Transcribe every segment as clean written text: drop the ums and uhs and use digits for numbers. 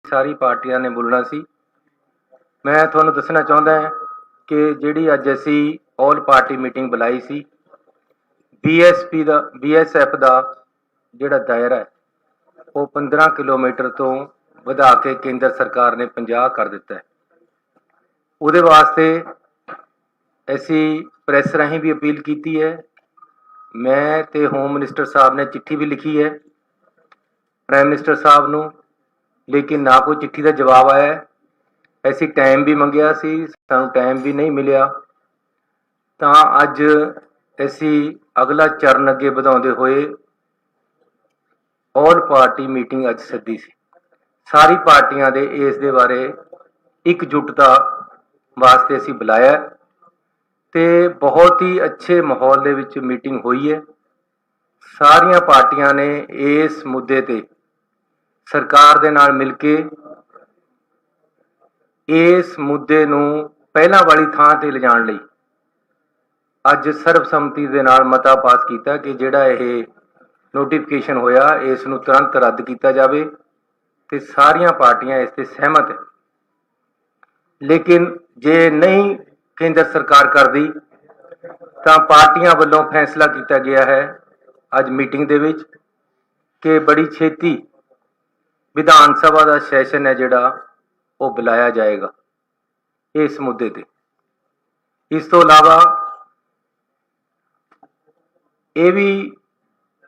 सारी पार्टियां ने बोलना सी। मैं तुहानूं दसना चाहुंदा हां कि जिहड़ी अज असीं ऑल पार्टी मीटिंग बुलाई सी, BSF का जिहड़ा दायरा है वो 15 किलोमीटर तो वधा के केंद्र सरकार ने 50 कर दिता है। उहदे वास्ते असीं प्रैस राहीं भी अपील की है। मैं ते होम मिनिस्टर साहब ने चिट्ठी भी लिखी है प्राइम मिनिस्टर साहब नूं, लेकिन ना कोई चिट्ठी का जवाब आया। असीं टाइम भी मंगिया सी, सानूं टाइम भी नहीं मिलिया। तां अज असीं अगला चरण अगे वधाउंदे होए ऑल पार्टी मीटिंग अज सद्दी सी। सारी पार्टियां दे इस दे बारे एकजुटता वास्ते असीं बुलाया ते बहुत ही अच्छे माहौल दे विच मीटिंग हुई है। सारियां पार्टियां ने इस मुद्दे ते सरकार दे नाल मिल के इस मुद्दे नूं पहलां वाली थां ते लिजाण लई अज सर्बसम्मति दे नाल मता पास कीता कि जिहड़ा इह नोटिफिकेशन होया इस नूं तुरंत रद्द कीता जावे ते सारियां पार्टियां इस ते सहमत है। लेकिन जे नहीं केंद्र सरकार करदी तां पार्टियां वल्लों फैसला किया गया है अज मीटिंग दे विच कि बड़ी छेती विधान सभा का सैशन है जिहड़ा वो बुलाया जाएगा इस मुद्दे ते। इस तो इलावा ये भी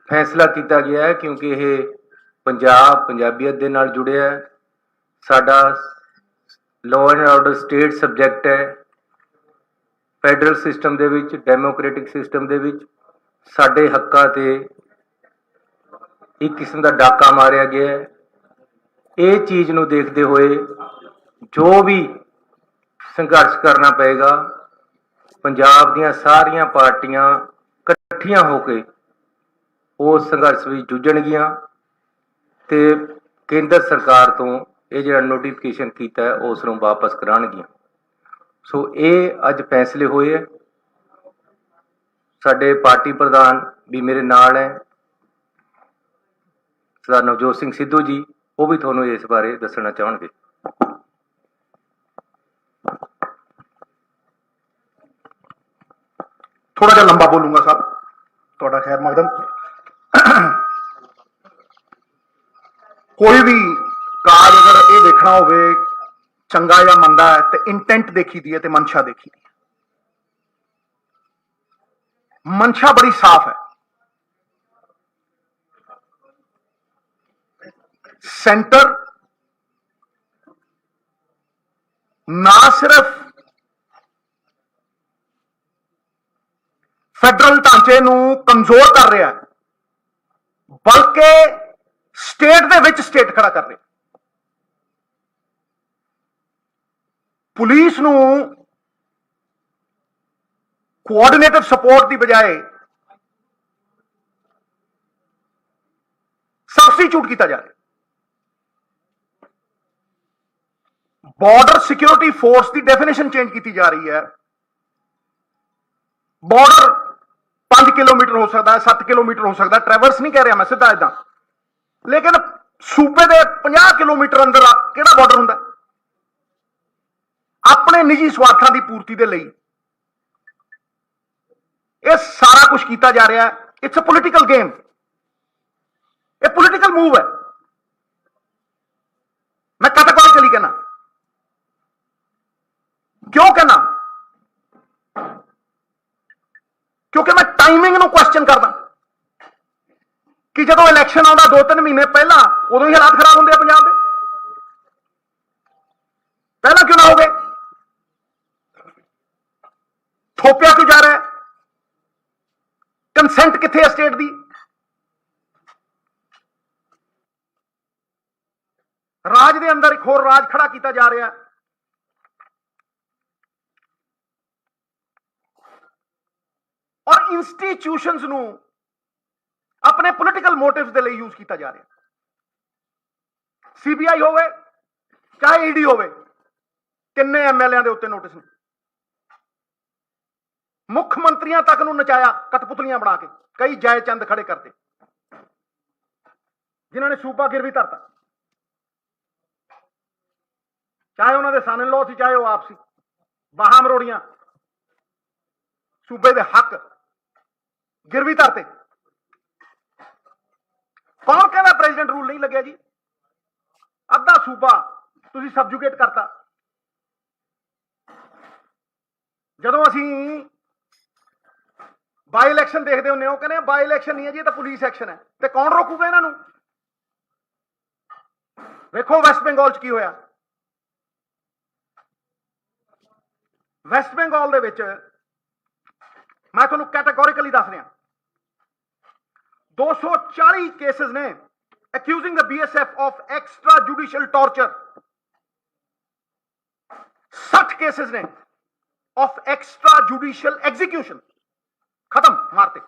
फैसला किया गया है क्योंकि ये पंजाबियत दे नाल जुड़िया है, साडा law and order state subject है। फैडरल सिस्टम दे विच डेमोक्रेटिक सिस्टम दे विच साडे हक्कां ते एक किस्म का डाका मारिया गया है। ये चीज़ नूं देखते हुए जो भी संघर्ष करना पएगा, पंजाब दीआं सारियां पार्टियां इकट्ठियां होके उस संघर्ष में जुझणगियां ते केंद्र सरकार तो ये जिहड़ा नोटिफिकेशन कीता है उस नूं वापस कराणगियां। सो ये अज फैसले होए है। साडे पार्टी प्रधान भी मेरे नाल है, सरदार नवजोत सिंह सिद्धू जी, वो भी तुहानूं इस बारे दसना चाहणगे। थोड़ा जिहा लंबा बोलूंगा साहब, थोड़ा खैर मकदम। कोई भी काज अगर ये देखना हो चंगा या मंदा है तो इंटेंट देखी दी है तो मंशा देखी दी है। मंशा बड़ी साफ है। सेंटर ना सिर्फ फैडरल ढांचे नूं कमजोर कर रहा है बल्कि स्टेट दे विच स्टेट खड़ा कर रहा। पुलिस नूं कोआर्डिनेटिव सपोर्ट की बजाय सबस्टिट्यूट किया जा रहा है। बॉर्डर सिक्योरिटी फोर्स की डेफिनेशन चेंज की जा रही है। बॉर्डर 5 किलोमीटर हो सकता है, 7 किलोमीटर हो सकता है, ट्रैवर्स नहीं कह रहा मैं सीधा इदा, लेकिन सूबे के 50 किलोमीटर अंदर किहड़ा बॉर्डर हुंदा? अपने निजी स्वार्थों की पूर्ति के लिए यह सारा कुछ किया जा रहा है। इट्स अ पोलिटिकल गेम, यह पोलिटिकल मूव है। मैं कैटेगोरिकली कहना, क्यों कहना? क्योंकि मैं टाइमिंग नूं क्वेश्चन करदा कि जदों इलैक्शन आउंदा 2-3 महीने पहला उदों ही हालात खराब होंदे पंजाब दे। पहला क्यों ना हो गए? थोपिया क्यों जा रहा है? कंसेंट कित्थे है स्टेट दी? राज दे अंदर एक होर राज खड़ा किया जा रहा है। और इंस्टीट्यूशनस नूं अपने पोलिटिकल मोटिव्स के लिए यूज किया जा रहा है। सीबीआई होवे चाहे ईडी होवे, किन्ने एमएलए के उत्ते नोटिस ने, मुख्यमंत्रियों तक नूं नचाया कठपुतलियां बना के, कई जय चंद खड़े करते जिन्होंने सूबा गिरवी धरता। ਚਾਹੇ ਉਹਨਾਂ ਦੇ ਸਨ ਇਨ ਲੋ ਸੀ, ਚਾਹੇ ਉਹ ਆਪ ਸੀ, ਬਾਹਾਂ ਮਰੋੜੀਆਂ, ਸੂਬੇ ਦੇ ਹੱਕ ਗਿਰਵੀ ਧਰਤੇ। ਕੌਣ ਕਹਿੰਦਾ ਪ੍ਰੈਜ਼ੀਡੈਂਟ ਰੂਲ ਨਹੀਂ ਲੱਗਿਆ ਜੀ? ਅੱਧਾ ਸੂਬਾ ਤੁਸੀਂ ਸਬਜੂਗੇਟ ਕਰਤਾ। ਜਦੋਂ ਅਸੀਂ ਬਾਈ ਇਲੈਕਸ਼ਨ ਦੇਖਦੇ ਹੁੰਦੇ ਹਾਂ, ਉਹ ਕਹਿੰਦੇ ਬਾਈ ਇਲੈਕਸ਼ਨ ਨਹੀਂ ਹੈ ਜੀ, ਇਹ ਤਾਂ ਪੁਲਿਸ ਐਕਸ਼ਨ ਹੈ। ਤੇ ਕੌਣ ਰੋਕੂਗਾ ਇਹਨਾਂ ਨੂੰ? ਵੇਖੋ ਵੈਸਟ ਬੰਗਾਲ 'ਚ ਕੀ ਹੋਇਆ। ਵੈਸਟ ਬੰਗਾਲ ਦੇ ਵਿੱਚ ਮੈਂ ਤੁਹਾਨੂੰ ਕੈਟਾਗੋਰੀਕਲੀ ਦੱਸ ਰਿਹਾ, 240 ਕੇਸਿਸ ਨੇ accusing the BSF of extrajudicial torture, 60 cases ਨੇ of extrajudicial execution, खत्म मारते।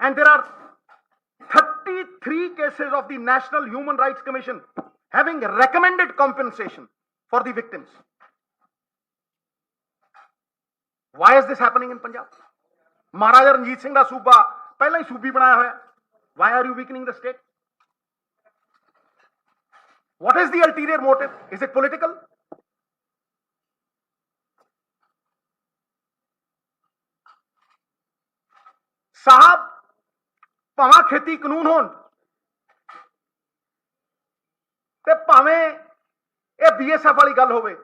And there are 33 cases of the National Human Rights Commission having recommended compensation for the victims. Why is this happening in Punjab? Maharaja Ranjit Singh da सूबा पहला ही सूबी बनाया होया। Why are you weakening the state? What is the ulterior motive? Is it political? साहब भावें खेती कानून होण ते भावें ये BSF वाली गल होवे,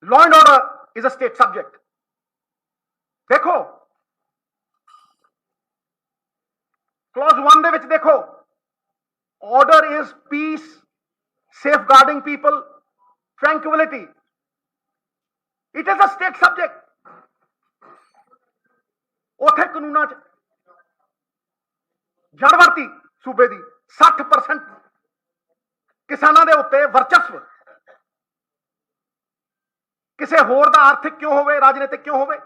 law and order is a state subject. देखो क्लॉज 1 दे विच देखो, order is peace, safeguarding people, tranquility. It is a state subject. उथे कानूनां च जड़वरती सूबे दी 60% किसानां दे उत्ते वर्चस्व, किसे होर दा आर्थिक क्यों होवे, राजनीतिक क्यों होवे।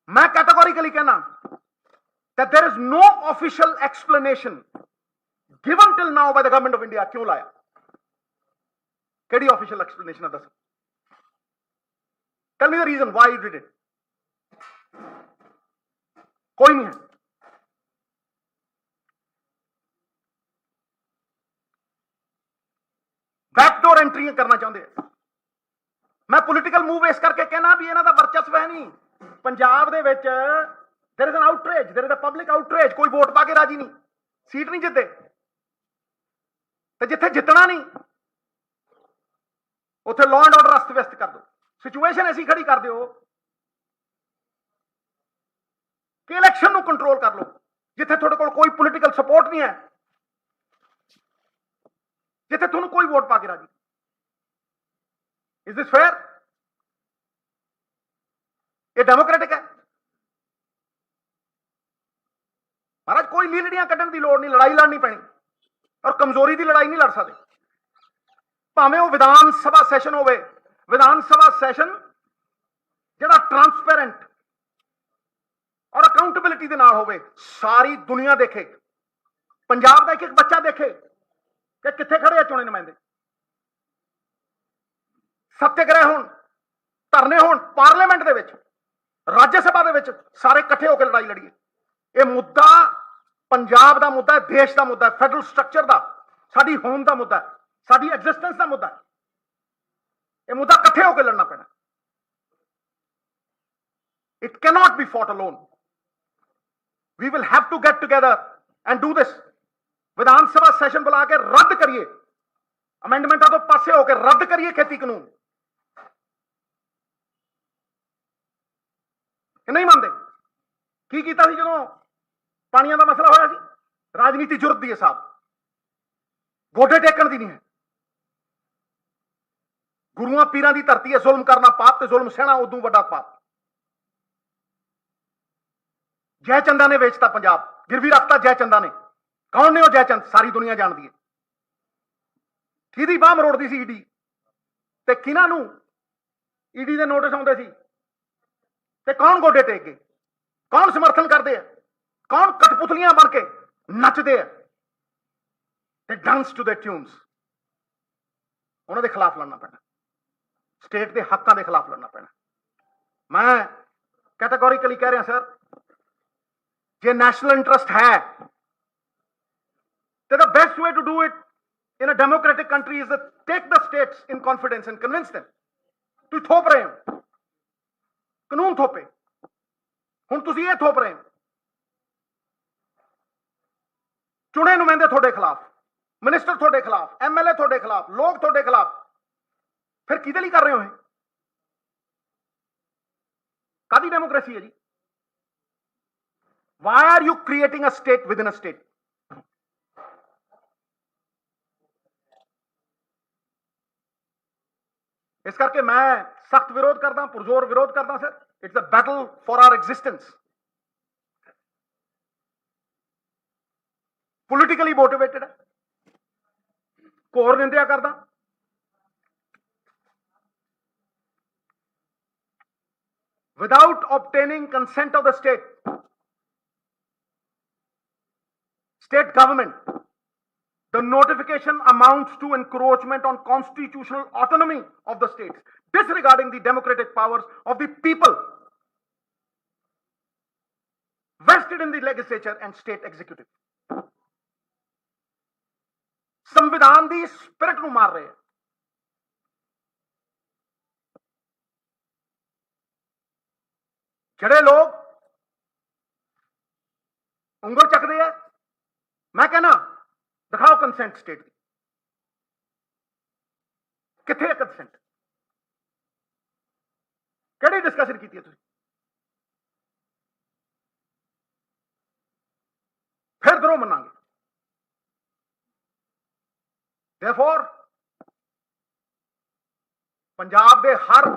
मैं कैटेगोरिकली कहना that there is no official explanation given till now by the government of India। क्यों लाया? केड़ी ऑफिशियल एक्सप्लेनेशन है? दस, tell me the reason why you did it. कोई नहीं है। बैकडोर एंट्री करना चाहते हैं। मैं पॉलिटिकल मूव इस करके कहना भी इन्हां दा वर्चस्व है नहीं पंजाब दे विच। There is an outrage, there is a public outrage. कोई वोट पा के राजी नहीं, सीट नहीं जितते, ते जिथे जितना नहीं उत्थे लॉ एंड ऑर्डर अस्त व्यस्त कर दो, सिचुएशन ऐसी खड़ी कर दो कि इलैक्शन नूं कंट्रोल कर लो। जिथे तुहाडे कोल कोई पॉलिटिकल सपोर्ट नहीं है, जिथे तुहानूं कोई वोट पा के राजी। Is this fair? ये डेमोक्रेटिक है? महाराज कोई लीलड़ियां कड्ढण की लोड़ नहीं, लड़ाई लड़नी पैनी, और कमजोरी की लड़ाई नहीं लड़ सकते। भावें वो विधान सभा सैशन होवे, विधान सभा सैशन जिहड़ा ट्रांसपेरेंट और अकाउंटेबिलिटी दे नाल होवे, सारी दुनिया देखे, पंजाब का एक एक बच्चा देखे कि कित्थे खड़े आ चुने नुमाइंदे। सत्याग्रह होण, धरने होण, पार्लीमेंट दे विच, राज्य सभा दे विच, सारे इकट्ठे होकर लड़ाई लड़ीए। यह मुद्दा पंजाब का मुद्दा है, देश का मुद्दा है, फेडरल स्ट्रक्चर का, साडी होम का मुद्दा है, साडी एग्जिस्टेंस का मुद्दा है। यह मुद्दा इकट्ठे होकर लड़ना पैना। It can not be fought alone. We will have to get together and do this. विधानसभा सैशन बुला के रद्द करिए, अमेंडमेंटा तो पासे होकर रद्द करिए खेती कानून। नहीं मानते? की कीता सी जदों पानियां दा मसला होया सी? राजनीति जुरत दी है साहब, गोडे टेकण दी नहीं है। गुरुआं पीरां दी धरती है, जुल्म करना पाप ते जुल्म सहना उदों वड्डा पाप। जयचंदा ने वेचता पंजाब, गिरवी रखता जयचंदा ने। कौन ने वो जयचंद? सारी दुनिया जानती है। किहदी बाह मरोड़दी सी ईडी, ते किन्हां नूं ईडी दे नोटिस आउंदे सी, ते कौन गोडे टेक गए, कौन समर्थन करते हैं, कौन कठपुतलियां बन के नचते हैं, ते डांस टू द ट्यून्स। उन्हां दे खिलाफ लड़ना पैना, स्टेट के हकों के खिलाफ लड़ना पैना। मैं कैटेगोरिकली कह रहे हैं सर, जे नेशनल इंटरेस्ट है तो the best way to do it in a democratic country is to take the states in confidence and convince them. ਤੁਸੀਂ ਥੋਪ ਰਹੇ ਹੋ, ਕਾਨੂੰਨ ਥੋਪੇ, ਹੁਣ ਤੁਸੀਂ ਇਹ ਥੋਪ ਰਹੇ ਹੋ, ਚੁਣੇ ਨੁਮਾਇੰਦੇ ਤੁਹਾਡੇ ਖਿਲਾਫ, ਮਿਨਿਸਟਰ ਤੁਹਾਡੇ ਖਿਲਾਫ, ਐਮਐਲਏ ਤੁਹਾਡੇ ਖਿਲਾਫ, ਲੋਕ ਤੁਹਾਡੇ ਖਿਲਾਫ, ਫਿਰ ਕਿਹਦੇ ਲਈ ਕਰ ਰਹੇ ਹੋ ਇਹ? ਕਾਦੀ ਡੈਮੋਕ੍ਰੇਸੀ ਹੈ ਜੀ? Why are you creating a state within a state? ਇਸ ਕਰਕੇ ਮੈਂ ਸਖਤ ਵਿਰੋਧ ਕਰਦਾ, ਪੁਰਜ਼ੋਰ ਵਿਰੋਧ ਕਰਦਾ sir. It's a battle for our existence. Politically motivated ਹੈ, ਘੋਰ ਨਿੰਦਿਆ ਕਰਦਾ। Without obtaining consent of the state government, the notification amounts to encroachment on constitutional autonomy of the states, disregarding the democratic powers of the people vested in the legislature and state executive. ਸੰਵਿਧਾਨ ਦੀ spirit ਨੂੰ ਮਾਰ ਰਹੇ ਆ। ਜਿਹੜੇ ਲੋਕ ਉਂਗਲ ਚੱਕਦੇ ਆ, ਮੈਂ ਕਹਿੰਦਾ ਦਿਖਾਓ ਕੰਸੈਂਟ ਸਟੇਟ ਦੀ, ਕਿੱਥੇ ਹੈ ਕੰਸੈਂਟ? ਕਿਹੜੀ ਡਿਸਕਸ਼ਨ ਕੀਤੀ ਹੈ ਤੁਸੀਂ? ਫਿਰ ਦਰੋਂ ਮੰਨਾਂਗੇ। Therefore, ਪੰਜਾਬ ਦੇ ਹਰ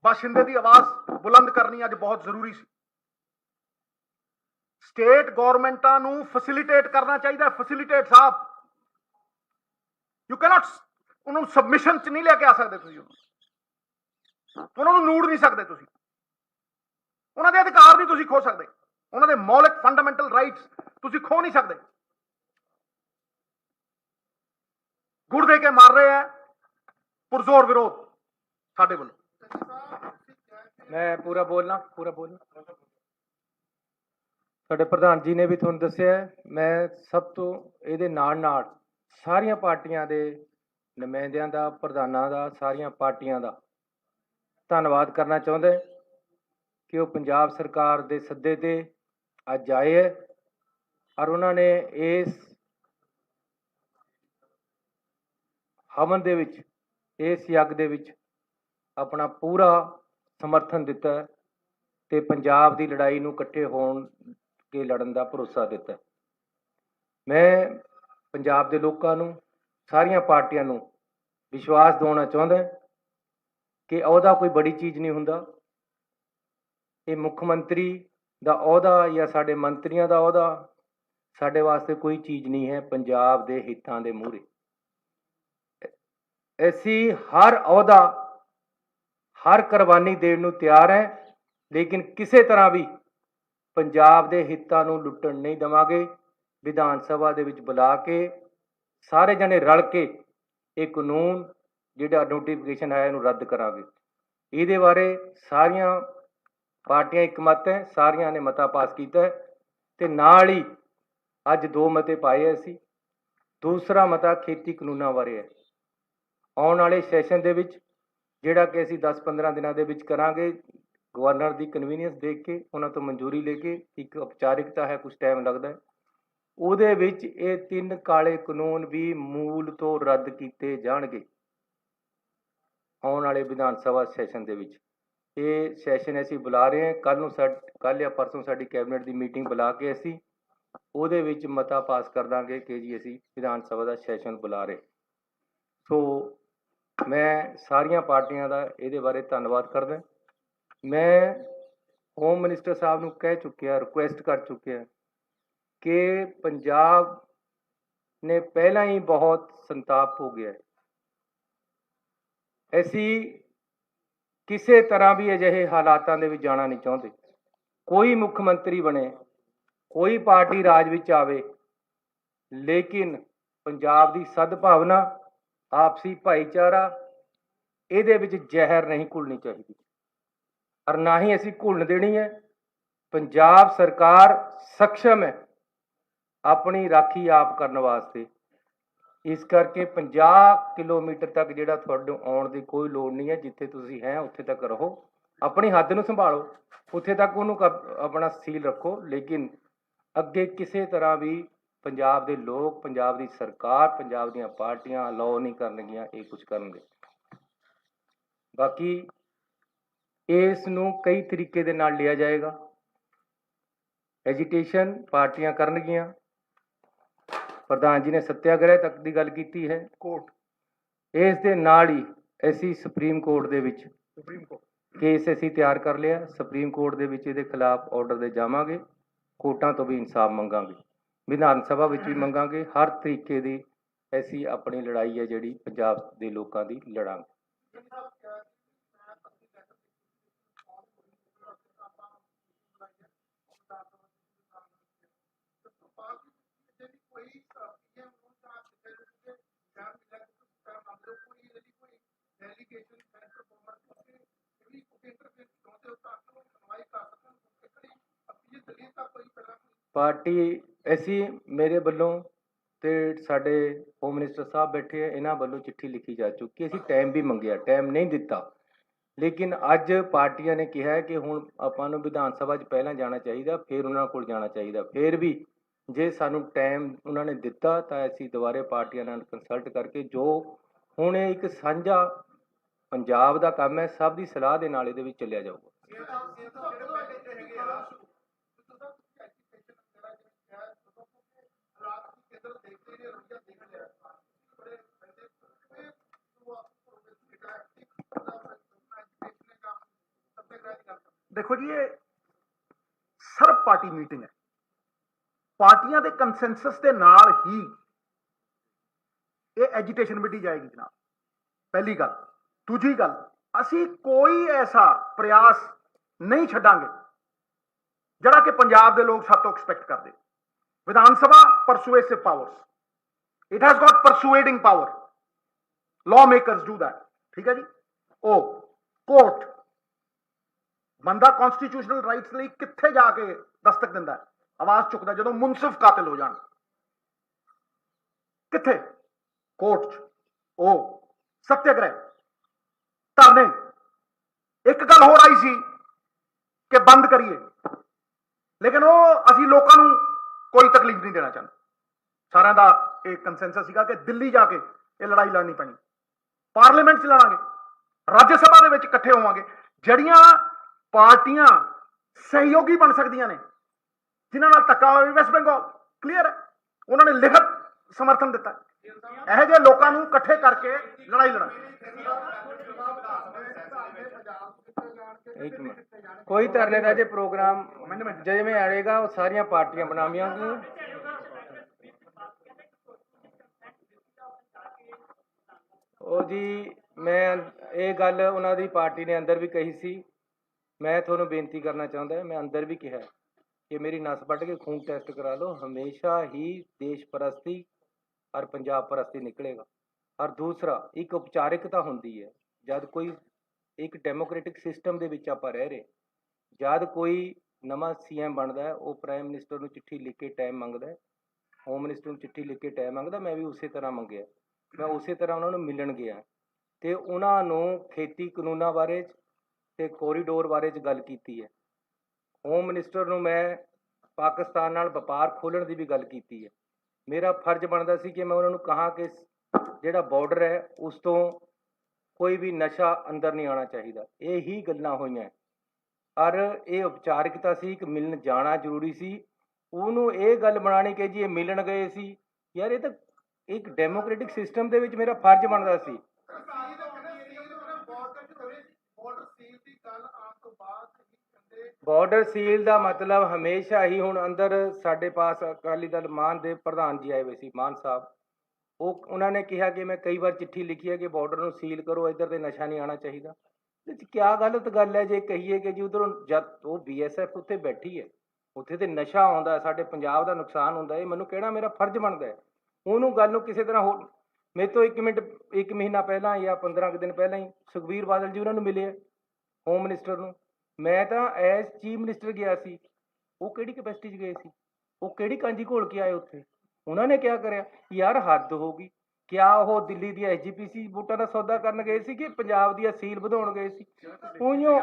ਬਾਸ਼ਿੰਦੇ ਦੀ ਆਵਾਜ਼ ਬੁਲੰਦ ਕਰਨੀ ਅੱਜ ਬਹੁਤ ਜ਼ਰੂਰੀ ਸੀ। ਸਟੇਟ ਗਵਰਨਮੈਂਟਾਂ ਨੂੰ ਫੈਸਿਲਿਟੇਟ ਕਰਨਾ ਚਾਹੀਦਾ। ਫੈਸਿਲਿਟੇਟ ਸਾਹਿਬ, ਯੂ ਕੈਨੋਟ, ਉਹਨਾਂ ਨੂੰ ਸਬਮਿਸ਼ਨ ਚ ਨਹੀਂ ਲੈ ਕੇ ਆ ਸਕਦੇ ਤੁਸੀਂ, ਉਹਨਾਂ ਨੂੰ ਨੂੜ ਨਹੀਂ ਸਕਦੇ ਤੁਸੀਂ, ਉਹਨਾਂ ਦੇ ਅਧਿਕਾਰ ਨਹੀਂ ਤੁਸੀਂ ਖੋ ਸਕਦੇ, ਉਹਨਾਂ ਦੇ ਮੌਲਿਕ ਫੰਡਾਮੈਂਟਲ ਰਾਈਟਸ ਤੁਸੀਂ ਖੋ ਨਹੀਂ ਸਕਦੇ। ਗੁੜ ਦੇ ਕੇ ਮਾਰ ਰਹੇ ਆ, ਪੁਰਜ਼ੋਰ ਵਿਰੋਧ ਸਾਡੇ ਵੱਲੋਂ। ਮੈਂ ਪੂਰਾ ਬੋਲਣਾ ਸਾਡੇ ਪ੍ਰਧਾਨ ਜੀ ਨੇ ਵੀ ਤੁਹਾਨੂੰ ਦੱਸਿਆ। ਮੈਂ ਸਭ ਤੋਂ ਇਹਦੇ ਨਾਲ ਨਾਲ ਸਾਰੀਆਂ ਪਾਰਟੀਆਂ ਦੇ ਨੁਮਾਇੰਦਿਆਂ ਦਾ, ਪ੍ਰਧਾਨਾਂ ਦਾ, ਸਾਰੀਆਂ ਪਾਰਟੀਆਂ ਦਾ ਧੰਨਵਾਦ ਕਰਨਾ ਚਾਹੁੰਦਾ ਕਿ ਉਹ ਪੰਜਾਬ ਸਰਕਾਰ ਦੇ ਸੱਦੇ ਤੇ ਅੱਜ ਆਏ ਹੈ ਔਰ ਉਹਨਾਂ ਨੇ ਇਸ ਹਵਨ ਦੇ ਵਿੱਚ, ਇਸ ਯੱਗ ਦੇ ਵਿੱਚ ਆਪਣਾ ਪੂਰਾ ਸਮਰਥਨ ਦਿੱਤਾ ਤੇ ਪੰਜਾਬ ਦੀ ਲੜਾਈ ਨੂੰ ਇਕੱਠੇ ਹੋਣ ਕੇ ਲੜਨ ਦਾ ਭਰੋਸਾ ਦਿੱਤਾ। ਮੈਂ ਪੰਜਾਬ ਦੇ ਲੋਕਾਂ ਨੂੰ, ਸਾਰੀਆਂ ਪਾਰਟੀਆਂ ਨੂੰ ਵਿਸ਼ਵਾਸ ਦਿਵਾਉਣਾ ਚਾਹੁੰਦਾ ਕਿ ਅਹੁਦਾ ਕੋਈ ਬੜੀ ਚੀਜ਼ ਨਹੀਂ ਹੁੰਦਾ। ਇਹ ਮੁੱਖ ਮੰਤਰੀ ਦਾ ਅਹੁਦਾ ਜਾਂ ਸਾਡੇ ਮੰਤਰੀਆਂ ਦਾ ਅਹੁਦਾ ਸਾਡੇ ਵਾਸਤੇ ਕੋਈ ਚੀਜ਼ ਨਹੀਂ ਹੈ। ਪੰਜਾਬ ਦੇ ਹਿੱਤਾਂ ਦੇ ਮੂਹਰੇ ਅਸੀਂ ਹਰ ਅਹੁਦਾ, ਹਰ ਕੁਰਬਾਨੀ ਦੇਣ ਨੂੰ ਤਿਆਰ ਹੈ, ਲੇਕਿਨ ਕਿਸੇ ਤਰ੍ਹਾਂ ਵੀ ਪੰਜਾਬ ਦੇ ਹਿੱਤਾਂ ਨੂੰ ਲੁੱਟਣ ਨਹੀਂ ਦੇਵਾਂਗੇ। ਵਿਧਾਨ ਸਭਾ ਦੇ ਵਿੱਚ ਬੁਲਾ ਕੇ ਸਾਰੇ ਜਣੇ ਰਲ ਕੇ ਇਹ ਕਾਨੂੰਨ ਜਿਹੜਾ ਨੋਟੀਫਿਕੇਸ਼ਨ ਹੈ ਇਹਨੂੰ ਰੱਦ ਕਰਾਂਗੇ। ਇਹਦੇ ਬਾਰੇ ਸਾਰੀਆਂ ਪਾਰਟੀਆਂ ਇਕਮਤ ਹੈ, ਸਾਰਿਆਂ ਨੇ ਮਤਾ ਪਾਸ ਕੀਤਾ ਹੈ ਤੇ ਨਾਲ ਹੀ ਅੱਜ 2 ਮਤੇ ਪਾਏ ਅਸੀਂ। ਦੂਸਰਾ ਮਤਾ ਖੇਤੀ ਕਾਨੂੰਨਾਂ ਬਾਰੇ ਹੈ। ਆਉਣ ਵਾਲੇ ਸੈਸ਼ਨ ਦੇ ਵਿੱਚ ਜਿਹੜਾ ਕਿ ਅਸੀਂ 10-15 ਦਿਨਾਂ ਦੇ ਵਿੱਚ ਕਰਾਂਗੇ, ਗਵਰਨਰ ਦੀ ਕਨਵੀਨੀਅੰਸ ਦੇਖ ਕੇ, ਉਹਨਾਂ ਤੋਂ ਮਨਜ਼ੂਰੀ ਲੈ ਕੇ, ਇੱਕ ਔਪਚਾਰਿਕਤਾ ਹੈ, ਕੁਝ ਟਾਈਮ ਲੱਗਦਾ ਹੈ, ਉਹਦੇ ਵਿੱਚ ਇਹ 3 ਕਾਲੇ ਕਾਨੂੰਨ ਵੀ ਮੂਲ ਤੋਂ ਰੱਦ ਕੀਤੇ ਜਾਣਗੇ ਆਉਣ ਵਾਲੇ ਵਿਧਾਨ ਸਭਾ ਸੈਸ਼ਨ ਦੇ ਵਿੱਚ। ਇਹ ਸੈਸ਼ਨ ਅਸੀਂ ਬੁਲਾ ਰਹੇ ਹਾਂ। ਕੱਲ੍ਹ ਜਾਂ ਪਰਸੋਂ ਸਾਡੀ ਕੈਬਨਿਟ ਦੀ ਮੀਟਿੰਗ ਬੁਲਾ ਕੇ ਅਸੀਂ ਉਹਦੇ ਵਿੱਚ ਮਤਾ ਪਾਸ ਕਰ ਦਾਂਗੇ ਕਿ ਜੀ ਅਸੀਂ ਵਿਧਾਨ ਸਭਾ ਦਾ ਸੈਸ਼ਨ ਬੁਲਾ ਰਹੇ। ਸੋ ਮੈਂ ਸਾਰੀਆਂ ਪਾਰਟੀਆਂ ਦਾ ਇਹਦੇ ਬਾਰੇ ਧੰਨਵਾਦ ਕਰਦਾ। ਮੈਂ ਹੋਮ ਮਿਨਿਸਟਰ ਸਾਹਿਬ ਨੂੰ ਕਹਿ ਚੁੱਕਿਆ, ਰਿਕੁਐਸਟ ਕਰ ਚੁੱਕਿਆ ਕਿ ਪੰਜਾਬ ਨੇ ਪਹਿਲਾਂ ਹੀ ਬਹੁਤ ਸੰਤਾਪ ਹੋ ਗਿਆ। ਅਸੀਂ ਕਿਸੇ ਤਰ੍ਹਾਂ ਵੀ ਅਜਿਹੇ ਹਾਲਾਤਾਂ ਦੇ ਵਿੱਚ ਜਾਣਾ ਨਹੀਂ ਚਾਹੁੰਦੇ। ਕੋਈ ਮੁੱਖ ਮੰਤਰੀ ਬਣੇ, ਕੋਈ ਪਾਰਟੀ ਰਾਜ ਵਿੱਚ ਆਵੇ, ਲੇਕਿਨ ਪੰਜਾਬ ਦੀ ਸਦਭਾਵਨਾ, ਆਪਸੀ ਭਾਈਚਾਰਾ, ਇਹਦੇ ਵਿੱਚ ਜ਼ਹਿਰ ਨਹੀਂ ਘੁਲਣੀ ਚਾਹੀਦੀ। ਔਰ ਨਾ ਹੀ ਅਸੀਂ ਘੁਲਣ ਦੇਣੀ ਹੈ। ਪੰਜਾਬ ਸਰਕਾਰ ਸક્ષਮ ਹੈ ਆਪਣੀ ਰਾਖੀ ਆਪ ਕਰਨ ਵਾਸਤੇ। ਇਸ ਕਰਕੇ 50 ਕਿਲੋਮੀਟਰ ਤੱਕ ਜਿਹੜਾ ਤੁਹਾਨੂੰ ਆਉਣ ਦੀ ਕੋਈ ਲੋੜ ਨਹੀਂ ਹੈ। ਜਿੱਥੇ ਤੁਸੀਂ ਹੈ ਉੱਥੇ ਤੱਕ ਰਹੋ, ਆਪਣੀ ਹੱਦ ਨੂੰ ਸੰਭਾਲੋ, ਉੱਥੇ ਤੱਕ ਉਹਨੂੰ ਆਪਣਾ ਸੀਲ ਰੱਖੋ। ਲੇਕਿਨ ਅੱਗੇ ਕਿਸੇ ਤਰ੍ਹਾਂ ਵੀ ਪੰਜਾਬ ਦੇ ਲੋਕ, ਪੰਜਾਬ ਦੀ ਸਰਕਾਰ, ਪੰਜਾਬ ਦੀਆਂ ਪਾਰਟੀਆਂ ਅਲਾਓ ਨਹੀਂ ਕਰਨਗੀਆਂ ਇਹ ਕੁਝ ਕਰਨਗੇ। ਬਾਕੀ ਇਸ ਨੂੰ ਕਈ ਤਰੀਕੇ ਦੇ ਨਾਲ ਲਿਆ ਜਾਏਗਾ। ਐਜੀਟੇਸ਼ਨ ਪਾਰਟੀਆਂ ਕਰਨਗੀਆਂ। ਪ੍ਰਧਾਨ ਜੀ ਨੇ ਸੱਤਿਆਗ੍ਰਹਿ ਤੱਕ ਦੀ ਗੱਲ ਕੀਤੀ ਹੈ। ਕੋਰਟ ਇਸ ਦੇ ਨਾਲ ਹੀ ਅਸੀਂ ਸੁਪਰੀਮ ਕੋਰਟ ਦੇ ਵਿੱਚ ਕੇਸ ਅਸੀਂ ਤਿਆਰ ਕਰ ਲਿਆ। ਸੁਪਰੀਮ ਕੋਰਟ ਦੇ ਵਿੱਚ ਇਹਦੇ ਖਿਲਾਫ ਆਰਡਰ ਦੇ ਜਾਵਾਂਗੇ। ਕੋਰਟਾਂ ਤੋਂ ਵੀ ਇਨਸਾਫ ਮੰਗਾਂਗੇ, ਵਿਧਾਨ ਸਭਾ ਵਿੱਚ ਵੀ ਮੰਗਾਂਗੇ। ਹਰ ਤਰੀਕੇ ਦੀ ਅਸੀਂ ਆਪਣੀ ਲੜਾਈ ਹੈ ਜਿਹੜੀ ਪੰਜਾਬ ਦੇ ਲੋਕਾਂ ਦੀ ਲੜਾਂਗੇ। ਪਾਰਟੀ ਅਸੀਂ ਮੇਰੇ ਵੱਲੋਂ ਤੇ ਸਾਡੇ ਹੋਮ ਮਿਨਿਸਟਰ ਸਾਹਿਬ ਬੈਠੇ ਆ, ਇਹਨਾਂ ਵੱਲੋਂ ਚਿੱਠੀ ਲਿਖੀ ਜਾ ਚੁੱਕੀ। ਅਸੀਂ ਟਾਈਮ ਵੀ ਮੰਗਿਆ, ਟਾਈਮ ਨਹੀਂ ਦਿੱਤਾ। ਲੇਕਿਨ ਅੱਜ ਪਾਰਟੀਆਂ ਨੇ ਕਿਹਾ ਕਿ ਹੁਣ ਆਪਾਂ ਨੂੰ ਵਿਧਾਨ ਸਭਾ 'ਚ ਪਹਿਲਾਂ ਜਾਣਾ ਚਾਹੀਦਾ, ਫਿਰ ਉਹਨਾਂ ਕੋਲ ਜਾਣਾ ਚਾਹੀਦਾ। ਫਿਰ ਵੀ ਜੇ ਸਾਨੂੰ ਟਾਈਮ ਉਹਨਾਂ ਨੇ ਦਿੱਤਾ ਤਾਂ ਅਸੀਂ ਦੁਬਾਰੇ ਪਾਰਟੀਆਂ ਨਾਲ ਕੰਸਲਟ ਕਰਕੇ ਜੋ ਹੁਣ ਇਹ ਇੱਕ ਸਾਂਝਾ ਪੰਜਾਬ ਦਾ ਕੰਮ ਹੈ, ਸਭ ਦੀ ਸਲਾਹ ਦੇ ਨਾਲ ਇਹਦੇ ਵਿੱਚ ਚੱਲਿਆ ਜਾਊਗਾ। देखो जी, ये सर्व पार्टी मीटिंग है। पार्टियां दे कंसेंसस के नाल ही ये एजिटेशन मिटी जाएगी जनाब। पहली गल। दूजी गल, असी कोई ऐसा प्रयास नहीं छड्डांगे जिहड़ा कि पंजाब दे लोग साथ तो एक्सपैक्ट करते। Vidhan Sabha persuasive powers, it has got persuading power, law makers do that. ठीक है जी। ओ कोर्ट बंदा कॉन्स्टिट्यूशनल राइट्स ਲਈ ਕਿੱਥੇ ਜਾ ਕੇ ਦਸਤਕ ਦਿੰਦਾ, ਆਵਾਜ਼ ਚੁੱਕਦਾ ਜਦੋਂ ਮੁਨਸਿਫ ਕਾਤਲ ਹੋ ਜਾਣ? ਕਿੱਥੇ? ਕੋਰਟ 'ਚ। ਉਹ ਸੱਤਿਆਗ੍ਰਹਿ, ਧਰਨੇ। ਇੱਕ ਗੱਲ ਹੋਰ ਆਈ ਸੀ ਕਿ ਬੰਦ ਕਰੀਏ, ਲੇਕਿਨ ਉਹ ਅਸੀਂ ਲੋਕਾਂ ਨੂੰ ਕੋਈ ਤਕਲੀਫ ਨਹੀਂ ਦੇਣਾ ਚਾਹੁੰਦੇ। ਸਾਰਿਆਂ ਦਾ ਇਹ ਕੰਸੈਂਸਸ ਸੀਗਾ ਕਿ ਦਿੱਲੀ ਜਾ ਕੇ ਇਹ ਲੜਾਈ ਲੜਨੀ ਪੈਣੀ, ਪਾਰਲੀਮੈਂਟ 'ਚ ਲੜਾਂਗੇ, ਰਾਜ ਸਭਾ ਦੇ ਵਿੱਚ ਇਕੱਠੇ ਹੋਵਾਂਗੇ। ਜਿਹੜੀਆਂ ਪਾਰਟੀਆਂ ਸਹਿਯੋਗੀ ਬਣ ਸਕਦੀਆਂ ਨੇ, ਜਿਨ੍ਹਾਂ ਨਾਲ ਧੱਕਾ ਹੋਵੇ, ਵੈਸਟ ਬੰਗਾਲ ਕਲੀਅਰ ਹੈ, ਉਹਨਾਂ ਨੇ ਲਿਖਤ ਸਮਰਥਨ ਦਿੱਤਾ। ਇਹੋ ਜਿਹੇ ਲੋਕਾਂ ਨੂੰ ਇਕੱਠੇ ਕਰਕੇ ਲੜਾਈ ਲੜਾਂਗੇ। ਇੱਕ ਮਿੰਟ, ਕੋਈ ਧਰਨੇ ਦਾ ਜੇ ਪ੍ਰੋਗਰਾਮ ਜਿਵੇਂ ਆਏਗਾ ਉਹ ਸਾਰੀਆਂ ਪਾਰਟੀਆਂ ਬਣਾਵਾਂਗੀਆਂ। ਉਹ ਜੀ ਮੈਂ ਇਹ ਗੱਲ ਉਹਨਾਂ ਦੀ ਪਾਰਟੀ ਨੇ ਅੰਦਰ ਵੀ ਕਹੀ ਸੀ। ਮੈਂ ਤੁਹਾਨੂੰ ਬੇਨਤੀ ਕਰਨਾ ਚਾਹੁੰਦਾ, ਮੈਂ ਅੰਦਰ ਵੀ ਕਿਹਾ ਕਿ ਮੇਰੀ ਨਸ ਵੱਢ ਕੇ ਖੂਨ ਟੈਸਟ ਕਰਾ ਲਓ, ਹਮੇਸ਼ਾ ਹੀ ਦੇਸ਼ ਪ੍ਰਸਤੀ ਔਰ ਪੰਜਾਬ ਪ੍ਰਸਤੀ ਨਿਕਲੇਗਾ। ਔਰ ਦੂਸਰਾ, ਇੱਕ ਉਪਚਾਰਿਕਤਾ ਹੁੰਦੀ ਹੈ ਜਦ ਕੋਈ ਇੱਕ ਡੈਮੋਕ੍ਰੈਟਿਕ ਸਿਸਟਮ ਦੇ ਵਿੱਚ ਆਪਾਂ ਰਹਿ ਰਹੇ, ਜਦ ਕੋਈ ਨਵਾਂ ਸੀਐਮ ਬਣਦਾ ਉਹ ਪ੍ਰਾਈਮ ਮਿਨਿਸਟਰ ਨੂੰ ਚਿੱਠੀ ਲਿਖ ਕੇ ਟਾਈਮ ਮੰਗਦਾ, ਹੋਮ ਮਿਨਿਸਟਰ ਨੂੰ ਚਿੱਠੀ ਲਿਖ ਕੇ ਟਾਈਮ ਮੰਗਦਾ। ਮੈਂ ਵੀ ਉਸੇ ਤਰ੍ਹਾਂ ਮੰਗਿਆ, ਮੈਂ ਉਸੇ ਤਰ੍ਹਾਂ ਉਹਨਾਂ ਨੂੰ ਮਿਲਣ ਗਿਆ ਤੇ ਉਹਨਾਂ ਨੂੰ ਖੇਤੀ ਕਾਨੂੰਨਾਂ ਬਾਰੇ ਤੇ ਕੋਰੀਡੋਰ ਬਾਰੇ 'ਚ ਗੱਲ ਕੀਤੀ ਹੈ। ਹੋਮ ਮਿਨਿਸਟਰ ਨੂੰ ਮੈਂ ਪਾਕਿਸਤਾਨ ਨਾਲ ਵਪਾਰ ਖੋਲ੍ਹਣ ਦੀ ਵੀ ਗੱਲ ਕੀਤੀ ਹੈ। ਮੇਰਾ ਫਰਜ਼ ਬਣਦਾ ਸੀ ਕਿ ਮੈਂ ਉਹਨਾਂ ਨੂੰ ਕਹਾਂ ਕਿ ਜਿਹੜਾ ਬਾਰਡਰ ਹੈ ਉਸ ਤੋਂ ਕੋਈ ਵੀ ਨਸ਼ਾ ਅੰਦਰ ਨਹੀਂ ਆਉਣਾ ਚਾਹੀਦਾ। ਇਹੀ ਗੱਲਾਂ ਹੋਈਆਂ ਔਰ ਇਹ ਉਪਚਾਰਿਕਤਾ ਸੀ, ਇੱਕ ਮਿਲਣ ਜਾਣਾ ਜ਼ਰੂਰੀ ਸੀ। ਉਹਨੂੰ ਇਹ ਗੱਲ ਬਣਾਉਣੀ ਕਿ ਜੀ ਇਹ ਮਿਲਣ ਗਏ ਸੀ, ਯਾਰ ਇਹ ਤਾਂ ਇੱਕ ਡੈਮੋਕ੍ਰੈਟਿਕ ਸਿਸਟਮ ਦੇ ਵਿੱਚ ਮੇਰਾ ਫਰਜ਼ ਬਣਦਾ ਸੀ। ਬਾਰਡਰ ਸੀਲ ਦਾ ਮਤਲਬ ਹਮੇਸ਼ਾ ਹੀ ਹੁਣ ਅੰਦਰ ਸਾਡੇ ਪਾਸ ਅਕਾਲੀ ਦਲ ਮਾਨ ਦੇ ਪ੍ਰਧਾਨ ਜੀ ਆਏ ਹੋਏ ਸੀ, ਮਾਨ ਸਾਹਿਬ। ਉਹਨਾਂ ਨੇ ਕਿਹਾ ਕਿ ਮੈਂ ਕਈ ਵਾਰ ਚਿੱਠੀ ਲਿਖੀ ਹੈ ਕਿ ਬਾਰਡਰ ਨੂੰ ਸੀਲ ਕਰੋ, ਇੱਧਰ ਤੇ ਨਸ਼ਾ ਨਹੀਂ ਆਉਣਾ ਚਾਹੀਦਾ। ਕਿਆ ਗਲਤ ਗੱਲ ਹੈ ਜੇ ਕਹੀਏ ਕਿ ਜੀ ਉਧਰੋਂ ਜਦ ਉਹ BSF ਉੱਥੇ ਬੈਠੀ ਹੈ, ਉੱਥੇ ਤੇ ਨਸ਼ਾ ਆਉਂਦਾ, ਸਾਡੇ ਪੰਜਾਬ ਦਾ ਨੁਕਸਾਨ ਹੁੰਦਾ, ਇਹ ਮੈਨੂੰ ਕਹਿਣਾ ਮੇਰਾ ਫਰਜ਼ ਬਣਦਾ ਹੈ। ਉਹਨੂੰ ਗੱਲ ਨੂੰ ਕਿਸੇ ਤਰ੍ਹਾਂ ਹੋਰ ਮੇਰੇ ਤੋਂ 1 ਮਹੀਨਾ ਪਹਿਲਾਂ ਜਾਂ 15 ਕੁ ਦਿਨ ਪਹਿਲਾਂ ਹੀ ਸੁਖਬੀਰ ਬਾਦਲ ਜੀ ਉਹਨਾਂ ਨੂੰ ਮਿਲੇ ਹੋਮ ਮਿਨਿਸਟਰ ਨੂੰ, ਮੈਂ ਤਾਂ ਐਜ਼ ਚੀਫ ਮਿਨਿਸਟਰ ਗਿਆ ਸੀ। ਉਹ ਕਿਹੜੀ ਕਪੈਸਿਟੀ 'ਚ ਗਏ ਸੀ? ਉਹ ਕਿਹੜੀ ਕਾਂਜੀ ਘੋਲ ਕੇ ਆਏ ਉੱਥੇ? ਉਹਨਾਂ ਨੇ ਕਿਆ ਕਰਿਆ? ਯਾਰ ਹੱਦ ਹੋ ਗਈ। ਕਿਆ ਉਹ ਦਿੱਲੀ ਦੀ ਐਸਜੀਪੀਸੀ ਵੋਟਾਂ ਦਾ ਸੌਦਾ ਕਰਨ ਗਏ ਸੀ ਕਿ ਪੰਜਾਬ ਦੀ ਅਸੀਲ ਵਧਾਉਣ ਗਏ ਸੀ? ਉਈਓ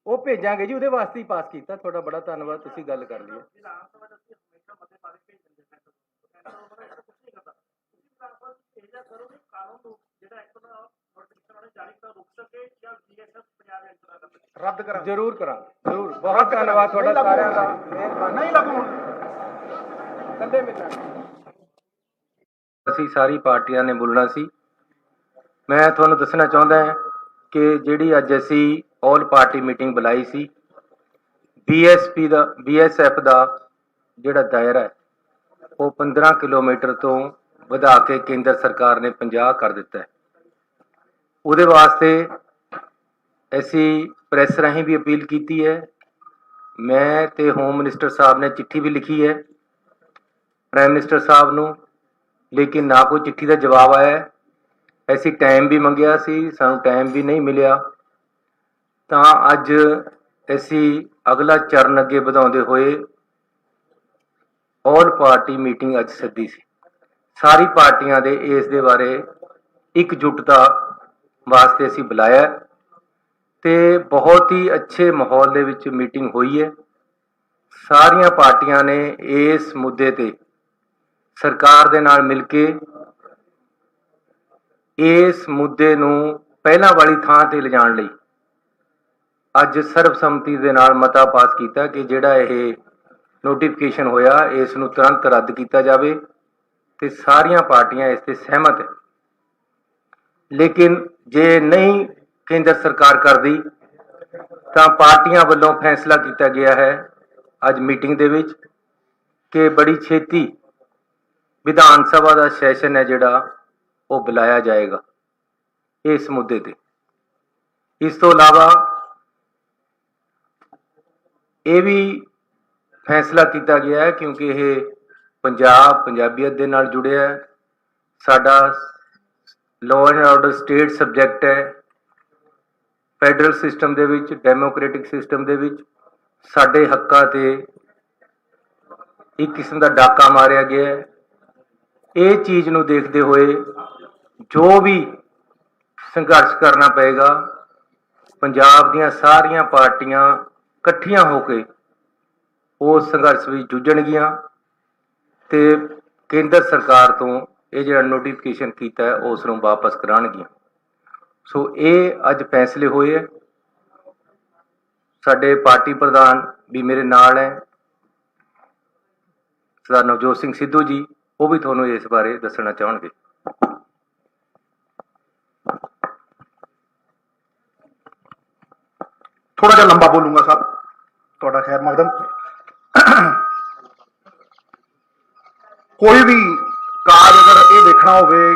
ਉਹ ਭੇਜਾਂਗੇ ਜੀ, ਉਹਦੇ ਵਾਸਤੇ ਹੀ ਪਾਸ ਕੀਤਾ। ਤੁਹਾਡਾ ਬੜਾ ਧੰਨਵਾਦ, ਤੁਸੀਂ ਗੱਲ ਕਰ ਲਈ। ਰੱਦ ਕਰਾਂ ਜ਼ਰੂਰ ਕਰਾਂਗੇ, ਜ਼ਰੂਰ। ਬਹੁਤ ਧੰਨਵਾਦ ਤੁਹਾਡਾ ਸਾਰਿਆਂ ਦਾ, ਮਿਹਰਬਾਨੀ। ਨਹੀਂ ਲੱਗੂ ਹੁਣ ਕੱਲੇ ਮਿਲਾਂਗੇ। ਅਸੀਂ ਸਾਰੀ ਪਾਰਟੀਆਂ ਨੇ ਬੋਲਣਾ ਸੀ। ਮੈਂ ਤੁਹਾਨੂੰ ਦੱਸਣਾ ਚਾਹੁੰਦਾ ਹਾਂ ਕਿ ਜਿਹੜੀ ਅੱਜ ਅਸੀਂ ਆਲ ਪਾਰਟੀ ਮੀਟਿੰਗ ਬੁਲਾਈ ਸੀ, BSF ਦਾ ਜਿਹੜਾ ਦਾਇਰਾ ਹੈ ਉਹ 15 ਕਿਲੋਮੀਟਰ ਤੋਂ ਵਧਾ ਕੇ ਕੇਂਦਰ ਸਰਕਾਰ ਨੇ 50 ਕਰ ਦਿੱਤਾ ਹੈ। ਉਹਦੇ ਵਾਸਤੇ ਅਸੀਂ ਪ੍ਰੈਸ ਰਾਹੀਂ ਵੀ ਅਪੀਲ ਕੀਤੀ ਹੈ। ਮੈਂ ਤੇ ਹੋਮ ਮਿਨਿਸਟਰ ਸਾਹਿਬ ਨੇ ਚਿੱਠੀ ਵੀ ਲਿਖੀ ਹੈ ਪ੍ਰਾਈਮ ਮਿਨਿਸਟਰ ਸਾਹਿਬ ਨੂੰ, ਲੇਕਿਨ ਨਾ ਕੋਈ ਚਿੱਠੀ ਦਾ ਜਵਾਬ ਆਇਆ ਹੈ। ਅਸੀਂ ਟਾਈਮ ਵੀ ਮੰਗਿਆ ਸੀ, ਸਾਨੂੰ ਟਾਈਮ ਵੀ ਨਹੀਂ ਮਿਲਿਆ। ਤਾਂ ਅੱਜ ਅਸੀਂ ਅਗਲਾ ਚਰਨ ਅੱਗੇ ਵਧਾਉਂਦੇ ਹੋਏ ਆਲ ਪਾਰਟੀ ਮੀਟਿੰਗ ਅੱਜ ਸੱਦੀ ਸੀ। ਸਾਰੀ ਪਾਰਟੀਆਂ ਦੇ ਇਸ ਦੇ ਬਾਰੇ ਇਕਜੁੱਟਤਾ ਵਾਸਤੇ ਅਸੀਂ ਬੁਲਾਇਆ ਤੇ ਬਹੁਤ ਹੀ ਅੱਛੇ ਮਾਹੌਲ ਦੇ ਵਿੱਚ ਮੀਟਿੰਗ ਹੋਈ ਹੈ। ਸਾਰੀਆਂ ਪਾਰਟੀਆਂ ਨੇ ਇਸ ਮੁੱਦੇ ਤੇ ਸਰਕਾਰ ਦੇ ਨਾਲ ਮਿਲ ਕੇ ਇਸ ਮੁੱਦੇ ਨੂੰ ਪਹਿਲਾਂ ਵਾਲੀ ਥਾਂ ਤੇ ਲਿਜਾਣ ਲਈ ਅੱਜ ਸਰਬਸੰਮਤੀ ਦੇ ਨਾਲ ਮਤਾ ਪਾਸ ਕੀਤਾ ਕਿ ਜਿਹੜਾ ਇਹ ਨੋਟੀਫਿਕੇਸ਼ਨ ਹੋਇਆ ਇਸ ਨੂੰ ਤੁਰੰਤ ਰੱਦ ਕੀਤਾ ਜਾਵੇ ਤੇ ਸਾਰੀਆਂ ਪਾਰਟੀਆਂ ਇਸ ਤੇ ਸਹਿਮਤ ਹੈ। ਲੇਕਿਨ ਜੇ ਨਹੀਂ ਕੇਂਦਰ ਸਰਕਾਰ ਕਰਦੀ ਤਾਂ ਪਾਰਟੀਆਂ ਵੱਲੋਂ ਫੈਸਲਾ ਕੀਤਾ ਗਿਆ ਹੈ ਅੱਜ ਮੀਟਿੰਗ ਦੇ ਵਿੱਚ ਕਿ ਬੜੀ ਛੇਤੀ ਵਿਧਾਨ ਸਭਾ ਦਾ ਸੈਸ਼ਨ ਹੈ ਜਿਹੜਾ ਉਹ ਬੁਲਾਇਆ ਜਾਏਗਾ ਇਸ ਮੁੱਦੇ ਤੇ। ਇਸ ਤੋਂ ਇਲਾਵਾ ਇਹ ਵੀ ਫੈਸਲਾ ਕੀਤਾ ਗਿਆ ਹੈ ਕਿਉਂਕਿ ਇਹ ਪੰਜਾਬੀਅਤ ਦੇ ਨਾਲ ਜੁੜਿਆ ਹੈ। ਸਾਡਾ law and order state subject ਹੈ। ਫੈਡਰਲ ਸਿਸਟਮ ਦੇ ਵਿੱਚ, ਡੈਮੋਕ੍ਰੈਟਿਕ ਸਿਸਟਮ ਦੇ ਵਿੱਚ ਸਾਡੇ ਹੱਕਾਂ ਤੇ ਇੱਕ ਕਿਸਮ ਦਾ ਡਾਕਾ ਮਾਰਿਆ ਗਿਆ ਹੈ। ਇਹ ਚੀਜ਼ ਨੂੰ ਦੇਖਦੇ ਹੋਏ ਜੋ ਵੀ ਸੰਘਰਸ਼ ਕਰਨਾ ਪਏਗਾ, ਪੰਜਾਬ ਦੀਆਂ ਸਾਰੀਆਂ ਪਾਰਟੀਆਂ ਇਕੱਠੀਆਂ ਹੋ ਕੇ ਉਸ ਸੰਘਰਸ਼ ਵਿੱਚ ਜੂਝਣਗੀਆਂ ਤੇ ਕੇਂਦਰ ਸਰਕਾਰ ਤੋਂ ਇਹ ਜਿਹੜਾ ਨੋਟੀਫਿਕੇਸ਼ਨ ਕੀਤਾ ਹੈ ਉਸ ਨੂੰ ਵਾਪਸ ਕਰਾਉਣਗੀਆਂ। ਸੋ ਇਹ ਅੱਜ ਫੈਸਲੇ ਹੋਏ ਹੈ। ਸਾਡੇ ਪਾਰਟੀ ਪ੍ਰਧਾਨ ਵੀ ਮੇਰੇ ਨਾਲ ਹੈ, ਸਰਦਾਰ ਨਵਜੋਤ ਸਿੰਘ ਸਿੱਧੂ ਜੀ, ਉਹ ਵੀ ਤੁਹਾਨੂੰ ਇਸ ਬਾਰੇ ਦੱਸਣਾ ਚਾਹਣਗੇ। ਥੋੜਾ ਜਿਹਾ ਲੰਬਾ ਬੋਲੂੰਗਾ ਸਾਹਿਬ, ਤੁਹਾਡਾ ਖੈਰ ਮਕਦਮ। ਕੋਈ ਵੀ ਕਾਜ ਅਗਰ ਇਹ ਦੇਖਣਾ ਹੋਵੇ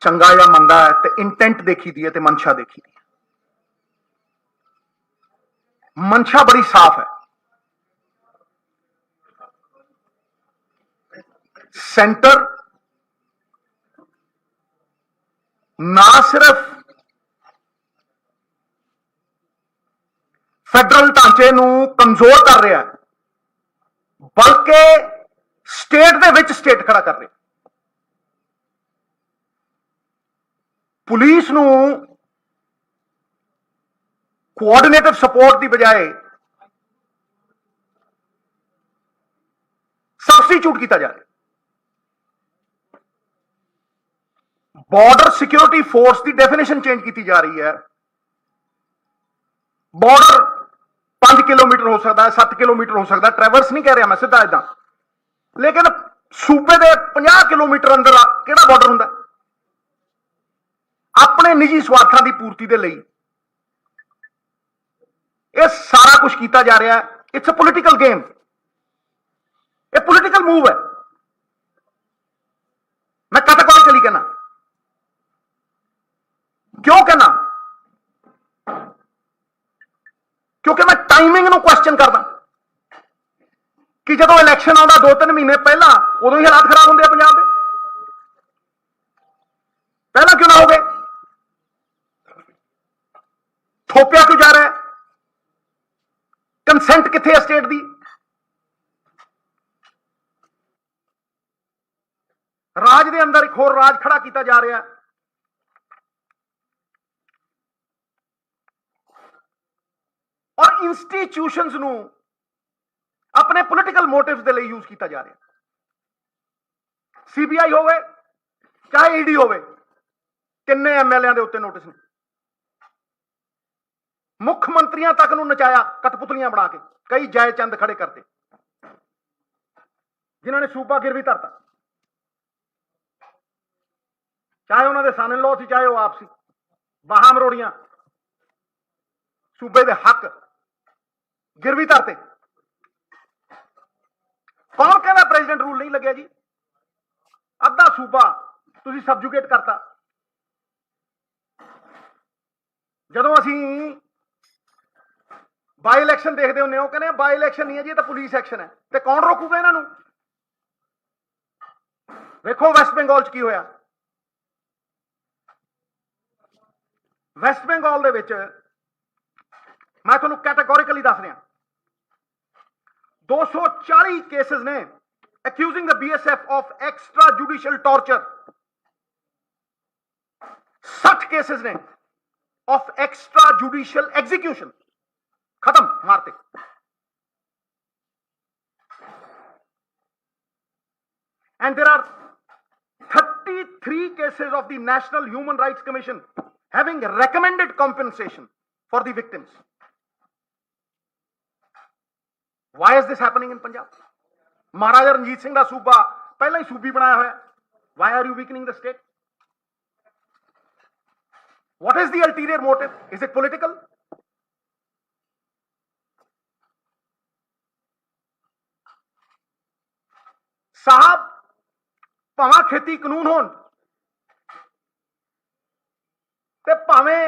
ਚੰਗਾ ਜਾਂ ਮੰਦਾ ਹੈ ਤੇ ਇੰਟੈਂਟ ਦੇਖੀ ਦੀ ਹੈ ਤੇ ਮਨਸ਼ਾ ਦੇਖੀ ਦੀ ਹੈ। ਮਨਸ਼ਾ ਬੜੀ ਸਾਫ਼ ਹੈ। ਸੈਂਟਰ ਨਾ ਸਿਰਫ ਫੈਡਰਲ ਢਾਂਚੇ ਨੂੰ ਕਮਜ਼ੋਰ ਕਰ ਰਿਹਾ ਬਲਕਿ ਸਟੇਟ ਦੇ ਵਿੱਚ ਸਟੇਟ ਖੜਾ ਕਰ ਰਿਹਾ। ਪੁਲਿਸ ਨੂੰ ਕੋਆਰਡੀਨੇਟਿਵ ਸਪੋਰਟ ਦੀ ਬਜਾਏ ਸਬਸਟੀਟਿਊਟ ਕੀਤਾ ਜਾ ਰਿਹਾ। ਬਾਰਡਰ ਸਿਕਿਉਰਿਟੀ ਫੋਰਸ ਦੀ ਡੈਫੀਨੇਸ਼ਨ ਚੇਂਜ ਕੀਤੀ ਜਾ ਰਹੀ ਹੈ। ਬਾਰਡਰ 5 ਕਿਲੋਮੀਟਰ ਹੋ ਸਕਦਾ ਹੈ, 7 ਕਿਲੋਮੀਟਰ ਹੋ ਸਕਦਾ, ਟਰੈਵਰਸ ਨਹੀਂ ਕਹਿ ਰਿਹਾ ਮੈਂ ਸਿੱਧਾ ਇਦਾਂ, ਲੇਕਿਨ ਸੂਬੇ ਦੇ 50 ਕਿਲੋਮੀਟਰ ਅੰਦਰ ਕਿਹੜਾ ਬਾਰਡਰ ਹੁੰਦਾ? ਆਪਣੇ ਨਿੱਜੀ ਸਵਾਰਥਾਂ ਦੀ ਪੂਰਤੀ ਦੇ ਲਈ ਇਹ ਸਾਰਾ ਕੁਝ ਕੀਤਾ ਜਾ ਰਿਹਾ ਹੈ। ਇਟਸ ਅ ਪੋਲੀਟੀਕਲ ਗੇਮ, ਇਹ ਪੋਲੀਟੀਕਲ ਮੂਵ ਹੈ। ਮੈਂ ਕੈਟੇਗੋਰੀਕਲੀ ਕਹਿਣਾ, ਕਿਉਂ ਕਹਿਣਾ? ਕਿਉਂਕਿ ਮੈਂ ਟਾਈਮਿੰਗ ਨੂੰ ਕੁਐਸਚਨ ਕਰਦਾ। कि जदों इलैक्शन आउंदा 2-3 महीने पहला उदों ही हालात खराब होंगे पंजाब दे? पहला क्यों ना हो गए? थोपिया क्यों जा रहा है? कंसेंट किथे है स्टेट दी? राज दे अंदर एक होर राज खड़ा किया जा रहा है। और इंस्टीट्यूशनस नूं अपने पोलिटिकल मोटिव्स के लिए यूज किया जा रहा है। सीबीआई होवे चाहे ईडी होवे, किन्ने एमएलए के उत्ते नोटिस ने, मुख्यमंत्रियों तक नूं नचाया कठपुतलियां बना के, कई जय चंद खड़े करते जिन्होंने सूबा गिरवी धरता, चाहे उन्होंने सन इन लॉ सी चाहे वह आप सी, बाहां मरोड़ियां सूबे के हक गिरवी धरते। कौन कहता प्रेजिडेंट रूल नहीं लगे जी? अद्धा सूबा तुसी सबजुगेट करता। जदों असी बाई इलैक्शन देखते होंगे वो कहने बाई इलैक्शन नहीं है जी, तो पुलिस एक्शन है, तो कौन रोकूगा इन्हों? देखो वैस्ट बंगाल की होया। वैस्ट बंगाल दे विच मैं तुहानूं कैटेगोरिकली दस रहा, 240 केसेस ने accusing the BSF of extrajudicial torture, 60 cases ने of extrajudicial execution, खत्म मारते। And there are 33 cases of the National Human Rights Commission having recommended compensation for the victims. Why is this happening in Punjab? महाराजा रणजीत सिंह का सूबा पहला ही सूबी बनाया हुआ है। Why are you weakening the state? What is the ulterior motive? Is it political? साहब भावें खेती कानून होण ते भावें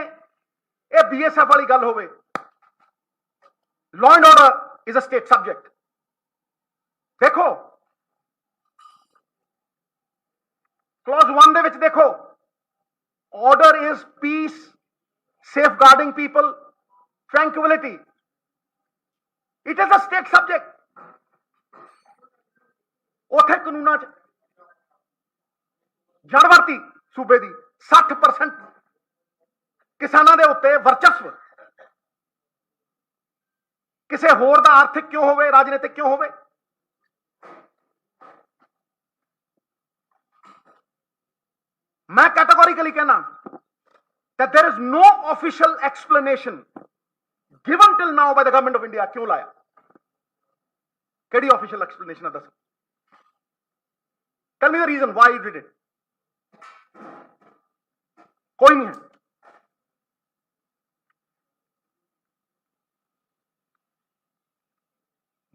ये बीएसएफ वाली गल होवे, law and order is a state subject. देखो क्लॉज 1 दे विच देखो, order is peace, safeguarding people, tranquility, it is a state subject. उथे कानूना च जड़वर्ती सूबे की 60% किसानों के उत्ते वर्चस्व, किसी होर दा आर्थिक क्यों होवे, राजनीतिक क्यों होवे? मैं कैटेगोरिकली कहना that there is no official explanation given till now by the government of India। क्यों लाया? केड़ी ऑफिशियल एक्सप्लेनेशन है? दस, tell me the reason why you did it. कोई नहीं है।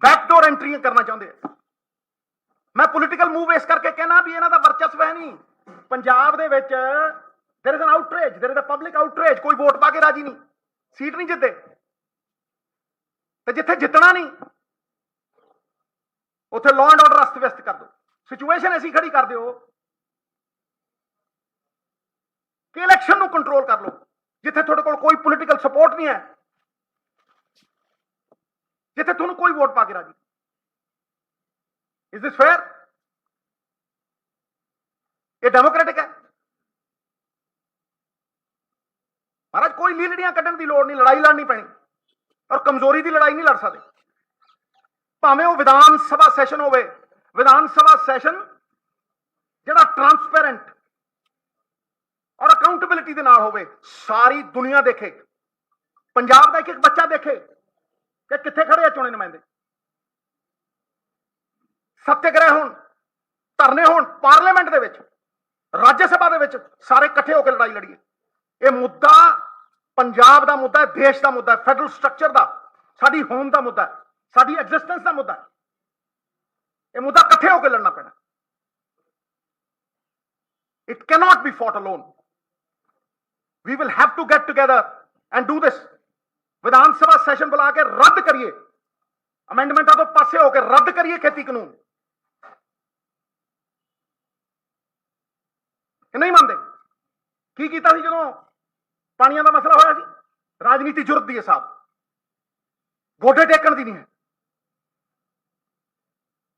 बैकडोर एंट्री करना चाहते हैं। मैं पॉलिटिकल मूव इस करके कहना भी इन्हां दा वर्चस्व है नहीं पंजाब दे विच। There is an outrage, there is a public outrage. कोई वोट पा के राजी नहीं, सीट नहीं जितते, तो जिथे जितना नहीं उत्थे लॉ एंड ऑर्डर अस्त व्यस्त कर दो, सिचुएशन ऐसी खड़ी कर दो कि इलैक्शन नूं कंट्रोल कर लो। जिथे तुहाडे कोल कोई पॉलिटिकल सपोर्ट नहीं है, जिथे तुहानूं कोई वोट पा के राजी। Is this fair? ये डेमोक्रेटिक है? महाराज कोई लीलड़ियां कड्ढण की लोड़ नहीं, लड़ाई लड़नी पैनी, और कमजोरी की लड़ाई नहीं लड़ सकते। भावें वो विधान सभा सैशन होवे, विधान सभा सैशन जिहड़ा ट्रांसपेरेंट और अकाउंटेबिलिटी के नाल होवे, सारी दुनिया देखे, पंजाब का एक एक बच्चा देखे कि कित्थे खड़े आ चुने नुमाइंदे। सत्याग्रह होण, धरने होण पार्लीमेंट दे विच, राज्य सभा दे विच, सारे इकट्ठे होकर लड़ाई लड़ीए। यह मुद्दा पंजाब का मुद्दा है, देश का मुद्दा है, फैडरल स्ट्रक्चर का, साडी होम का मुद्दा है, साडी एग्जिस्टेंस का मुद्दा है। यह मुद्दा इकट्ठे होकर लड़ना पैना। It can not be fought alone. We will have to get together and do this. विधानसभा सेशन बुला के रद्द करिए ਅਮੈਂਡਮੈਂਟਾਂ ਤੋਂ ਪਾਸੇ ਹੋ ਕੇ ਰੱਦ ਕਰੀਏ ਖੇਤੀ ਕਾਨੂੰਨ, ਕਿ ਨਹੀਂ ਮੰਨਦੇ? ਕੀ ਕੀਤਾ ਸੀ ਜਦੋਂ ਪਾਣੀਆਂ ਦਾ ਮਸਲਾ ਹੋਇਆ ਸੀ? ਰਾਜਨੀਤੀ ਜ਼ੁਰਤ ਦੀ ਹੈ ਸਾਹਿਬ, ਗੋਡੇ ਟੇਕਣ ਦੀ ਨਹੀਂ ਹੈ।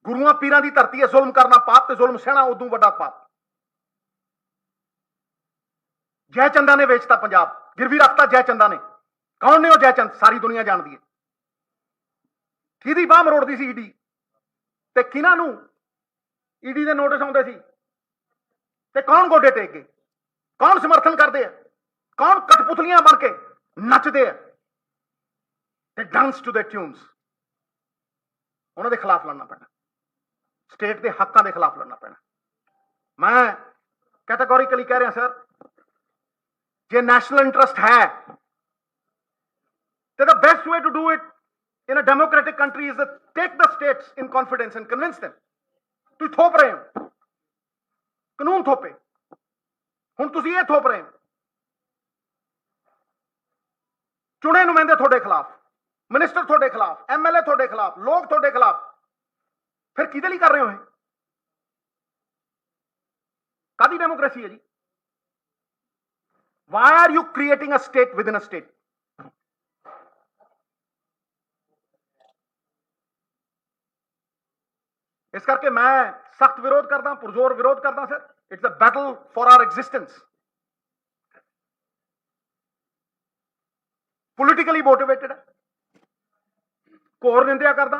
ਗੁਰੂਆਂ ਪੀਰਾਂ ਦੀ ਧਰਤੀ ਹੈ, ਜ਼ੁਲਮ ਕਰਨਾ ਪਾਪ ਤੇ ਜ਼ੁਲਮ ਸਹਿਣਾ ਉਦੋਂ ਵੱਡਾ ਪਾਪ। ਜੈ ਚੰਦਾ ਨੇ ਵੇਚਤਾ ਪੰਜਾਬ, ਗਿਰਵੀ ਰੱਖਤਾ ਜੈ ਚੰਦਾ ਨੇ। ਕੌਣ ਨੇ ਉਹ ਜੈ ਚੰਦ? ਸਾਰੀ ਦੁਨੀਆ ਜਾਣਦੀ ਹੈ। ਕਿਹਦੀ ਬਾਹ ਮਰੋੜਦੀ ਸੀ ਈਡੀ, ਤੇ ਕਿਹਨਾਂ ਨੂੰ ਈਡੀ ਦੇ ਨੋਟਿਸ ਆਉਂਦੇ ਸੀ, ਤੇ ਕੌਣ ਗੋਡੇ ਟੇਕ ਗਏ? ਕੌਣ ਸਮਰਥਨ ਕਰਦੇ ਆ? ਕੌਣ ਕਠਪੁਤਲੀਆਂ ਬਣ ਕੇ ਨੱਚਦੇ ਆ ਤੇ ਡਾਂਸ ਟੂ ਦ ਟਿਊਨਸ? ਉਹਨਾਂ ਦੇ ਖਿਲਾਫ ਲੜਨਾ ਪੈਣਾ, ਸਟੇਟ ਦੇ ਹੱਕਾਂ ਦੇ ਖਿਲਾਫ ਲੜਨਾ ਪੈਣਾ। ਮੈਂ ਕੈਟਾਗੋਰੀਕਲੀ ਕਹਿ ਰਿਹਾ ਸਰ, ਜੇ ਨੈਸ਼ਨਲ ਇੰਟਰਸਟ ਹੈ ਤੇ the best way to do it in a democratic country is to take the states in confidence and convince them। ਤੁਸੀਂ ਥੋਪ ਰਹੇ ਹੋ, ਕਾਨੂੰਨ ਥੋਪੇ, ਹੁਣ ਤੁਸੀਂ ਇਹ ਥੋਪ ਰਹੇ ਹੋ ਚੁਣੇ ਨੁਮਾਇੰਦੇ ਤੁਹਾਡੇ ਖਿਲਾਫ, ਮਿਨਿਸਟਰ ਤੁਹਾਡੇ ਖਿਲਾਫ, ਐਮਐਲਏ ਤੁਹਾਡੇ ਖਿਲਾਫ, ਲੋਕ ਤੁਹਾਡੇ ਖਿਲਾਫ। ਫਿਰ ਕਿਹਦੇ ਲਈ ਕਰ ਰਹੇ ਹੋ ਇਹ? ਕਾਹਦੀ ਡੈਮੋਕ੍ਰੇਸੀ ਹੈ ਜੀ? Why are you creating a state within a state? ਇਸ ਕਰਕੇ ਮੈਂ ਸਖਤ ਵਿਰੋਧ ਕਰਦਾ, ਪੁਰਜ਼ੋਰ ਵਿਰੋਧ ਕਰਦਾ sir. It's a battle for our existence. Politically motivated ਹੈ, ਘੋਰ ਨਿੰਦਿਆ ਕਰਦਾ।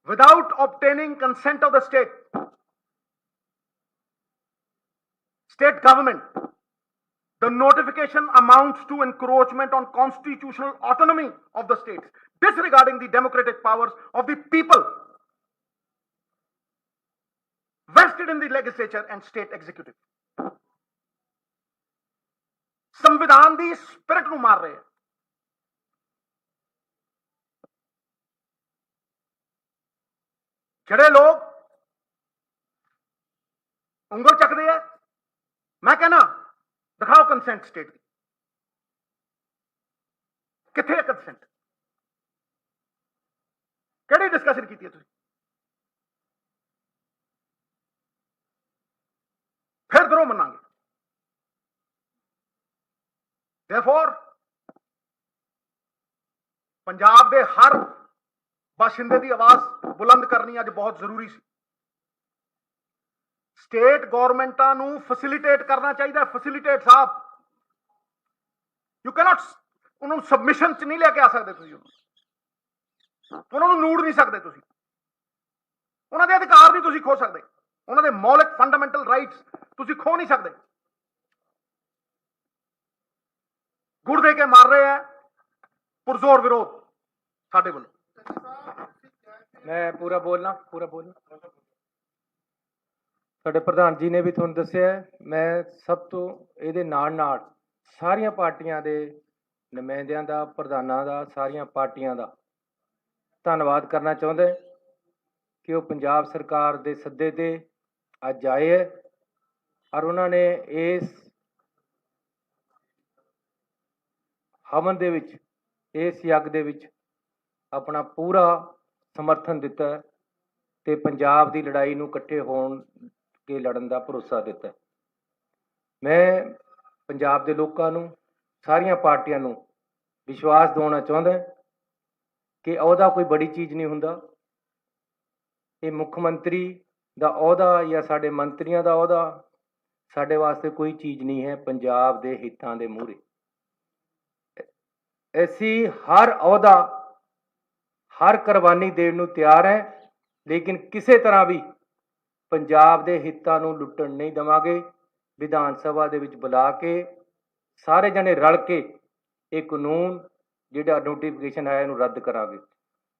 Without obtaining consent of the state government, the notification amounts to encroachment on constitutional autonomy of the states, disregarding the democratic powers of the people vested in the legislature and state executive। ਸੰਵਿਧਾਨ ਦੀ spirit ਨੂੰ ਮਾਰ ਰਹੇ ਆ। ਜਿਹੜੇ ਲੋਕ ਉਂਗਲ ਚੱਕਦੇ ਆ, ਮੈਂ ਕਹਿੰਦਾ ਦਿਖਾਓ ਕੰਸੈਂਟ ਸਟੇਟ ਦੀ, ਕਿੱਥੇ ਹੈ ਕੰਸੈਂਟ? ਕਿਹੜੀ ਡਿਸਕਸ਼ਨ ਕੀਤੀ ਹੈ ਤੁਸੀਂ? ਫਿਰ ਦਰੋਂ ਮੰਨਾਂਗੇ। Therefore, ਪੰਜਾਬ ਦੇ ਹਰ ਬਾਸ਼ਿੰਦੇ ਦੀ ਆਵਾਜ਼ ਬੁਲੰਦ ਕਰਨੀ ਅੱਜ ਬਹੁਤ ਜ਼ਰੂਰੀ ਸੀ। ਸਟੇਟ ਗਵਰਨਮੈਂਟਾਂ ਨੂੰ ਫੈਸਿਲਿਟੇਟ ਕਰਨਾ ਚਾਹੀਦਾ। ਫੈਸਿਲਿਟੇਟ ਸਾਹਿਬ, ਯੂ ਕੈਨੋਟ, ਉਹਨਾਂ ਨੂੰ ਸਬਮਿਸ਼ਨ ਚ ਨਹੀਂ ਲੈ ਕੇ ਆ ਸਕਦੇ ਤੁਸੀਂ, ਉਹਨਾਂ ਨੂੰ ਨੂੜ ਨਹੀਂ ਸਕਦੇ ਤੁਸੀਂ, ਉਹਨਾਂ ਦੇ ਅਧਿਕਾਰ ਨਹੀਂ ਤੁਸੀਂ ਖੋ ਸਕਦੇ, ਉਹਨਾਂ ਦੇ ਮੌਲਿਕ ਫੰਡਾਮੈਂਟਲ ਰਾਈਟਸ ਤੁਸੀਂ ਖੋ ਨਹੀਂ ਸਕਦੇ। ਗੁੜ ਦੇ ਕੇ ਮਾਰ ਰਹੇ ਆ, ਪੁਰਜ਼ੋਰ ਵਿਰੋਧ ਸਾਡੇ ਵੱਲੋਂ। ਮੈਂ ਪੂਰਾ ਬੋਲਣਾ ਸਾਡੇ ਪ੍ਰਧਾਨ ਜੀ ਨੇ ਵੀ ਤੁਹਾਨੂੰ ਦੱਸਿਆ। ਮੈਂ ਸਭ ਤੋਂ ਇਹਦੇ ਨਾਲ ਸਾਰੀਆਂ ਪਾਰਟੀਆਂ ਦੇ ਨੁਮਾਇੰਦਿਆਂ ਦਾ, ਪ੍ਰਧਾਨਾਂ ਦਾ, ਸਾਰੀਆਂ ਪਾਰਟੀਆਂ ਦਾ ਧੰਨਵਾਦ ਕਰਨਾ ਚਾਹੁੰਦਾ ਕਿ ਉਹ ਪੰਜਾਬ ਸਰਕਾਰ ਦੇ ਸੱਦੇ ਤੇ ਅੱਜ ਆਏ ਹੈ ਔਰ ਉਹਨਾਂ ਨੇ ਇਸ ਹਵਨ ਦੇ ਵਿੱਚ, ਇਸ ਯੱਗ ਦੇ ਵਿੱਚ ਆਪਣਾ ਪੂਰਾ ਸਮਰਥਨ ਦਿੱਤਾ ਤੇ ਪੰਜਾਬ ਦੀ ਲੜਾਈ ਨੂੰ ਇਕੱਠੇ ਹੋਣ ਕੇ ਲੜਨ ਦਾ ਭਰੋਸਾ ਦਿੱਤਾ। ਮੈਂ ਪੰਜਾਬ ਦੇ ਲੋਕਾਂ ਨੂੰ, ਸਾਰੀਆਂ ਪਾਰਟੀਆਂ ਨੂੰ ਵਿਸ਼ਵਾਸ ਦਿਵਾਉਣਾ ਚਾਹੁੰਦਾ ਕਿ ਅਹੁਦਾ ਕੋਈ ਬੜੀ ਚੀਜ਼ ਨਹੀਂ ਹੁੰਦਾ। ਇਹ ਮੁੱਖ ਮੰਤਰੀ ਦਾ ਅਹੁਦਾ ਜਾਂ ਸਾਡੇ ਮੰਤਰੀਆਂ ਦਾ ਅਹੁਦਾ ਸਾਡੇ ਵਾਸਤੇ ਕੋਈ ਚੀਜ਼ ਨਹੀਂ ਹੈ। ਪੰਜਾਬ ਦੇ ਹਿੱਤਾਂ ਦੇ ਮੂਹਰੇ ਅਸੀਂ ਹਰ ਅਹੁਦਾ, ਹਰ ਕੁਰਬਾਨੀ ਦੇਣ ਨੂੰ ਤਿਆਰ ਹੈ, ਲੇਕਿਨ ਕਿਸੇ ਤਰ੍ਹਾਂ ਵੀ ਪੰਜਾਬ ਦੇ ਹਿੱਤਾਂ ਨੂੰ ਲੁੱਟਣ ਨਹੀਂ ਦੇਵਾਂਗੇ। ਵਿਧਾਨ ਸਭਾ ਦੇ ਵਿੱਚ ਬੁਲਾ ਕੇ ਸਾਰੇ ਜਣੇ ਰਲ ਕੇ ਇਹ ਕਾਨੂੰਨ ਜਿਹੜਾ ਨੋਟੀਫਿਕੇਸ਼ਨ ਹੈ ਇਹਨੂੰ ਰੱਦ ਕਰਾਂਗੇ।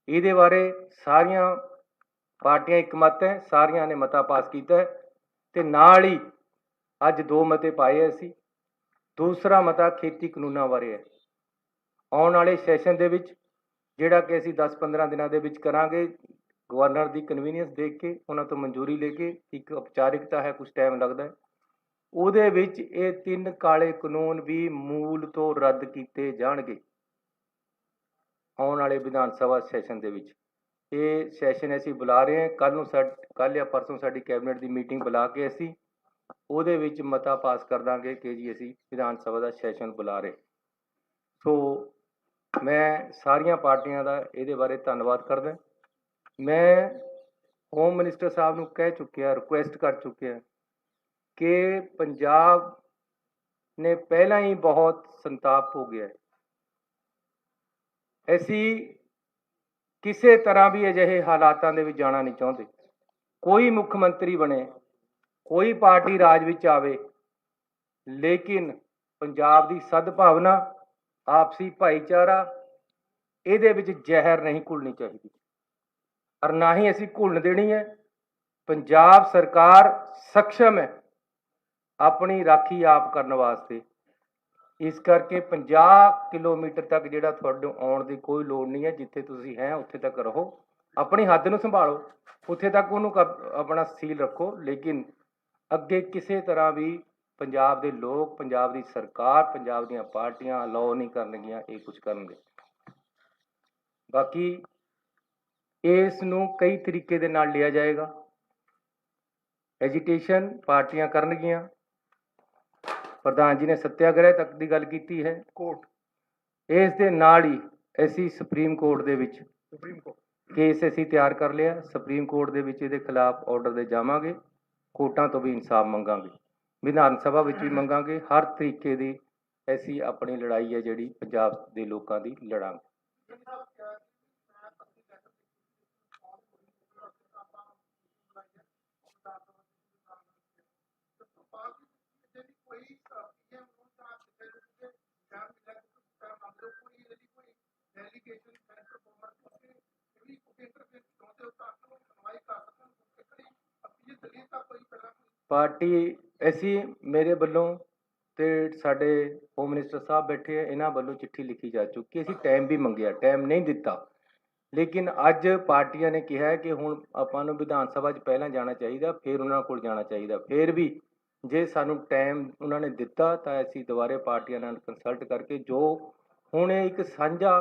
ਇਹਦੇ ਬਾਰੇ ਸਾਰੀਆਂ ਪਾਰਟੀਆਂ ਇਕਮਤ ਹੈ, ਸਾਰਿਆਂ ਨੇ ਮਤਾ ਪਾਸ ਕੀਤਾ ਹੈ ਤੇ ਨਾਲ ਹੀ ਅੱਜ 2 ਮਤੇ ਪਾਏ ਅਸੀਂ। ਦੂਸਰਾ ਮਤਾ ਖੇਤੀ ਕਾਨੂੰਨਾਂ ਬਾਰੇ ਹੈ। ਆਉਣ ਵਾਲੇ ਸੈਸ਼ਨ ਦੇ ਵਿੱਚ ਜਿਹੜਾ ਕਿ ਅਸੀਂ 10-15 ਦਿਨਾਂ ਦੇ ਵਿੱਚ ਕਰਾਂਗੇ, ਗਵਰਨਰ ਦੀ ਕਨਵੀਨੀਅੰਸ ਦੇਖ ਕੇ ਉਹਨਾਂ ਤੋਂ ਮਨਜ਼ੂਰੀ ਲੈ ਕੇ, ਇੱਕ ਔਪਚਾਰਿਕਤਾ ਹੈ, ਕੁਝ ਟਾਈਮ ਲੱਗਦਾ ਹੈ, ਉਹਦੇ ਵਿੱਚ ਇਹ 3 ਕਾਲੇ ਕਾਨੂੰਨ ਵੀ ਮੂਲ ਤੋਂ ਰੱਦ ਕੀਤੇ ਜਾਣਗੇ ਆਉਣ ਵਾਲੇ ਵਿਧਾਨ ਸਭਾ ਸੈਸ਼ਨ ਦੇ ਵਿੱਚ। ਇਹ ਸੈਸ਼ਨ ਅਸੀਂ ਬੁਲਾ ਰਹੇ ਹਾਂ, ਕੱਲ੍ਹ ਜਾਂ ਪਰਸੋਂ ਸਾਡੀ ਕੈਬਨਿਟ ਦੀ ਮੀਟਿੰਗ ਬੁਲਾ ਕੇ ਅਸੀਂ ਉਹਦੇ ਵਿੱਚ ਮਤਾ ਪਾਸ ਕਰ ਦਾਂਗੇ ਕਿ ਜੀ ਅਸੀਂ ਵਿਧਾਨ ਸਭਾ ਦਾ ਸੈਸ਼ਨ ਬੁਲਾ ਰਹੇ। ਸੋ ਮੈਂ ਸਾਰੀਆਂ ਪਾਰਟੀਆਂ ਦਾ ਇਹਦੇ ਬਾਰੇ ਧੰਨਵਾਦ ਕਰਦਾ। ਮੈਂ ਹੋਮ ਮਿਨਿਸਟਰ ਸਾਹਿਬ ਨੂੰ ਕਹਿ ਚੁੱਕਿਆ, ਰਿਕੁਐਸਟ ਕਰ ਚੁੱਕਿਆ ਕਿ ਪੰਜਾਬ ਨੇ ਪਹਿਲਾਂ ਹੀ ਬਹੁਤ ਸੰਤਾਪ ਹੋ ਗਿਆ ਹੈ। ਅਸੀਂ ਕਿਸੇ ਤਰ੍ਹਾਂ ਵੀ ਅਜਿਹੇ ਹਾਲਾਤਾਂ ਦੇ ਵਿੱਚ ਜਾਣਾ ਨਹੀਂ ਚਾਹੁੰਦੇ। ਕੋਈ ਮੁੱਖ ਮੰਤਰੀ ਬਣੇ, ਕੋਈ ਪਾਰਟੀ ਰਾਜ ਵਿੱਚ ਆਵੇ, ਲੇਕਿਨ ਪੰਜਾਬ ਦੀ ਸਦਭਾਵਨਾ, ਆਪਸੀ ਭਾਈਚਾਰਾ, ਇਹਦੇ ਵਿੱਚ ਜ਼ਹਿਰ ਨਹੀਂ ਘੁਲਣੀ ਚਾਹੀਦੀ ਔਰ ਨਾ ਹੀ ਅਸੀਂ ਘੁਲਣ ਦੇਣੀ ਹੈ। ਪੰਜਾਬ ਸਰਕਾਰ ਸક્ષਮ ਹੈ ਆਪਣੀ ਰਾਖੀ ਆਪ ਕਰਨ ਵਾਸਤੇ। ਇਸ ਕਰਕੇ 50 ਕਿਲੋਮੀਟਰ ਤੱਕ ਜਿਹੜਾ ਤੁਹਾਨੂੰ ਆਉਣ ਦੀ ਕੋਈ ਲੋੜ ਨਹੀਂ ਹੈ। ਜਿੱਥੇ ਤੁਸੀਂ ਹੈ ਉੱਥੇ ਤੱਕ ਰਹੋ, ਆਪਣੀ ਹੱਦ ਨੂੰ ਸੰਭਾਲੋ, ਉੱਥੇ ਤੱਕ ਉਹਨੂੰ ਆਪਣਾ ਸੀਲ ਰੱਖੋ, ਲੇਕਿਨ ਅੱਗੇ ਕਿਸੇ ਤਰ੍ਹਾਂ ਵੀ ਪੰਜਾਬ ਦੇ ਲੋਕ, ਪੰਜਾਬ ਦੀ ਸਰਕਾਰ, ਪੰਜਾਬ ਦੀਆਂ ਪਾਰਟੀਆਂ ਅਲਾਓ ਨਹੀਂ ਕਰਨਗੀਆਂ ਇਹ ਕੁਝ ਕਰਨਗੇ। ਬਾਕੀ ਇਸ ਨੂੰ ਕਈ ਤਰੀਕੇ ਦੇ ਨਾਲ ਲਿਆ ਜਾਏਗਾ। ਐਜੀਟੇਸ਼ਨ ਪਾਰਟੀਆਂ ਕਰਨਗੀਆਂ। ਪ੍ਰਧਾਨ ਜੀ ਨੇ ਸੱਤਿਆਗ੍ਰਹਿ ਤੱਕ ਦੀ ਗੱਲ ਕੀਤੀ ਹੈ। ਕੋਰਟ ਇਸ ਦੇ ਨਾਲ ਹੀ ਅਸੀਂ ਸੁਪਰੀਮ ਕੋਰਟ ਦੇ ਵਿੱਚ ਕੇਸ ਅਸੀਂ ਤਿਆਰ ਕਰ ਲਿਆ। ਸੁਪਰੀਮ ਕੋਰਟ ਦੇ ਵਿੱਚ ਇਹਦੇ ਖਿਲਾਫ ਆਰਡਰ ਦੇ ਜਾਵਾਂਗੇ। ਕੋਰਟਾਂ ਤੋਂ ਵੀ ਇਨਸਾਫ ਮੰਗਾਂਗੇ, ਵਿਧਾਨ ਸਭਾ ਵਿੱਚ ਵੀ ਮੰਗਾਂਗੇ। ਹਰ ਤਰੀਕੇ ਦੀ ਅਸੀਂ ਆਪਣੀ ਲੜਾਈ ਹੈ ਜਿਹੜੀ ਪੰਜਾਬ ਦੇ ਲੋਕਾਂ ਦੀ ਲੜਾਂਗੇ। ਪਾਰਟੀ ਅਸੀਂ ਮੇਰੇ ਵੱਲੋਂ ਤੇ ਸਾਡੇ ਹੋਮ ਮਿਨਿਸਟਰ ਸਾਹਿਬ ਬੈਠੇ ਆ, ਇਹਨਾਂ ਵੱਲੋਂ ਚਿੱਠੀ ਲਿਖੀ ਜਾ ਚੁੱਕੀ। ਅਸੀਂ ਟਾਈਮ ਵੀ ਮੰਗਿਆ, ਟਾਈਮ ਨਹੀਂ ਦਿੱਤਾ, ਲੇਕਿਨ ਅੱਜ ਪਾਰਟੀਆਂ ਨੇ ਕਿਹਾ ਕਿ ਹੁਣ ਆਪਾਂ ਨੂੰ ਵਿਧਾਨ ਸਭਾ 'ਚ ਪਹਿਲਾਂ ਜਾਣਾ ਚਾਹੀਦਾ, ਫਿਰ ਉਹਨਾਂ ਕੋਲ ਜਾਣਾ ਚਾਹੀਦਾ। ਫਿਰ ਵੀ ਜੇ ਸਾਨੂੰ ਟਾਈਮ ਉਹਨਾਂ ਨੇ ਦਿੱਤਾ ਤਾਂ ਅਸੀਂ ਦੁਬਾਰੇ ਪਾਰਟੀਆਂ ਨਾਲ ਕੰਸਲਟ ਕਰਕੇ ਜੋ ਹੁਣ ਇਹ ਇੱਕ ਸਾਂਝਾ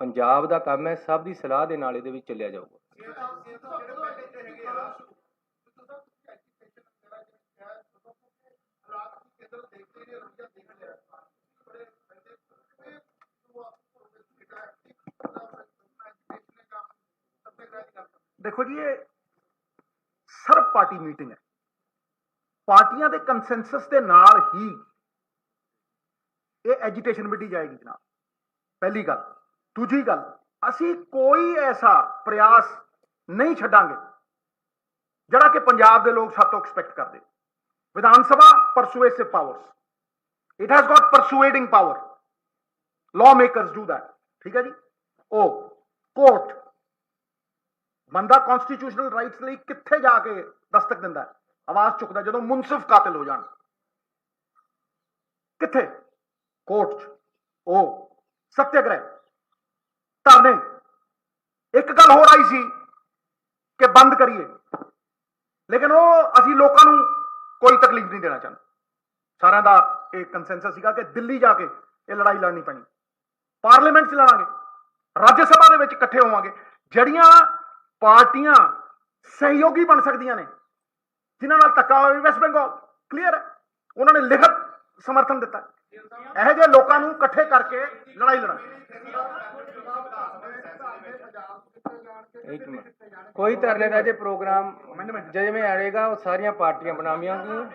ਪੰਜਾਬ ਦਾ ਕੰਮ ਹੈ, ਸਭ ਦੀ ਸਲਾਹ ਦੇ ਨਾਲ ਇਹਦੇ ਵਿੱਚ ਚੱਲਿਆ ਜਾਊਗਾ। ਦੇਖੋ ਜੀ, ਇਹ ਸਰਬ ਪਾਰਟੀ ਮੀਟਿੰਗ ਹੈ। ਪਾਰਟੀਆਂ ਦੇ ਕੰਸੈਂਸਸ ਦੇ ਨਾਲ ਹੀ ਇਹ ਐਜੀਟੇਸ਼ਨ ਮਿਟੀ ਜਾਏਗੀ ਜਨਾਬ, ਪਹਿਲੀ ਗੱਲ। ਦੂਜੀ ਗੱਲ, ਅਸੀਂ ਕੋਈ ਐਸਾ ਪ੍ਰਯਾਸ ਨਹੀਂ ਛੱਡਾਂਗੇ ਜਿਹੜਾ ਕਿ ਪੰਜਾਬ ਦੇ ਲੋਕ ਸਾਡੇ ਤੋਂ ਐਕਸਪੈਕਟ ਕਰਦੇ। Vidhan Sabha persuasive powers, it has got persuading power, law makers do that, ਠੀਕ ਹੈ ਜੀ। ਉਹ ਕੋਰਟ ਬੰਦਾ ਕਨਸਟੀਟਿਊਸ਼ਨਲ ਰਾਈਟਸ ਲਈ ਕਿੱਥੇ ਜਾ ਕੇ ਦਸਤਕ ਦਿੰਦਾ, ਆਵਾਜ਼ ਚੁੱਕਦਾ ਜਦੋਂ ਮੁਨਸਿਫ ਕਾਤਿਲ ਹੋ ਜਾਣ, ਕਿੱਥੇ? ਕੋਰਟ 'ਚ। ਉਹ ਸੱਤਿਆਗ੍ਰਹਿ, ਧਰਨੇ। ਇੱਕ ਗੱਲ ਹੋਰ ਆਈ ਸੀ ਕਿ ਬੰਦ ਕਰੀਏ, ਲੇਕਿਨ ਉਹ ਅਸੀਂ ਲੋਕਾਂ ਨੂੰ ਕੋਈ ਤਕਲੀਫ ਨਹੀਂ ਦੇਣਾ ਚਾਹੁੰਦੇ। ਸਾਰਿਆਂ ਦਾ ਇਹ ਕੰਸੈਂਸਸ ਸੀਗਾ ਕਿ ਦਿੱਲੀ ਜਾ ਕੇ ਇਹ ਲੜਾਈ ਲੜਨੀ ਪੈਣੀ, ਪਾਰਲੀਮੈਂਟ 'ਚ ਲੜਾਂਗੇ, ਰਾਜ ਸਭਾ ਦੇ ਵਿੱਚ ਇਕੱਠੇ ਹੋਵਾਂਗੇ। ਜਿਹੜੀਆਂ ਪਾਰਟੀਆਂ ਸਹਿਯੋਗੀ ਬਣ ਸਕਦੀਆਂ ਨੇ, ਜਿਨ੍ਹਾਂ ਨਾਲ ਧੱਕਾ ਹੋਵੇ, ਵੈਸਟ ਬੰਗਾਲ ਕਲੀਅਰ ਹੈ, ਉਹਨਾਂ ਨੇ ਲਿਖਤ ਸਮਰਥਨ ਦਿੱਤਾ। ਇਹੋ ਜਿਹੇ ਲੋਕਾਂ ਨੂੰ ਇਕੱਠੇ ਕਰਕੇ ਲੜਾਈ ਲੜਾਂਗੇ। ਇੱਕ ਮਿੰਟ, ਕੋਈ ਧਰਨੇ ਦਾ ਜੇ ਪ੍ਰੋਗਰਾਮ ਜਿਵੇਂ ਆਏਗਾ ਉਹ ਸਾਰੀਆਂ ਪਾਰਟੀਆਂ ਬਣਾਵਾਂਗੀਆਂ।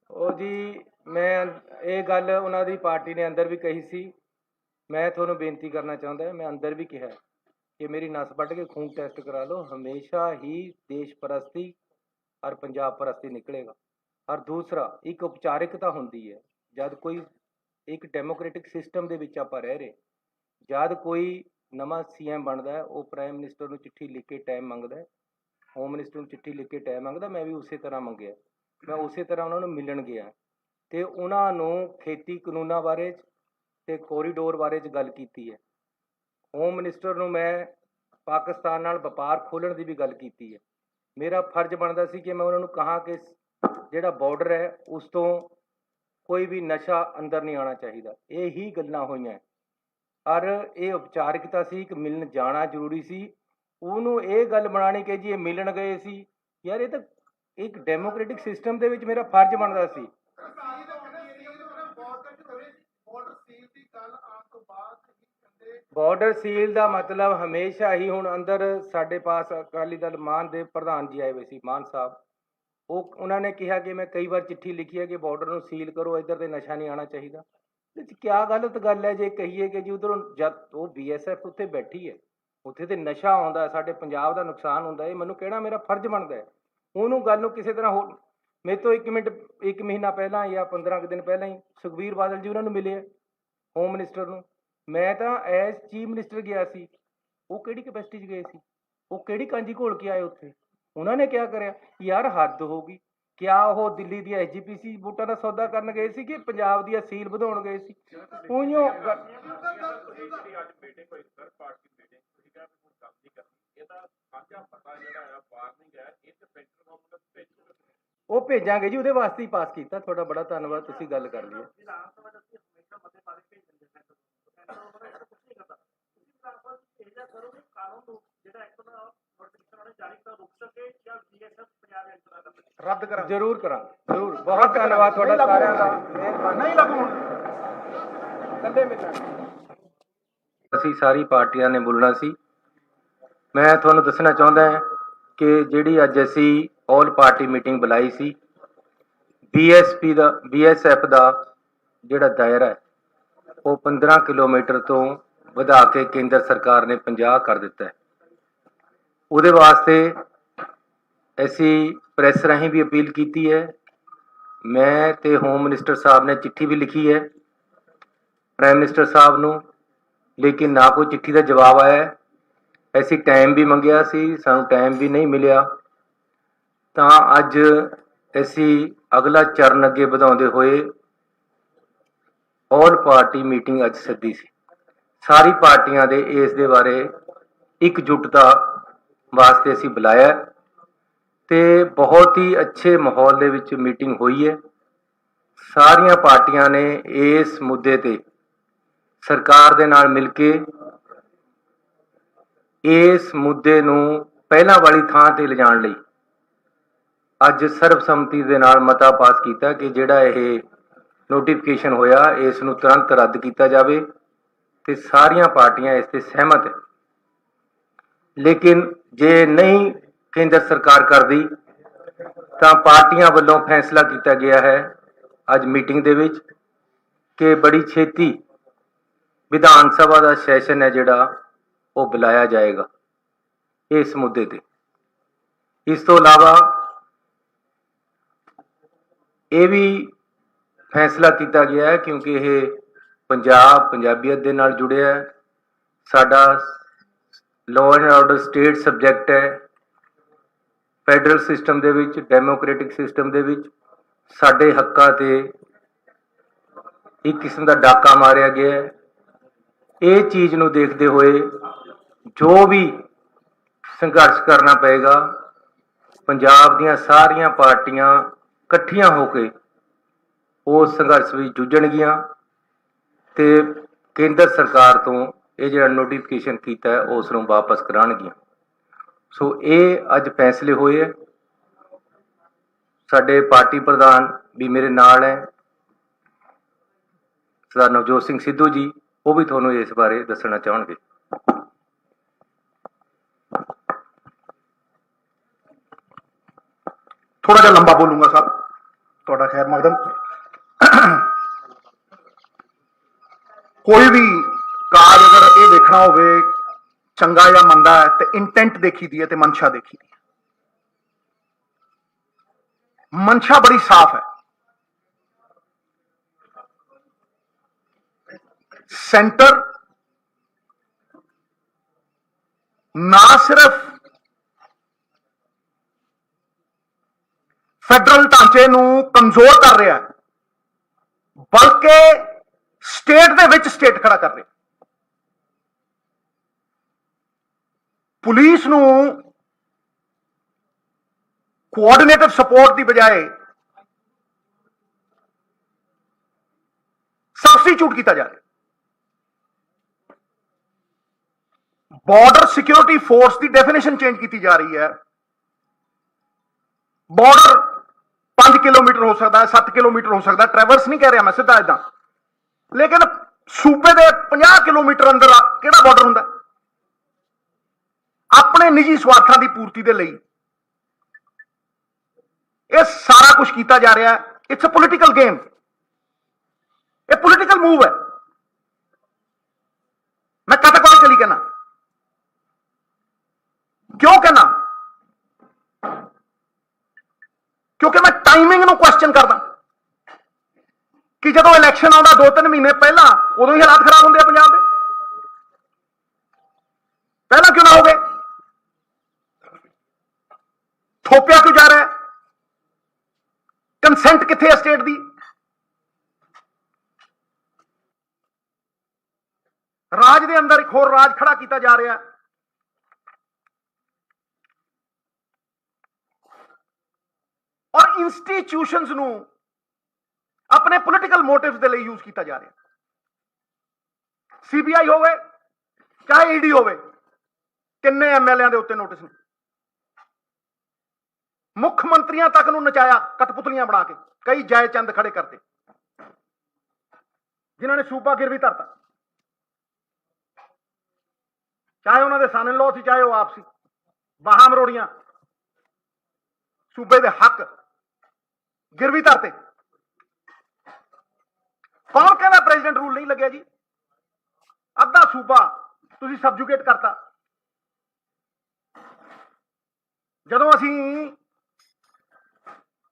ਉਹ ਜੀ, ਮੈਂ ਇਹ ਗੱਲ ਉਹਨਾਂ ਦੀ ਪਾਰਟੀ ਨੇ ਅੰਦਰ ਵੀ ਕਹੀ ਸੀ। ਮੈਂ ਤੁਹਾਨੂੰ ਬੇਨਤੀ ਕਰਨਾ ਚਾਹੁੰਦਾ, ਮੈਂ ਅੰਦਰ ਵੀ ਕਿਹਾ ਕਿ ਮੇਰੀ ਨਸ ਵੱਢ ਕੇ ਖੂਨ ਟੈਸਟ ਕਰਾ ਲਓ, ਹਮੇਸ਼ਾ ਹੀ ਦੇਸ਼ ਪ੍ਰਸਤੀ ਔਰ ਪੰਜਾਬ ਪ੍ਰਸਤੀ ਨਿਕਲੇਗਾ। ਔਰ ਦੂਸਰਾ, ਇੱਕ ਉਪਚਾਰਿਕਤਾ ਹੁੰਦੀ ਹੈ ਜਦ ਕੋਈ ਇੱਕ ਡੈਮੋਕ੍ਰੈਟਿਕ ਸਿਸਟਮ ਦੇ ਵਿੱਚ ਆਪਾਂ ਰਹਿ ਰਹੇ, ਜਦ ਕੋਈ ਨਵਾਂ CM ਬਣਦਾ, ਉਹ ਪ੍ਰਾਈਮ ਮਿਨਿਸਟਰ ਨੂੰ ਚਿੱਠੀ ਲਿਖ ਕੇ ਟਾਈਮ ਮੰਗਦਾ, ਹੋਮ ਮਿਨਿਸਟਰ ਨੂੰ ਚਿੱਠੀ ਲਿਖ ਕੇ ਟਾਈਮ ਮੰਗਦਾ। ਮੈਂ ਵੀ ਉਸੇ ਤਰ੍ਹਾਂ ਮੰਗਿਆ, ਮੈਂ ਉਸੇ ਤਰ੍ਹਾਂ ਉਹਨਾਂ ਨੂੰ ਮਿਲਣ ਗਿਆ ਅਤੇ ਉਹਨਾਂ ਨੂੰ ਖੇਤੀ ਕਾਨੂੰਨਾਂ ਬਾਰੇ ਤੇ ਕੋਰੀਡੋਰ ਬਾਰੇ 'ਚ ਗੱਲ ਕੀਤੀ ਹੈ। ਹੋਮ ਮਿਨਿਸਟਰ ਨੂੰ ਮੈਂ ਪਾਕਿਸਤਾਨ ਨਾਲ ਵਪਾਰ ਖੋਲ੍ਹਣ ਦੀ ਵੀ ਗੱਲ ਕੀਤੀ ਹੈ। ਮੇਰਾ ਫਰਜ਼ ਬਣਦਾ ਸੀ ਕਿ ਮੈਂ ਉਹਨਾਂ ਨੂੰ ਕਹਾਂ ਕਿ ਜਿਹੜਾ ਬਾਰਡਰ ਹੈ ਉਸ ਤੋਂ ਕੋਈ ਵੀ ਨਸ਼ਾ ਅੰਦਰ ਨਹੀਂ ਆਉਣਾ ਚਾਹੀਦਾ। ਇਹ ਹੀ ਗੱਲਾਂ ਹੋਈਆਂ ਔਰ ਇਹ ਉਪਚਾਰਿਕਤਾ ਸੀ, ਇੱਕ ਮਿਲਣ ਜਾਣਾ ਜ਼ਰੂਰੀ ਸੀ। ਉਹਨੂੰ ਇਹ ਗੱਲ ਬਣਾਉਣੀ ਕਿ ਜੀ ਇਹ ਮਿਲਣ ਗਏ ਸੀ, ਯਾਰ ਇਹ ਤਾਂ ਇੱਕ ਡੈਮੋਕ੍ਰੈਟਿਕ ਸਿਸਟਮ ਦੇ ਵਿੱਚ ਮੇਰਾ ਫਰਜ਼ ਬਣਦਾ ਸੀ। ਬਾਰਡਰ ਸੀਲ ਦਾ ਮਤਲਬ ਹਮੇਸ਼ਾ ਹੀ, ਹੁਣ ਅੰਦਰ ਸਾਡੇ ਪਾਸ ਅਕਾਲੀ ਦਲ ਮਾਨ ਦੇ ਪ੍ਰਧਾਨ ਜੀ ਆਏ ਹੋਏ ਸੀ, ਮਾਨ ਸਾਹਿਬ, ਉਹਨਾਂ ਨੇ ਕਿਹਾ ਕਿ ਮੈਂ ਕਈ ਵਾਰ ਚਿੱਠੀ ਲਿਖੀ ਹੈ ਕਿ ਬਾਰਡਰ ਨੂੰ ਸੀਲ ਕਰੋ, ਇੱਧਰ ਤੇ ਨਸ਼ਾ ਨਹੀਂ ਆਉਣਾ ਚਾਹੀਦਾ। ਕਿਆ ਗਲਤ ਗੱਲ ਹੈ ਜੇ ਕਹੀਏ ਕਿ ਜੀ ਉਧਰੋਂ ਜਦ ਉਹ BSF ਉੱਥੇ ਬੈਠੀ ਹੈ, ਉੱਥੇ ਤੇ ਨਸ਼ਾ ਆਉਂਦਾ, ਸਾਡੇ ਪੰਜਾਬ ਦਾ ਨੁਕਸਾਨ ਹੁੰਦਾ, ਇਹ ਮੈਨੂੰ ਕਹਿਣਾ ਮੇਰਾ ਫਰਜ਼ ਬਣਦਾ ਹੈ। ਉਹਨੂੰ ਗੱਲ ਨੂੰ ਕਿਸੇ ਤਰ੍ਹਾਂ ਹੋਰ ਮੇਰੇ ਤੋਂ 1 ਮਹੀਨਾ ਪਹਿਲਾਂ ਜਾਂ 15 ਕੁ ਦਿਨ ਪਹਿਲਾਂ ਹੀ ਸੁਖਬੀਰ ਬਾਦਲ ਜੀ ਉਹਨਾਂ ਨੂੰ ਮਿਲੇ, ਹੋਮ ਮਿਨਿਸਟਰ ਨੂੰ। ਮੈਂ ਤਾਂ ਐਜ਼ ਚੀਫ ਮਿਨਿਸਟਰ ਗਿਆ ਸੀ, ਉਹ ਕਿਹੜੀ ਕੈਪੈਸਿਟੀ 'ਚ ਗਏ ਸੀ, ਉਹ ਕਿਹੜੀ ਕਾਂਜੀ ਘੋਲ ਕੇ ਆਏ ਉੱਥੇ। ਉਹਨਾਂ ਨੇ ਕਿਆ ਕਰਿਆ, ਯਾਰ ਹੱਦ ਹੋ ਗਈ। ਕਿਆ ਉਹ ਦਿੱਲੀ ਦੀ SGPC ਵੋਟਾਂ ਦਾ ਸੌਦਾ ਕਰਨ ਗਏ ਸੀ ਕਿ ਪੰਜਾਬ ਦੀ ਅਸੀਲ ਵਧਾਉਣ ਗਏ ਸੀ? ਉਹੀਓ ਉਹ ਭੇਜਾਂਗੇ ਜੀ, ਉਹਦੇ ਵਾਸਤੇ ਹੀ ਪਾਸ ਕੀਤਾ। ਤੁਹਾਡਾ ਬੜਾ ਧੰਨਵਾਦ, ਤੁਸੀਂ ਗੱਲ ਕਰ ਲਈ। ਰੱਦ ਕਰਾਂ, ਜ਼ਰੂਰ ਕਰਾਂਗੇ, ਜ਼ਰੂਰ। ਬਹੁਤ ਧੰਨਵਾਦ ਤੁਹਾਡਾ ਸਾਰਿਆਂ ਦਾ, ਮਿਹਰਬਾਨੀ। ਨਹੀਂ ਲੱਗੂ ਹੁਣ ਕੱਲੇ ਮਿਲਾਂਗੇ। ਅਸੀਂ ਸਾਰੀ ਪਾਰਟੀਆਂ ਨੇ ਬੋਲਣਾ ਸੀ। ਮੈਂ ਤੁਹਾਨੂੰ ਦੱਸਣਾ ਚਾਹੁੰਦਾ ਹਾਂ ਕਿ ਜਿਹੜੀ ਅੱਜ ਅਸੀਂ ਆਲ ਪਾਰਟੀ ਮੀਟਿੰਗ ਬੁਲਾਈ ਸੀ, BSF ਦਾ ਜਿਹੜਾ ਦਾਇਰਾ ਹੈ ਉਹ 15 ਕਿਲੋਮੀਟਰ ਤੋਂ ਵਧਾ ਕੇ ਕੇਂਦਰ ਸਰਕਾਰ ਨੇ 50 ਕਰ ਦਿੱਤਾ ਹੈ। ਉਹਦੇ ਵਾਸਤੇ ਅਸੀਂ ਪ੍ਰੈਸ ਰਾਹੀਂ ਵੀ ਅਪੀਲ ਕੀਤੀ ਹੈ। ਮੈਂ ਤੇ ਹੋਮ ਮਿਨਿਸਟਰ ਸਾਹਿਬ ਨੇ ਚਿੱਠੀ ਵੀ ਲਿਖੀ ਹੈ ਪ੍ਰਾਈਮ ਮਿਨਿਸਟਰ ਸਾਹਿਬ ਨੂੰ, ਲੇਕਿਨ ਨਾ ਕੋਈ ਚਿੱਠੀ ਦਾ ਜਵਾਬ ਆਇਆ। ਅਸੀਂ ਟਾਈਮ ਵੀ ਮੰਗਿਆ ਸੀ, ਸਾਨੂੰ ਟਾਈਮ ਵੀ ਨਹੀਂ ਮਿਲਿਆ। ਤਾਂ ਅੱਜ ਅਸੀਂ ਅਗਲਾ ਚਰਨ ਅੱਗੇ ਵਧਾਉਂਦੇ ਹੋਏ ਆਲ ਪਾਰਟੀ ਮੀਟਿੰਗ ਅੱਜ ਸੱਦੀ ਸੀ। ਸਾਰੀ ਪਾਰਟੀਆਂ ਦੇ ਇਸ ਦੇ ਬਾਰੇ ਇਕਜੁੱਟਤਾ ਵਾਸਤੇ ਅਸੀਂ ਬੁਲਾਇਆ ਤੇ ਬਹੁਤ ਹੀ ਅੱਛੇ ਮਾਹੌਲ ਦੇ ਵਿੱਚ ਮੀਟਿੰਗ ਹੋਈ ਹੈ। ਸਾਰੀਆਂ ਪਾਰਟੀਆਂ ਨੇ ਇਸ ਮੁੱਦੇ ਤੇ ਸਰਕਾਰ ਦੇ ਨਾਲ ਮਿਲ ਕੇ ਇਸ ਮੁੱਦੇ ਨੂੰ ਪਹਿਲਾਂ ਵਾਲੀ ਥਾਂ ਤੇ ਲਿਜਾਣ ਲਈ ਅੱਜ ਸਰਬਸੰਮਤੀ ਦੇ ਨਾਲ ਮਤਾ ਪਾਸ ਕੀਤਾ ਕਿ ਜਿਹੜਾ ਇਹ ਨੋਟੀਫਿਕੇਸ਼ਨ ਹੋਇਆ ਇਸ ਨੂੰ ਤੁਰੰਤ ਰੱਦ ਕੀਤਾ ਜਾਵੇ ਤੇ ਸਾਰੀਆਂ ਪਾਰਟੀਆਂ ਇਸ ਤੇ ਸਹਿਮਤ ਹੈ। ਲੇਕਿਨ ਜੇ ਨਹੀਂ ਕੇਂਦਰ ਸਰਕਾਰ ਕਰਦੀ ਤਾਂ ਪਾਰਟੀਆਂ ਵੱਲੋਂ ਫੈਸਲਾ ਕੀਤਾ ਗਿਆ ਹੈ ਅੱਜ ਮੀਟਿੰਗ ਦੇ ਵਿੱਚ ਕਿ ਬੜੀ ਛੇਤੀ ਵਿਧਾਨ ਸਭਾ ਦਾ ਸੈਸ਼ਨ ਹੈ ਜਿਹੜਾ ਉਹ ਬੁਲਾਇਆ ਜਾਏਗਾ ਇਸ ਮੁੱਦੇ ਤੇ। ਇਸ ਤੋਂ ਇਲਾਵਾ ਇਹ ਵੀ ਫੈਸਲਾ ਕੀਤਾ ਗਿਆ ਹੈ ਕਿਉਂਕਿ ਇਹ ਪੰਜਾਬੀਅਤ ਦੇ ਨਾਲ ਜੁੜਿਆ ਹੈ, ਸਾਡਾ law and order state subject ਹੈ। ਫੈਡਰਲ ਸਿਸਟਮ ਦੇ ਵਿੱਚ, ਡੈਮੋਕ੍ਰੈਟਿਕ ਸਿਸਟਮ ਦੇ ਵਿੱਚ ਸਾਡੇ ਹੱਕਾਂ ਤੇ ਇੱਕ ਕਿਸਮ ਦਾ ਡਾਕਾ ਮਾਰਿਆ ਗਿਆ ਹੈ। ਇਹ ਚੀਜ਼ ਨੂੰ ਦੇਖਦੇ ਹੋਏ ਜੋ ਵੀ ਸੰਘਰਸ਼ ਕਰਨਾ ਪਏਗਾ, ਪੰਜਾਬ ਦੀਆਂ ਸਾਰੀਆਂ ਪਾਰਟੀਆਂ ਇਕੱਠੀਆਂ ਹੋ ਕੇ ਉਸ ਸੰਘਰਸ਼ ਵਿੱਚ ਜੂਝਣਗੀਆਂ ਤੇ ਕੇਂਦਰ ਸਰਕਾਰ ਤੋਂ ਇਹ ਜਿਹੜਾ ਨੋਟੀਫਿਕੇਸ਼ਨ ਕੀਤਾ ਹੈ ਉਸ ਨੂੰ ਵਾਪਸ ਕਰਾਉਣਗੀਆਂ। ਸੋ ਇਹ ਅੱਜ ਫੈਸਲੇ ਹੋਏ ਹੈ। ਸਾਡੇ ਪਾਰਟੀ ਪ੍ਰਧਾਨ ਵੀ ਮੇਰੇ ਨਾਲ ਹੈ, ਸਰਦਾਰ ਨਵਜੋਤ ਸਿੰਘ ਸਿੱਧੂ ਜੀ, ਉਹ ਵੀ ਤੁਹਾਨੂੰ ਇਸ ਬਾਰੇ ਦੱਸਣਾ ਚਾਹਣਗੇ। ਥੋੜਾ ਜਿਹਾ ਲੰਬਾ ਬੋਲੂੰਗਾ ਸਰ, ਤੁਹਾਡਾ ਖੈਰ ਮਕਦਮ। ਕੋਈ ਵੀ ਕਾਜ ਅਗਰ ਇਹ ਦੇਖਣਾ ਹੋਵੇ ਚੰਗਾ ਜਾਂ ਮੰਦਾ ਹੈ ਤੇ ਇੰਟੈਂਟ ਦੇਖੀ ਦੀ ਹੈ ਤੇ ਮਨਸ਼ਾ ਦੇਖੀ ਦੀ ਹੈ। ਮਨਸ਼ਾ ਬੜੀ ਸਾਫ਼ ਹੈ। ਸੈਂਟਰ ਨਾ ਸਿਰਫ ਫੈਡਰਲ ਢਾਂਚੇ ਨੂੰ ਕਮਜ਼ੋਰ ਕਰ ਰਿਹਾ ਬਲਕਿ ਸਟੇਟ ਦੇ ਵਿੱਚ ਸਟੇਟ ਖੜਾ ਕਰ ਰਿਹਾ। ਪੁਲਿਸ ਨੂੰ ਕੋਆਰਡੀਨੇਟਿਵ ਸਪੋਰਟ ਦੀ ਬਜਾਏ ਸਬਸਟੀਟਿਊਟ ਕੀਤਾ ਜਾ ਰਿਹਾ। ਬਾਰਡਰ ਸਿਕਿਉਰਿਟੀ ਫੋਰਸ ਦੀ ਡੈਫੀਨੇਸ਼ਨ ਚੇਂਜ ਕੀਤੀ ਜਾ ਰਹੀ ਹੈ। ਬਾਰਡਰ 5 ਕਿਲੋਮੀਟਰ ਹੋ ਸਕਦਾ ਹੈ, 7 ਕਿਲੋਮੀਟਰ ਹੋ ਸਕਦਾ, ਟਰੈਵਰਸ ਨਹੀਂ ਕਹਿ ਰਿਹਾ ਮੈਂ, ਸਿੱਧਾ ਇਦਾਂ। ਲੇਕਿਨ ਸੂਬੇ ਦੇ 50 ਕਿਲੋਮੀਟਰ ਅੰਦਰ ਕਿਹੜਾ ਬਾਰਡਰ ਹੁੰਦਾ? ਆਪਣੇ ਨਿੱਜੀ ਸਵਾਰਥਾਂ ਦੀ ਪੂਰਤੀ ਦੇ ਲਈ ਇਹ ਸਾਰਾ ਕੁਝ ਕੀਤਾ ਜਾ ਰਿਹਾ ਹੈ। ਇਟਸ ਅ ਪੋਲੀਟੀਕਲ ਗੇਮ, ਇਹ ਪੋਲੀਟੀਕਲ मूव है। मैं कैटेगोरिकली कहना, क्यों कहना? क्योंकि मैं टाइमिंग ਨੂੰ क्वेश्चन करदा कि ਜਦੋਂ इलेक्शन आउंदा 2-3 महीने पहला उदों ही हालात खराब होंगे पंजाब ਦੇ। पहला क्यों ना हो गए? थोपिया क्यों जा रहा है? कंसेंट किथे है स्टेट दी? राज दे अंदर एक होर राज खड़ा किया जा रहा है। और इंस्टीट्यूशंस नू अपने पोलिटिकल मोटिव्स दे लिए यूज किया जा रहा है। सीबीआई होवे चाहे ईडी होवे, किन्ने एमएलए दे उत्ते नोटिस ने, मुख्यमंत्रियों तक नू नचाया कठपुतलियां बना के, कई जाय चंद खड़े करते जिन्होंने सूबा गिरवी धरता, चाहे उन्होंने सन इन लॉ सी चाहे वह आप सी, बाहां मरोड़ियां सूबे दे हक गिरवी धरते। कौन कहना प्रेजिडेंट रूल नहीं लगे जी? अद्धा सूबा तुसी सबजुगेट करता। जदों असी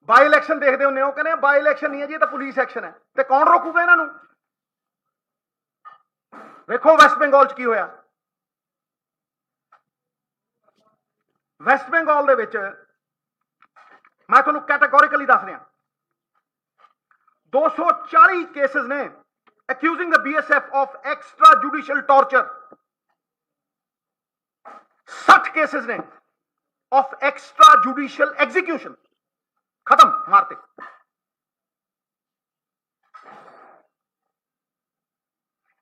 बाई इलैक्शन देखते होंगे, कहने बाई इलैक्शन नहीं है जी, तो पुलिस एक्शन है, तो कौन रोकूगा इन्हों? देखो वैस्ट बंगाल च की होया। वैस्ट बंगाल दे विच मैं तुहानूं कैटेगोरिकली दस रहा, 240 केसेस ने accusing the BSF of extra judicial torture, 60 cases ने of extra judicial execution, खत्म मारते।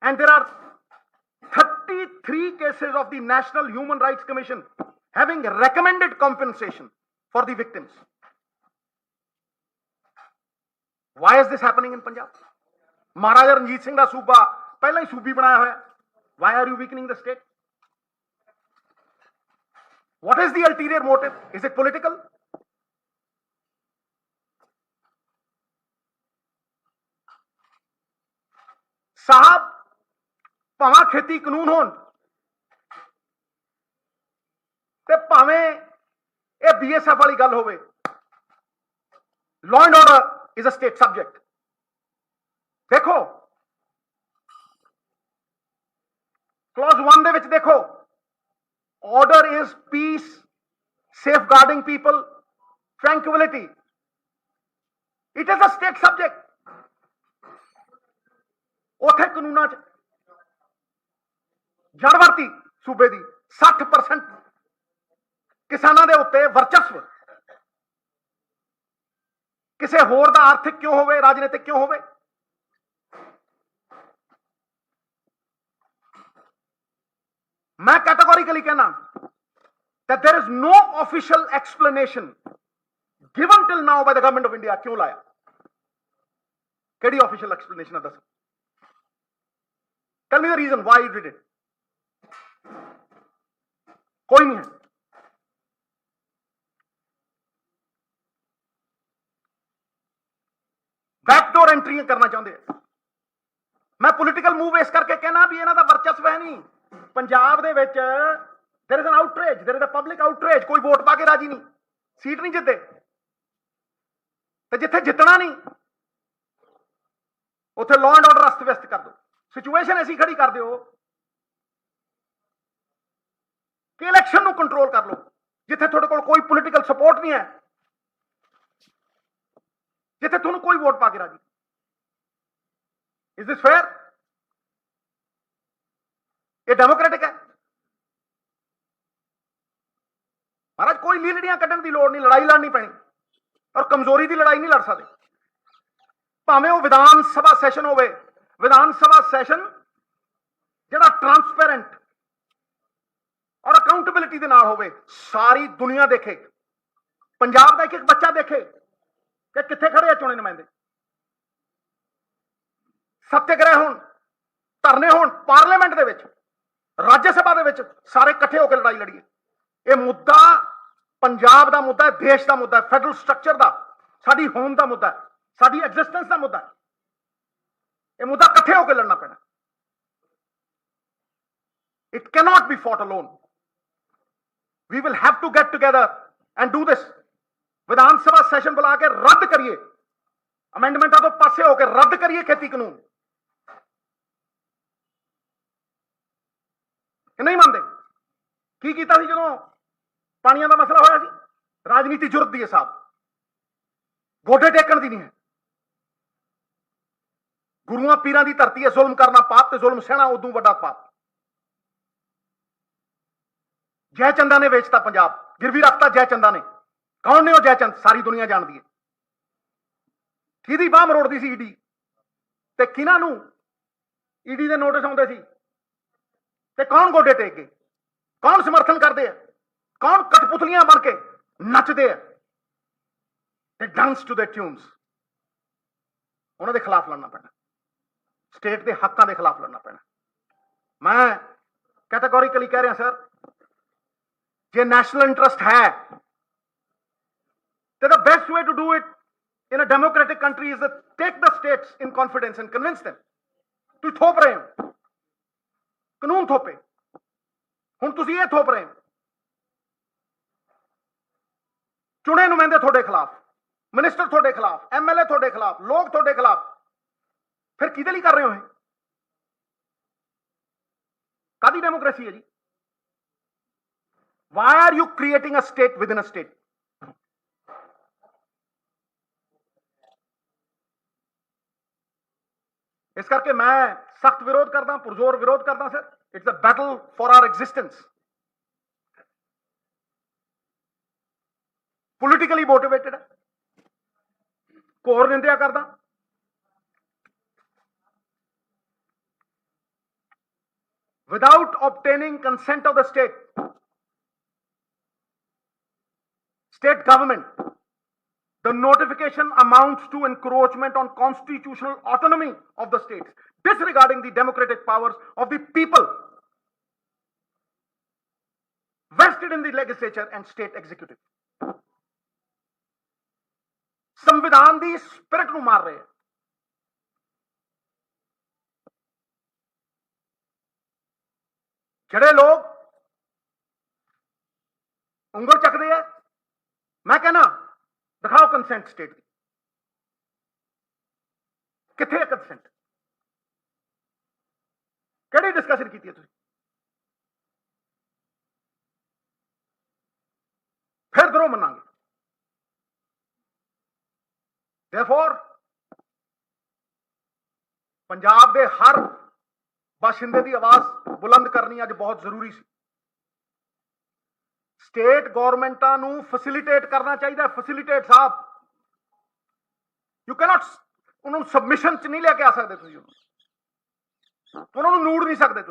And there are 33 cases of the National Human Rights Commission having recommended compensation for the victims. Why is this happening in Punjab? Maharaja Ranjit Singh da सूबा पहला ही सूबी बनाया हुआ है। Why are you weakening the state? What is the ulterior motive? Is it political? साहब भावें खेती कानून होण ते भावें ये बीएसएफ वाली गल होवे, law and order is a state subject. देखो क्लॉज 1 दे विच देखो, order is peace, safeguarding people, tranquility. It is a state subject. उथे कानूना च जड़वर्ती सूबे दी 60% किसानां दे उत्ते वर्चस्व, किसी होर दा आर्थिक क्यों होवे, राजनीतिक क्यों होवे। मैं कैटेगोरिकली कहना that there is no official explanation given till now by the government of India। क्यों लाया? केड़ी ऑफिशियल एक्सप्लेनेशन है? दस, tell me the reason why you did it. कोई नहीं है। बैकडोर एंट्री करना चाहते हैं। मैं पॉलिटिकल मूव इस करके कहना भी इन्हां दा वर्चस्व है नहीं पंजाब दे विच। There is an outrage, there is a public outrage. कोई वोट पा के राजी नहीं, सीट नहीं जितते, तो जिथे जितना नहीं उत्थे लॉ एंड ऑर्डर अस्त व्यस्त कर दो, सिचुएशन ऐसी खड़ी कर दो कि इलैक्शन नूं कंट्रोल कर लो। जिथे तुहाडे कोल कोई पॉलिटिकल सपोर्ट नहीं है, जिथे तुहानूं कोई वोट पा के राजी। Is this fair? ये डेमोक्रेटिक है? महाराज कोई लीलड़ियां कड्ढण की लोड़ नहीं, लड़ाई लड़नी पैनी और कमजोरी की लड़ाई नहीं लड़ सकते। भावें वो विधान सभा सैशन होवे, विधान सभा सैशन जिहड़ा ट्रांसपेरेंट और अकाउंटेबिलिटी दे नाल होवे, सारी दुनिया देखे, पंजाब का एक एक बच्चा देखे कि कित्थे खड़े आ चुने नुमाइंदे। सत्याग्रह होण, धरने होण पार्लीमेंट दे विच, राज्य सभा दे विच, सारे इकट्ठे होकर लड़ाई लड़ीए। यह मुद्दा पंजाब का मुद्दा है, देश का मुद्दा है, फेडरल स्ट्रक्चर का, साडी होम का मुद्दा है, साडी एग्जिस्टेंस का मुद्दा है। यह मुद्दा इकट्ठे होकर लड़ना पैना। It cannot be fought alone. We will have to get together and do this. विधान सभा सैशन बुला के रद्द करिए, अमेंडमेंटा तो पासे होकर रद्द करिए खेती कानून। नहीं मानते की कीता सी जदों पानियां दा मसला होया सी? राजनीति जुरत दी है साहब, गोडे टेकण दी नहीं है। गुरुआं पीरां दी धरती है, जुल्म करना पाप ते जुल्म सहना उदों वड्डा पाप। जयचंदा ने वेचता पंजाब, गिरवी रखता जयचंदा ने। कौन ने वो जयचंद? सारी दुनिया जानती है। सीधी बाह मरोड़दी सी ईडी ते किन्हां नूं ईडी दे नोटिस आउंदे सी ते कौन गोडे टेक गए, कौन समर्थन करते हैं, कौन कठपुतलियां बन के नचते हैं ते डांस टू द ट्यून्स। उन्हां दे खिलाफ लड़ना पैना, स्टेट के हकों के खिलाफ लड़ना पैना। मैं कैटेगोरिकली कह रहा सर, जे नेशनल इंटरेस्ट है तो the best way to do it in a democratic country is take the states in confidence and convince them. तुम थोप रहे हो, कानून थोपे, हुण तुसीं ये थोप रहे हो, चुने नुमाइंदे थोड़े खिलाफ, मिनिस्टर थोड़े खिलाफ, MLA थोड़े खिलाफ, लोग थोड़े खिलाफ, फिर किहदे लई कर रहे हो? कादी डेमोक्रेसी है जी? Why are you creating a state within a state? इस करके मैं सख्त विरोध करता, पुरजोर विरोध करता sir. It's a battle for our existence. Politically motivated है, घोर निंदा करदा। Without obtaining consent of the state government, the notification amounts to encroachment on constitutional autonomy of the states, disregarding the democratic powers of the people vested in the legislature and state executive. संविधान the spirit नूं मार रहे हैं। ਜਿਹੜੇ लोग उंगल चकते हैं, मैं कहना दिखाओ कंसेंट स्टेट की, किथे है कंसेंट? किहड़ी डिस्कशन की है? फिर दरों मनांगे। देयरफॉर पंजाब के हर बाशिंदे की आवाज बुलंद करनी अज बहुत जरूरी सी। स्टेट गवर्नमेंटां नूं फैसिलिटेट करना चाहिए। फैसिलिटेट साहब, यू कैनॉट उन्होंने सबमिशन च नहीं लेके आ सकते, उन्होंने नूड़ नहीं सकते,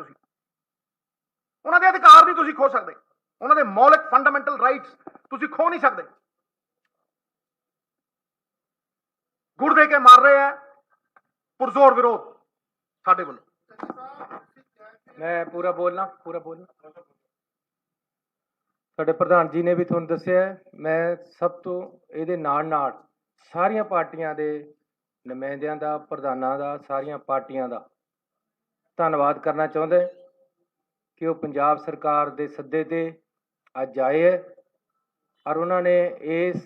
उन्होंने अधिकार नहीं तुसीं खो सकते, उन्होंने मौलिक फंडामेंटल राइट्स तुसीं खो नहीं सकते। गुड़ दे के मार रहे हैं, पुरजोर विरोध साडे वल्लों। मैं पूरा बोलना ਸਾਡੇ ਪ੍ਰਧਾਨ ਜੀ ਨੇ ਵੀ ਤੁਹਾਨੂੰ ਦੱਸਿਆ। ਮੈਂ ਸਭ ਤੋਂ ਇਹਦੇ ਨਾਲ ਸਾਰੀਆਂ ਪਾਰਟੀਆਂ ਦੇ ਨੁਮਾਇੰਦਿਆਂ ਦਾ, ਪ੍ਰਧਾਨਾਂ ਦਾ, ਸਾਰੀਆਂ ਪਾਰਟੀਆਂ ਦਾ ਧੰਨਵਾਦ ਕਰਨਾ ਚਾਹੁੰਦਾ ਕਿ ਉਹ ਪੰਜਾਬ ਸਰਕਾਰ ਦੇ ਸੱਦੇ ਤੇ ਅੱਜ ਆਏ ਹੈ ਔਰ ਉਹਨਾਂ ਨੇ ਇਸ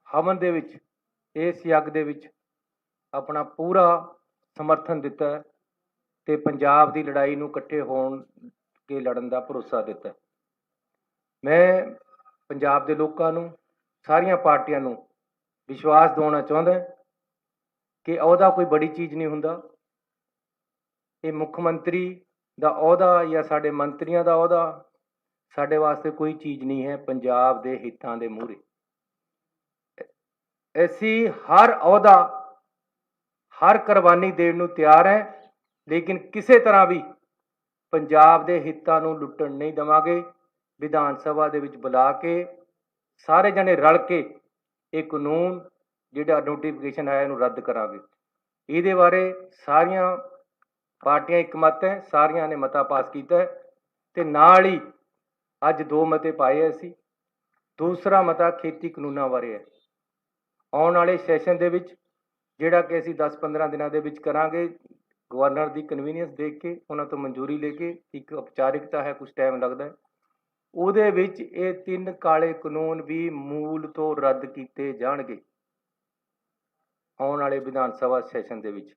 ਹਵਨ ਦੇ ਵਿੱਚ, ਇਸ ਯੱਗ ਦੇ ਵਿੱਚ ਆਪਣਾ ਪੂਰਾ ਸਮਰਥਨ ਦਿੱਤਾ ਤੇ ਪੰਜਾਬ ਦੀ ਲੜਾਈ ਨੂੰ ਇਕੱਠੇ ਹੋਣ के लड़न का भरोसा दिता। मैं पंजाब के लोगों नूं, सारियां पार्टियां नूं विश्वास दिवाउणा चाहुंदा कि अहुदा कोई बड़ी चीज़ नहीं हुंदा। ये मुख्यमंत्री का अहुदा या साडे मंत्रियों का अहुदा ਸਾਡੇ ਵਾਸਤੇ ਕੋਈ ਚੀਜ਼ ਨਹੀਂ ਹੈ ਪੰਜਾਬ ਦੇ ਹਿੱਤਾਂ ਦੇ ਮੂਹਰੇ। ਅਸੀਂ ਹਰ ਅਹੁਦਾ, ਹਰ ਕੁਰਬਾਨੀ ਦੇਣ ਨੂੰ ਤਿਆਰ ਹੈ, ਲੇਕਿਨ ਕਿਸੇ ਤਰ੍ਹਾਂ ਵੀ ਪੰਜਾਬ ਦੇ ਹਿੱਤਾਂ ਨੂੰ ਲੁੱਟਣ ਨਹੀਂ ਦੇਵਾਂਗੇ। ਵਿਧਾਨ ਸਭਾ ਦੇ ਵਿੱਚ ਬੁਲਾ ਕੇ ਸਾਰੇ ਜਣੇ ਰਲ ਕੇ ਇਹ ਕਾਨੂੰਨ ਜਿਹੜਾ ਨੋਟੀਫਿਕੇਸ਼ਨ ਹੈ ਇਹਨੂੰ ਰੱਦ ਕਰਾਂਗੇ। ਇਹਦੇ ਬਾਰੇ ਸਾਰੀਆਂ ਪਾਰਟੀਆਂ ਇੱਕਮਤ ਹੈ, ਸਾਰਿਆਂ ਨੇ ਮਤਾ ਪਾਸ ਕੀਤਾ ਹੈ ਤੇ ਨਾਲ ਹੀ ਅੱਜ 2 ਮਤੇ ਪਾਏ ਅਸੀਂ। ਦੂਸਰਾ ਮਤਾ ਖੇਤੀ ਕਾਨੂੰਨਾਂ ਬਾਰੇ ਹੈ। ਆਉਣ ਵਾਲੇ ਸੈਸ਼ਨ ਦੇ ਵਿੱਚ ਜਿਹੜਾ ਕਿ ਅਸੀਂ 10-15 ਦਿਨਾਂ ਦੇ ਵਿੱਚ ਕਰਾਂਗੇ, ਗਵਰਨਰ ਦੀ ਕਨਵੀਨੀਅੰਸ ਦੇਖ ਕੇ ਉਹਨਾਂ ਤੋਂ ਮਨਜ਼ੂਰੀ ਲੈ ਕੇ, ਇੱਕ ਔਪਚਾਰਿਕਤਾ ਹੈ, ਕੁਝ ਟਾਈਮ ਲੱਗਦਾ ਹੈ, ਉਹਦੇ ਵਿੱਚ ਇਹ 3 ਕਾਲੇ ਕਾਨੂੰਨ ਵੀ ਮੂਲ ਤੋਂ ਰੱਦ ਕੀਤੇ ਜਾਣਗੇ ਆਉਣ ਵਾਲੇ ਵਿਧਾਨ ਸਭਾ ਸੈਸ਼ਨ ਦੇ ਵਿੱਚ।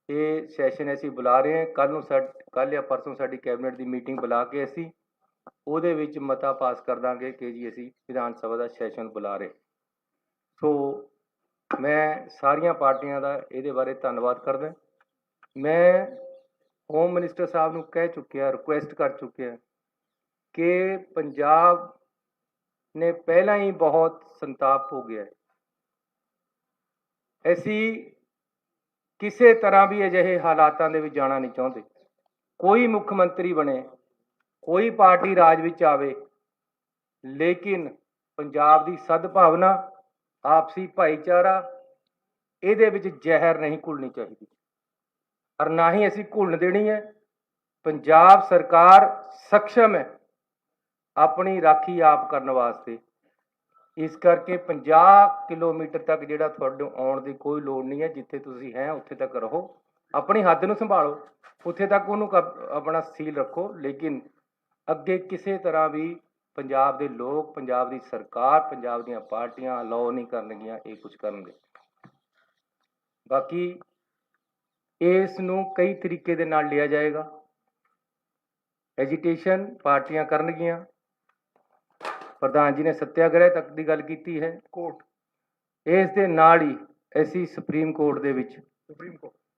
ਇਹ ਸੈਸ਼ਨ ਅਸੀਂ ਬੁਲਾ ਰਹੇ ਹਾਂ, ਕੱਲ੍ਹ ਜਾਂ ਪਰਸੋਂ ਸਾਡੀ ਕੈਬਨਿਟ ਦੀ ਮੀਟਿੰਗ ਬੁਲਾ ਕੇ ਅਸੀਂ ਉਹਦੇ ਵਿੱਚ ਮਤਾ ਪਾਸ ਕਰ ਦਾਂਗੇ ਕਿ ਜੀ ਅਸੀਂ ਵਿਧਾਨ ਸਭਾ ਦਾ ਸੈਸ਼ਨ ਬੁਲਾ ਰਹੇ। ਸੋ ਮੈਂ ਸਾਰੀਆਂ ਪਾਰਟੀਆਂ ਦਾ ਇਹਦੇ ਬਾਰੇ ਧੰਨਵਾਦ ਕਰਦਾ। ਮੈਂ ਹੋਮ ਮਿਨਿਸਟਰ ਸਾਹਿਬ ਨੂੰ ਕਹਿ ਚੁੱਕਿਆ, ਰਿਕੁਐਸਟ ਕਰ ਚੁੱਕਿਆ ਕਿ ਪੰਜਾਬ ਨੇ ਪਹਿਲਾਂ ਹੀ ਬਹੁਤ ਸੰਤਾਪ ਹੋ ਗਿਆ। ਅਸੀਂ ਕਿਸੇ ਤਰ੍ਹਾਂ ਵੀ ਅਜਿਹੇ ਹਾਲਾਤਾਂ ਦੇ ਵਿੱਚ ਜਾਣਾ ਨਹੀਂ ਚਾਹੁੰਦੇ। ਕੋਈ ਮੁੱਖ ਮੰਤਰੀ ਬਣੇ, ਕੋਈ ਪਾਰਟੀ ਰਾਜ ਵਿੱਚ ਆਵੇ, ਲੇਕਿਨ ਪੰਜਾਬ ਦੀ ਸਦਭਾਵਨਾ, ਆਪਸੀ ਭਾਈਚਾਰਾ, ਇਹਦੇ ਵਿੱਚ ਜ਼ਹਿਰ ਨਹੀਂ ਘੁਲਣੀ ਚਾਹੀਦੀ ਔਰ ਨਾ ਹੀ ਅਸੀਂ ਘੁਲਣ ਦੇਣੀ ਹੈ। ਪੰਜਾਬ ਸਰਕਾਰ ਸક્ષਮ ਹੈ ਆਪਣੀ ਰਾਖੀ ਆਪ ਕਰਨ ਵਾਸਤੇ। ਇਸ ਕਰਕੇ 50 ਕਿਲੋਮੀਟਰ ਤੱਕ ਜਿਹੜਾ ਤੁਹਾਨੂੰ ਆਉਣ ਦੀ ਕੋਈ ਲੋੜ ਨਹੀਂ ਹੈ। ਜਿੱਥੇ ਤੁਸੀਂ ਹੈ ਉੱਥੇ ਤੱਕ ਰਹੋ, ਆਪਣੀ ਹੱਦ ਨੂੰ ਸੰਭਾਲੋ, ਉੱਥੇ ਤੱਕ ਉਹਨੂੰ ਆਪਣਾ ਸੀਲ ਰੱਖੋ, ਲੇਕਿਨ ਅੱਗੇ ਕਿਸੇ ਤਰ੍ਹਾਂ ਵੀ ਪੰਜਾਬ ਦੇ ਲੋਕ, ਪੰਜਾਬ ਦੀ ਸਰਕਾਰ, ਪੰਜਾਬ ਦੀਆਂ ਪਾਰਟੀਆਂ ਅਲਾਓ ਨਹੀਂ ਕਰਨਗੀਆਂ ਇਹ ਕੁਝ ਕਰਨਗੇ। ਬਾਕੀ ਇਸ ਨੂੰ ਕਈ ਤਰੀਕੇ ਦੇ ਨਾਲ ਲਿਆ ਜਾਏਗਾ। ਐਜੀਟੇਸ਼ਨ ਪਾਰਟੀਆਂ ਕਰਨਗੀਆਂ। ਪ੍ਰਧਾਨ ਜੀ ਨੇ ਸੱਤਿਆਗ੍ਰਹਿ ਤੱਕ ਦੀ ਗੱਲ ਕੀਤੀ ਹੈ। ਕੋਰਟ ਇਸ ਦੇ ਨਾਲ ਹੀ ਅਸੀਂ ਸੁਪਰੀਮ ਕੋਰਟ ਦੇ ਵਿੱਚ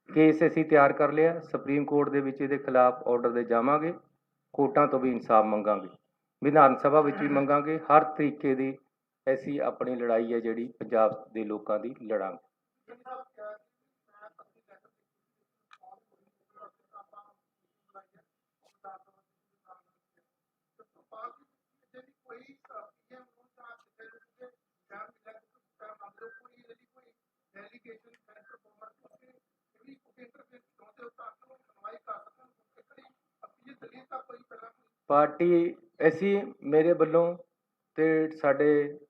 ਕੇਸ ਅਸੀਂ ਤਿਆਰ ਕਰ ਲਿਆ। ਸੁਪਰੀਮ ਕੋਰਟ ਦੇ ਵਿੱਚ ਇਹਦੇ ਖਿਲਾਫ ਆਰਡਰ ਦੇ ਜਾਵਾਂਗੇ। ਕੋਰਟਾਂ ਤੋਂ ਵੀ ਇਨਸਾਫ ਮੰਗਾਂਗੇ, ਵਿਧਾਨ ਸਭਾ ਵਿੱਚ ਵੀ ਮੰਗਾਂਗੇ। ਹਰ ਤਰੀਕੇ ਦੀ ਅਸੀਂ ਆਪਣੀ ਲੜਾਈ ਹੈ ਜਿਹੜੀ ਪੰਜਾਬ ਦੇ ਲੋਕਾਂ ਦੀ ਲੜਾਂਗੇ। ਪਾਰਟੀ ਅਸੀਂ, ਮੇਰੇ ਵੱਲੋਂ ਤੇ ਸਾਡੇ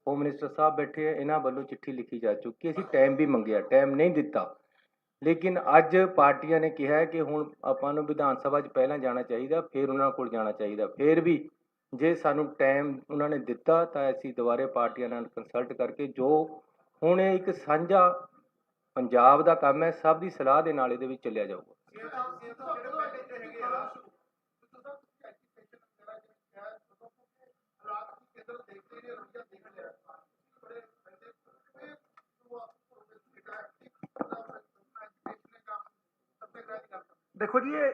ਹੋਮ ਮਿਨਿਸਟਰ ਸਾਹਿਬ ਬੈਠੇ ਆ, ਇਹਨਾਂ ਵੱਲੋਂ ਚਿੱਠੀ ਲਿਖੀ ਜਾ ਚੁੱਕੀ। ਅਸੀਂ ਟਾਈਮ ਵੀ ਮੰਗਿਆ, ਟਾਈਮ ਨਹੀਂ ਦਿੱਤਾ, ਲੇਕਿਨ ਅੱਜ ਪਾਰਟੀਆਂ ਨੇ ਕਿਹਾ ਕਿ ਹੁਣ ਆਪਾਂ ਨੂੰ ਵਿਧਾਨ ਸਭਾ 'ਚ ਪਹਿਲਾਂ ਜਾਣਾ ਚਾਹੀਦਾ, ਫਿਰ ਉਹਨਾਂ ਕੋਲ ਜਾਣਾ ਚਾਹੀਦਾ। ਫਿਰ ਵੀ ਜੇ ਸਾਨੂੰ ਟਾਈਮ ਉਹਨਾਂ ਨੇ ਦਿੱਤਾ ਤਾਂ ਅਸੀਂ ਦੁਬਾਰੇ ਪਾਰਟੀਆਂ ਨਾਲ ਕੰਸਲਟ ਕਰਕੇ, ਜੋ ਹੁਣ ਇਹ ਇੱਕ ਸਾਂਝਾ ਪੰਜਾਬ ਦਾ ਕੰਮ ਹੈ, ਸਭ ਦੀ ਸਲਾਹ ਦੇ ਨਾਲ ਇਹਦੇ ਵਿੱਚ ਚੱਲਿਆ ਜਾਊਗਾ। ਦੇਖੋ ਜੀ, ਇਹ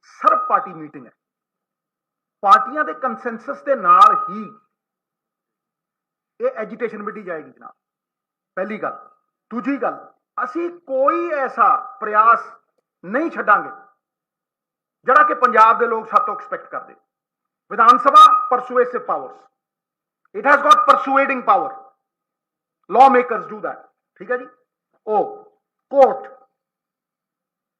ਸਰਬ ਪਾਰਟੀ ਮੀਟਿੰਗ ਹੈ। ਪਾਰਟੀਆਂ ਦੇ ਕੰਸੈਂਸਸ ਦੇ ਨਾਲ ਹੀ ਇਹ ਐਜੀਟੇਸ਼ਨ ਮਿਟੀ ਜਾਏਗੀ ਜਨਾਬ, ਪਹਿਲੀ ਗੱਲ। ਦੂਜੀ ਗੱਲ, ਅਸੀਂ ਕੋਈ ਐਸਾ ਪ੍ਰਯਾਸ ਨਹੀਂ ਛੱਡਾਂਗੇ ਜਿਹੜਾ ਕਿ ਪੰਜਾਬ ਦੇ ਲੋਕ ਸਾਡੇ ਤੋਂ ਐਕਸਪੈਕਟ ਕਰਦੇ। Vidhan Sabha persuasive powers, it has got persuading power, law makers do that, ਠੀਕ ਹੈ ਜੀ। ਉਹ ਕੋਰਟ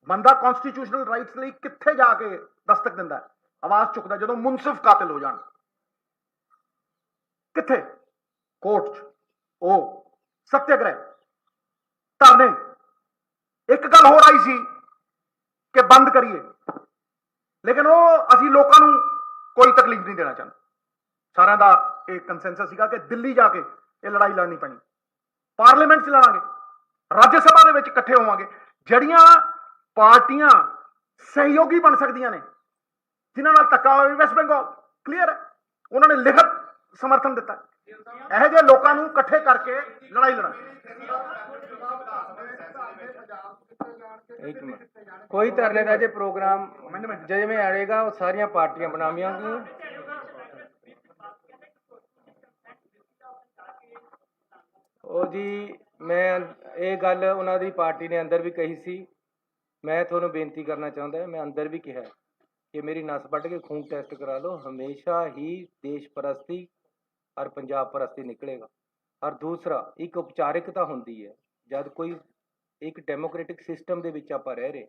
ਬੰਦਾ ਕਨਸਟੀਟਿਊਸ਼ਨਲ ਰਾਈਟਸ ਲਈ ਕਿੱਥੇ ਜਾ ਕੇ ਦਸਤਕ ਦਿੰਦਾ, ਆਵਾਜ਼ ਚੁੱਕਦਾ ਜਦੋਂ ਮੁਨਸਿਫ ਕਾਤਲ ਹੋ ਜਾਣ? ਕਿੱਥੇ? ਕੋਰਟ 'ਚ। ਉਹ ਸੱਤਿਆਗ੍ਰਹਿ, ਧਰਨੇ। ਇੱਕ ਗੱਲ ਹੋਰ ਆਈ ਸੀ ਕਿ ਬੰਦ ਕਰੀਏ, ਲੇਕਿਨ ਉਹ ਅਸੀਂ ਲੋਕਾਂ ਨੂੰ ਕੋਈ ਤਕਲੀਫ ਨਹੀਂ ਦੇਣਾ ਚਾਹੁੰਦੇ। ਸਾਰਿਆਂ ਦਾ ਇਹ ਕੰਸੈਂਸਸ ਸੀਗਾ ਕਿ ਦਿੱਲੀ ਜਾ ਕੇ ਇਹ ਲੜਾਈ ਲੜਨੀ ਪੈਣੀ, ਪਾਰਲੀਮੈਂਟ 'ਚ ਲੜਾਂਗੇ, ਰਾਜ ਸਭਾ ਦੇ ਵਿੱਚ ਇਕੱਠੇ ਹੋਵਾਂਗੇ। ਜਿਹੜੀਆਂ ਪਾਰਟੀਆਂ ਸਹਿਯੋਗੀ ਬਣ ਸਕਦੀਆਂ ਨੇ, ਜਿਨ੍ਹਾਂ ਨਾਲ ਧੱਕਾ ਹੋਇਆ, ਵੈਸਟ ਬੰਗਾਲ ਕਲੀਅਰ ਹੈ, ਉਹਨਾਂ ਨੇ ਲਿਖਤ ਸਮਰਥਨ ਦਿੱਤਾ। ਇਹੋ ਜਿਹੇ ਲੋਕਾਂ ਨੂੰ ਇਕੱਠੇ ਕਰਕੇ ਲੜਾਈ ਲੜਾਂਗੇ। ਕੋਈ ਧਰਨੇ ਦਾ ਜੇ ਪ੍ਰੋਗਰਾਮ ਜਿਵੇਂ ਆਏਗਾ ਉਹ ਸਾਰੀਆਂ ਪਾਰਟੀਆਂ ਬਣਾਵਾਂਗੀਆਂ। ਉਹ ਜੀ ਮੈਂ ਇਹ ਗੱਲ ਉਹਨਾਂ ਦੀ ਪਾਰਟੀ ਨੇ ਅੰਦਰ ਵੀ ਕਹੀ ਸੀ। ਮੈਂ ਤੁਹਾਨੂੰ ਬੇਨਤੀ ਕਰਨਾ ਚਾਹੁੰਦਾ, ਮੈਂ ਅੰਦਰ ਵੀ ਕਿਹਾ ਕਿ ਮੇਰੀ ਨਸ ਵੱਢ ਕੇ ਖੂਨ ਟੈਸਟ ਕਰਾ ਲਓ, ਹਮੇਸ਼ਾ ਹੀ ਦੇਸ਼ ਪ੍ਰਸਤੀ ਔਰ ਪੰਜਾਬ ਪ੍ਰਸਤੀ ਨਿਕਲੇਗਾ। ਔਰ ਦੂਸਰਾ, ਇੱਕ ਉਪਚਾਰਿਕਤਾ ਹੁੰਦੀ ਹੈ ਜਦ ਕੋਈ ਇੱਕ ਡੈਮੋਕ੍ਰੈਟਿਕ ਸਿਸਟਮ ਦੇ ਵਿੱਚ ਆਪਾਂ ਰਹਿ ਰਹੇ,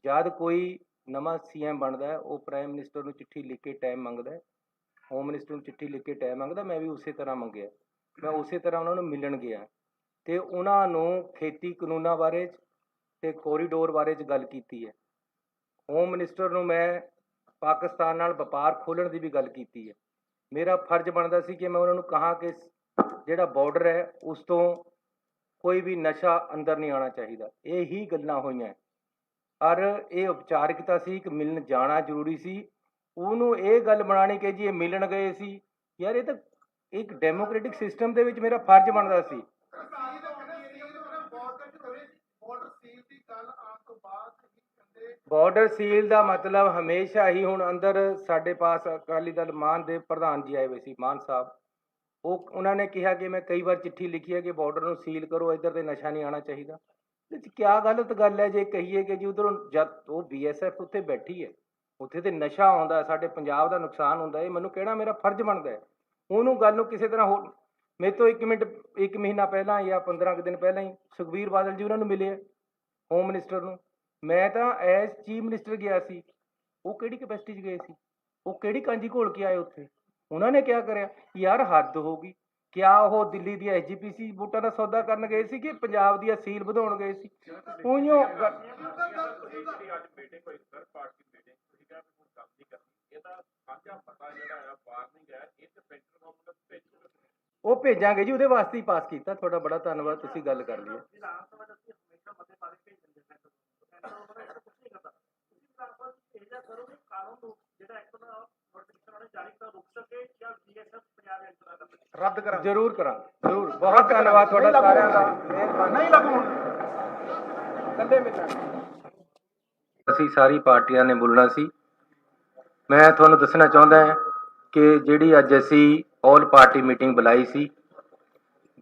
ਜਦ ਕੋਈ ਨਵਾਂ ਸੀਐਮ ਬਣਦਾ ਹੈ ਉਹ ਪ੍ਰਾਈਮ ਮਿਨਿਸਟਰ ਨੂੰ ਚਿੱਠੀ ਲਿਖ ਕੇ ਟਾਈਮ ਮੰਗਦਾ ਹੈ, ਹੋਮ ਮਿਨਿਸਟਰ ਨੂੰ ਚਿੱਠੀ ਲਿਖ ਕੇ ਟਾਈਮ ਮੰਗਦਾ। ਮੈਂ ਵੀ ਉਸੇ ਤਰ੍ਹਾਂ ਮੰਗਿਆ, ਮੈਂ ਉਸੇ ਤਰ੍ਹਾਂ ਉਹਨਾਂ ਨੂੰ ਮਿਲਣ ਗਿਆ ਤੇ ਉਹਨਾਂ ਨੂੰ ਖੇਤੀ ਕਾਨੂੰਨਾਂ ਬਾਰੇ ਤੇ ਕੋਰੀਡੋਰ ਬਾਰੇ ਚ ਗੱਲ ਕੀਤੀ ਹੈ। ਹੋਮ ਮਿਨਿਸਟਰ ਨੂੰ ਮੈਂ ਪਾਕਿਸਤਾਨ ਨਾਲ ਵਪਾਰ ਖੋਲ੍ਹਣ ਦੀ ਵੀ ਗੱਲ ਕੀਤੀ ਹੈ। ਮੇਰਾ ਫਰਜ਼ ਬਣਦਾ ਸੀ ਕਿ ਮੈਂ ਉਹਨਾਂ ਨੂੰ ਕਹਾਂ ਕਿ ਜਿਹੜਾ ਬਾਰਡਰ ਹੈ ਉਸ ਤੋਂ ਕੋਈ ਵੀ ਨਸ਼ਾ ਅੰਦਰ ਨਹੀਂ ਆਉਣਾ ਚਾਹੀਦਾ। ਇਹ ਹੀ ਗੱਲਾਂ ਹੋਈਆਂ ਔਰ ਇਹ ਉਪਚਾਰਿਕਤਾ ਸੀ, ਇੱਕ ਮਿਲਣ ਜਾਣਾ ਜ਼ਰੂਰੀ ਸੀ। ਉਹਨੂੰ ਇਹ ਗੱਲ ਬਣਾਉਣੀ ਕਿ ਜੀ ਇਹ ਮਿਲਣ ਗਏ ਸੀ, ਯਾਰ ਇਹ ਤਾਂ ਇੱਕ ਡੈਮੋਕ੍ਰੈਟਿਕ ਸਿਸਟਮ ਦੇ ਵਿੱਚ ਮੇਰਾ ਫਰਜ਼ ਬਣਦਾ ਸੀ। ਬਾਰਡਰ ਸੀਲ ਦਾ ਮਤਲਬ ਹਮੇਸ਼ਾ ਹੀ ਹੁਣ ਅੰਦਰ ਸਾਡੇ ਪਾਸ ਅਕਾਲੀ ਦਲ ਮਾਨ ਦੇ ਪ੍ਰਧਾਨ ਜੀ ਆਏ ਹੋਏ ਸੀ, ਮਾਨ ਸਾਹਿਬ। ਉਹਨਾਂ ਨੇ ਕਿਹਾ ਕਿ ਮੈਂ ਕਈ ਵਾਰ ਚਿੱਠੀ ਲਿਖੀ ਹੈ ਕਿ ਬਾਰਡਰ ਨੂੰ ਸੀਲ ਕਰੋ, ਇੱਧਰ ਤੇ ਨਸ਼ਾ ਨਹੀਂ ਆਉਣਾ ਚਾਹੀਦਾ। ਇਹ 'ਚ ਕਿਆ ਗਲਤ ਗੱਲ ਹੈ ਜੇ ਕਹੀਏ ਕਿ ਜੀ ਉਧਰੋਂ ਜਦ ਉਹ BSF ਉੱਥੇ ਬੈਠੀ ਹੈ, ਉੱਥੇ ਤੇ ਨਸ਼ਾ ਆਉਂਦਾ, ਸਾਡੇ ਪੰਜਾਬ ਦਾ ਨੁਕਸਾਨ ਹੁੰਦਾ। ਇਹ ਮੈਨੂੰ ਕਹਿਣਾ ਮੇਰਾ ਫਰਜ਼ ਬਣਦਾ ਹੈ। ਉਹਨੂੰ ਗੱਲ ਨੂੰ ਕਿਸੇ ਤਰ੍ਹਾਂ ਹੋ ਮੇਰੇ ਤੋਂ 1 ਮਹੀਨਾ ਪਹਿਲਾਂ ਜਾਂ 15 ਕੁ ਦਿਨ ਪਹਿਲਾਂ ਹੀ ਸੁਖਬੀਰ ਬਾਦਲ ਜੀ ਉਹਨਾਂ ਨੂੰ ਮਿਲੇ ਹੋਮ ਮਿਨਿਸਟਰ ਨੂੰ। ਮੈਂ ਤਾਂ ਐਜ਼ ਚੀਫ ਮਿਨਿਸਟਰ ਗਿਆ ਸੀ, ਉਹ ਕਿਹੜੀ ਕੈਪੈਸਿਟੀ 'ਚ ਗਏ ਸੀ, ਉਹ ਕਿਹੜੀ ਕਾਂਜੀ ਘੋਲ ਕੇ ਆਏ ਉੱਥੇ। ਉਹਨਾਂ ਨੇ ਕਿਆ ਕਰਿਆ? ਯਾਰ ਹੱਦ ਹੋ ਗਈ। ਕਿਆ ਉਹ ਦਿੱਲੀ ਦੀ SGPC ਵੋਟਾਂ ਦਾ ਸੌਦਾ ਕਰਨ ਗਏ ਸੀ ਕਿ ਪੰਜਾਬ ਦੀ ਅਸੀਲ ਵਧਾਉਣ ਗਏ ਸੀ? ਉਈਓ ਉਹ ਭੇਜਾਂਗੇ ਜੀ, ਉਹਦੇ ਵਾਸਤੇ ਹੀ ਪਾਸ ਕੀਤਾ। ਤੁਹਾਡਾ ਬੜਾ ਧੰਨਵਾਦ, ਤੁਸੀਂ ਗੱਲ ਕਰ ਲਈ। ਰੱਦ ਕਰਾਂ? ਜ਼ਰੂਰ ਕਰਾਂਗੇ, ਜ਼ਰੂਰ। ਬਹੁਤ ਧੰਨਵਾਦ ਤੁਹਾਡਾ ਸਾਰਿਆਂ ਦਾ, ਨਹੀਂ ਲੱਗੂ ਹੁਣ ਕੱਲੇ ਮਿਲਾਂਗੇ। ਅਸੀਂ ਸਾਰੀ ਪਾਰਟੀਆਂ ਨੇ ਬੋਲਣਾ ਸੀ। ਮੈਂ ਤੁਹਾਨੂੰ ਦੱਸਣਾ ਚਾਹੁੰਦਾ ਹਾਂ ਕਿ ਜਿਹੜੀ ਅੱਜ ਅਸੀਂ ਆਲ ਪਾਰਟੀ ਮੀਟਿੰਗ ਬੁਲਾਈ ਸੀ,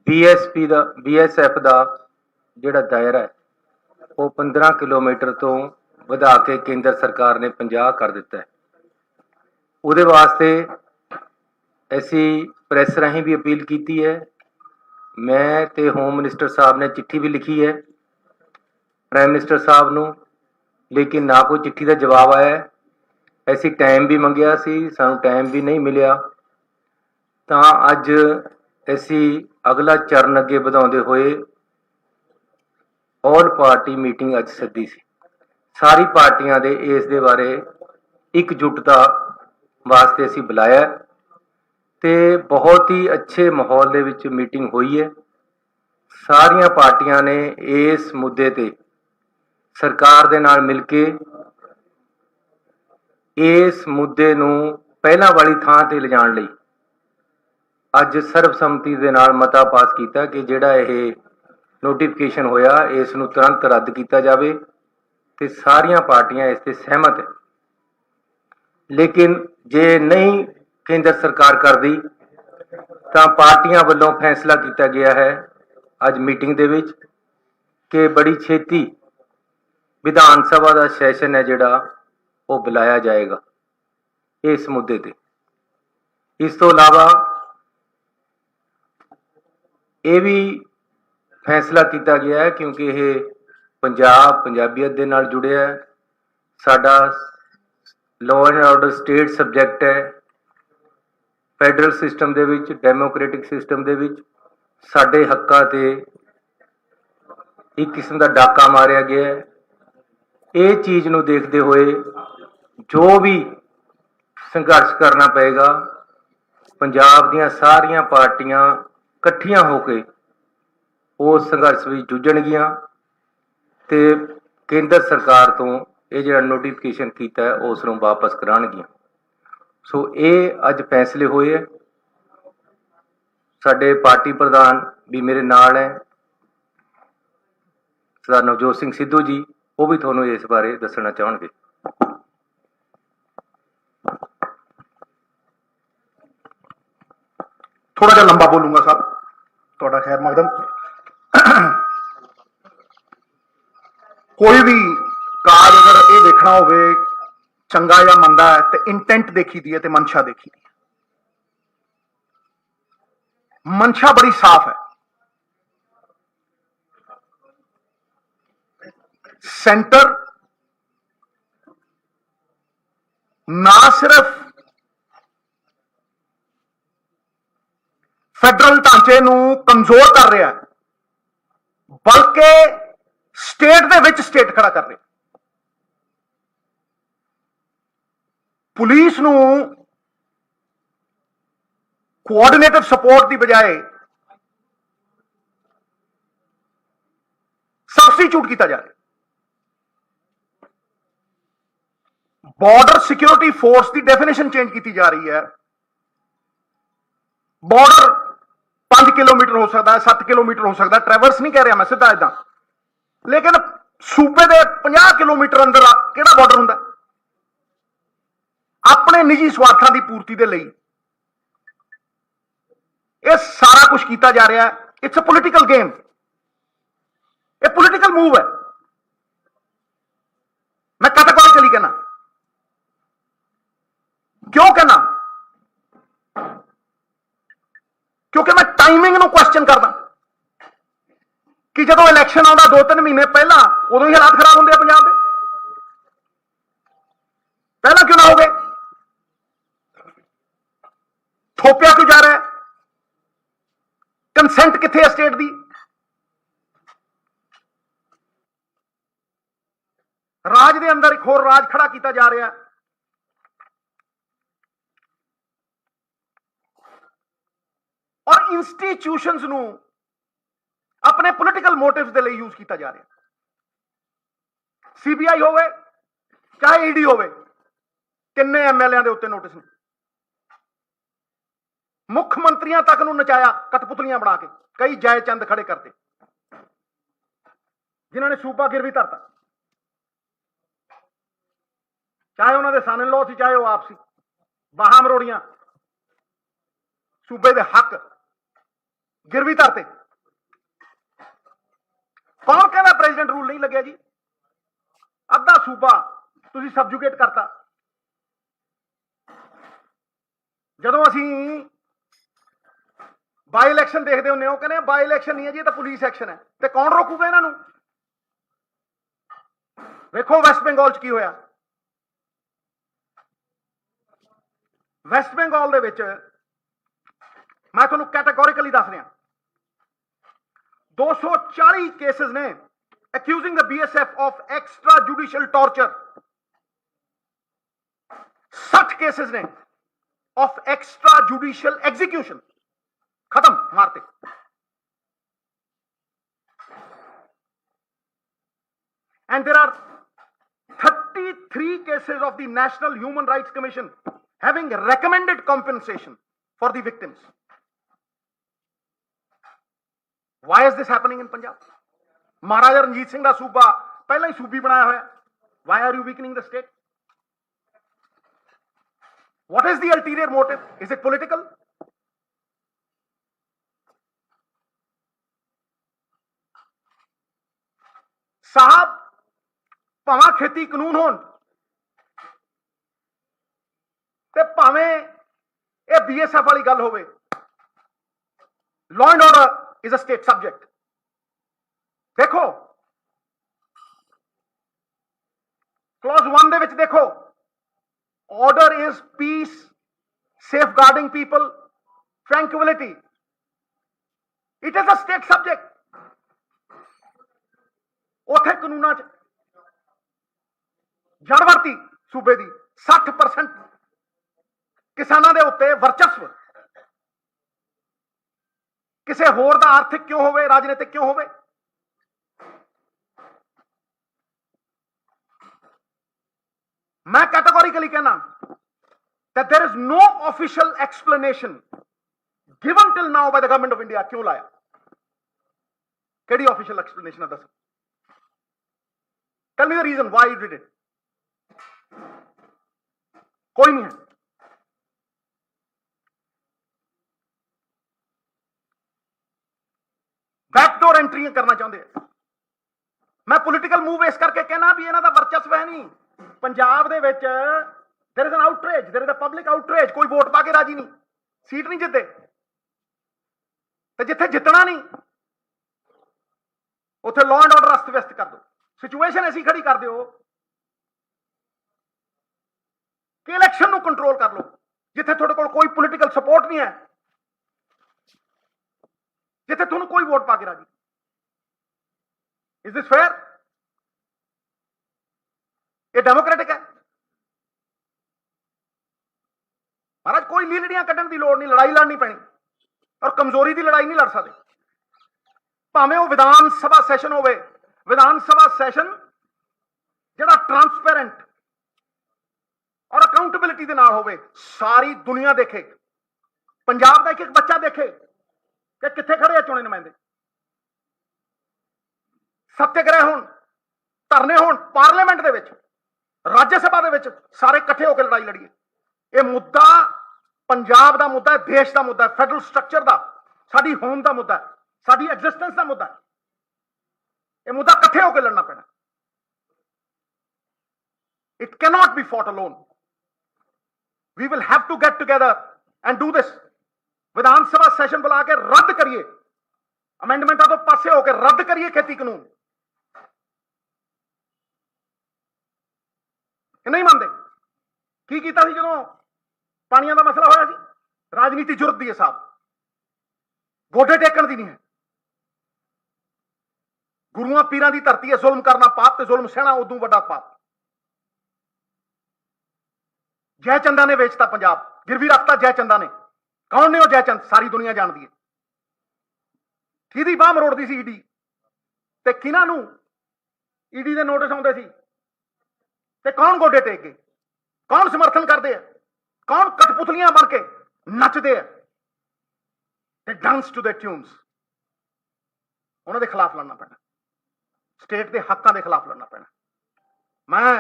BSF ਦਾ ਜਿਹੜਾ ਦਾਇਰਾ ਹੈ ਉਹ 15 ਕਿਲੋਮੀਟਰ ਤੋਂ ਵਧਾ ਕੇ ਕੇਂਦਰ ਸਰਕਾਰ ਨੇ 50 ਕਰ ਦਿੱਤਾ ਹੈ। ਉਹਦੇ ਵਾਸਤੇ ਅਸੀਂ ਪ੍ਰੈਸ ਰਾਹੀਂ ਵੀ ਅਪੀਲ ਕੀਤੀ ਹੈ। ਮੈਂ ਤੇ ਹੋਮ ਮਿਨਿਸਟਰ ਸਾਹਿਬ ਨੇ ਚਿੱਠੀ ਵੀ ਲਿਖੀ ਹੈ ਪ੍ਰਾਈਮ ਮਿਨਿਸਟਰ ਸਾਹਿਬ ਨੂੰ, ਲੇਕਿਨ ਨਾ ਕੋਈ ਚਿੱਠੀ ਦਾ ਜਵਾਬ ਆਇਆ। ਅਸੀਂ ਟਾਈਮ ਵੀ ਮੰਗਿਆ ਸੀ, ਸਾਨੂੰ ਟਾਈਮ ਵੀ ਨਹੀਂ ਮਿਲਿਆ। ਤਾਂ ਅੱਜ ਅਸੀਂ ਅਗਲਾ ਚਰਨ ਅੱਗੇ ਵਧਾਉਂਦੇ ਹੋਏ ਆਲ ਪਾਰਟੀ ਮੀਟਿੰਗ ਅੱਜ ਸੱਦੀ ਸੀ। ਸਾਰੀ ਪਾਰਟੀਆਂ ਦੇ ਇਸ ਦੇ ਬਾਰੇ ਇਕਜੁੱਟਤਾ ਵਾਸਤੇ ਅਸੀਂ ਬੁਲਾਇਆ ਤੇ ਬਹੁਤ ਹੀ ਅੱਛੇ ਮਾਹੌਲ ਦੇ ਵਿੱਚ ਮੀਟਿੰਗ ਹੋਈ ਹੈ। ਸਾਰੀਆਂ ਪਾਰਟੀਆਂ ਨੇ ਇਸ ਮੁੱਦੇ ਤੇ ਸਰਕਾਰ ਦੇ ਨਾਲ ਮਿਲ ਕੇ ਇਸ ਮੁੱਦੇ ਨੂੰ ਪਹਿਲਾਂ ਵਾਲੀ ਥਾਂ ਤੇ ਲਿਜਾਣ ਲਈ ਅੱਜ ਸਰਬਸੰਮਤੀ ਦੇ ਨਾਲ ਮਤਾ ਪਾਸ ਕੀਤਾ ਕਿ ਜਿਹੜਾ ਇਹ ਨੋਟੀਫਿਕੇਸ਼ਨ ਹੋਇਆ ਇਸ ਨੂੰ ਤੁਰੰਤ ਰੱਦ ਕੀਤਾ ਜਾਵੇ ਤੇ ਸਾਰੀਆਂ ਪਾਰਟੀਆਂ ਇਸ ਤੇ ਸਹਿਮਤ ਹੈ। ਲੇਕਿਨ ਜੇ ਨਹੀਂ ਕੇਂਦਰ ਸਰਕਾਰ ਕਰਦੀ ਤਾਂ ਪਾਰਟੀਆਂ ਵੱਲੋਂ ਫੈਸਲਾ ਕੀਤਾ ਗਿਆ ਹੈ ਅੱਜ ਮੀਟਿੰਗ ਦੇ ਵਿੱਚ ਕਿ ਬੜੀ ਛੇਤੀ ਵਿਧਾਨ ਸਭਾ ਦਾ ਸੈਸ਼ਨ ਹੈ ਜਿਹੜਾ ਉਹ ਬੁਲਾਇਆ ਜਾਏਗਾ ਇਸ ਮੁੱਦੇ ਤੇ। ਇਸ ਤੋਂ ਇਲਾਵਾ ਇਹ ਵੀ ਫੈਸਲਾ ਕੀਤਾ ਗਿਆ ਹੈ ਕਿਉਂਕਿ ਇਹ ਪੰਜਾਬੀਅਤ ਦੇ ਨਾਲ ਜੁੜਿਆ ਹੈ, ਸਾਡਾ law and order state subject ਹੈ। ਫੈਡਰਲ ਸਿਸਟਮ ਦੇ ਵਿੱਚ, ਡੈਮੋਕ੍ਰੈਟਿਕ ਸਿਸਟਮ ਦੇ ਵਿੱਚ ਸਾਡੇ ਹੱਕਾਂ ਤੇ ਇੱਕ ਕਿਸਮ ਦਾ ਡਾਕਾ ਮਾਰਿਆ ਗਿਆ ਹੈ। ਇਹ ਚੀਜ਼ ਨੂੰ ਦੇਖਦੇ ਹੋਏ ਜੋ ਵੀ ਸੰਘਰਸ਼ ਕਰਨਾ ਪਏਗਾ, ਪੰਜਾਬ ਦੀਆਂ ਸਾਰੀਆਂ ਪਾਰਟੀਆਂ ਇਕੱਠੀਆਂ ਹੋ ਕੇ ਉਸ ਸੰਘਰਸ਼ ਵਿੱਚ ਜੂਝਣਗੀਆਂ ਤੇ ਕੇਂਦਰ ਸਰਕਾਰ ਤੋਂ ਇਹ ਜਿਹੜਾ ਨੋਟੀਫਿਕੇਸ਼ਨ ਕੀਤਾ ਹੈ ਉਸ ਨੂੰ ਵਾਪਸ ਕਰਾਉਣਗੀਆਂ। ਸੋ ਇਹ ਅੱਜ ਫੈਸਲੇ ਹੋਏ ਹੈ। ਸਾਡੇ ਪਾਰਟੀ ਪ੍ਰਧਾਨ ਵੀ ਮੇਰੇ ਨਾਲ ਹੈ, ਸਰਦਾਰ ਨਵਜੋਤ ਸਿੰਘ ਸਿੱਧੂ ਜੀ, ਉਹ ਵੀ ਤੁਹਾਨੂੰ ਇਸ ਬਾਰੇ ਦੱਸਣਾ ਚਾਹਣਗੇ। ਥੋੜਾ ਜਿਹਾ ਲੰਬਾ ਬੋਲੂੰਗਾ ਸਾਹਿਬ। ਤੁਹਾਡਾ ਖੈਰ ਮਕਦਮ। ਕੋਈ ਵੀ ਕਾਜ अगर ये देखना होवे चंगा या मंदा है तो इंटेंट देखी दी है तो मंशा देखी दी है। मंशा बड़ी साफ है। सेंटर ना सिर्फ फेडरल ढांचे नूं कमजोर कर रहा है बल्कि स्टेट दे विच स्टेट खड़ा कर रहा। पुलिस नूं कोआर्डिनेटिव सपोर्ट की बजाय सबस्टिट्यूट किया जा रहा है। बॉर्डर सिक्योरिटी फोर्स की डेफिनेशन चेंज की जा रही है। बॉर्डर 5 किलोमीटर हो सकता है, 7 किलोमीटर हो सकता है, ट्रैवर्स नहीं कह रहा मैं सीधा इदा, लेकिन सूबे के 50 किलोमीटर अंदर किहड़ा बॉर्डर हुंदा? अपने निजी स्वार्थों की पूर्ति के लिए यह सारा कुछ किया जा रहा है। इट्स अ पोलिटिकल गेम, यह पोलिटिकल मूव है। मैं कैटेगोरिकली कहना, क्यों कहना? क्योंकि मैं टाइमिंग नूं क्वेश्चन करदा कि जदों इलैक्शन आउंदा 2-3 महीने पहला उदों ही हालात खराब होंदे पंजाब दे, पहला क्यों ना हो गए? थोपिया क्यों जा रहा है? कंसेंट कित्थे है स्टेट दी? राज दे अंदर एक होर राज खड़ा किया जा रहा है। और इंस्टीट्यूशंस नूं अपने पोलिटिकल मोटिव्स दे लिए यूज किया जा रहा है। सीबीआई होवे चाहे ईडी होवे, किन्ने एमएलए दे उत्ते नोटिस ने, मुख मंत्रियों तक नूं नचाया कठपुतलियां बना के, कई जय चंद खड़े करते जिन्होंने सूबा गिरवी धरता, चाहे उन्होंने सन इन लॉ सी चाहे वह आप सी, बाहां मरोड़ियां सूबे दे हक गिरवी धरते। कौन कहना प्रेजिडेंट रूल नहीं लगे जी? अद्धा सूबा तुसीं सबजुगेट करता। जदों असीं बाई इलैक्शन देखते होंगे वो कहने बाई इलैक्शन नहीं है जी, तो पुलिस एक्शन है, तो कौन रोकूगा इन्हां नूं? देखो वैस्ट बंगाल च की होया। वैस्ट बंगाल दे विच मैं तुहानूं कैटेगोरिकली दस रहा, 240 केसेस ने accusing the BSF of extrajudicial torture, 60 cases ने of extrajudicial execution, खत्म मारते। And there are 33 cases of the National Human Rights Commission having recommended compensation for the victims. Why is this happening in Punjab? महाराजा रणजीत सिंह का सूबा पहला ही सूबी बनाया हुआ। Why are you weakening the state? What is the ulterior motive? Is it political? साहब भावें खेती कानून होण ते भावें ये बीएसएफ वाली गल होवे, law and order is a state subject. देखो क्लॉज 1 दे विच देखो, order is piece, safeguarding people, tranquility. It is a state subject. उथे कानूना च जड़वर्ती सूबे की 60% किसानों के उत्ते वर्चस्व, किसी होर दा आर्थिक क्यों होवे, राजनीतिक क्यों होवे। मैं कैटेगोरिकली कहना that there is no official explanation given till now by the government of India। क्यों लाया? केड़ी ऑफिशियल एक्सप्लेनेशन है? दस, tell me the reason why you did it. कोई नहीं है। ਹੋਰ ਐਂਟਰੀਆਂ ਕਰਨਾ ਚਾਹੁੰਦੇ ਆ। ਮੈਂ ਪੋਲੀਟੀਕਲ ਮੂਵ ਇਸ ਕਰਕੇ ਕਹਿਣਾ ਵੀ ਇਹਨਾਂ ਦਾ ਵਰਚਸਵ ਹੈ ਨਹੀਂ ਪੰਜਾਬ ਦੇ ਵਿੱਚ। There is an outrage, there is a public outrage. कोई वोट पा के राजी नहीं, सीट नहीं जितते, तो जिथे जितना नहीं उत्थे लॉ एंड ऑर्डर अस्त व्यस्त कर दो, सिचुएशन ऐसी खड़ी कर दो कि इलेक्शन ਨੂੰ कंट्रोल कर लो। जिथे थोड़े कोल कोई पोलिटिकल सपोर्ट नहीं है, जिथे तुहानू कोई वोट पा के राजी। Is this fair? ये डेमोक्रेटिक है? महाराज कोई लीलड़ियां कड्ढण दी लोड़ नहीं, लड़ाई लड़नी पैनी, और कमजोरी की लड़ाई नहीं लड़ सकते। भावें वो विधान सभा सैशन होवे, विधान सभा सैशन जिहड़ा ट्रांसपेरेंट और अकाउंटेबिलिटी दे नाल होवे, सारी दुनिया देखे, पंजाब दा एक एक बच्चा देखे कि कित्थे खड़े आ चुने नुमाइंदे। सत्याग्रह होण, धरने होण पार्लीमेंट दे विच, राज्य सभा दे विच, सारे इकट्ठे होकर लड़ाई लड़ीए। ये मुद्दा पंजाब का मुद्दा है, देश का मुद्दा है, फेडरल स्ट्रक्चर का, साडी होम का मुद्दा है, साडी एग्जिस्टेंस का मुद्दा है। ये मुद्दा इकट्ठे होकर लड़ना पैना। It cannot be fought alone. We will have to get together and do this. विधानसभा सैशन बुला के रद्द करिए, अमेंडमेंटा तो पासे होकर रद्द करिए खेती कानून। नहीं मानते? की कीता सी जदों पानियां दा मसला होया सी? राजनीति जुरत दी है साहब, गोडे टेकण दी नहीं है। गुरुआं पीरां दी धरती है, जुल्म करना पाप ते जुल्म सहना उदों वड्डा पाप। जयचंदा ने वेचता पंजाब, गिरवी रखता जयचंदा ने। कौन ने वो जयचंद? सारी दुनिया जानदी है। किहदी बाह मरोड़दी सी ईडी, ते किहनां नूं ईडी दे नोटिस आउंदे सी, ते कौन गोडे टेक गए, कौन समर्थन करते हैं, कौन कठपुतलियां बन के नचते हैं, डांस टू द ट्यून्स। उन्होंने खिलाफ लड़ना पैना, स्टेट के हकों के खिलाफ लड़ना पैना। मैं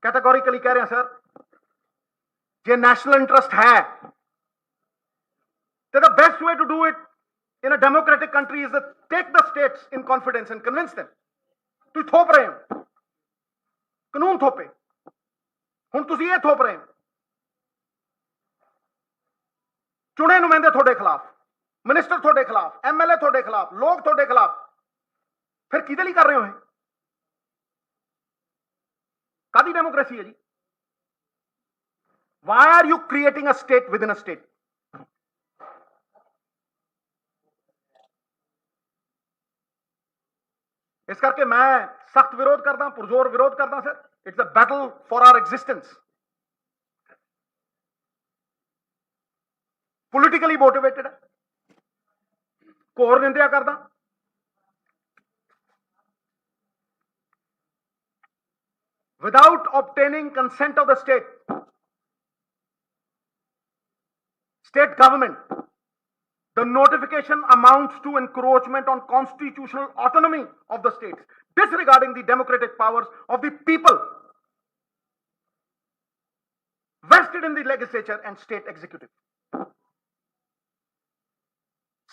कैटेगोरिकली कह रहा सर, जे नेशनल इंटरेस्ट है तो the best way to do it in a democratic country is take the states in confidence and convince them. तुम थोप रहे हो, कानून थोपे, हुण तुसीं ये थोप रहे हो, चुने नुमाइंदे थोड़े खिलाफ, मिनिस्टर थोड़े खिलाफ, MLA थोड़े खिलाफ, लोग थोड़े खिलाफ, फिर किहदे लई कर रहे हो? कादी डेमोक्रेसी है जी? Why are you creating a state within a state? इस करके मैं सख्त विरोध करदा, पुरजोर विरोध करदा sir. It's a battle for our existence. Politically motivated है, घोर निंदा करदा। Without obtaining consent of the state government, the notification amounts to encroachment on constitutional autonomy of the states, disregarding the democratic powers of the people vested in the legislature and state executive.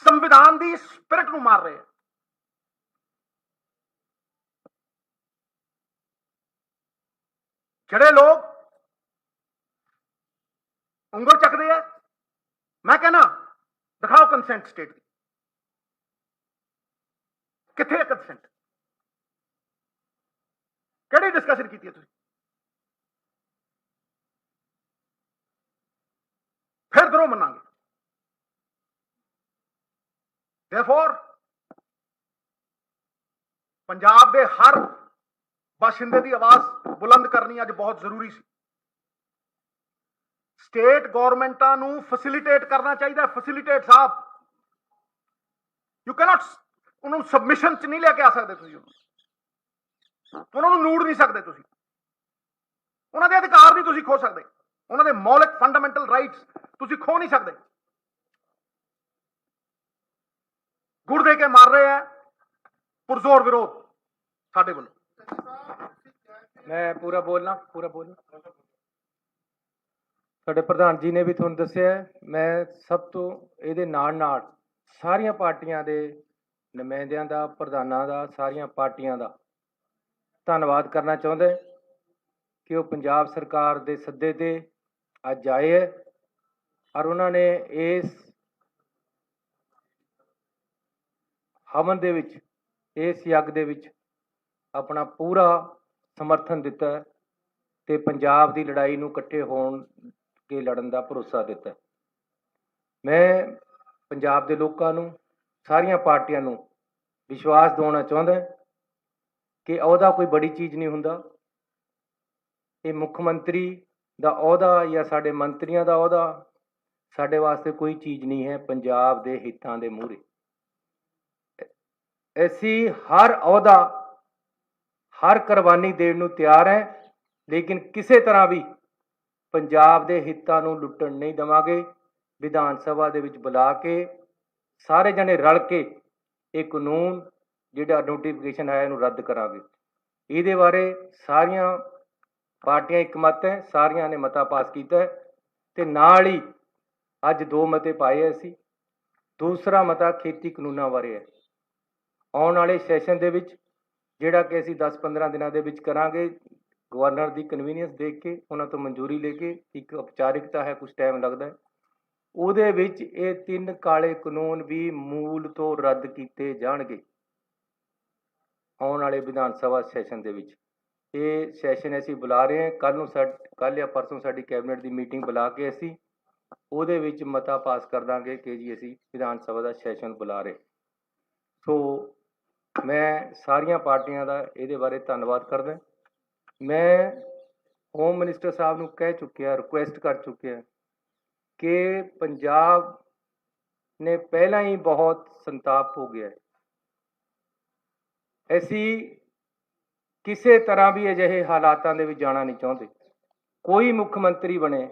संविधान the spirit नूं मार रहे हैं। ਜਿਹੜੇ लोग उंगल चकते हैं, मैं कहना दिखाओ कंसेंट स्टेट की, किथे कंसेंट, किहड़ी डिस्कशन की है तुसीं? फिर दरों मनांगे। देयरफॉर पंजाब के हर बाशिंदे की आवाज बुलंद करनी अज बहुत जरूरी सी। स्टेट गवर्नमेंटां नूं फैसिलिटेट करना चाहिए। फैसिलिटेट साहब, यू कैनॉट, उन्होंने सबमिशन च नहीं लेके आ सकते तुसीं, उन्होंने नूड़ नहीं सकते तुसीं, उन्होंने अधिकार नहीं तुसीं खो सकते, उन्होंने मौलिक फंडामेंटल राइट्स तुसीं खो नहीं सकते। गुड़ दे के मार रहे हैं, पुरजोर विरोध साडे वल्लों। मैं पूरा बोलना ਸਾਡੇ ਪ੍ਰਧਾਨ ਜੀ ਨੇ ਵੀ ਤੁਹਾਨੂੰ ਦੱਸਿਆ। ਮੈਂ ਸਭ ਤੋਂ ਇਹਦੇ ਨਾਲ ਸਾਰੀਆਂ ਪਾਰਟੀਆਂ ਦੇ ਨੁਮਾਇੰਦਿਆਂ ਦਾ, ਪ੍ਰਧਾਨਾਂ ਦਾ, ਸਾਰੀਆਂ ਪਾਰਟੀਆਂ ਦਾ ਧੰਨਵਾਦ ਕਰਨਾ ਚਾਹੁੰਦਾ ਕਿ ਉਹ ਪੰਜਾਬ ਸਰਕਾਰ ਦੇ ਸੱਦੇ ਤੇ ਅੱਜ ਆਏ ਹੈ ਔਰ ਉਹਨਾਂ ਨੇ ਇਸ ਹਵਨ ਦੇ ਵਿੱਚ, ਇਸ ਯੱਗ ਦੇ ਵਿੱਚ ਆਪਣਾ ਪੂਰਾ ਸਮਰਥਨ ਦਿੱਤਾ ਹੈ ਤੇ ਪੰਜਾਬ ਦੀ ਲੜਾਈ ਨੂੰ ਇਕੱਠੇ ਹੋਣ ਕੇ ਲੜਨ ਦਾ ਭਰੋਸਾ ਦਿੱਤਾ। ਮੈਂ ਪੰਜਾਬ ਦੇ ਲੋਕਾਂ ਨੂੰ, ਸਾਰੀਆਂ ਪਾਰਟੀਆਂ ਨੂੰ ਵਿਸ਼ਵਾਸ ਦਿਵਾਉਣਾ ਚਾਹੁੰਦਾ ਕਿ ਅਹੁਦਾ ਕੋਈ ਬੜੀ ਚੀਜ਼ ਨਹੀਂ ਹੁੰਦਾ। ਇਹ ਮੁੱਖ ਮੰਤਰੀ ਦਾ ਅਹੁਦਾ ਜਾਂ ਸਾਡੇ ਮੰਤਰੀਆਂ ਦਾ ਅਹੁਦਾ ਸਾਡੇ ਵਾਸਤੇ ਕੋਈ ਚੀਜ਼ ਨਹੀਂ ਹੈ। ਪੰਜਾਬ ਦੇ ਹਿੱਤਾਂ ਦੇ ਮੂਹਰੇ ਅਸੀਂ ਹਰ ਅਹੁਦਾ, ਹਰ ਕੁਰਬਾਨੀ ਦੇਣ ਨੂੰ ਤਿਆਰ ਹੈ, ਲੇਕਿਨ ਕਿਸੇ ਤਰ੍ਹਾਂ ਵੀ ਪੰਜਾਬ ਦੇ ਹਿੱਤਾਂ ਨੂੰ ਲੁੱਟਣ ਨਹੀਂ ਦੇਵਾਂਗੇ। ਵਿਧਾਨ ਸਭਾ ਦੇ ਵਿੱਚ ਬੁਲਾ ਕੇ ਸਾਰੇ ਜਣੇ ਰਲ ਕੇ ਇਹ ਕਾਨੂੰਨ ਜਿਹੜਾ ਨੋਟੀਫਿਕੇਸ਼ਨ ਆਇਆ ਇਹਨੂੰ ਰੱਦ ਕਰਾਂਗੇ। ਇਹਦੇ ਬਾਰੇ ਸਾਰੀਆਂ ਪਾਰਟੀਆਂ ਇੱਕਮਤ ਹੈ, ਸਾਰਿਆਂ ਨੇ ਮਤਾ ਪਾਸ ਕੀਤਾ ਹੈ ਤੇ ਨਾਲ ਹੀ ਅੱਜ 2 ਮਤੇ ਪਾਏ ਅਸੀਂ। ਦੂਸਰਾ ਮਤਾ ਖੇਤੀ ਕਾਨੂੰਨਾਂ ਬਾਰੇ ਹੈ। ਆਉਣ ਵਾਲੇ ਸੈਸ਼ਨ ਦੇ ਵਿੱਚ ਜਿਹੜਾ ਕਿ ਅਸੀਂ 10-15 ਦਿਨਾਂ ਦੇ ਵਿੱਚ ਕਰਾਂਗੇ, ਗਵਰਨਰ ਦੀ ਕਨਵੀਨੀਅੰਸ ਦੇਖ ਕੇ, ਉਹਨਾਂ ਤੋਂ ਮਨਜ਼ੂਰੀ ਲੈ ਕੇ, ਇੱਕ ਔਪਚਾਰਿਕਤਾ ਹੈ, ਕੁਝ ਟਾਈਮ ਲੱਗਦਾ ਹੈ, ਉਹਦੇ ਵਿੱਚ ਇਹ 3 ਕਾਲੇ ਕਾਨੂੰਨ ਵੀ ਮੂਲ ਤੋਂ ਰੱਦ ਕੀਤੇ ਜਾਣਗੇ ਆਉਣ ਵਾਲੇ ਵਿਧਾਨ ਸਭਾ ਸੈਸ਼ਨ ਦੇ ਵਿੱਚ। ਇਹ ਸੈਸ਼ਨ ਅਸੀਂ ਬੁਲਾ ਰਹੇ ਹਾਂ, ਕੱਲ੍ਹ ਜਾਂ ਪਰਸੋਂ ਸਾਡੀ ਕੈਬਨਿਟ ਦੀ ਮੀਟਿੰਗ ਬੁਲਾ ਕੇ ਅਸੀਂ ਉਹਦੇ ਵਿੱਚ ਮਤਾ ਪਾਸ ਕਰ ਦਾਂਗੇ ਕਿ ਜੀ ਅਸੀਂ ਵਿਧਾਨ ਸਭਾ ਦਾ ਸੈਸ਼ਨ ਬੁਲਾ ਰਹੇ। ਸੋ ਮੈਂ ਸਾਰੀਆਂ ਪਾਰਟੀਆਂ ਦਾ ਇਹਦੇ ਬਾਰੇ ਧੰਨਵਾਦ ਕਰਦਾ। ਮੈਂ ਹੋਮ ਮਿਨਿਸਟਰ ਸਾਹਿਬ ਨੂੰ ਕਹਿ ਚੁੱਕਿਆ, ਰਿਕੁਐਸਟ ਕਰ ਚੁੱਕਿਆ ਕਿ ਪੰਜਾਬ ਨੇ ਪਹਿਲਾਂ ਹੀ ਬਹੁਤ ਸੰਤਾਪ ਹੋ ਗਿਆ। ਅਸੀਂ ਕਿਸੇ ਤਰ੍ਹਾਂ ਵੀ ਅਜਿਹੇ ਹਾਲਾਤਾਂ ਦੇ ਵਿੱਚ ਜਾਣਾ ਨਹੀਂ ਚਾਹੁੰਦੇ। ਕੋਈ ਮੁੱਖ ਮੰਤਰੀ ਬਣੇ,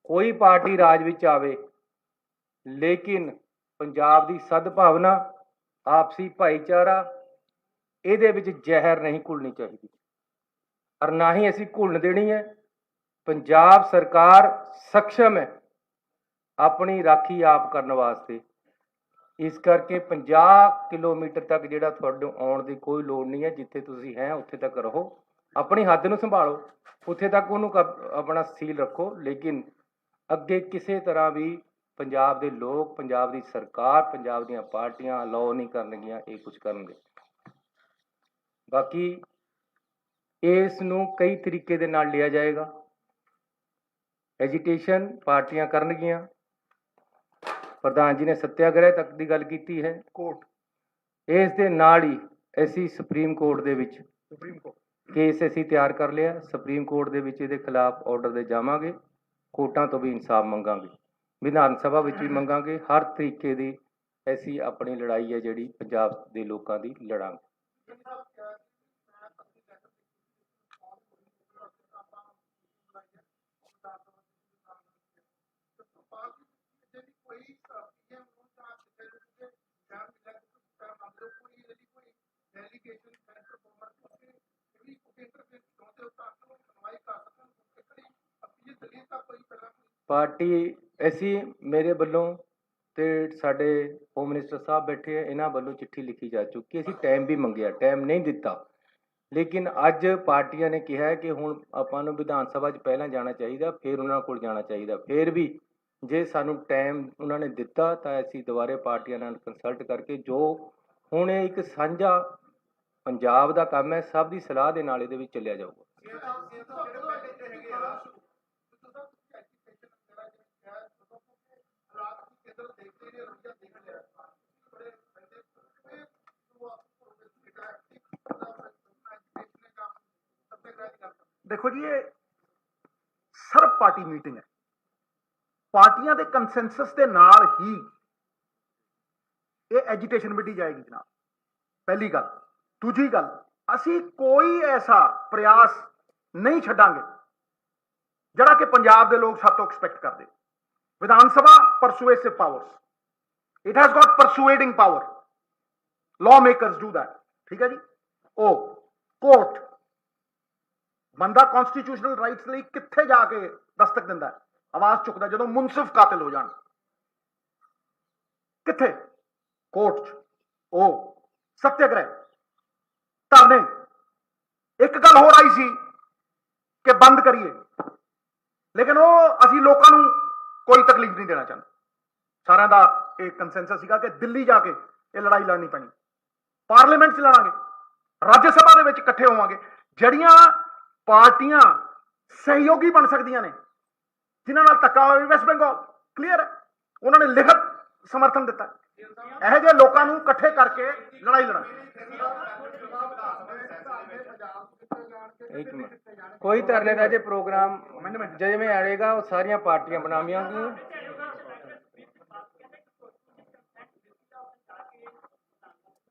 ਕੋਈ ਪਾਰਟੀ ਰਾਜ ਵਿੱਚ ਆਵੇ, ਲੇਕਿਨ ਪੰਜਾਬ ਦੀ ਸਦਭਾਵਨਾ, ਆਪਸੀ ਭਾਈਚਾਰਾ, ਇਹਦੇ ਵਿੱਚ ਜ਼ਹਿਰ ਨਹੀਂ ਘੁਲਣੀ ਚਾਹੀਦੀ ਔਰ ਨਾ ਹੀ ਅਸੀਂ ਘੁਲਣ ਦੇਣੀ ਹੈ। ਪੰਜਾਬ ਸਰਕਾਰ ਸક્ષਮ ਹੈ ਆਪਣੀ ਰਾਖੀ ਆਪ ਕਰਨ ਵਾਸਤੇ। ਇਸ ਕਰਕੇ 50 ਕਿਲੋਮੀਟਰ ਤੱਕ ਜਿਹੜਾ ਤੁਹਾਡੇ ਆਉਣ ਦੀ ਕੋਈ ਲੋੜ ਨਹੀਂ ਹੈ। ਜਿੱਥੇ ਤੁਸੀਂ ਹੈ ਉੱਥੇ ਤੱਕ ਰਹੋ, ਆਪਣੀ ਹੱਦ ਨੂੰ ਸੰਭਾਲੋ, ਉੱਥੇ ਤੱਕ ਉਹਨੂੰ ਆਪਣਾ ਸੀਲ ਰੱਖੋ, ਲੇਕਿਨ ਅੱਗੇ ਕਿਸੇ ਤਰ੍ਹਾਂ ਵੀ ਪੰਜਾਬ ਦੇ ਲੋਕ, ਪੰਜਾਬ ਦੀ ਸਰਕਾਰ, ਪੰਜਾਬ ਦੀਆਂ ਪਾਰਟੀਆਂ ਅਲਾਓ ਨਹੀਂ ਕਰਨਗੀਆਂ ਇਹ ਕੁਝ ਕਰਨਗੇ। ਬਾਕੀ ਇਸ ਨੂੰ ਕਈ ਤਰੀਕੇ ਦੇ ਨਾਲ ਲਿਆ ਜਾਏਗਾ। ਐਜੀਟੇਸ਼ਨ ਪਾਰਟੀਆਂ ਕਰਨਗੀਆਂ। ਪ੍ਰਧਾਨ ਜੀ ਨੇ ਸੱਤਿਆਗ੍ਰਹਿ ਤੱਕ ਦੀ ਗੱਲ ਕੀਤੀ ਹੈ। ਕੋਰਟ ਇਸ ਦੇ ਨਾਲ ਹੀ ਅਸੀਂ ਸੁਪਰੀਮ ਕੋਰਟ ਦੇ ਵਿੱਚ ਕੇਸ ਅਸੀਂ ਤਿਆਰ ਕਰ ਲਿਆ। ਸੁਪਰੀਮ ਕੋਰਟ ਦੇ ਵਿੱਚ ਇਹਦੇ ਖਿਲਾਫ ਆਰਡਰ ਦੇ ਜਾਵਾਂਗੇ। ਕੋਰਟਾਂ ਤੋਂ ਵੀ ਇਨਸਾਫ ਮੰਗਾਂਗੇ, ਵਿਧਾਨ ਸਭਾ ਵਿੱਚ ਵੀ ਮੰਗਾਂਗੇ। ਹਰ ਤਰੀਕੇ ਦੀ ਅਸੀਂ ਆਪਣੀ ਲੜਾਈ ਹੈ ਜਿਹੜੀ ਪੰਜਾਬ ਦੇ ਲੋਕਾਂ ਦੀ ਲੜਾਂਗੇ। ਪਾਰਟੀ ਅਸੀਂ, ਮੇਰੇ ਵੱਲੋਂ ਤੇ ਸਾਡੇ ਹੋਮ ਮਿਨਿਸਟਰ ਸਾਹਿਬ ਬੈਠੇ ਆ, ਇਹਨਾਂ ਵੱਲੋਂ ਚਿੱਠੀ ਲਿਖੀ ਜਾ ਚੁੱਕੀ। ਅਸੀਂ ਟਾਈਮ ਵੀ ਮੰਗਿਆ, ਟਾਈਮ ਨਹੀਂ ਦਿੱਤਾ, ਲੇਕਿਨ ਅੱਜ ਪਾਰਟੀਆਂ ਨੇ ਕਿਹਾ ਹੈ ਕਿ ਹੁਣ ਆਪਾਂ ਨੂੰ ਵਿਧਾਨ ਸਭਾ 'ਚ ਪਹਿਲਾਂ ਜਾਣਾ ਚਾਹੀਦਾ, ਫਿਰ ਉਹਨਾਂ ਕੋਲ ਜਾਣਾ ਚਾਹੀਦਾ। ਫਿਰ ਵੀ ਜੇ ਸਾਨੂੰ ਟਾਈਮ ਉਹਨਾਂ ਨੇ ਦਿੱਤਾ ਤਾਂ ਅਸੀਂ ਦੁਬਾਰੇ ਪਾਰਟੀਆਂ ਨਾਲ ਕੰਸਲਟ ਕਰਕੇ, ਜੋ ਹੁਣ ਇਹ ਇੱਕ ਸਾਂਝਾ ਪੰਜਾਬ ਦਾ ਕੰਮ ਹੈ, ਸਭ ਦੀ ਸਲਾਹ ਦੇ ਨਾਲ ਇਹਦੇ ਵਿੱਚ ਚੱਲਿਆ ਜਾਊਗਾ। देखो जी, ये सर्व पार्टी मीटिंग है। पार्टियां दे कंसेंसस के नाल ही ये एजिटेशन मिटी जाएगी जनाब। पहली गल। दूजी गल, असी कोई ऐसा प्रयास नहीं छड्डांगे जिहड़ा कि पंजाब के लोग सातों एक्सपैक्ट करते। Vidhan Sabha persuasive powers, it has got persuading power, law makers do that. ठीक है जी। ओ कोर्ट बंदा कॉन्स्टिट्यूशनल राइट्स ਲਈ ਕਿੱਥੇ ਜਾ ਕੇ ਦਸਤਕ ਦਿੰਦਾ ਹੈ, ਆਵਾਜ਼ ਚੁੱਕਦਾ ਜਦੋਂ ਮੁਨਸਿਫ ਕਾਤਲ ਹੋ ਜਾਣ? ਕਿੱਥੇ? ਕੋਰਟ 'ਚ। ਉਹ ਸੱਤਿਆਗ੍ਰਹਿ ਧਰਨੇ ਇੱਕ ਗੱਲ ਹੋਰ ਆਈ ਸੀ ਕਿ ਬੰਦ ਕਰੀਏ, ਲੇਕਿਨ ਉਹ ਅਸੀਂ ਲੋਕਾਂ ਨੂੰ ਕੋਈ ਤਕਲੀਫ ਨਹੀਂ ਦੇਣਾ ਚਾਹੁੰਦੇ। ਸਾਰਿਆਂ ਦਾ ਇਹ ਕੰਸੈਂਸਸ ਸੀਗਾ ਕਿ ਦਿੱਲੀ ਜਾ ਕੇ ਇਹ ਲੜਾਈ ਲੜਨੀ ਪੈਣੀ, ਪਾਰਲੀਮੈਂਟ 'ਚ ਲੜਾਂਗੇ, ਰਾਜ ਸਭਾ ਦੇ ਵਿੱਚ ਇਕੱਠੇ ਹੋਵਾਂਗੇ। ਜਿਹੜੀਆਂ ਪਾਰਟੀਆਂ ਸਹਿਯੋਗੀ ਬਣ ਸਕਦੀਆਂ ਨੇ, ਜਿਨ੍ਹਾਂ ਨਾਲ ਧੱਕਾ ਹੋਵੇ, ਵੈਸਟ ਬੰਗਾਲ ਕਲੀਅਰ ਹੈ, ਉਹਨਾਂ ਨੇ ਲਿਖਤ ਸਮਰਥਨ ਦਿੱਤਾ। ਇਹੋ ਜਿਹੇ ਲੋਕਾਂ ਨੂੰ ਇਕੱਠੇ ਕਰਕੇ ਲੜਾਈ ਲੜਾਂਗੇ। ਇੱਕ ਮਿੰਟ, ਕੋਈ ਧਰਨੇ ਦਾ ਜੇ ਪ੍ਰੋਗਰਾਮ ਜਿਵੇਂ ਆਏਗਾ ਉਹ ਸਾਰੀਆਂ ਪਾਰਟੀਆਂ ਬਣਾਵਾਂਗੀਆਂ।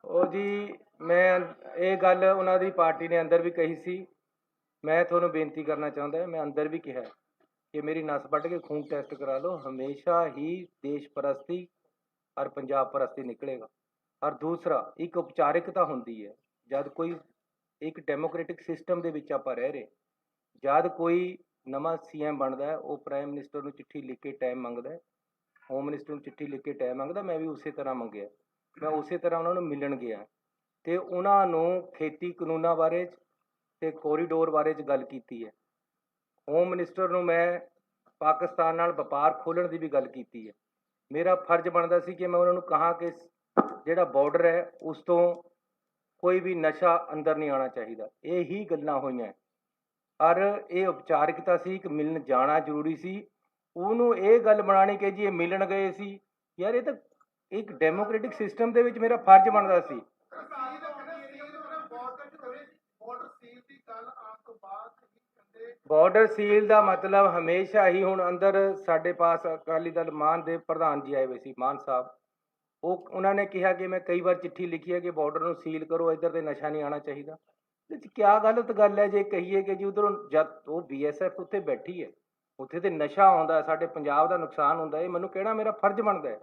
ਉਹ ਜੀ ਮੈਂ ਇਹ ਗੱਲ ਉਹਨਾਂ ਦੀ ਪਾਰਟੀ ਨੇ ਅੰਦਰ ਵੀ ਕਹੀ ਸੀ। ਮੈਂ ਤੁਹਾਨੂੰ ਬੇਨਤੀ ਕਰਨਾ ਚਾਹੁੰਦਾ, ਮੈਂ ਅੰਦਰ ਵੀ ਕਿਹਾ ਕਿ ਮੇਰੀ ਨਸ ਵੱਢ ਕੇ ਖੂਨ ਟੈਸਟ ਕਰਾ ਲਓ, ਹਮੇਸ਼ਾ ਹੀ ਦੇਸ਼ ਪ੍ਰਸਤੀ ਔਰ ਪੰਜਾਬ ਪ੍ਰਸਤੀ ਨਿਕਲੇਗਾ। ਔਰ ਦੂਸਰਾ, ਇੱਕ ਉਪਚਾਰਿਕਤਾ ਹੁੰਦੀ ਹੈ ਜਦ ਕੋਈ ਇੱਕ ਡੈਮੋਕ੍ਰੈਟਿਕ ਸਿਸਟਮ ਦੇ ਵਿੱਚ ਆਪਾਂ ਰਹਿ ਰਹੇ, ਜਦ ਕੋਈ ਨਵਾਂ ਸੀਐਮ ਬਣਦਾ ਹੈ, ਉਹ ਪ੍ਰਾਈਮ ਮਿਨਿਸਟਰ ਨੂੰ ਚਿੱਠੀ ਲਿਖ ਕੇ ਟਾਈਮ ਮੰਗਦਾ ਹੈ, ਹੋਮ ਮਿਨਿਸਟਰ ਨੂੰ ਚਿੱਠੀ ਲਿਖ ਕੇ ਟਾਈਮ ਮੰਗਦਾ। ਮੈਂ ਵੀ ਉਸੇ ਤਰ੍ਹਾਂ ਮੰਗਿਆ, ਮੈਂ ਉਸੇ ਤਰ੍ਹਾਂ ਉਹਨਾਂ ਨੂੰ ਮਿਲਣ ਗਿਆ ਅਤੇ ਉਹਨਾਂ ਨੂੰ ਖੇਤੀ ਕਾਨੂੰਨਾਂ ਬਾਰੇ ਅਤੇ ਕੋਰੀਡੋਰ ਬਾਰੇ 'ਚ ਗੱਲ ਕੀਤੀ ਹੈ। ਹੋਮ ਮਿਨਿਸਟਰ ਨੂੰ ਮੈਂ ਪਾਕਿਸਤਾਨ ਨਾਲ ਵਪਾਰ ਖੋਲ੍ਹਣ ਦੀ ਵੀ ਗੱਲ ਕੀਤੀ ਹੈ। ਮੇਰਾ ਫਰਜ਼ ਬਣਦਾ ਸੀ ਕਿ ਮੈਂ ਉਹਨਾਂ ਨੂੰ ਕਹਾਂ ਕਿ ਜਿਹੜਾ ਬਾਰਡਰ ਹੈ ਉਸ ਤੋਂ ਕੋਈ ਵੀ ਨਸ਼ਾ ਅੰਦਰ ਨਹੀਂ ਆਉਣਾ ਚਾਹੀਦਾ। ਇਹ ਹੀ ਗੱਲਾਂ ਹੋਈਆਂ ਔਰ ਇਹ ਉਪਚਾਰਿਕਤਾ ਸੀ, ਇੱਕ ਮਿਲਣ ਜਾਣਾ ਜ਼ਰੂਰੀ ਸੀ। ਉਹਨੂੰ ਇਹ ਗੱਲ ਬਣਾਉਣੀ ਕਿ ਜੀ ਇਹ ਮਿਲਣ ਗਏ ਸੀ, ਯਾਰ ਇਹ ਤਾਂ ਇੱਕ ਡੈਮੋਕ੍ਰੈਟਿਕ ਸਿਸਟਮ ਦੇ ਵਿੱਚ ਮੇਰਾ ਫਰਜ਼ ਬਣਦਾ ਸੀ। ਬਾਰਡਰ ਸੀਲ ਦਾ ਮਤਲਬ ਹਮੇਸ਼ਾ ਹੀ, ਹੁਣ ਅੰਦਰ ਸਾਡੇ ਪਾਸ ਅਕਾਲੀ ਦਲ ਮਾਨ ਦੇ ਪ੍ਰਧਾਨ ਜੀ ਆਏ ਹੋਏ ਸੀ, ਮਾਨ ਸਾਹਿਬ, ਉਹਨਾਂ ਨੇ ਕਿਹਾ ਕਿ ਮੈਂ ਕਈ ਵਾਰ ਚਿੱਠੀ ਲਿਖੀ ਹੈ ਕਿ ਬਾਰਡਰ ਨੂੰ ਸੀਲ ਕਰੋ, ਇੱਧਰ ਤੇ ਨਸ਼ਾ ਨਹੀਂ ਆਉਣਾ ਚਾਹੀਦਾ। ਕਿਆ ਗਲਤ ਗੱਲ ਹੈ ਜੇ ਕਹੀਏ ਕਿ ਜੀ ਉਧਰੋਂ ਜਦ ਉਹ BSF ਉੱਥੇ ਬੈਠੀ ਹੈ, ਉੱਥੇ ਤੇ ਨਸ਼ਾ ਆਉਂਦਾ, ਸਾਡੇ ਪੰਜਾਬ ਦਾ ਨੁਕਸਾਨ ਹੁੰਦਾ, ਇਹ ਮੈਨੂੰ ਕਹਿਣਾ ਮੇਰਾ ਫਰਜ਼ ਬਣਦਾ ਹੈ।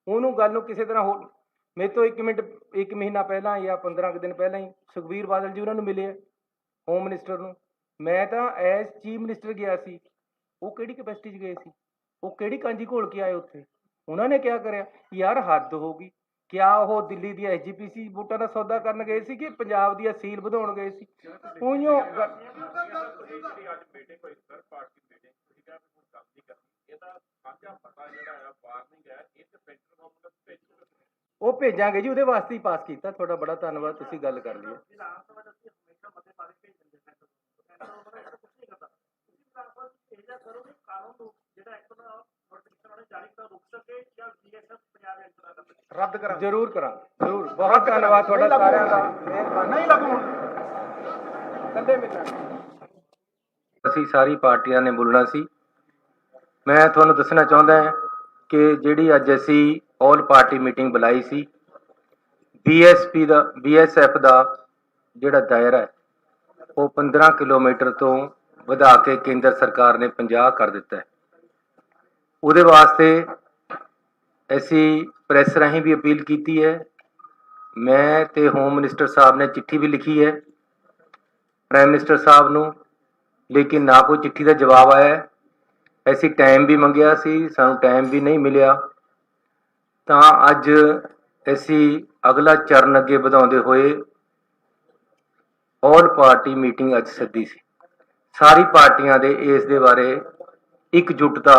ਉਹਨੂੰ ਗੱਲ ਨੂੰ ਕਿਸੇ ਤਰ੍ਹਾਂ ਹੋਰ, ਮੇਰੇ ਤੋਂ ਇੱਕ ਮਹੀਨਾ ਪਹਿਲਾਂ ਜਾਂ 15 ਕੁ ਦਿਨ ਪਹਿਲਾਂ ਹੀ ਸੁਖਬੀਰ ਬਾਦਲ ਜੀ ਉਹਨਾਂ ਨੂੰ ਮਿਲੇ ਆ, ਹੋਮ ਮਿਨਿਸਟਰ ਨੂੰ। ਮੈਂ ਤਾਂ ਐਜ਼ ਚੀਫ ਮਿਨਿਸਟਰ ਗਿਆ ਸੀ, ਉਹ ਕਿਹੜੀ ਕੈਪੈਸਿਟੀ 'ਚ ਗਏ ਸੀ, ਉਹ ਕਿਹੜੀ ਕਾਂਜੀ ਘੋਲ ਕੇ ਆਏ ਉੱਥੇ। ਉਹਨਾਂ ਨੇ ਕਿਆ ਕਰਿਆ, ਯਾਰ ਹੱਦ ਹੋ ਗਈ। ਕਿਆ ਉਹ ਦਿੱਲੀ ਦੀਆਂ SGPC ਵੋਟਾਂ ਦਾ ਸੌਦਾ ਕਰਨ ਗਏ ਸੀ ਕਿ ਪੰਜਾਬ ਦੀਆਂ ਸੀਲ ਵਧਾਉਣ ਗਏ ਸੀ? ਉਹੀਓ ਉਹ ਭੇਜਾਂਗੇ ਜੀ, ਉਹਦੇ ਵਾਸਤੇ ਹੀ ਪਾਸ ਕੀਤਾ। ਤੁਹਾਡਾ ਬੜਾ ਧੰਨਵਾਦ, ਤੁਸੀਂ ਗੱਲ ਕਰ ਲਈ। ਰੱਦ ਕਰਾਂ, ਜ਼ਰੂਰ ਕਰਾਂਗੇ, ਜ਼ਰੂਰ। ਬਹੁਤ ਧੰਨਵਾਦ ਤੁਹਾਡਾ ਸਾਰਿਆਂ ਦਾ, ਨਹੀਂ ਲੱਗੂ। ਕੱਲੇ ਮਿਲਾਂਗੇ। ਅਸੀਂ ਸਾਰੀ ਪਾਰਟੀਆਂ ਨੇ ਬੋਲਣਾ ਸੀ। ਮੈਂ ਤੁਹਾਨੂੰ ਦੱਸਣਾ ਚਾਹੁੰਦਾ ਹਾਂ ਕਿ ਜਿਹੜੀ ਅੱਜ ਅਸੀਂ ਆਲ ਪਾਰਟੀ ਮੀਟਿੰਗ ਬੁਲਾਈ ਸੀ, BSF ਦਾ ਜਿਹੜਾ ਦਾਇਰਾ ਹੈ ਉਹ 15 ਕਿਲੋਮੀਟਰ ਤੋਂ ਵਧਾ ਕੇ ਕੇਂਦਰ ਸਰਕਾਰ ਨੇ 50 ਕਰ ਦਿੱਤਾ ਹੈ। ਉਹਦੇ ਵਾਸਤੇ ਅਸੀਂ ਪ੍ਰੈਸ ਰਾਹੀਂ ਵੀ ਅਪੀਲ ਕੀਤੀ ਹੈ। ਮੈਂ ਤੇ ਹੋਮ ਮਿਨਿਸਟਰ ਸਾਹਿਬ ਨੇ ਚਿੱਠੀ ਵੀ ਲਿਖੀ ਹੈ ਪ੍ਰਾਈਮ ਮਿਨਿਸਟਰ ਸਾਹਿਬ ਨੂੰ, ਲੇਕਿਨ ਨਾ ਕੋਈ ਚਿੱਠੀ ਦਾ ਜਵਾਬ ਆਇਆ। ਅਸੀਂ ਟਾਈਮ ਵੀ ਮੰਗਿਆ ਸੀ, ਸਾਨੂੰ ਟਾਈਮ ਵੀ ਨਹੀਂ ਮਿਲਿਆ। ਤਾਂ ਅੱਜ ਅਸੀਂ ਅਗਲਾ ਚਰਨ ਅੱਗੇ ਵਧਾਉਂਦੇ ਹੋਏ ਆਲ ਪਾਰਟੀ ਮੀਟਿੰਗ ਅੱਜ ਸੱਦੀ ਸੀ। ਸਾਰੀ ਪਾਰਟੀਆਂ ਦੇ ਇਸ ਦੇ ਬਾਰੇ ਇਕਜੁੱਟਤਾ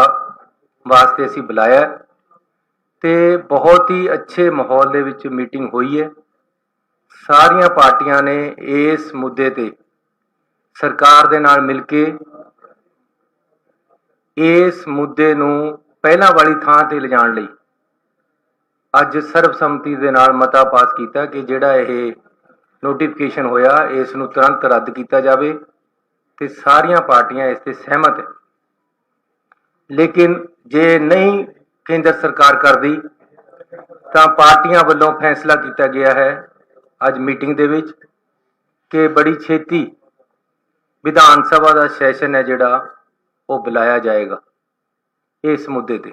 ਵਾਸਤੇ ਅਸੀਂ ਬੁਲਾਇਆ ਤੇ ਬਹੁਤ ਹੀ ਅੱਛੇ ਮਾਹੌਲ ਦੇ ਵਿੱਚ ਮੀਟਿੰਗ ਹੋਈ ਹੈ। ਸਾਰੀਆਂ ਪਾਰਟੀਆਂ ਨੇ ਇਸ ਮੁੱਦੇ ਤੇ ਸਰਕਾਰ ਦੇ ਨਾਲ ਮਿਲ ਕੇ ਇਸ ਮੁੱਦੇ ਨੂੰ ਪਹਿਲਾਂ ਵਾਲੀ ਥਾਂ ਤੇ ਲਿਜਾਣ ਲਈ ਅੱਜ ਸਰਬਸੰਮਤੀ ਦੇ ਨਾਲ ਮਤਾ ਪਾਸ ਕੀਤਾ ਕਿ ਜਿਹੜਾ ਇਹ ਨੋਟੀਫਿਕੇਸ਼ਨ ਹੋਇਆ ਇਸ ਨੂੰ ਤੁਰੰਤ ਰੱਦ ਕੀਤਾ ਜਾਵੇ ਤੇ ਸਾਰੀਆਂ ਪਾਰਟੀਆਂ ਇਸ ਤੇ ਸਹਿਮਤ ਹੈ। ਲੇਕਿਨ ਜੇ ਨਹੀਂ ਕੇਂਦਰ ਸਰਕਾਰ ਕਰਦੀ ਤਾਂ ਪਾਰਟੀਆਂ ਵੱਲੋਂ ਫੈਸਲਾ ਕੀਤਾ ਗਿਆ ਹੈ ਅੱਜ ਮੀਟਿੰਗ ਦੇ ਵਿੱਚ ਕਿ ਬੜੀ ਛੇਤੀ ਵਿਧਾਨ ਸਭਾ ਦਾ ਸੈਸ਼ਨ ਹੈ ਜਿਹੜਾ ਉਹ ਬੁਲਾਇਆ ਜਾਏਗਾ ਇਸ ਮੁੱਦੇ ਤੇ।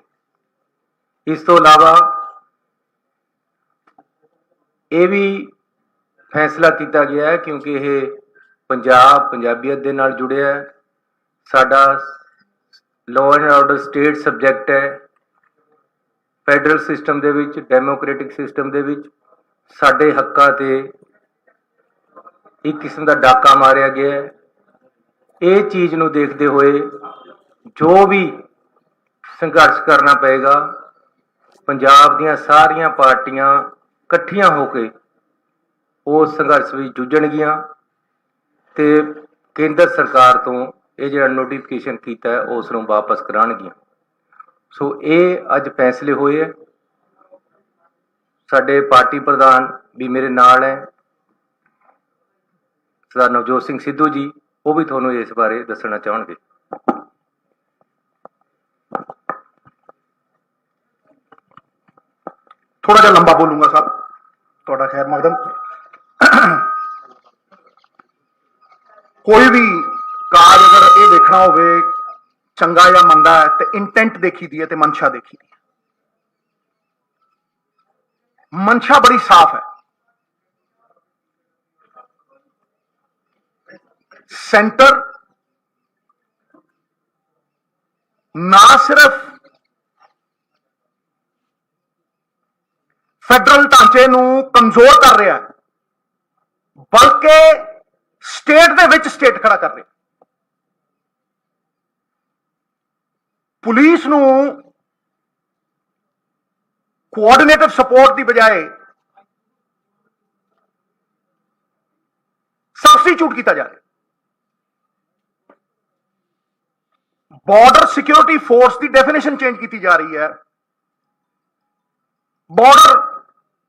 ਇਸ ਤੋਂ ਇਲਾਵਾ ਇਹ ਵੀ ਫੈਸਲਾ ਕੀਤਾ ਗਿਆ ਹੈ ਕਿਉਂਕਿ ਇਹ ਪੰਜਾਬੀਅਤ ਦੇ ਨਾਲ ਜੁੜਿਆ ਹੈ, ਸਾਡਾ law and order state subject ਹੈ। ਫੈਡਰਲ ਸਿਸਟਮ ਦੇ ਵਿੱਚ, ਡੈਮੋਕ੍ਰੈਟਿਕ ਸਿਸਟਮ ਦੇ ਵਿੱਚ ਸਾਡੇ ਹੱਕਾਂ ਤੇ ਇੱਕ ਕਿਸਮ ਦਾ ਡਾਕਾ ਮਾਰਿਆ ਗਿਆ ਹੈ। ਇਹ ਚੀਜ਼ ਨੂੰ ਦੇਖਦੇ ਹੋਏ ਜੋ ਵੀ ਸੰਘਰਸ਼ ਕਰਨਾ ਪਏਗਾ, ਪੰਜਾਬ ਦੀਆਂ ਸਾਰੀਆਂ ਪਾਰਟੀਆਂ ਇਕੱਠੀਆਂ ਹੋ ਕੇ ਉਸ ਸੰਘਰਸ਼ ਵਿੱਚ ਜੂਝਣਗੀਆਂ ਤੇ ਕੇਂਦਰ ਸਰਕਾਰ ਤੋਂ ਇਹ ਜਿਹੜਾ ਨੋਟੀਫਿਕੇਸ਼ਨ ਕੀਤਾ ਹੈ ਉਸ ਨੂੰ ਵਾਪਸ ਕਰਾਉਣਗੀਆਂ। ਸੋ ਇਹ ਅੱਜ ਫੈਸਲੇ ਹੋਏ ਹੈ। ਸਾਡੇ ਪਾਰਟੀ ਪ੍ਰਧਾਨ ਵੀ ਮੇਰੇ ਨਾਲ ਹੈ, ਸਰਦਾਰ ਨਵਜੋਤ ਸਿੰਘ ਸਿੱਧੂ ਜੀ, ਉਹ ਵੀ ਤੁਹਾਨੂੰ ਇਸ ਬਾਰੇ ਦੱਸਣਾ ਚਾਹਣਗੇ। थोड़ा जिहा लंबा बोलूंगा साहब, ਤੁਹਾਡਾ खैर मकदम। कोई भी काज अगर ये देखना होवे चंगा या मंदा है तो इंटेंट देखी दी है तो मंशा देखी दी है। मंशा बड़ी साफ है। सेंटर ना सिर्फ फैडरल ढांचे नूं कमजोर कर रहा है, बल्कि स्टेट दे विच स्टेट खड़ा कर रहा। पुलिस नूं कोआर्डिनेटिव सपोर्ट की बजाय सबस्टिट्यूट किया जा रहा। बॉर्डर सिक्योरिटी फोर्स की डेफिनेशन चेंज की जा रही है। बॉर्डर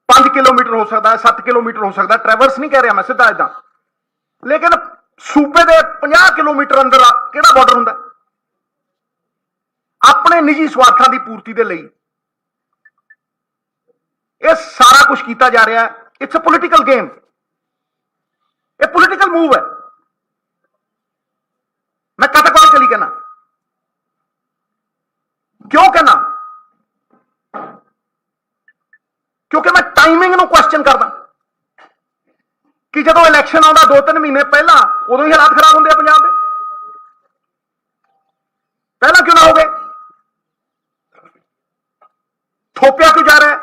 5 किलोमीटर हो सकता है, 7 किलोमीटर हो सकता है, ट्रैवर्स नहीं कह रहा मैं सीधा इदा, लेकिन सूबे के 50 किलोमीटर अंदर किहड़ा बॉर्डर हुंदा? अपने निजी स्वार्थों की पूर्ति के लिए यह सारा कुछ किया जा रहा है। इट्स अ पोलिटिकल गेम, यह पोलिटिकल मूव है। मैं कैटेगोरिकली कहना, क्यों कहना? क्योंकि मैं टाइमिंग नूं क्वेश्चन करदा कि जदों इलैक्शन आउंदा 2-3 महीने पहला उदों ही हालात खराब होंदे पंजाब दे। पहला क्यों ना हो गए? थोपिया क्यों जा रहा है?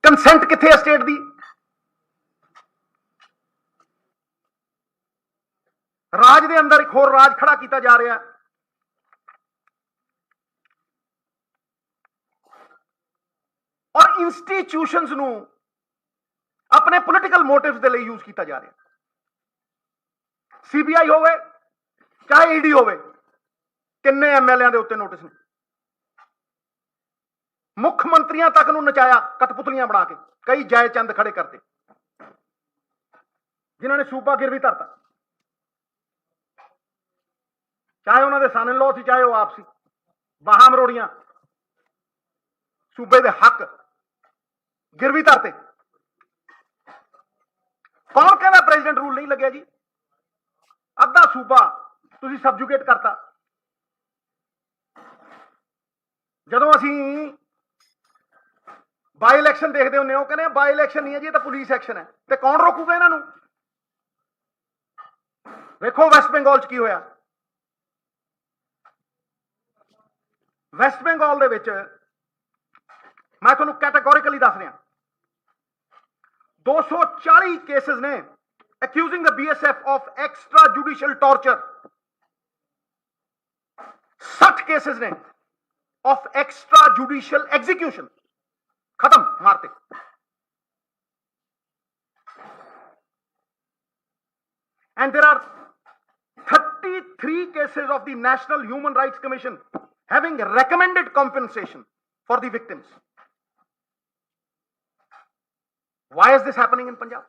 कंसेंट कित्थे है स्टेट दी? राज दे अंदर एक होर राज खड़ा किया जा रहा है। और इंस्टीट्यूशनस नूं अपने पोलिटिकल मोटिव्स दे लई यूज किया जा रहा है। सीबीआई होवे चाहे ईडी होवे, किन्ने एमएलए दे उत्ते नोटिस ने, मुख्यमंत्रियों तक नूं नचाया कठपुतलियां बना के, कई जय चंद खड़े करते जिन्होंने सूबा गिरवी धरता, चाहे उन्होंने सन इन लॉ सी चाहे वो आप सी, बाहां मरोड़ियां सूबे दे हक गिरवी धरते। कौन कहना प्रेसिडेंट रूल नहीं लगे जी? अद्धा सूबा तुसी सबजुगेट करता। जदों असीं बाई इलैक्शन देखते होंगे वो कहने बाई इलैक्शन नहीं है जी, तो पुलिस एक्शन है, तो कौन रोकूगा इन्हां नूं? देखो वैस्ट बंगाल च की होया। वैस्ट बंगाल दे विच मैं तुहानूं कैटेगोरिकली दस रहा, 240 केसेस ने accusing the BSF of extrajudicial torture, 60 cases ने of extrajudicial execution, खत्म मारते। And there are 33 cases of the National Human Rights Commission having recommended compensation for the victims. Why is this happening in Punjab?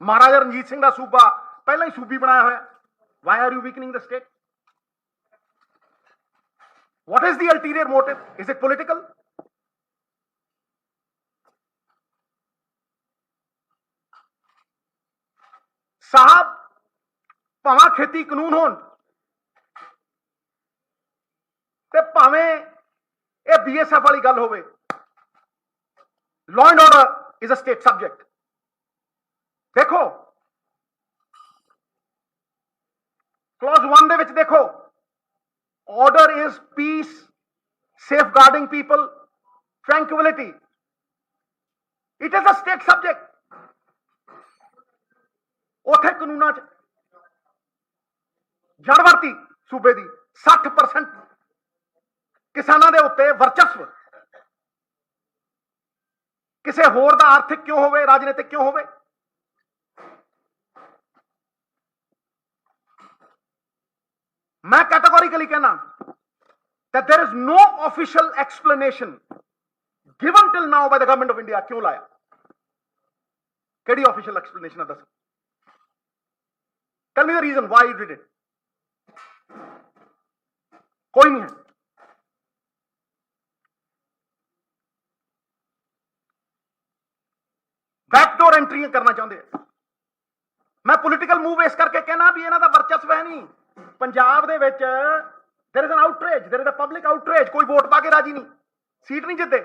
Maharaja Ranjit Singh da सूबा पहला ही सूबी बनाया होया। Why are you weakening the state? What is the ulterior motive? Is it political? साहब भावें खेती कानून होण ते भावें ये BSF वाली गल होवे, law and order is a state subject. देखो क्लॉज 1 दे विच देखो, order is peace, safeguarding people, tranquility. It is a state subject. ਉੱਥੇ ਕਾਨੂੰਨਾਂ 'ਚ ਜੜਵਰਤੀ ਸੂਬੇ ਦੀ 60% ਕਿਸਾਨਾਂ ਦੇ ਉੱਤੇ ਵਰਚਸਵ ਕਿਸੇ ਹੋਰ ਦਾ ਆਰਥਿਕ ਕਿਉਂ ਹੋਵੇ, ਰਾਜਨੀਤਿਕ ਕਿਉਂ ਹੋਵੇ। मैं categorically कहना that there is no official explanation given till now by the government of India क्यों लाया, केड़ी official explanation है दस, tell me the reason why you did it, कोई नहीं है। बैकडोर एंट्री करना चाहते हैं। मैं पॉलिटिकल मूव इस करके कहना भी इन्हां दा वर्चस्व है नहीं पंजाब दे विच। There is an outrage, there is a public outrage. कोई वोट पा के राजी नहीं, सीट नहीं जितते,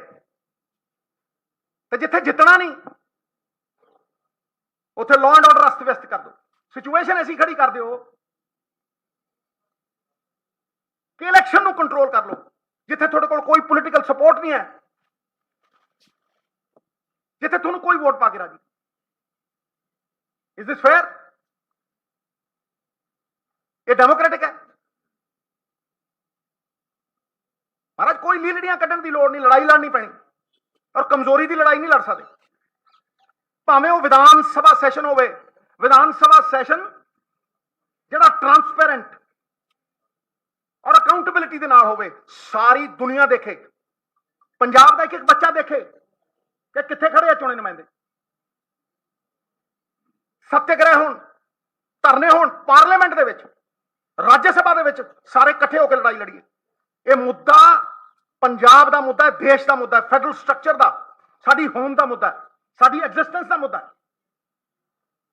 ते जिथे जितना नहीं उत्थे लॉ एंड ऑर्डर अस्त व्यस्त कर दो, सिचुएशन ऐसी खड़ी कर दो कि इलैक्शन नूं कंट्रोल कर लो। जिथे तुहाडे कोल कोई पॉलिटिकल सपोर्ट नहीं है, जिथे तुहानूं कोई वोट पा के राजी। Is this fair? ये डेमोक्रेटिक है? महाराज कोई लीलड़ियां कड्ढण की लोड़ नहीं, लड़ाई लड़नी पैनी और कमजोरी की लड़ाई नहीं लड़ सकते। भावें वो विधान सभा सैशन होवे, विधान सभा सैशन जिहड़ा ट्रांसपेरेंट और अकाउंटेबिलिटी दे नाल होवे, सारी दुनिया देखे, पंजाब का एक एक बच्चा देखे कि कित्थे खड़े आ चुने नुमाइंदे। सत्याग्रह होण, धरने होण पार्लीमेंट दे विच, राज्य सभा दे विच, सारे इकट्ठे होकर लड़ाई लड़ीए। यह मुद्दा पंजाब का मुद्दा है, देश का मुद्दा है, फेडरल स्ट्रक्चर का, साडी होम का मुद्दा है, साडी एग्जिस्टेंस का मुद्दा है।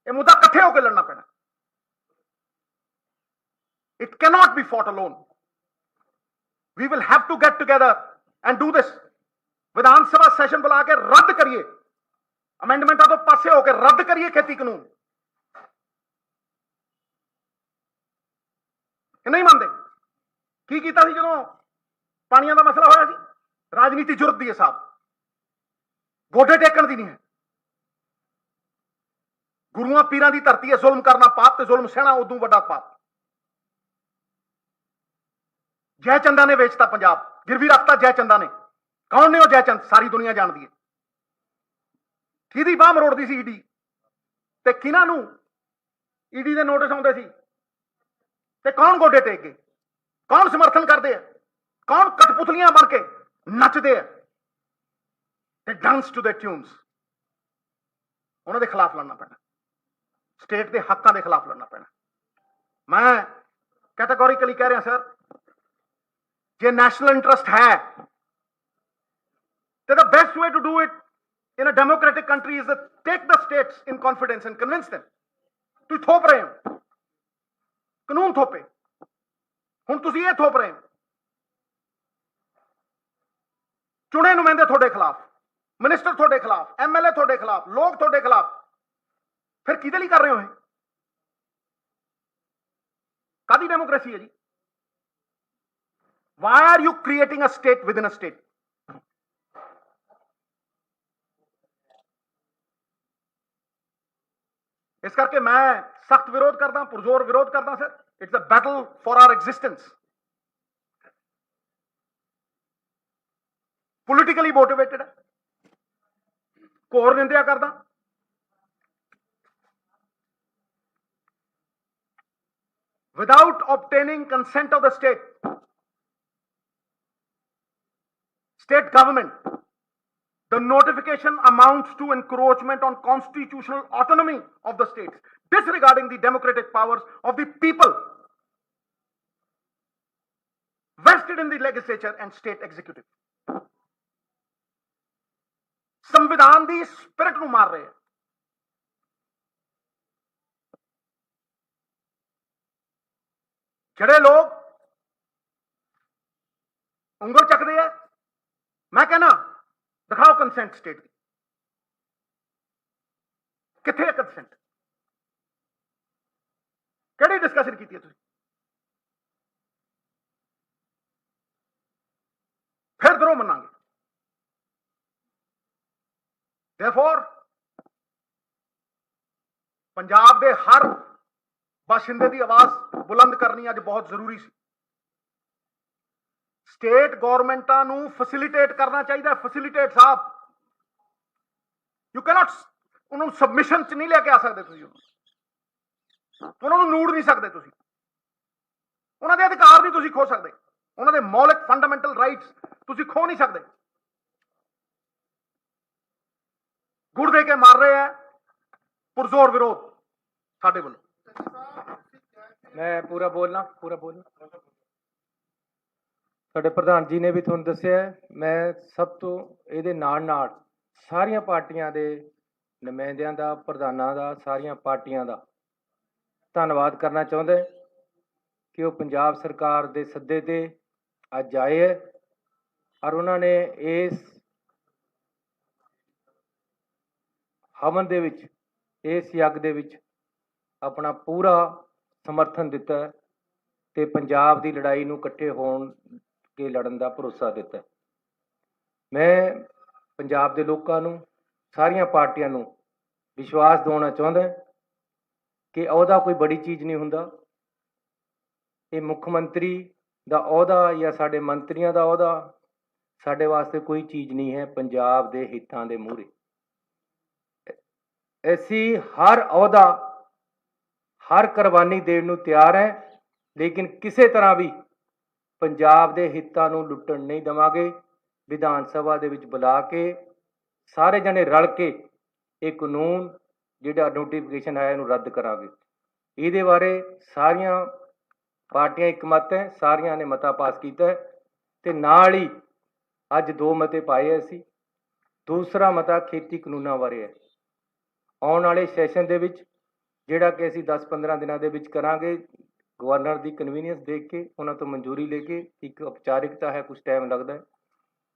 यह मुद्दा इकट्ठे होकर लड़ना पैना। It can not be fought alone. We will have to get together and do this. विधान सभा सैशन बुला के रद्द करिए, अमेंडमेंटा तो पासे होकर रद्द करिए खेती कानून। नहीं मानते की कीता सी जदों पानियां दा मसला होया सी? राजनीति जुरत दी है साहब, गोडे टेकण दी नहीं है। गुरुआं पीरां दी धरती है, जुल्म करना पाप ते जुल्म सहना उदों वड्डा पाप। जयचंदा ने वेचता पंजाब, गिरवी रखता जयचंदा ने। कौन ने वो जयचंद? सारी दुनिया जानती है। किहदी बाह मरोड़दी सी ईडी, ते किहनां नूं ईडी दे नोटिस आउंदे सी, ते कौन गोडे टेक गए, कौन समर्थन करते हैं, कौन कठपुतलियां बन के नचते हैं, ते डांस टू द ट्यून्स। उन्होंने खिलाफ लड़ना पैना, स्टेट के हकों के खिलाफ लड़ना पैना। मैं कैटेगोरिकली कह रहा सर, जे नेशनल इंटरेस्ट है तो the best way to do it in a democratic country is that take the states in confidence and convince them। तुम थोप रहे हो, कानून थोपे, हुण तुसीं ये थोप रहे हो, चुने नुमाइंदे थोड़े खिलाफ, मिनिस्टर थोड़े खिलाफ, एमएलए थोड़े खिलाफ, लोग थोड़े खिलाफ, फिर किहदे लई कर रहे हो? कादी डेमोक्रेसी है जी? Why are you creating a state within a state? इस करके मैं सख्त विरोध करता, पुरजोर विरोध करता sir. It's a battle for our existence. Politically motivated है, घोर निंदा करदा। Without obtaining consent of the state government, the notification amounts to encroachment on constitutional autonomy of the states, disregarding the democratic powers of the people vested in the legislature and state executive। संविधान the spirit नूं मार रहे हैं। जिहड़े लोग उंगल चकदे हैं, मैं कहना दिखाओ कंसेंट स्टेट की, किथे है कंसेंट? केड़ी डिस्कशन की तुसीं? फिर द्रोह मनांगे। Therefore, ਪੰਜਾਬ ਦੇ ਹਰ ਬਾਸ਼ਿੰਦੇ ਦੀ ਆਵਾਜ਼ ਬੁਲੰਦ ਕਰਨੀ ਅੱਜ ਬਹੁਤ ਜ਼ਰੂਰੀ ਸੀ। ਸਟੇਟ ਗਵਰਨਮੈਂਟਾਂ ਨੂੰ ਫੈਸਿਲਿਟੇਟ ਕਰਨਾ ਚਾਹੀਦਾ। ਫੈਸਿਲਿਟੇਟ ਸਾਹਿਬ, ਯੂ ਕੈਨੋਟ ਉਹਨਾਂ ਨੂੰ ਸਬਮਿਸ਼ਨ 'ਚ ਨਹੀਂ ਲੈ ਕੇ ਆ ਸਕਦੇ ਤੁਸੀਂ, ਉਹਨਾਂ ਨੂੰ ਨੂੜ ਨਹੀਂ ਸਕਦੇ ਤੁਸੀਂ, ਉਹਨਾਂ ਦੇ ਅਧਿਕਾਰ ਨਹੀਂ ਤੁਸੀਂ ਖੋ ਸਕਦੇ, ਉਹਨਾਂ ਦੇ ਮੌਲਿਕ ਫੰਡਾਮੈਂਟਲ ਰਾਈਟਸ ਤੁਸੀਂ ਖੋ ਨਹੀਂ ਸਕਦੇ। ਗੁੜ ਦੇ ਕੇ ਮਾਰ ਰਹੇ ਹੈ ਪੁਰਜ਼ੋਰ ਵਿਰੋਧ ਸਾਡੇ ਵੱਲੋਂ। ਮੈਂ ਪੂਰਾ ਬੋਲਣਾ ਸਾਡੇ ਪ੍ਰਧਾਨ ਜੀ ਨੇ ਵੀ ਤੁਹਾਨੂੰ ਦੱਸਿਆ। ਮੈਂ ਸਭ ਤੋਂ ਇਹਦੇ ਨਾਲ ਸਾਰੀਆਂ ਪਾਰਟੀਆਂ ਦੇ ਨੁਮਾਇੰਦਿਆਂ ਦਾ, ਪ੍ਰਧਾਨਾਂ ਦਾ, ਸਾਰੀਆਂ ਪਾਰਟੀਆਂ ਦਾ ਧੰਨਵਾਦ ਕਰਨਾ ਚਾਹੁੰਦਾ ਕਿ ਉਹ ਪੰਜਾਬ ਸਰਕਾਰ ਦੇ ਸੱਦੇ ਤੇ ਅੱਜ ਆਏ ਹੈ ਔਰ ਉਹਨਾਂ ਨੇ ਇਸ ਹਵਨ ਦੇ ਵਿੱਚ, ਇਸ ਯੱਗ ਦੇ ਵਿੱਚ ਆਪਣਾ ਪੂਰਾ ਸਮਰਥਨ ਦਿੱਤਾ ਤੇ ਪੰਜਾਬ ਦੀ ਲੜਾਈ ਨੂੰ ਇਕੱਠੇ ਹੋਣ ਕੇ ਲੜਨ ਦਾ ਭਰੋਸਾ ਦਿੱਤਾ। ਮੈਂ ਪੰਜਾਬ ਦੇ ਲੋਕਾਂ ਨੂੰ, ਸਾਰੀਆਂ ਪਾਰਟੀਆਂ ਨੂੰ ਵਿਸ਼ਵਾਸ ਦਿਵਾਉਣਾ ਚਾਹੁੰਦਾ ਕਿ ਅਹੁਦਾ ਕੋਈ ਬੜੀ ਚੀਜ਼ ਨਹੀਂ ਹੁੰਦਾ। ਇਹ ਮੁੱਖ ਮੰਤਰੀ ਦਾ ਅਹੁਦਾ ਜਾਂ ਸਾਡੇ ਮੰਤਰੀਆਂ ਦਾ ਅਹੁਦਾ ਸਾਡੇ ਵਾਸਤੇ ਕੋਈ ਚੀਜ਼ ਨਹੀਂ ਹੈ। ਪੰਜਾਬ ਦੇ ਹਿੱਤਾਂ ਦੇ ਮੂਹਰੇ ਅਸੀਂ ਹਰ ਅਹੁਦਾ, ਹਰ ਕੁਰਬਾਨੀ ਦੇਣ ਨੂੰ ਤਿਆਰ ਹੈ, ਲੇਕਿਨ ਕਿਸੇ ਤਰ੍ਹਾਂ ਵੀ ਪੰਜਾਬ ਦੇ ਹਿੱਤਾਂ ਨੂੰ ਲੁੱਟਣ ਨਹੀਂ ਦੇਵਾਂਗੇ। ਵਿਧਾਨ ਸਭਾ ਦੇ ਵਿੱਚ ਬੁਲਾ ਕੇ ਸਾਰੇ ਜਣੇ ਰਲ ਕੇ ਇਹ ਕਾਨੂੰਨ ਜਿਹੜਾ ਨੋਟੀਫਿਕੇਸ਼ਨ ਆਇਆ ਇਹਨੂੰ ਰੱਦ ਕਰਾਂਗੇ। ਇਹਦੇ ਬਾਰੇ ਸਾਰੀਆਂ ਪਾਰਟੀਆਂ ਇਕਮਤ ਹੈ, ਸਾਰਿਆਂ ਨੇ ਮਤਾ ਪਾਸ ਕੀਤਾ ਹੈ ਤੇ ਨਾਲ ਹੀ ਅੱਜ 2 ਮਤੇ ਪਾਏ ਅਸੀਂ। ਦੂਸਰਾ ਮਤਾ ਖੇਤੀ ਕਾਨੂੰਨਾਂ ਬਾਰੇ ਹੈ। ਆਉਣ ਵਾਲੇ ਸੈਸ਼ਨ ਦੇ ਵਿੱਚ ਜਿਹੜਾ ਕਿ ਅਸੀਂ 10-15 ਦਿਨਾਂ ਦੇ ਵਿੱਚ ਕਰਾਂਗੇ, ਗਵਰਨਰ ਦੀ ਕਨਵੀਨੀਅੰਸ ਦੇਖ ਕੇ, ਉਹਨਾਂ ਤੋਂ ਮਨਜ਼ੂਰੀ ਲੈ ਕੇ, ਇੱਕ ਔਪਚਾਰਿਕਤਾ ਹੈ, ਕੁਝ ਟਾਈਮ ਲੱਗਦਾ ਹੈ,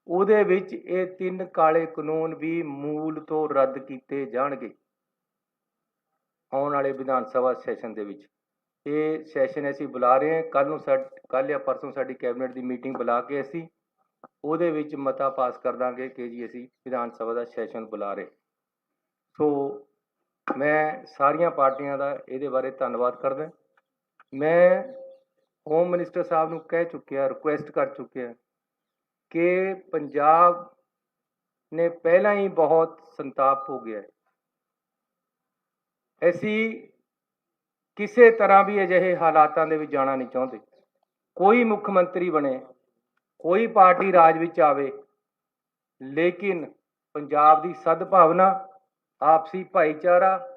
ਉਹਦੇ ਵਿੱਚ ਇਹ 3 ਕਾਲੇ ਕਾਨੂੰਨ ਵੀ ਮੂਲ ਤੋਂ ਰੱਦ ਕੀਤੇ ਜਾਣਗੇ ਆਉਣ ਵਾਲੇ ਵਿਧਾਨ ਸਭਾ ਸੈਸ਼ਨ ਦੇ ਵਿੱਚ। ਇਹ ਸੈਸ਼ਨ ਅਸੀਂ ਬੁਲਾ ਰਹੇ ਹਾਂ, ਕੱਲ੍ਹ ਜਾਂ ਪਰਸੋਂ ਸਾਡੀ ਕੈਬਨਿਟ ਦੀ ਮੀਟਿੰਗ ਬੁਲਾ ਕੇ ਅਸੀਂ ਉਹਦੇ ਵਿੱਚ ਮਤਾ ਪਾਸ ਕਰ ਦਾਂਗੇ ਕਿ ਜੀ ਅਸੀਂ ਵਿਧਾਨ ਸਭਾ ਦਾ ਸੈਸ਼ਨ ਬੁਲਾ ਰਹੇ। ਸੋ ਮੈਂ ਸਾਰੀਆਂ ਪਾਰਟੀਆਂ ਦਾ ਇਹਦੇ ਬਾਰੇ ਧੰਨਵਾਦ ਕਰਦਾ। ਮੈਂ ਹੋਮ ਮਿਨਿਸਟਰ ਸਾਹਿਬ ਨੂੰ ਕਹਿ ਚੁੱਕਿਆ, ਰਿਕੁਐਸਟ ਕਰ ਚੁੱਕਿਆ ਕਿ ਪੰਜਾਬ ਨੇ ਪਹਿਲਾਂ ਹੀ ਬਹੁਤ ਸੰਤਾਪ ਹੋ ਗਿਆ। ਅਸੀਂ ਕਿਸੇ ਤਰ੍ਹਾਂ ਵੀ ਅਜਿਹੇ ਹਾਲਾਤਾਂ ਦੇ ਵਿੱਚ ਜਾਣਾ ਨਹੀਂ ਚਾਹੁੰਦੇ। ਕੋਈ ਮੁੱਖ ਮੰਤਰੀ ਬਣੇ, ਕੋਈ ਪਾਰਟੀ ਰਾਜ ਵਿੱਚ ਆਵੇ, ਲੇਕਿਨ ਪੰਜਾਬ ਦੀ ਸਦਭਾਵਨਾ, ਆਪਸੀ ਭਾਈਚਾਰਾ,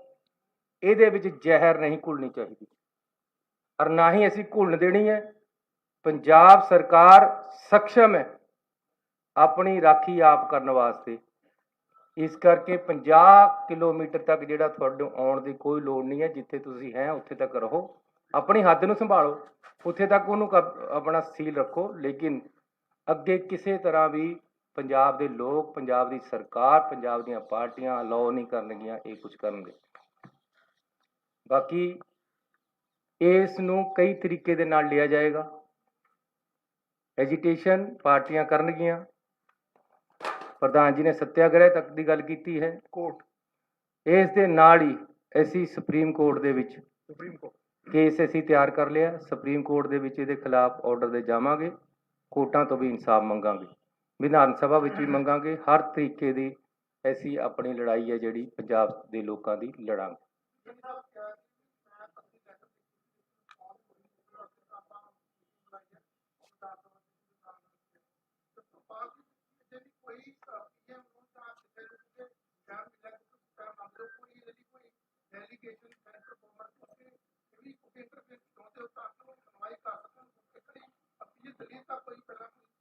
ਇਹਦੇ ਵਿੱਚ ਜ਼ਹਿਰ ਨਹੀਂ ਘੁਲਣੀ ਚਾਹੀਦੀ ਔਰ ਨਾ ਹੀ ਅਸੀਂ ਘੁਲਣ ਦੇਣੀ ਹੈ। ਪੰਜਾਬ ਸਰਕਾਰ ਸક્ષਮ ਹੈ ਆਪਣੀ ਰਾਖੀ ਆਪ ਕਰਨ ਵਾਸਤੇ। ਇਸ ਕਰਕੇ 50 ਕਿਲੋਮੀਟਰ ਤੱਕ ਜਿਹੜਾ ਤੁਹਾਡੇ ਆਉਣ ਦੀ ਕੋਈ ਲੋੜ ਨਹੀਂ ਹੈ। ਜਿੱਥੇ ਤੁਸੀਂ ਹੈ ਉੱਥੇ ਤੱਕ ਰਹੋ, ਆਪਣੀ ਹੱਦ ਨੂੰ ਸੰਭਾਲੋ, ਉੱਥੇ ਤੱਕ ਉਹਨੂੰ ਆਪਣਾ ਸੀਲ ਰੱਖੋ, ਲੇਕਿਨ ਅੱਗੇ ਕਿਸੇ ਤਰ੍ਹਾਂ ਵੀ ਪੰਜਾਬ ਦੇ ਲੋਕ, ਪੰਜਾਬ ਦੀ ਸਰਕਾਰ, ਪੰਜਾਬ ਦੀਆਂ ਪਾਰਟੀਆਂ ਅਲਾਓ ਨਹੀਂ ਕਰਨਗੀਆਂ ਇਹ ਕੁਝ ਕਰਨਗੇ। ਬਾਕੀ ਇਸ ਨੂੰ ਕਈ ਤਰੀਕੇ ਦੇ ਨਾਲ ਲਿਆ ਜਾਏਗਾ। ਐਜੀਟੇਸ਼ਨ ਪਾਰਟੀਆਂ ਕਰਨਗੀਆਂ। ਪ੍ਰਧਾਨ ਜੀ ਨੇ ਸੱਤਿਆਗ੍ਰਹਿ ਤੱਕ ਦੀ ਗੱਲ ਕੀਤੀ ਹੈ। ਕੋਰਟ, ਇਸ ਦੇ ਨਾਲ ਹੀ ਅਸੀਂ ਸੁਪਰੀਮ ਕੋਰਟ ਦੇ ਵਿੱਚ ਕੇਸ ਅਸੀਂ ਤਿਆਰ ਕਰ ਲਿਆ। ਸੁਪਰੀਮ ਕੋਰਟ ਦੇ ਵਿੱਚ ਇਹਦੇ ਖਿਲਾਫ ਆਰਡਰ ਦੇ ਜਾਵਾਂਗੇ, ਕੋਰਟਾਂ ਤੋਂ ਵੀ ਇਨਸਾਫ ਮੰਗਾਂਗੇ, ਵਿਧਾਨ ਸਭਾ ਵਿੱਚ ਵੀ ਮੰਗਾਂਗੇ। ਹਰ ਤਰੀਕੇ ਦੀ ਅਸੀਂ ਆਪਣੀ ਲੜਾਈ ਹੈ ਜਿਹੜੀ ਪੰਜਾਬ ਦੇ ਲੋਕਾਂ ਦੀ ਲੜਾਂਗੇ।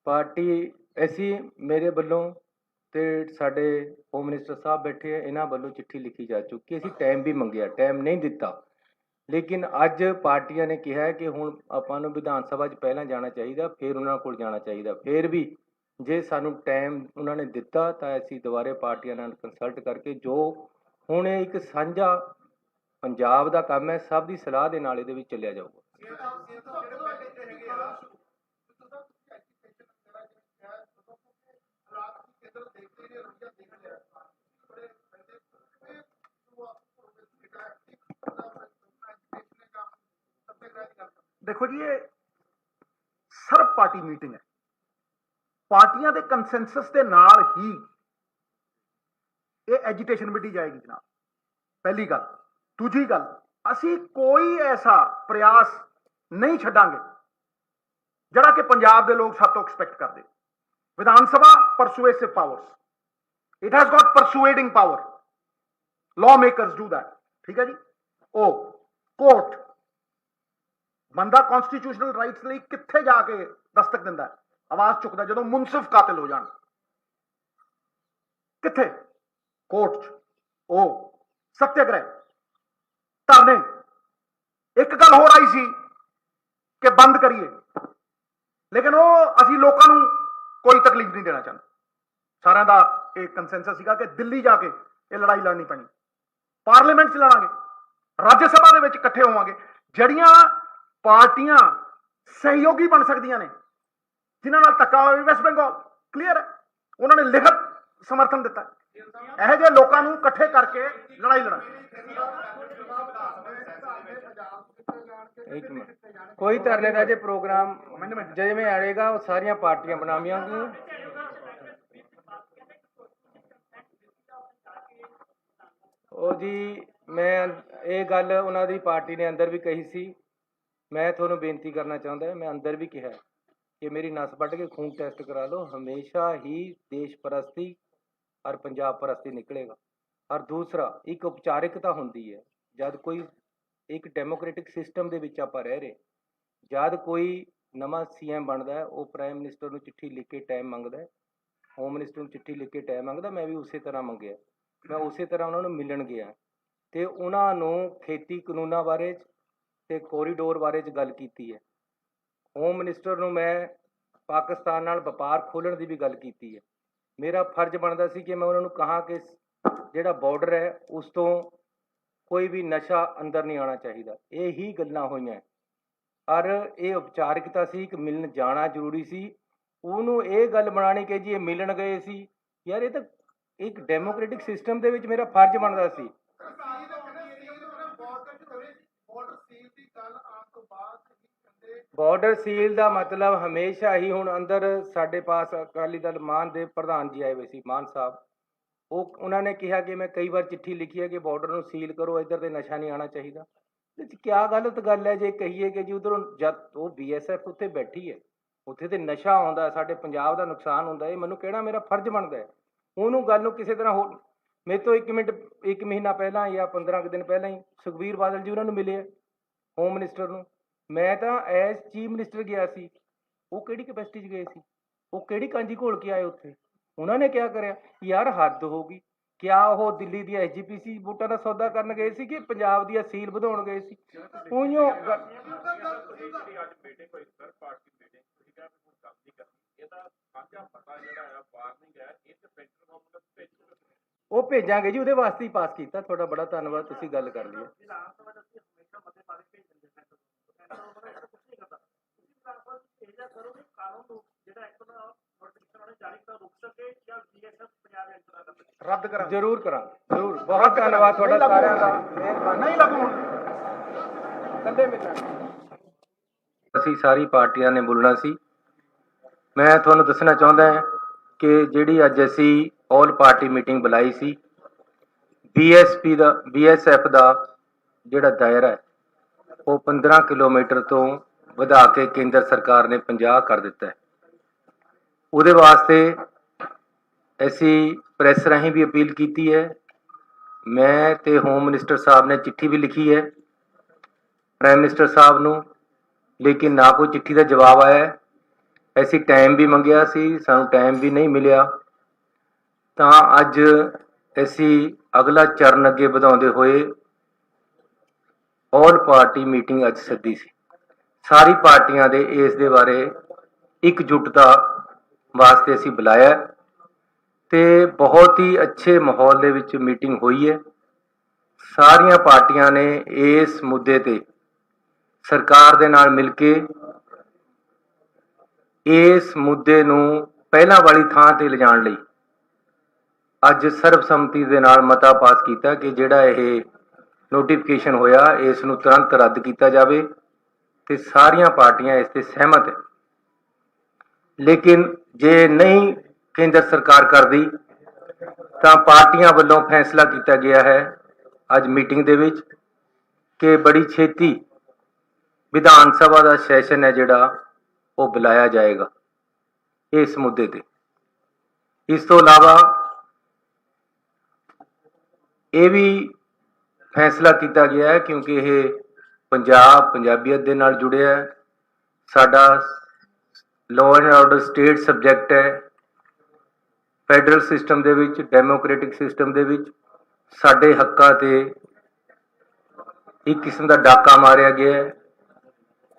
ਪਾਰਟੀ ਅਸੀਂ, ਮੇਰੇ ਵੱਲੋਂ ਤੇ ਸਾਡੇ ਹੋਮ ਮਿਨਿਸਟਰ ਸਾਹਿਬ ਬੈਠੇ ਹੈ, ਇਹਨਾਂ ਵੱਲੋਂ ਚਿੱਠੀ ਲਿਖੀ ਜਾ ਚੁੱਕੀ। ਅਸੀਂ ਟਾਈਮ ਵੀ ਮੰਗਿਆ, ਟਾਈਮ ਨਹੀਂ ਦਿੱਤਾ, ਲੇਕਿਨ ਅੱਜ ਪਾਰਟੀਆਂ ਨੇ ਕਿਹਾ ਹੈ ਕਿ ਹੁਣ ਆਪਾਂ ਨੂੰ ਵਿਧਾਨ ਸਭਾ 'ਚ ਪਹਿਲਾਂ ਜਾਣਾ ਚਾਹੀਦਾ, ਫਿਰ ਉਹਨਾਂ ਕੋਲ ਜਾਣਾ ਚਾਹੀਦਾ। ਫਿਰ ਵੀ ਜੇ ਸਾਨੂੰ ਟਾਈਮ ਉਹਨਾਂ ਨੇ ਦਿੱਤਾ ਤਾਂ ਅਸੀਂ ਦੁਬਾਰੇ ਪਾਰਟੀਆਂ ਨਾਲ ਕੰਸਲਟ ਕਰਕੇ, ਜੋ ਹੁਣ ਇਹ ਇੱਕ ਸਾਂਝਾ ਪੰਜਾਬ ਦਾ ਕੰਮ ਹੈ, ਸਭ ਦੀ ਸਲਾਹ ਦੇ ਨਾਲ ਇਹਦੇ ਵਿੱਚ ਚੱਲਿਆ ਜਾਊਗਾ। ਦੇਖੋ ਜੀ, ਇਹ ਸਰਬ ਪਾਰਟੀ ਮੀਟਿੰਗ ਹੈ। ਪਾਰਟੀਆਂ ਦੇ ਕੰਸੈਂਸਸ ਦੇ ਨਾਲ ਹੀ ਇਹ ਐਜੀਟੇਸ਼ਨ ਮਿਟੀ ਜਾਏਗੀ ਜਨਾਬ। ਪਹਿਲੀ ਗੱਲ। ਦੂਜੀ ਗੱਲ, ਅਸੀਂ ਕੋਈ ਐਸਾ ਪ੍ਰयास ਨਹੀਂ ਛੱਡਾਂਗੇ ਜਿਹੜਾ ਕਿ ਪੰਜਾਬ ਦੇ ਲੋਕ ਸਾਡੇ ਤੋਂ ਐਕਸਪੈਕਟ ਕਰਦੇ। Vidhan Sabha persuasive powers, it has got persuading power, law makers do that, ਠੀਕ ਹੈ ਜੀ। ਉਹ ਕੋਰਟ ਬੰਦਾ ਕਨਸਟੀਟਿਊਸ਼ਨਲ ਰਾਈਟਸ ਲਈ ਕਿੱਥੇ ਜਾ ਕੇ ਦਸਤਕ ਦਿੰਦਾ ਹੈ, ਆਵਾਜ਼ ਚੁੱਕਦਾ ਜਦੋਂ ਮੁਨਸਿਫ ਕਾਤਲ ਹੋ ਜਾਣ? ਕਿੱਥੇ? ਕੋਰਟ 'ਚ। ਉਹ ਸੱਤਿਆਗ੍ਰਹਿ, ਧਰਨੇ। ਇੱਕ ਗੱਲ ਹੋਰ ਆਈ ਸੀ ਕਿ ਬੰਦ ਕਰੀਏ, ਲੇਕਿਨ ਉਹ ਅਸੀਂ ਲੋਕਾਂ ਨੂੰ ਕੋਈ ਤਕਲੀਫ ਨਹੀਂ ਦੇਣਾ ਚਾਹੁੰਦੇ। ਸਾਰਿਆਂ ਦਾ ਇਹ ਕੰਸੈਂਸਸ ਸੀਗਾ ਕਿ ਦਿੱਲੀ ਜਾ ਕੇ ਇਹ ਲੜਾਈ ਲੜਨੀ ਪੈਣੀ, ਪਾਰਲੀਮੈਂਟ 'ਚ ਲੜਾਂਗੇ, ਰਾਜ ਸਭਾ ਦੇ ਵਿੱਚ ਇਕੱਠੇ ਹੋਵਾਂਗੇ। ਜਿਹੜੀਆਂ ਪਾਰਟੀਆਂ ਸਹਿਯੋਗੀ ਬਣ ਸਕਦੀਆਂ ਨੇ, ਜਿਨ੍ਹਾਂ ਨਾਲ ਧੱਕਾ ਹੋਇਆ, ਵੈਸਟ ਬੰਗਾਲ ਕਲੀਅਰ ਹੈ, ਉਹਨਾਂ ਨੇ ਲਿਖਤ ਸਮਰਥਨ ਦਿੱਤਾ। ਇਹੋ ਜਿਹੇ ਲੋਕਾਂ ਨੂੰ ਇਕੱਠੇ ਕਰਕੇ ਲੜਾਈ ਲੜਾਂਗੇ। ਇੱਕ ਮਿੰਟ, ਕੋਈ ਧਰਨੇ ਦਾ ਜੇ ਪ੍ਰੋਗਰਾਮ ਜਿਵੇਂ ਆਏਗਾ ਉਹ ਸਾਰੀਆਂ ਪਾਰਟੀਆਂ ਬਣਾਵਾਂਗੀਆਂ। ਉਹ ਜੀ, ਮੈਂ ਇਹ ਗੱਲ ਉਹਨਾਂ ਦੀ ਪਾਰਟੀ ਨੇ ਅੰਦਰ ਵੀ ਕਹੀ ਸੀ। ਮੈਂ ਤੁਹਾਨੂੰ ਬੇਨਤੀ ਕਰਨਾ ਚਾਹੁੰਦਾ, ਮੈਂ ਅੰਦਰ ਵੀ ਕਿਹਾ ਕਿ ਮੇਰੀ ਨਸ ਵੱਢ ਕੇ ਖੂਨ ਟੈਸਟ ਕਰਾ ਲਓ, ਹਮੇਸ਼ਾ ਹੀ ਦੇਸ਼ ਪ੍ਰਸਤੀ ਔਰ ਪੰਜਾਬ ਪ੍ਰਸਤੀ ਨਿਕਲੇਗਾ। ਔਰ ਦੂਸਰਾ, ਇੱਕ ਉਪਚਾਰਿਕਤਾ ਹੁੰਦੀ ਹੈ ਜਦ ਕੋਈ ਇੱਕ ਡੈਮੋਕ੍ਰੈਟਿਕ ਸਿਸਟਮ ਦੇ ਵਿੱਚ ਆਪਾਂ ਰਹਿ ਰਹੇ, ਜਦ ਕੋਈ ਨਵਾਂ ਸੀਐਮ ਬਣਦਾ ਉਹ ਪ੍ਰਾਈਮ ਮਿਨਿਸਟਰ ਨੂੰ ਚਿੱਠੀ ਲਿਖ ਕੇ ਟਾਈਮ ਮੰਗਦਾ, ਹੋਮ ਮਿਨਿਸਟਰ ਨੂੰ ਚਿੱਠੀ ਲਿਖ ਕੇ ਟਾਈਮ ਮੰਗਦਾ। ਮੈਂ ਵੀ ਉਸੇ ਤਰ੍ਹਾਂ ਮੰਗਿਆ, ਮੈਂ ਉਸੇ ਤਰ੍ਹਾਂ ਉਹਨਾਂ ਨੂੰ ਮਿਲਣ ਗਿਆ ਅਤੇ ਉਹਨਾਂ ਨੂੰ ਖੇਤੀ ਕਾਨੂੰਨਾਂ ਬਾਰੇ ਅਤੇ ਕੋਰੀਡੋਰ ਬਾਰੇ 'ਚ ਗੱਲ ਕੀਤੀ ਹੈ। ਹੋਮ ਮਿਨਿਸਟਰ ਨੂੰ ਮੈਂ ਪਾਕਿਸਤਾਨ ਨਾਲ ਵਪਾਰ ਖੋਲ੍ਹਣ ਦੀ ਵੀ ਗੱਲ ਕੀਤੀ ਹੈ। ਮੇਰਾ ਫਰਜ਼ ਬਣਦਾ ਸੀ ਕਿ ਮੈਂ ਉਹਨਾਂ ਨੂੰ ਕਹਾਂ ਕਿ ਜਿਹੜਾ ਬਾਰਡਰ ਹੈ ਉਸ ਤੋਂ ਕੋਈ ਵੀ ਨਸ਼ਾ ਅੰਦਰ ਨਹੀਂ ਆਉਣਾ ਚਾਹੀਦਾ। ਇਹੀ ਗੱਲਾਂ ਹੋਈਆਂ ਔਰ ਇਹ ਉਪਚਾਰਿਕਤਾ ਸੀ, ਇੱਕ ਮਿਲਣ ਜਾਣਾ ਜ਼ਰੂਰੀ ਸੀ। ਉਹਨੂੰ ਇਹ ਗੱਲ ਬਣਾਉਣੀ ਕਿ ਜੀ ਇਹ ਮਿਲਣ ਗਏ ਸੀ, ਯਾਰ ਇਹ ਤਾਂ ਇੱਕ ਡੈਮੋਕ੍ਰੈਟਿਕ ਸਿਸਟਮ ਦੇ ਵਿੱਚ ਮੇਰਾ ਫਰਜ਼ ਬਣਦਾ ਸੀ। ਬਾਰਡਰ ਸੀਲ ਦਾ ਮਤਲਬ ਹਮੇਸ਼ਾ ਹੀ, ਹੁਣ ਅੰਦਰ ਸਾਡੇ ਪਾਸ ਅਕਾਲੀ ਦਲ ਮਾਨ ਦੇ ਪ੍ਰਧਾਨ ਜੀ ਆਏ ਹੋਏ ਸੀ, ਮਾਨ ਸਾਹਿਬ, ਉਹਨਾਂ ਨੇ ਕਿਹਾ ਕਿ ਮੈਂ ਕਈ ਵਾਰ ਚਿੱਠੀ ਲਿਖੀ ਹੈ ਕਿ ਬਾਰਡਰ ਨੂੰ ਸੀਲ ਕਰੋ, ਇੱਧਰ ਤੇ ਨਸ਼ਾ ਨਹੀਂ ਆਉਣਾ ਚਾਹੀਦਾ। ਕਿਆ ਗਲਤ ਗੱਲ ਹੈ ਜੇ ਕਹੀਏ ਕਿ ਜੀ ਉਧਰੋਂ ਜਦ ਉਹ BSF ਉੱਥੇ ਬੈਠੀ ਹੈ, ਉੱਥੇ ਤੇ ਨਸ਼ਾ ਆਉਂਦਾ, ਸਾਡੇ ਪੰਜਾਬ ਦਾ ਨੁਕਸਾਨ ਹੁੰਦਾ, ਇਹ ਮੈਨੂੰ ਕਹਿਣਾ ਮੇਰਾ ਫਰਜ਼ ਬਣਦਾ ਹੈ। ਉਹਨੂੰ ਗੱਲ ਨੂੰ ਕਿਸੇ ਤਰ੍ਹਾਂ ਹੋਰ, ਮੇਰੇ ਤੋਂ ਇੱਕ ਮਹੀਨਾ ਪਹਿਲਾਂ ਜਾਂ 15 ਕੁ ਦਿਨ ਪਹਿਲਾਂ ਹੀ ਸੁਖਬੀਰ ਬਾਦਲ ਜੀ ਉਹਨਾਂ ਨੂੰ ਮਿਲੇ, ਹੋਮ ਮਿਨਿਸਟਰ ਨੂੰ। ਮੈਂ ਤਾਂ ਐਜ਼ ਚੀਫ ਮਿਨਿਸਟਰ ਗਿਆ ਸੀ, ਉਹ ਕਿਹੜੀ ਕੈਪੈਸਿਟੀ 'ਚ ਗਏ ਸੀ, ਉਹ ਕਿਹੜੀ ਕਾਂਜੀ ਘੋਲ ਕੇ ਆਏ ਉੱਥੇ। ਉਹਨਾਂ ਨੇ ਕਿਆ ਕਰਿਆ? ਯਾਰ ਹੱਦ ਹੋ ਗਈ। ਕਿਆ ਉਹ ਦਿੱਲੀ ਦੀ SGPC ਵੋਟਾਂ ਦਾ ਸੌਦਾ ਕਰਨ ਗਏ ਸੀ ਕਿ ਪੰਜਾਬ ਦੀ ਅਸੀਲ ਵਧਾਉਣ ਗਏ ਸੀ? ਉਹੀਓ ਉਹ ਭੇਜਾਂਗੇ ਜੀ, ਉਹਦੇ ਵਾਸਤੇ ਹੀ ਪਾਸ ਕੀਤਾ। ਤੁਹਾਡਾ ਬੜਾ ਧੰਨਵਾਦ, ਤੁਸੀਂ ਗੱਲ ਕਰ ਲਈ। ਰੱਦ ਕਰਾਂ? ਜ਼ਰੂਰ ਕਰਾਂਗੇ, ਜ਼ਰੂਰ। ਬਹੁਤ ਧੰਨਵਾਦ ਤੁਹਾਡਾ ਸਾਰਿਆਂ ਦਾ, ਮਿਹਰਬਾਨੀ। ਨਹੀਂ ਲੱਗੂ ਹੁਣ, ਕੱਲੇ ਮਿਲਾਂਗੇ। ਅਸੀਂ ਸਾਰੀ ਪਾਰਟੀਆਂ ਨੇ ਬੋਲਣਾ ਸੀ। ਮੈਂ ਤੁਹਾਨੂੰ ਦੱਸਣਾ ਚਾਹੁੰਦਾ ਹਾਂ ਕਿ ਜਿਹੜੀ ਅੱਜ ਅਸੀਂ ਆਲ ਪਾਰਟੀ ਮੀਟਿੰਗ ਬੁਲਾਈ ਸੀ, BSF ਦਾ ਜਿਹੜਾ ਦਾਇਰਾ ਹੈ ਉਹ 15 ਕਿਲੋਮੀਟਰ ਤੋਂ ਵਧਾ ਕੇ ਕੇਂਦਰ ਸਰਕਾਰ ਨੇ 50 ਕਰ ਦਿੱਤਾ ਹੈ। ਉਹਦੇ ਵਾਸਤੇ ਅਸੀਂ ਪ੍ਰੈਸ ਰਾਹੀਂ ਵੀ ਅਪੀਲ ਕੀਤੀ ਹੈ। ਮੈਂ ਤੇ ਹੋਮ ਮਿਨਿਸਟਰ ਸਾਹਿਬ ਨੇ ਚਿੱਠੀ ਵੀ ਲਿਖੀ ਹੈ ਪ੍ਰਾਈਮ ਮਿਨਿਸਟਰ ਸਾਹਿਬ ਨੂੰ, ਲੇਕਿਨ ਨਾ ਕੋਈ ਚਿੱਠੀ ਦਾ ਜਵਾਬ ਆਇਆ ਹੈ। ਅਸੀਂ ਟਾਈਮ ਵੀ ਮੰਗਿਆ ਸੀ, ਸਾਨੂੰ ਟਾਈਮ ਵੀ ਨਹੀਂ ਮਿਲਿਆ। ਤਾਂ ਅੱਜ ਅਸੀਂ ਅਗਲਾ ਚਰਨ ਅੱਗੇ ਵਧਾਉਂਦੇ ਹੋਏ ਆਲ ਪਾਰਟੀ ਮੀਟਿੰਗ ਅੱਜ ਸੱਦੀ ਸੀ। ਸਾਰੀ ਪਾਰਟੀਆਂ ਦੇ ਇਸ ਦੇ ਬਾਰੇ ਇਕਜੁੱਟਤਾ ਵਾਸਤੇ ਅਸੀਂ ਬੁਲਾਇਆ ਤੇ ਬਹੁਤ ਹੀ ਅੱਛੇ ਮਾਹੌਲ ਦੇ ਵਿੱਚ ਮੀਟਿੰਗ ਹੋਈ ਹੈ। ਸਾਰੀਆਂ ਪਾਰਟੀਆਂ ਨੇ ਇਸ ਮੁੱਦੇ ਤੇ ਸਰਕਾਰ ਦੇ ਨਾਲ ਮਿਲ ਕੇ ਇਸ ਮੁੱਦੇ ਨੂੰ ਪਹਿਲਾਂ ਵਾਲੀ ਥਾਂ ਤੇ ਲਿਜਾਣ ਲਈ ਅੱਜ ਸਰਬਸੰਮਤੀ ਦੇ ਨਾਲ ਮਤਾ ਪਾਸ ਕੀਤਾ ਕਿ ਜਿਹੜਾ ਇਹ ਨੋਟੀਫਿਕੇਸ਼ਨ ਹੋਇਆ ਇਸ ਨੂੰ ਤੁਰੰਤ ਰੱਦ ਕੀਤਾ ਜਾਵੇ ਤੇ ਸਾਰੀਆਂ ਪਾਰਟੀਆਂ ਇਸ ਤੇ ਸਹਿਮਤ ਹੈ। ਲੇਕਿਨ ਜੇ ਨਹੀਂ ਕੇਂਦਰ ਸਰਕਾਰ ਕਰਦੀ ਤਾਂ ਪਾਰਟੀਆਂ ਵੱਲੋਂ ਫੈਸਲਾ ਕੀਤਾ ਗਿਆ ਹੈ ਅੱਜ ਮੀਟਿੰਗ ਦੇ ਵਿੱਚ ਕਿ ਬੜੀ ਛੇਤੀ ਵਿਧਾਨ ਸਭਾ ਦਾ ਸੈਸ਼ਨ ਹੈ ਜਿਹੜਾ ਉਹ ਬੁਲਾਇਆ ਜਾਏਗਾ ਇਸ ਮੁੱਦੇ ਤੇ। ਇਸ ਤੋਂ ਇਲਾਵਾ ਇਹ ਵੀ ਫੈਸਲਾ ਕੀਤਾ ਗਿਆ ਹੈ ਕਿਉਂਕਿ ਇਹ ਪੰਜਾਬੀਅਤ ਦੇ ਨਾਲ ਜੁੜਿਆ ਹੈ, ਸਾਡਾ law and order state subject ਹੈ। ਫੈਡਰਲ ਸਿਸਟਮ ਦੇ ਵਿੱਚ, ਡੈਮੋਕ੍ਰੈਟਿਕ ਸਿਸਟਮ ਦੇ ਵਿੱਚ ਸਾਡੇ ਹੱਕਾਂ ਤੇ ਇੱਕ ਕਿਸਮ ਦਾ ਡਾਕਾ ਮਾਰਿਆ ਗਿਆ ਹੈ।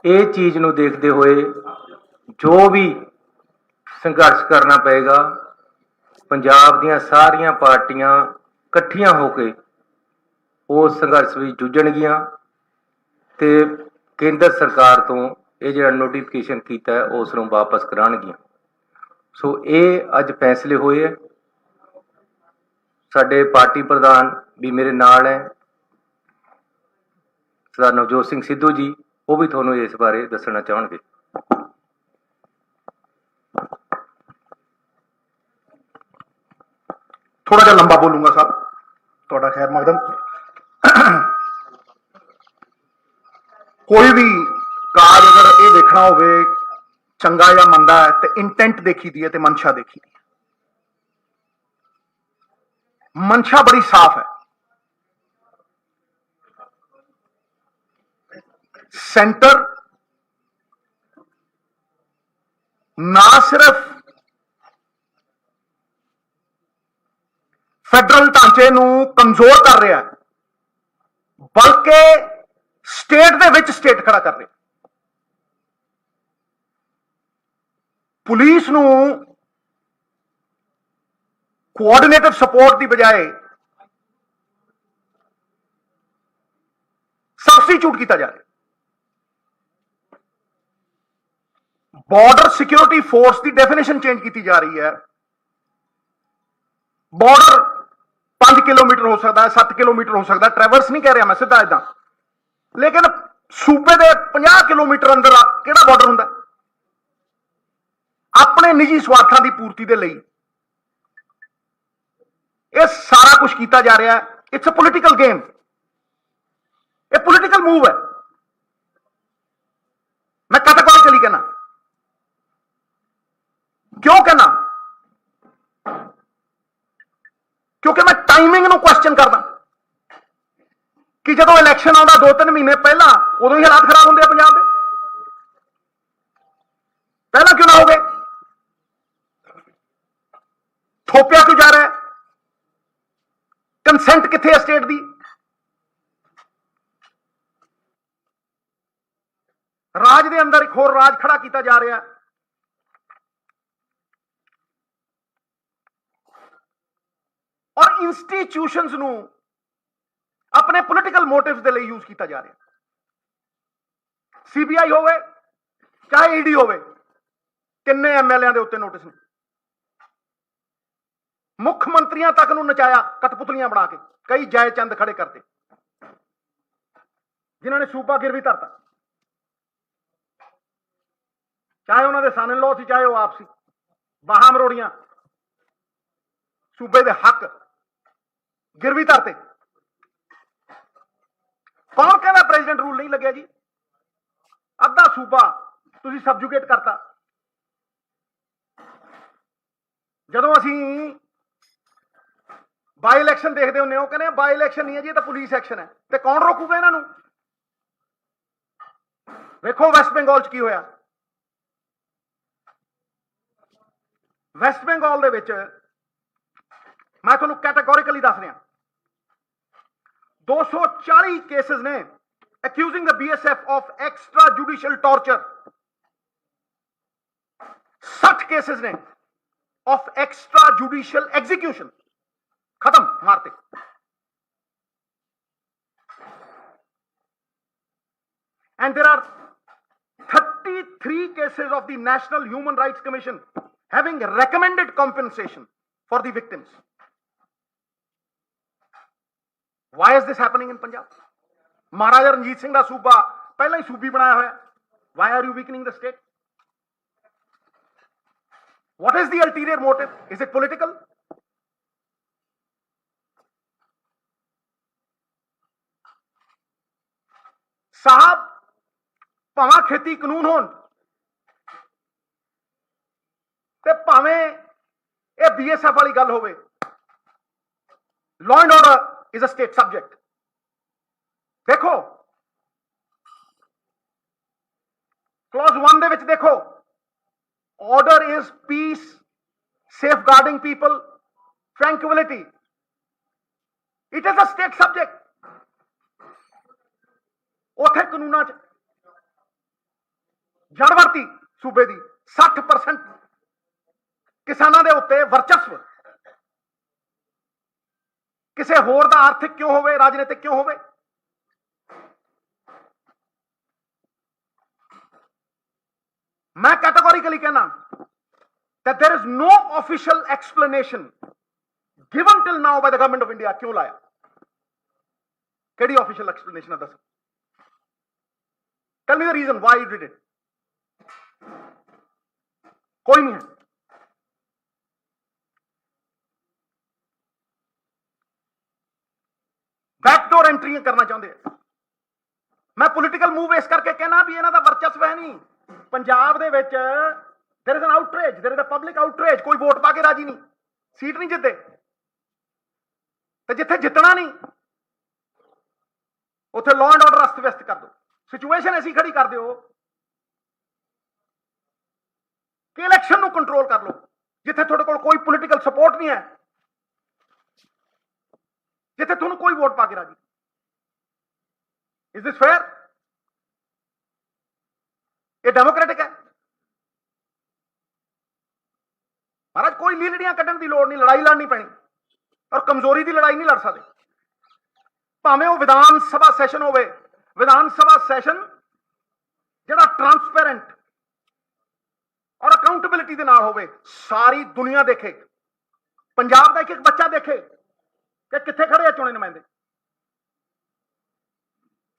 ਇਹ ਚੀਜ਼ ਨੂੰ ਦੇਖਦੇ ਹੋਏ ਜੋ ਵੀ ਸੰਘਰਸ਼ ਕਰਨਾ ਪਏਗਾ, ਪੰਜਾਬ ਦੀਆਂ ਸਾਰੀਆਂ ਪਾਰਟੀਆਂ ਇਕੱਠੀਆਂ ਹੋ ਕੇ ਉਸ ਸੰਘਰਸ਼ ਵਿੱਚ ਜੂਝਣਗੀਆਂ ਤੇ ਕੇਂਦਰ ਸਰਕਾਰ ਤੋਂ ਇਹ ਜਿਹੜਾ ਨੋਟੀਫਿਕੇਸ਼ਨ ਕੀਤਾ ਹੈ ਉਸ ਨੂੰ ਵਾਪਸ ਕਰਾਉਣਗੀਆਂ। ਸੋ ਇਹ ਅੱਜ ਫੈਸਲੇ ਹੋਏ ਹੈ। ਸਾਡੇ ਪਾਰਟੀ ਪ੍ਰਧਾਨ ਵੀ ਮੇਰੇ ਨਾਲ ਹੈ, ਸਰਦਾਰ ਨਵਜੋਤ ਸਿੰਘ ਸਿੱਧੂ ਜੀ, ਉਹ ਵੀ ਤੁਹਾਨੂੰ ਇਸ ਬਾਰੇ ਦੱਸਣਾ ਚਾਹਣਗੇ। थोड़ा जिहा लंबा बोलूंगा साहब, ਤੁਹਾਡਾ खैर मकदम। कोई भी काज अगर ये देखना होवे चंगा या मंदा है तो इंटेंट देखी दी है तो मंशा देखी दी है। मंशा बड़ी साफ है। सेंटर ना सिर्फ फैडरल ढांचे नूं कमजोर कर रहा है बल्कि स्टेट दे विच स्टेट खड़ा कर रहा। पुलिस नूं कोआर्डिनेटिव सपोर्ट की बजाय सबस्टिट्यूट किया जा रहा। बॉर्डर सिक्योरिटी फोर्स की डेफिनेशन चेंज की जा रही है। बॉर्डर 5 किलोमीटर हो सकता है, 7 किलोमीटर हो सकता है, ट्रैवर्स नहीं कह रहा मैं सीधा इदा, लेकिन सूबे के 50 किलोमीटर अंदर किहड़ा बॉर्डर हुंदा? अपने निजी स्वार्थां की पूर्ति के लिए यह सारा कुछ किया जा रहा है। इट्स अ पोलिटिकल गेम, यह पोलिटिकल मूव है। मैं कैटेगोरिकली कहना, क्यों कहना? क्योंकि मैं टाइमिंग नूं क्वेश्चन करदा कि जदों इलैक्शन आउंदा 2-3 महीने पहला उदों ही हालात खराब होंदे पंजाब दे, पहला क्यों ना हो गए? थोपिया क्यों जा रहा है? कंसेंट कित्थे है स्टेट दी? राज दे अंदर एक होर राज खड़ा किया जा रहा है। और इंस्टीट्यूशनस नूं अपने पोलिटिकल मोटिव्स के लिए यूज किया जा रहा है। सीबीआई होवे चाहे ईडी होवे, किन्ने एमएलए के उत्ते नोटिस ने, मुख्यमंत्रियों तक नूं नचाया कठपुतलियां बना के, कई जाय चंद खड़े करते जिन्होंने सूबा गिरवी धरता, चाहे उन्होंने सन इन लॉ सी चाहे वह आप सी, बाहां मरोड़ियां सूबे के हक गिरवी धरते। कौन कहना प्रेजिडेंट रूल नहीं लगे जी? अद्धा सूबा तुसीं सबजुगेट करता। जदों असीं बाई इलैक्शन देखते होंगे, कहने बाई इलैक्शन नहीं है जी, तो पुलिस एक्शन है, तो कौन रोकूगा इन्हां नूं? वेखो वैस्ट बंगाल च की होया। वैस्ट बंगाल दे विच मैं तुहानूं कैटेगोरिकली दस रहा, 240 केसेस ने accusing the BSF of extra judicial torture, 60 cases ने of extra judicial execution, खत्म मारते। And there are 33 cases of the National Human Rights Commission having recommended compensation for the victims. Why is this happening in Punjab? महाराजा रणजीत सिंह का सूबा पहला ही सूबी बनाया हुआ, Why are you weakening the state? What is the ulterior motive? Is it political? साहब ਭਾਵੇਂ ਖੇਤੀ ਕਾਨੂੰਨ ਹੋਣ ਤੇ ਭਾਵੇਂ ਇਹ ਬੀਐਸਐਫ ਵਾਲੀ ਗੱਲ ਹੋਵੇ, law and order is a state subject. ਦੇਖੋ clause 1 ਦੇ ਵਿੱਚ ਦੇਖੋ, order is peace, safeguarding people, tranquility. It is a state subject. ਉੱਥੇ ਕਾਨੂੰਨਾਂ 'ਚ ਜੜਵਰਤੀ ਸੂਬੇ ਦੀ 60% ਕਿਸਾਨਾਂ ਦੇ ਉੱਤੇ ਵਰਚਸਵ, ਕਿਸੇ ਹੋਰ ਦਾ ਆਰਥਿਕ ਕਿਉਂ ਹੋਵੇ, ਰਾਜਨੀਤਿਕ ਕਿਉਂ ਹੋਵੇ। ਮੈਂ ਕੈਟੇਗੋਰੀਕਲੀ ਕਹਿਣਾ that there is no official explanation given till now by the government of India ਕਿਉਂ ਲਾਇਆ। ਕਿਹੜੀ official explanation ਹੈ ਦੱਸੋ। Tell me the reason why you did it. कोई नहीं है। बैकडोर एंट्री करना चाहते हैं। मैं पॉलिटिकल मूव इस करके कहना भी इन्हां दा वर्चस्व है नहीं। पंजाब दे विच there is an outrage, there is a public outrage. कोई वोट पा के राजी नहीं, सीट नहीं जितते, ते जिथे जितना नहीं उत्थे लॉ एंड ऑर्डर अस्त व्यस्त कर दो, सिचुएशन ऐसी खड़ी कर दो कि इलेक्शन ਨੂੰ ਕੰਟਰੋਲ ਕਰ ਲਓ। ਜਿੱਥੇ ਤੁਹਾਡੇ ਕੋਲ ਕੋਈ ਪੋਲੀਟੀਕਲ ਸਪੋਰਟ ਨਹੀਂ ਹੈ, ਜਿੱਥੇ ਤੁਹਾਨੂੰ ਕੋਈ ਵੋਟ ਪਾ ਕੇ ਰਾਜੀ। Is this fair? ਇਹ ਡੈਮੋਕ੍ਰੈਟਿਕ ਹੈ? ਮਹਾਰਾਜ ਕੋਈ ਲੀਲੜੀਆਂ ਕੱਢਣ ਦੀ ਲੋੜ ਨਹੀਂ, ਲੜਾਈ ਲੜਨੀ ਪੈਣੀ, ਔਰ ਕਮਜ਼ੋਰੀ ਦੀ ਲੜਾਈ ਨਹੀਂ ਲੜ ਸਕਦੇ। ਭਾਵੇਂ ਉਹ ਵਿਧਾਨ ਸਭਾ ਸੈਸ਼ਨ ਹੋਵੇ, ਵਿਧਾਨ ਸਭਾ ਸੈਸ਼ਨ ਜਿਹੜਾ ਟਰਾਂਸਪੇਰੈਂਟ और अकाउंटेबिलिटी के नाल होवे, सारी दुनिया देखे, पंजाब का एक एक बच्चा देखे कि कित्थे खड़े है चुने नुमाइंदे।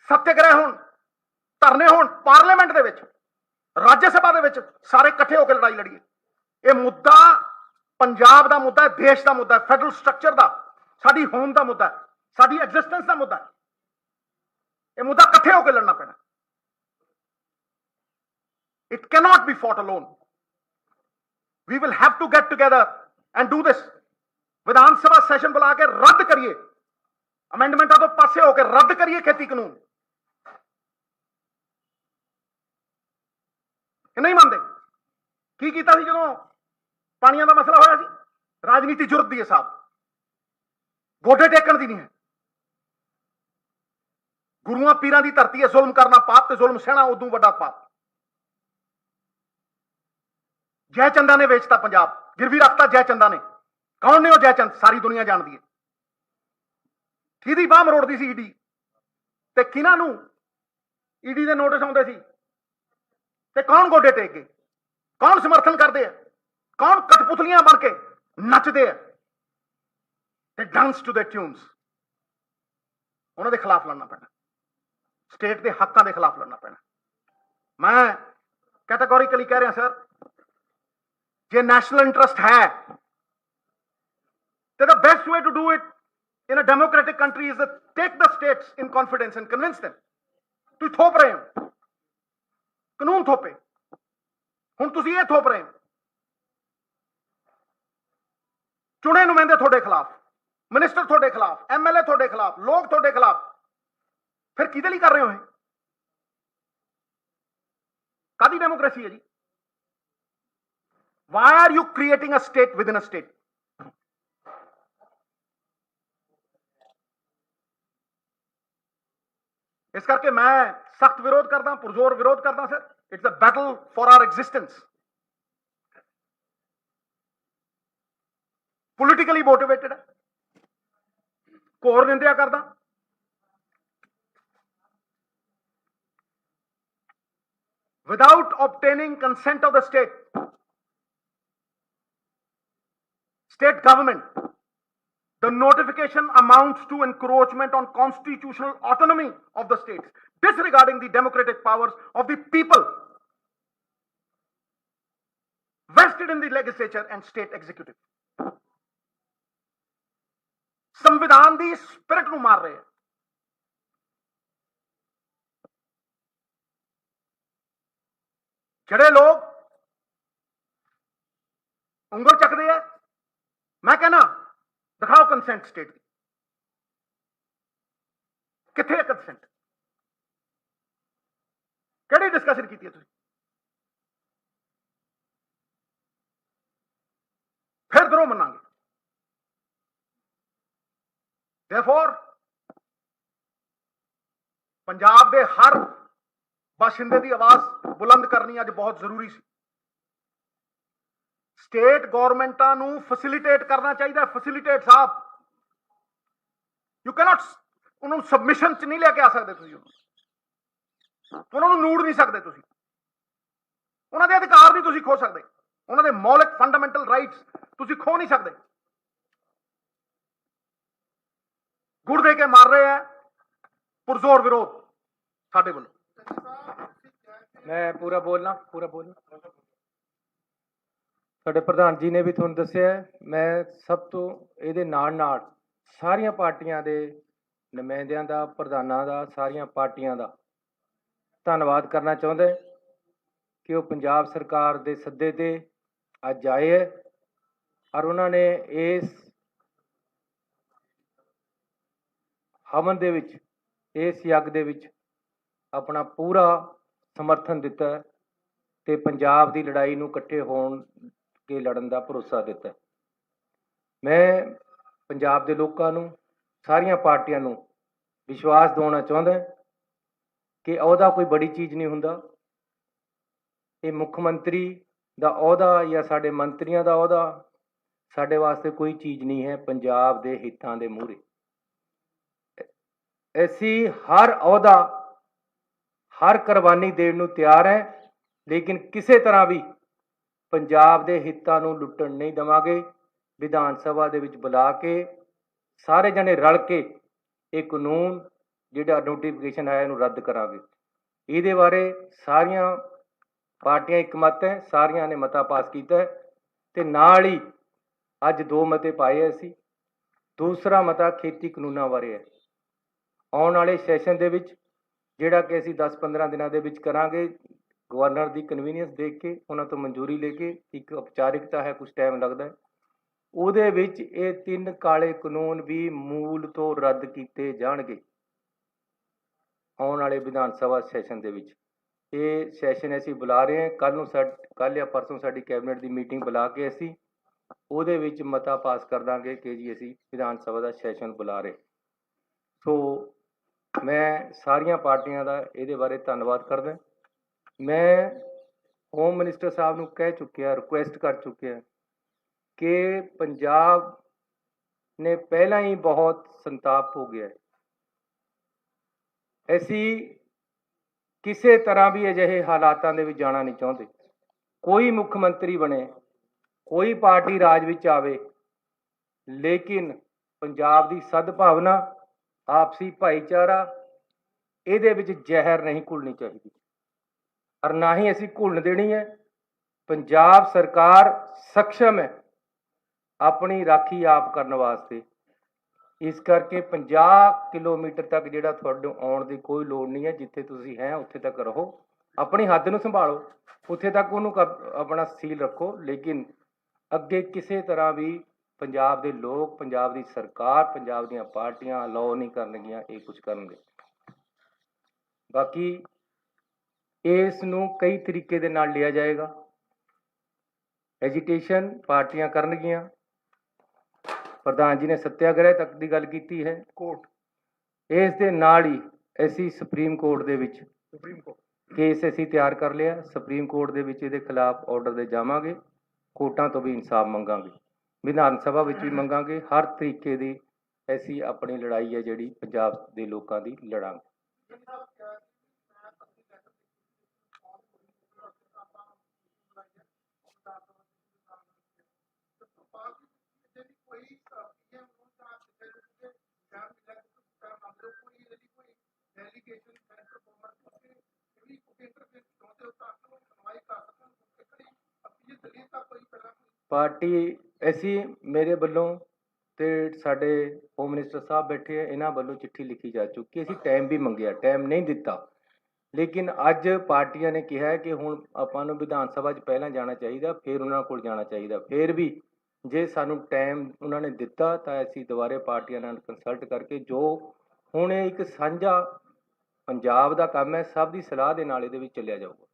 सत्याग्रह होण, धरने होण, पार्लीमेंट दे विच, राज्य सभा दे विच सारे इकट्ठे होकर लड़ाई लड़ीए। ये मुद्दा पंजाब का मुद्दा है, देश का मुद्दा है, फैडरल स्ट्रक्चर का, साडी होम का मुद्दा है, साडी एग्जिस्टेंस का मुद्दा है। ये मुद्दा इकट्ठे होकर लड़ना पैना। It cannot be fought alone. We will have to get together and do this. Vidhan Sabha session बुला के रद्द करिए, अमेंडमेंटा तो पासे होकर रद्द करिए खेती कानून। नहीं मानते? की कीता सी जदों पानियां दा मसला होया सी? राजनीति जुर्त दी है साहब, गोडे टेकण दी नहीं है। गुरुआं पीरां दी धरती है, जुल्म करना पाप ते जुल्म सहना उदों वड्डा पाप। जयचंदा ने वेचता पंजाब, गिरवी रखता जयचंदा ने। कौन ने वो जयचंद? सारी दुनिया जानती है। किहदी बाह मरोड़दी सी ईडी, ते किन्हां नूं ईडी दे नोटिस आउंदे सी, ते कौन गोडे टेक गए, कौन समर्थन करते हैं, कौन कठपुतलियां बन के नचते हैं, ते डांस टू द ट्यून्स। उन्हां दे खिलाफ लड़ना पैना, स्टेट के हकों के खिलाफ लड़ना पैना। मैं कैटेगोरिकली कह रहा सर, जे नेशनल इंटरेस्ट है तो the best way to do it in a democratic country is to take the states in confidence and convince them. तुम थोप रहे हो, कानून थोपे, हुण तुसीं ये थोप रहे हो, चुने नुमाइंदे थोड़े खिलाफ, मिनिस्टर थोड़े खिलाफ, MLA थोड़े खिलाफ, लोग थोड़े खिलाफ, फिर किहदे लई कर रहे हो? कादी डेमोक्रेसी है जी? Why are you creating a state within a state? इस करके मैं सख्त विरोध करता, पुरजोर विरोध करता sir. It's a battle for our existence. Politically motivated है, घोर निंदा करदा। Without obtaining consent of the state government, the notification amounts to encroachment on constitutional autonomy of the states, disregarding the democratic powers of the people vested in the legislature and state executive. ਸੰਵਿਧਾਨ ਦੀ spirit ਨੂੰ ਮਾਰ ਰਹੇ ਆ। ਜਿਹੜੇ ਲੋਕ ਉਂਗਲ ਚੱਕਦੇ ਆ, ਮੈਂ ਕਹਿੰਦਾ ਦਿਖਾਓ ਕੰਸੈਂਟ ਸਟੇਟ ਦੀ, ਕਿੱਥੇ ਹੈ ਕੰਸੈਂਟ? ਕਿਹੜੀ ਡਿਸਕਸ਼ਨ ਕੀਤੀ ਹੈ ਤੁਸੀਂ? ਫਿਰ ਦਰੋਂ ਮੰਨਾਂਗੇ। Therefore, ਪੰਜਾਬ ਦੇ ਹਰ ਬਾਸ਼ਿੰਦੇ ਦੀ ਆਵਾਜ਼ ਬੁਲੰਦ ਕਰਨੀ ਅੱਜ ਬਹੁਤ ਜ਼ਰੂਰੀ ਸੀ। ਸਟੇਟ ਗਵਰਨਮੈਂਟਾਂ ਨੂੰ ਫੈਸਿਲਿਟੇਟ ਕਰਨਾ ਚਾਹੀਦਾ। ਫੈਸਿਲਿਟੇਟ ਸਾਹਿਬ, ਯੂ ਕੈਨੋਟ, ਉਹਨਾਂ ਨੂੰ ਸਬਮਿਸ਼ਨ ਚ ਨਹੀਂ ਲੈ ਕੇ ਆ ਸਕਦੇ ਤੁਸੀਂ, ਉਹਨਾਂ ਨੂੰ ਨੂੜ ਨਹੀਂ ਸਕਦੇ ਤੁਸੀਂ, ਉਹਨਾਂ ਦੇ ਅਧਿਕਾਰ ਨਹੀਂ ਤੁਸੀਂ ਖੋ ਸਕਦੇ, ਉਹਨਾਂ ਦੇ ਮੌਲਿਕ ਫੰਡਾਮੈਂਟਲ ਰਾਈਟਸ ਤੁਸੀਂ ਖੋ ਨਹੀਂ ਸਕਦੇ। ਗੁੜ ਦੇ ਕੇ ਮਾਰ ਰਹੇ ਹੈ ਪੁਰਜ਼ੋਰ ਵਿਰੋਧ ਸਾਡੇ ਵੱਲੋਂ। ਮੈਂ ਪੂਰਾ ਬੋਲਣਾ ਸਾਡੇ ਪ੍ਰਧਾਨ ਜੀ ਨੇ ਵੀ ਤੁਹਾਨੂੰ ਦੱਸਿਆ। ਮੈਂ ਸਭ ਤੋਂ ਇਹਦੇ ਨਾਲ ਸਾਰੀਆਂ ਪਾਰਟੀਆਂ ਦੇ ਨੁਮਾਇੰਦਿਆਂ ਦਾ, ਪ੍ਰਧਾਨਾਂ ਦਾ, ਸਾਰੀਆਂ ਪਾਰਟੀਆਂ ਦਾ ਧੰਨਵਾਦ ਕਰਨਾ ਚਾਹੁੰਦਾ ਕਿ ਉਹ ਪੰਜਾਬ ਸਰਕਾਰ ਦੇ ਸੱਦੇ ਤੇ ਅੱਜ ਆਏ ਹੈ ਔਰ ਉਹਨਾਂ ਨੇ ਇਸ ਹਵਨ ਦੇ ਵਿੱਚ, ਇਸ ਯੱਗ ਦੇ ਵਿੱਚ ਆਪਣਾ ਪੂਰਾ ਸਮਰਥਨ ਦਿੱਤਾ ਤੇ ਪੰਜਾਬ ਦੀ ਲੜਾਈ ਨੂੰ ਇਕੱਠੇ ਹੋਣ ਕੇ ਲੜਨ ਦਾ ਭਰੋਸਾ ਦਿੱਤਾ। ਮੈਂ ਪੰਜਾਬ ਦੇ ਲੋਕਾਂ ਨੂੰ, ਸਾਰੀਆਂ ਪਾਰਟੀਆਂ ਨੂੰ ਵਿਸ਼ਵਾਸ ਦਿਵਾਉਣਾ ਚਾਹੁੰਦਾ ਕਿ ਅਹੁਦਾ ਕੋਈ ਬੜੀ ਚੀਜ਼ ਨਹੀਂ ਹੁੰਦਾ। ਇਹ ਮੁੱਖ ਮੰਤਰੀ ਦਾ ਅਹੁਦਾ ਜਾਂ ਸਾਡੇ ਮੰਤਰੀਆਂ ਦਾ ਅਹੁਦਾ ਸਾਡੇ ਵਾਸਤੇ ਕੋਈ ਚੀਜ਼ ਨਹੀਂ ਹੈ। ਪੰਜਾਬ ਦੇ ਹਿੱਤਾਂ ਦੇ ਮੂਹਰੇ ਅਸੀਂ ਹਰ ਅਹੁਦਾ, ਹਰ ਕੁਰਬਾਨੀ ਦੇਣ ਨੂੰ ਤਿਆਰ ਹੈ, ਲੇਕਿਨ ਕਿਸੇ ਤਰ੍ਹਾਂ ਵੀ ਪੰਜਾਬ ਦੇ ਹਿੱਤਾਂ ਨੂੰ ਲੁੱਟਣ ਨਹੀਂ ਦੇਵਾਂਗੇ। ਵਿਧਾਨ ਸਭਾ ਦੇ ਵਿੱਚ ਬੁਲਾ ਕੇ ਸਾਰੇ ਜਣੇ ਰਲ ਕੇ ਇਹ ਕਾਨੂੰਨ ਜਿਹੜਾ ਨੋਟੀਫਿਕੇਸ਼ਨ ਆਇਆ ਇਹਨੂੰ ਰੱਦ ਕਰਾਂਗੇ। ਇਹਦੇ ਬਾਰੇ ਸਾਰੀਆਂ ਪਾਰਟੀਆਂ ਇਕਮਤ ਹੈ, ਸਾਰਿਆਂ ਨੇ ਮਤਾ ਪਾਸ ਕੀਤਾ ਤੇ ਨਾਲ ਹੀ ਅੱਜ 2 ਮਤੇ ਪਾਏ ਅਸੀਂ। ਦੂਸਰਾ ਮਤਾ ਖੇਤੀ ਕਾਨੂੰਨਾਂ ਬਾਰੇ ਹੈ। ਆਉਣ ਵਾਲੇ ਸੈਸ਼ਨ ਦੇ ਵਿੱਚ ਜਿਹੜਾ ਕਿ ਅਸੀਂ 10-15 ਦਿਨਾਂ ਦੇ ਵਿੱਚ ਕਰਾਂਗੇ, ਗਵਰਨਰ ਦੀ ਕਨਵੀਨੀਅੰਸ ਦੇਖ ਕੇ, ਉਹਨਾਂ ਤੋਂ ਮਨਜ਼ੂਰੀ ਲੈ ਕੇ, ਇੱਕ ਔਪਚਾਰਿਕਤਾ ਹੈ, ਕੁਝ ਟਾਈਮ ਲੱਗਦਾ ਹੈ, ਉਹਦੇ ਵਿੱਚ ਇਹ 3 ਕਾਲੇ ਕਾਨੂੰਨ ਵੀ ਮੂਲ ਤੋਂ ਰੱਦ ਕੀਤੇ ਜਾਣਗੇ ਆਉਣ ਵਾਲੇ ਵਿਧਾਨ ਸਭਾ ਸੈਸ਼ਨ ਦੇ ਵਿੱਚ। ਇਹ ਸੈਸ਼ਨ ਅਸੀਂ ਬੁਲਾ ਰਹੇ ਹਾਂ। ਕੱਲ੍ਹ ਜਾਂ ਪਰਸੋਂ ਸਾਡੀ ਕੈਬਨਿਟ ਦੀ ਮੀਟਿੰਗ ਬੁਲਾ ਕੇ ਅਸੀਂ ਉਹਦੇ ਵਿੱਚ ਮਤਾ ਪਾਸ ਕਰ ਦਾਂਗੇ ਕਿ ਜੀ ਅਸੀਂ ਵਿਧਾਨ ਸਭਾ ਦਾ ਸੈਸ਼ਨ ਬੁਲਾ ਰਹੇ। ਸੋ ਮੈਂ ਸਾਰੀਆਂ ਪਾਰਟੀਆਂ ਦਾ ਇਹਦੇ ਬਾਰੇ ਧੰਨਵਾਦ ਕਰਦਾ। ਮੈਂ ਹੋਮ ਮਿਨਿਸਟਰ ਸਾਹਿਬ ਨੂੰ ਕਹਿ ਚੁੱਕਿਆ, ਰਿਕੁਐਸਟ ਕਰ ਚੁੱਕਿਆ ਕਿ ਪੰਜਾਬ ਨੇ ਪਹਿਲਾਂ ਹੀ ਬਹੁਤ ਸੰਤਾਪ ਹੋ ਗਿਆ। ਅਸੀਂ ਕਿਸੇ ਤਰ੍ਹਾਂ ਵੀ ਅਜਿਹੇ ਹਾਲਾਤਾਂ ਦੇ ਵਿੱਚ ਜਾਣਾ ਨਹੀਂ ਚਾਹੁੰਦੇ। ਕੋਈ ਮੁੱਖ ਮੰਤਰੀ ਬਣੇ, ਕੋਈ ਪਾਰਟੀ ਰਾਜ ਵਿੱਚ ਆਵੇ, ਲੇਕਿਨ ਪੰਜਾਬ ਦੀ ਸਦਭਾਵਨਾ, ਆਪਸੀ ਭਾਈਚਾਰਾ, ਇਹਦੇ ਵਿੱਚ ਜ਼ਹਿਰ ਨਹੀਂ ਘੁਲਣੀ ਚਾਹੀਦੀ ਔਰ ਨਾ ਹੀ ਅਸੀਂ ਘੁਲਣ ਦੇਣੀ ਹੈ। ਪੰਜਾਬ ਸਰਕਾਰ ਸક્ષਮ ਹੈ ਆਪਣੀ ਰਾਖੀ ਆਪ ਕਰਨ ਵਾਸਤੇ। ਇਸ ਕਰਕੇ 50 ਕਿਲੋਮੀਟਰ ਤੱਕ ਜਿਹੜਾ ਤੁਹਾਨੂੰ ਆਉਣ ਦੀ ਕੋਈ ਲੋੜ ਨਹੀਂ ਹੈ। ਜਿੱਥੇ ਤੁਸੀਂ ਹੈ ਉੱਥੇ ਤੱਕ ਰਹੋ, ਆਪਣੀ ਹੱਦ ਨੂੰ ਸੰਭਾਲੋ, ਉੱਥੇ ਤੱਕ ਉਹਨੂੰ ਆਪਣਾ ਸੀਲ ਰੱਖੋ, ਲੇਕਿਨ ਅੱਗੇ ਕਿਸੇ ਤਰ੍ਹਾਂ ਵੀ ਪੰਜਾਬ ਦੇ ਲੋਕ, ਪੰਜਾਬ ਦੀ ਸਰਕਾਰ, ਪੰਜਾਬ ਦੀਆਂ ਪਾਰਟੀਆਂ ਅਲਾਓ ਨਹੀਂ ਕਰਨਗੀਆਂ ਇਹ ਕੁਝ ਕਰਨਗੇ। ਬਾਕੀ ਇਸ ਨੂੰ ਕਈ ਤਰੀਕੇ ਦੇ ਨਾਲ ਲਿਆ ਜਾਏਗਾ। ਐਜੀਟੇਸ਼ਨ ਪਾਰਟੀਆਂ ਕਰਨਗੀਆਂ। ਪ੍ਰਧਾਨ ਜੀ ਨੇ ਸੱਤਿਆਗ੍ਰਹਿ ਤੱਕ ਦੀ ਗੱਲ ਕੀਤੀ ਹੈ। ਕੋਰਟ ਇਸ ਦੇ ਨਾਲ ਹੀ ਅਸੀਂ ਸੁਪਰੀਮ ਕੋਰਟ ਦੇ ਵਿੱਚ ਕੇਸ ਅਸੀਂ ਤਿਆਰ ਕਰ ਲਿਆ। ਸੁਪਰੀਮ ਕੋਰਟ ਦੇ ਵਿੱਚ ਇਹਦੇ ਖਿਲਾਫ ਆਰਡਰ ਦੇ ਜਾਵਾਂਗੇ। ਕੋਰਟਾਂ ਤੋਂ ਵੀ ਇਨਸਾਫ ਮੰਗਾਂਗੇ, ਵਿਧਾਨ ਸਭਾ ਵਿੱਚ ਵੀ ਮੰਗਾਂਗੇ। ਹਰ ਤਰੀਕੇ ਦੀ ਅਸੀਂ ਆਪਣੀ ਲੜਾਈ ਹੈ ਜਿਹੜੀ ਪੰਜਾਬ ਦੇ ਲੋਕਾਂ ਦੀ ਲੜਾਂਗੇ। ਪਾਰਟੀ ਅਸੀਂ ਮੇਰੇ ਵੱਲੋਂ ਤੇ ਸਾਡੇ ਹੋਮ ਮਿਨਿਸਟਰ ਸਾਹਿਬ ਬੈਠੇ ਆ, ਇਹਨਾਂ ਵੱਲੋਂ ਚਿੱਠੀ ਲਿਖੀ ਜਾ ਚੁੱਕੀ। ਅਸੀਂ ਟਾਈਮ ਵੀ ਮੰਗਿਆ, ਟਾਈਮ ਨਹੀਂ ਦਿੱਤਾ, ਲੇਕਿਨ ਅੱਜ ਪਾਰਟੀਆਂ ਨੇ ਕਿਹਾ ਕਿ ਹੁਣ ਆਪਾਂ ਨੂੰ ਵਿਧਾਨ ਸਭਾ 'ਚ ਪਹਿਲਾਂ ਜਾਣਾ ਚਾਹੀਦਾ, ਫਿਰ ਉਹਨਾਂ ਕੋਲ ਜਾਣਾ ਚਾਹੀਦਾ। ਫਿਰ ਵੀ ਜੇ ਸਾਨੂੰ ਟਾਈਮ ਉਹਨਾਂ ਨੇ ਦਿੱਤਾ ਤਾਂ ਅਸੀਂ ਦੁਬਾਰੇ ਪਾਰਟੀਆਂ ਨਾਲ ਕੰਸਲਟ ਕਰਕੇ ਜੋ ਹੁਣ ਇਹ ਇੱਕ ਸਾਂਝਾ ਪੰਜਾਬ ਦਾ ਕੰਮ ਹੈ, ਸਭ ਦੀ ਸਲਾਹ ਦੇ ਨਾਲ ਇਹਦੇ ਵਿੱਚ ਚੱਲਿਆ ਜਾਊਗਾ।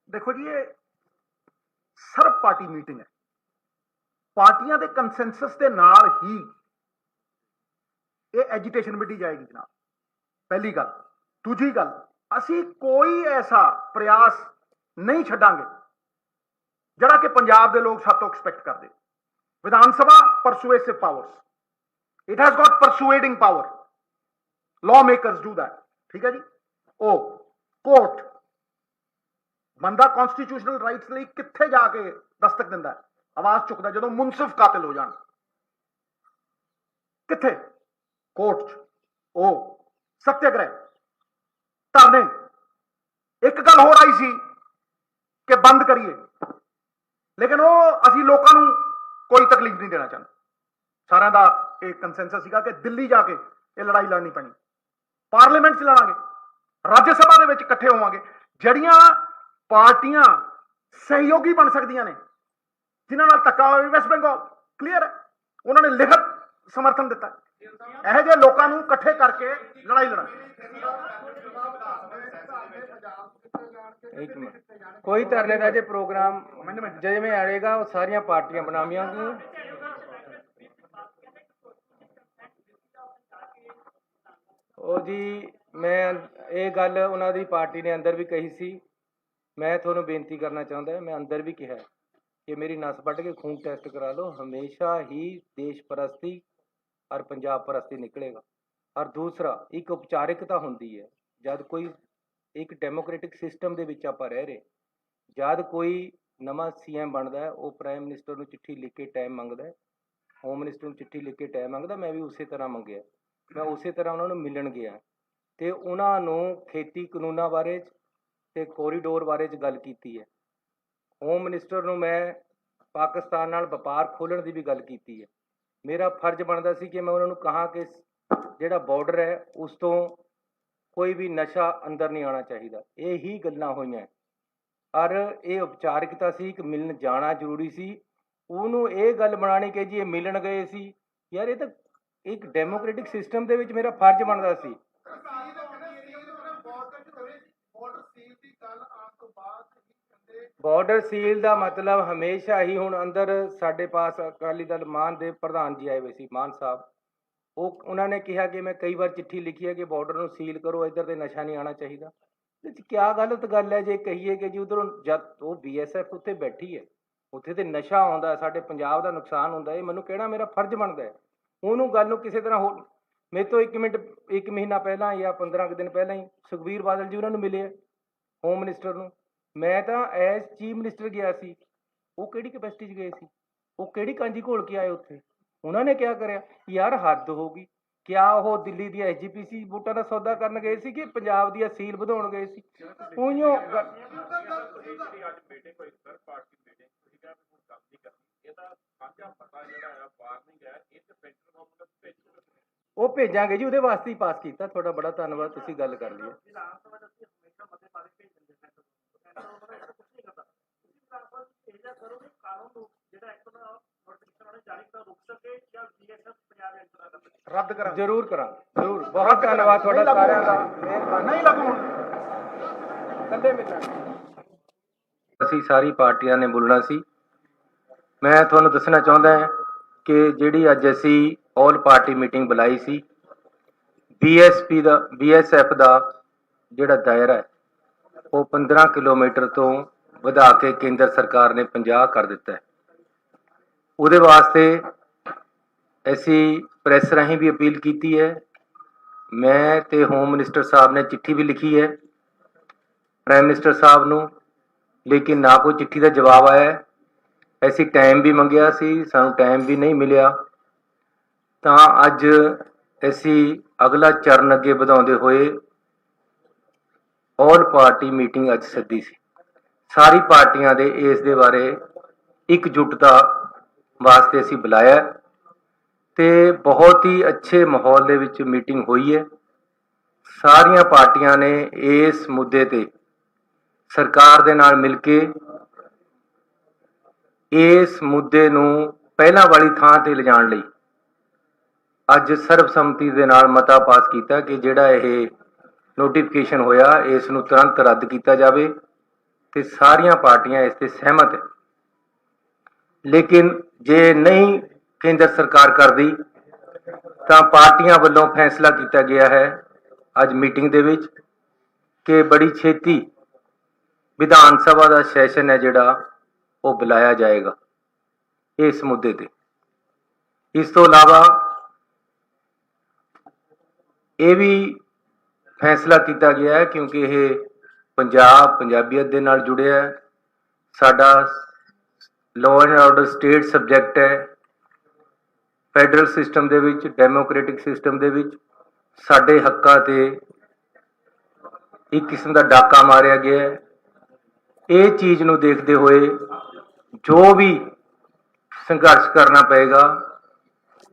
ਦੇਖੋ ਜੀ, ਇਹ ਸਰਬ ਪਾਰਟੀ ਮੀਟਿੰਗ ਹੈ। ਪਾਰਟੀਆਂ ਦੇ ਕੰਸੈਂਸਸ ਦੇ ਨਾਲ ਹੀ ਇਹ ਐਜੀਟੇਸ਼ਨ ਮਿਟੀ ਜਾਏਗੀ ਜਨਾਬ, ਪਹਿਲੀ ਗੱਲ। ਦੂਜੀ ਗੱਲ, ਅਸੀਂ ਕੋਈ ਐਸਾ ਪ੍ਰਯਾਸ ਨਹੀਂ ਛੱਡਾਂਗੇ ਜਿਹੜਾ ਕਿ ਪੰਜਾਬ ਦੇ ਲੋਕ ਸਾਡੇ ਤੋਂ ਐਕਸਪੈਕਟ ਕਰਦੇ। Vidhan Sabha persuasive powers, it has got persuading power, law makers do that, ਠੀਕ ਹੈ ਜੀ। ਉਹ ਕੋਰਟ ਬੰਦਾ ਕਨਸਟੀਟਿਊਸ਼ਨਲ ਰਾਈਟਸ ਲਈ ਕਿੱਥੇ ਜਾ ਕੇ ਦਸਤਕ ਦਿੰਦਾ ਹੈ, ਆਵਾਜ਼ ਚੁੱਕਦਾ ਜਦੋਂ ਮੁਨਸਿਫ ਕਾਤਲ ਹੋ ਜਾਣ? ਕਿੱਥੇ? ਕੋਰਟ 'ਚ। ਉਹ ਸੱਤਿਆਗ੍ਰਹਿ, ਧਰਨੇ। ਇੱਕ ਗੱਲ ਹੋਰ ਆਈ ਸੀ ਕਿ ਬੰਦ ਕਰੀਏ, ਲੇਕਿਨ ਉਹ ਅਸੀਂ ਲੋਕਾਂ ਨੂੰ ਕੋਈ ਤਕਲੀਫ ਨਹੀਂ ਦੇਣਾ ਚਾਹੁੰਦੇ। ਸਾਰਿਆਂ ਦਾ ਇਹ ਕੰਸੈਂਸਸ ਸੀਗਾ ਕਿ ਦਿੱਲੀ ਜਾ ਕੇ ਇਹ ਲੜਾਈ ਲੜਨੀ ਪੈਣੀ, ਪਾਰਲੀਮੈਂਟ 'ਚ ਲੜਾਂਗੇ, ਰਾਜ ਸਭਾ ਦੇ ਵਿੱਚ ਇਕੱਠੇ ਹੋਵਾਂਗੇ। ਜਿਹੜੀਆਂ ਪਾਰਟੀਆਂ ਸਹਿਯੋਗੀ ਬਣ ਸਕਦੀਆਂ ਨੇ, ਜਿਨ੍ਹਾਂ ਨਾਲ ਧੱਕਾ ਹੋਇਆ, ਵੈਸਟ ਬੰਗਾਲ ਕਲੀਅਰ ਹੈ, ਉਹਨਾਂ ਨੇ ਲਿਖਤ ਸਮਰਥਨ ਦਿੱਤਾ। ਇਹੋ ਜਿਹੇ ਲੋਕਾਂ ਨੂੰ ਇਕੱਠੇ ਕਰਕੇ ਲੜਾਈ ਲੜਾਂਗੇ। ਇੱਕ ਮਿੰਟ, ਕੋਈ ਧਰਨੇ ਦਾ ਜੇ ਪ੍ਰੋਗਰਾਮ ਜਿਵੇਂ ਆਏਗਾ ਉਹ ਸਾਰੀਆਂ ਪਾਰਟੀਆਂ ਬਣਾਵਾਂਗੀਆਂ। ਉਹ ਜੀ, ਮੈਂ ਇਹ ਗੱਲ ਉਹਨਾਂ ਦੀ ਪਾਰਟੀ ਨੇ ਅੰਦਰ ਵੀ ਕਹੀ ਸੀ। ਮੈਂ ਤੁਹਾਨੂੰ ਬੇਨਤੀ ਕਰਨਾ ਚਾਹੁੰਦਾ, ਮੈਂ ਅੰਦਰ ਵੀ ਕਿਹਾ ਕਿ ਮੇਰੀ ਨਸ ਵੱਢ ਕੇ ਖੂਨ ਟੈਸਟ ਕਰਾ ਲਓ, ਹਮੇਸ਼ਾ ਹੀ ਦੇਸ਼ ਪ੍ਰਸਤੀ ਔਰ ਪੰਜਾਬ ਪ੍ਰਸਤੀ ਨਿਕਲੇਗਾ। ਔਰ ਦੂਸਰਾ, ਇੱਕ ਉਪਚਾਰਿਕਤਾ ਹੁੰਦੀ ਹੈ ਜਦ ਕੋਈ ਇੱਕ ਡੈਮੋਕ੍ਰੈਟਿਕ ਸਿਸਟਮ ਦੇ ਵਿੱਚ ਆਪਾਂ ਰਹਿ ਰਹੇ, ਜਦ ਕੋਈ ਨਵਾਂ ਸੀਐਮ ਬਣਦਾ ਹੈ, ਉਹ ਪ੍ਰਾਈਮ ਮਿਨਿਸਟਰ ਨੂੰ ਚਿੱਠੀ ਲਿਖ ਕੇ ਟਾਈਮ ਮੰਗਦਾ ਹੈ, ਹੋਮ ਮਿਨਿਸਟਰ ਨੂੰ ਚਿੱਠੀ ਲਿਖ ਕੇ ਟਾਈਮ ਮੰਗਦਾ। ਮੈਂ ਵੀ ਉਸੇ ਤਰ੍ਹਾਂ ਮੰਗਿਆ, ਮੈਂ ਉਸੇ ਤਰ੍ਹਾਂ ਉਹਨਾਂ ਨੂੰ ਮਿਲਣ ਗਿਆ ਤੇ ਉਹਨਾਂ ਨੂੰ ਖੇਤੀ ਕਾਨੂੰਨਾਂ ਬਾਰੇ ਤੇ ਕੋਰੀਡੋਰ ਬਾਰੇ 'ਚ ਗੱਲ ਕੀਤੀ ਹੈ। ਹੋਮ ਮਿਨਿਸਟਰ ਨੂੰ ਮੈਂ ਪਾਕਿਸਤਾਨ ਨਾਲ ਵਪਾਰ ਖੋਲ੍ਹਣ ਦੀ ਵੀ ਗੱਲ ਕੀਤੀ ਹੈ। ਮੇਰਾ ਫਰਜ਼ ਬਣਦਾ ਸੀ ਕਿ ਮੈਂ ਉਹਨਾਂ ਨੂੰ ਕਹਾਂ ਕਿ ਜਿਹੜਾ ਬਾਰਡਰ ਹੈ ਉਸ ਤੋਂ ਕੋਈ ਵੀ ਨਸ਼ਾ ਅੰਦਰ ਨਹੀਂ ਆਉਣਾ ਚਾਹੀਦਾ। ਇਹ ਹੀ ਗੱਲਾਂ ਹੋਈਆਂ ਔਰ ਇਹ ਉਪਚਾਰਿਕਤਾ ਸੀ, ਇੱਕ ਮਿਲਣ ਜਾਣਾ ਜ਼ਰੂਰੀ ਸੀ। ਉਹਨੂੰ ਇਹ ਗੱਲ ਬਣਾਉਣੀ ਕਿ ਜੀ ਇਹ ਮਿਲਣ ਗਏ ਸੀ, ਯਾਰ ਇਹ ਤਾਂ ਇੱਕ ਡੈਮੋਕ੍ਰੈਟਿਕ ਸਿਸਟਮ ਦੇ ਵਿੱਚ ਮੇਰਾ ਫਰਜ਼ ਬਣਦਾ ਸੀ। ਬਾਰਡਰ ਸੀਲ ਦਾ ਮਤਲਬ ਹਮੇਸ਼ਾ ਹੀ, ਹੁਣ ਅੰਦਰ ਸਾਡੇ ਪਾਸ ਅਕਾਲੀ ਦਲ ਮਾਨ ਦੇ ਪ੍ਰਧਾਨ ਜੀ ਆਏ ਹੋਏ ਸੀ, ਮਾਨ ਸਾਹਿਬ, ਉਹਨਾਂ ਨੇ ਕਿਹਾ ਕਿ ਮੈਂ ਕਈ ਵਾਰ ਚਿੱਠੀ ਲਿਖੀ ਹੈ ਕਿ ਬਾਰਡਰ ਨੂੰ ਸੀਲ ਕਰੋ, ਇੱਧਰ ਤੇ ਨਸ਼ਾ ਨਹੀਂ ਆਉਣਾ ਚਾਹੀਦਾ। ਕਿਆ ਗਲਤ ਗੱਲ ਹੈ ਜੇ ਕਹੀਏ ਕਿ ਜੀ ਉਧਰੋਂ ਜਦ ਉਹ BSF ਉੱਥੇ ਬੈਠੀ ਹੈ, ਉੱਥੇ ਤੇ ਨਸ਼ਾ ਆਉਂਦਾ, ਸਾਡੇ ਪੰਜਾਬ ਦਾ ਨੁਕਸਾਨ ਹੁੰਦਾ, ਇਹ ਮੈਨੂੰ ਕਹਿਣਾ ਮੇਰਾ ਫਰਜ਼ ਬਣਦਾ ਹੈ। ਉਹਨੂੰ ਗੱਲ ਨੂੰ ਕਿਸੇ ਤਰ੍ਹਾਂ ਹੋਰ, ਮੇਰੇ ਤੋਂ ਇੱਕ ਮਹੀਨਾ ਪਹਿਲਾਂ ਜਾਂ 15 ਕੁ ਦਿਨ ਪਹਿਲਾਂ ਹੀ ਸੁਖਬੀਰ ਬਾਦਲ ਜੀ ਉਹਨਾਂ ਨੂੰ ਮਿਲੇ, ਹੋਮ ਮਿਨਿਸਟਰ ਨੂੰ। ਮੈਂ ਤਾਂ ਐਜ਼ ਚੀਫ ਮਿਨਿਸਟਰ ਗਿਆ ਸੀ, ਉਹ ਕਿਹੜੀ ਕੈਪੈਸਿਟੀ 'ਚ ਗਏ ਸੀ, ਉਹ ਕਿਹੜੀ ਕਾਂਜੀ ਘੋਲ ਕੇ ਆਏ ਉੱਥੇ? ਉਹਨਾਂ ਨੇ ਕਿਆ ਕਰਿਆ? ਯਾਰ ਹੱਦ ਹੋ ਗਈ। ਕਿਆ ਉਹ ਦਿੱਲੀ ਦੀਆਂ SGPC ਵੋਟਾਂ ਦਾ ਸੌਦਾ ਕਰਨ ਗਏ ਸੀ ਕਿ ਪੰਜਾਬ ਦੀ ਅਸੀਲ ਵਧਾਉਣ ਗਏ ਸੀ? ਉਹੀਓ ਉਹ ਭੇਜਾਂਗੇ ਜੀ, ਉਹਦੇ ਵਾਸਤੇ ਹੀ ਪਾਸ ਕੀਤਾ। ਤੁਹਾਡਾ ਬੜਾ ਧੰਨਵਾਦ, ਤੁਸੀਂ ਗੱਲ ਕਰ ਲਈ। ਰੱਦ ਕਰਾਂ, ਜ਼ਰੂਰ ਕਰਾਂਗੇ, ਜ਼ਰੂਰ। ਬਹੁਤ ਧੰਨਵਾਦ ਤੁਹਾਡਾ ਸਾਰਿਆਂ ਦਾ, ਨਹੀਂ ਲੱਗੂ। ਕੱਲੇ ਮਿਲਾਂਗੇ। ਅਸੀਂ ਸਾਰੀ ਪਾਰਟੀਆਂ ਨੇ ਬੋਲਣਾ ਸੀ। ਮੈਂ ਤੁਹਾਨੂੰ ਦੱਸਣਾ ਚਾਹੁੰਦਾ ਹਾਂ ਕਿ ਜਿਹੜੀ ਅੱਜ ਅਸੀਂ ਆਲ ਪਾਰਟੀ ਮੀਟਿੰਗ ਬੁਲਾਈ ਸੀ, BSF ਦਾ ਜਿਹੜਾ ਦਾਇਰਾ ਹੈ ਉਹ 15 ਕਿਲੋਮੀਟਰ ਤੋਂ ਵਧਾ ਕੇ ਕੇਂਦਰ ਸਰਕਾਰ ਨੇ 50 ਕਰ ਦਿੱਤਾ ਹੈ। ਉਹਦੇ ਵਾਸਤੇ ਅਸੀਂ ਪ੍ਰੈਸ ਰਾਹੀਂ ਵੀ ਅਪੀਲ ਕੀਤੀ ਹੈ। ਮੈਂ ਤੇ ਹੋਮ ਮਿਨਿਸਟਰ ਸਾਹਿਬ ਨੇ ਚਿੱਠੀ ਵੀ ਲਿਖੀ ਹੈ ਪ੍ਰਾਈਮ ਮਿਨਿਸਟਰ ਸਾਹਿਬ ਨੂੰ, ਲੇਕਿਨ ਨਾ ਕੋਈ ਚਿੱਠੀ ਦਾ ਜਵਾਬ ਆਇਆ ਹੈ, ਅਸੀਂ ਟਾਈਮ ਵੀ ਮੰਗਿਆ ਸੀ, ਸਾਨੂੰ ਟਾਈਮ ਵੀ ਨਹੀਂ ਮਿਲਿਆ, ਤਾਂ ਅੱਜ ਅਸੀਂ ਅਗਲਾ ਚਰਨ ਅੱਗੇ ਵਧਾਉਂਦੇ ਹੋਏ ਆਲ ਪਾਰਟੀ ਮੀਟਿੰਗ ਅੱਜ ਸੱਦੀ ਸੀ। ਸਾਰੀ ਪਾਰਟੀਆਂ ਦੇ ਇਸ ਦੇ ਬਾਰੇ ਇਕਜੁੱਟਤਾ ਵਾਸਤੇ ਅਸੀਂ ਬੁਲਾਇਆ ਤੇ ਬਹੁਤ ਹੀ ਅੱਛੇ ਮਾਹੌਲ ਦੇ ਵਿੱਚ ਮੀਟਿੰਗ ਹੋਈ ਹੈ। ਸਾਰੀਆਂ ਪਾਰਟੀਆਂ ਨੇ ਇਸ ਮੁੱਦੇ ਤੇ ਸਰਕਾਰ ਦੇ ਨਾਲ ਮਿਲ ਕੇ ਇਸ ਮੁੱਦੇ ਨੂੰ ਪਹਿਲਾਂ ਵਾਲੀ ਥਾਂ ਤੇ ਲਿਜਾਣ ਲਈ ਅੱਜ ਸਰਬਸੰਮਤੀ ਦੇ ਨਾਲ ਮਤਾ ਪਾਸ ਕੀਤਾ ਕਿ ਜਿਹੜਾ ਇਹ ਨੋਟੀਫਿਕੇਸ਼ਨ ਹੋਇਆ ਇਸ ਨੂੰ ਤੁਰੰਤ ਰੱਦ ਕੀਤਾ ਜਾਵੇ ਤੇ ਸਾਰੀਆਂ ਪਾਰਟੀਆਂ ਇਸ ਤੇ ਸਹਿਮਤ ਹੈ। ਲੇਕਿਨ ਜੇ ਨਹੀਂ ਕੇਂਦਰ ਸਰਕਾਰ ਕਰਦੀ ਤਾਂ ਪਾਰਟੀਆਂ ਵੱਲੋਂ ਫੈਸਲਾ ਕੀਤਾ ਗਿਆ ਹੈ ਅੱਜ ਮੀਟਿੰਗ ਦੇ ਵਿੱਚ ਕਿ ਬੜੀ ਛੇਤੀ ਵਿਧਾਨ ਸਭਾ ਦਾ ਸੈਸ਼ਨ ਹੈ ਜਿਹੜਾ ਉਹ ਬੁਲਾਇਆ ਜਾਏਗਾ ਇਸ ਮੁੱਦੇ ਤੇ। ਇਸ ਤੋਂ ਇਲਾਵਾ ਇਹ ਵੀ ਫੈਸਲਾ ਕੀਤਾ ਗਿਆ ਹੈ ਕਿਉਂਕਿ ਇਹ ਪੰਜਾਬੀਅਤ ਦੇ ਨਾਲ ਜੁੜਿਆ ਹੈ, ਸਾਡਾ law and order state subject ਹੈ। ਫੈਡਰਲ ਸਿਸਟਮ ਦੇ ਵਿੱਚ, ਡੈਮੋਕ੍ਰੈਟਿਕ ਸਿਸਟਮ ਦੇ ਵਿੱਚ ਸਾਡੇ ਹੱਕਾਂ ਤੇ ਇੱਕ ਕਿਸਮ ਦਾ ਡਾਕਾ ਮਾਰਿਆ ਗਿਆ ਹੈ। ਇਹ ਚੀਜ਼ ਨੂੰ ਦੇਖਦੇ ਹੋਏ ਜੋ ਵੀ ਸੰਘਰਸ਼ ਕਰਨਾ ਪਏਗਾ,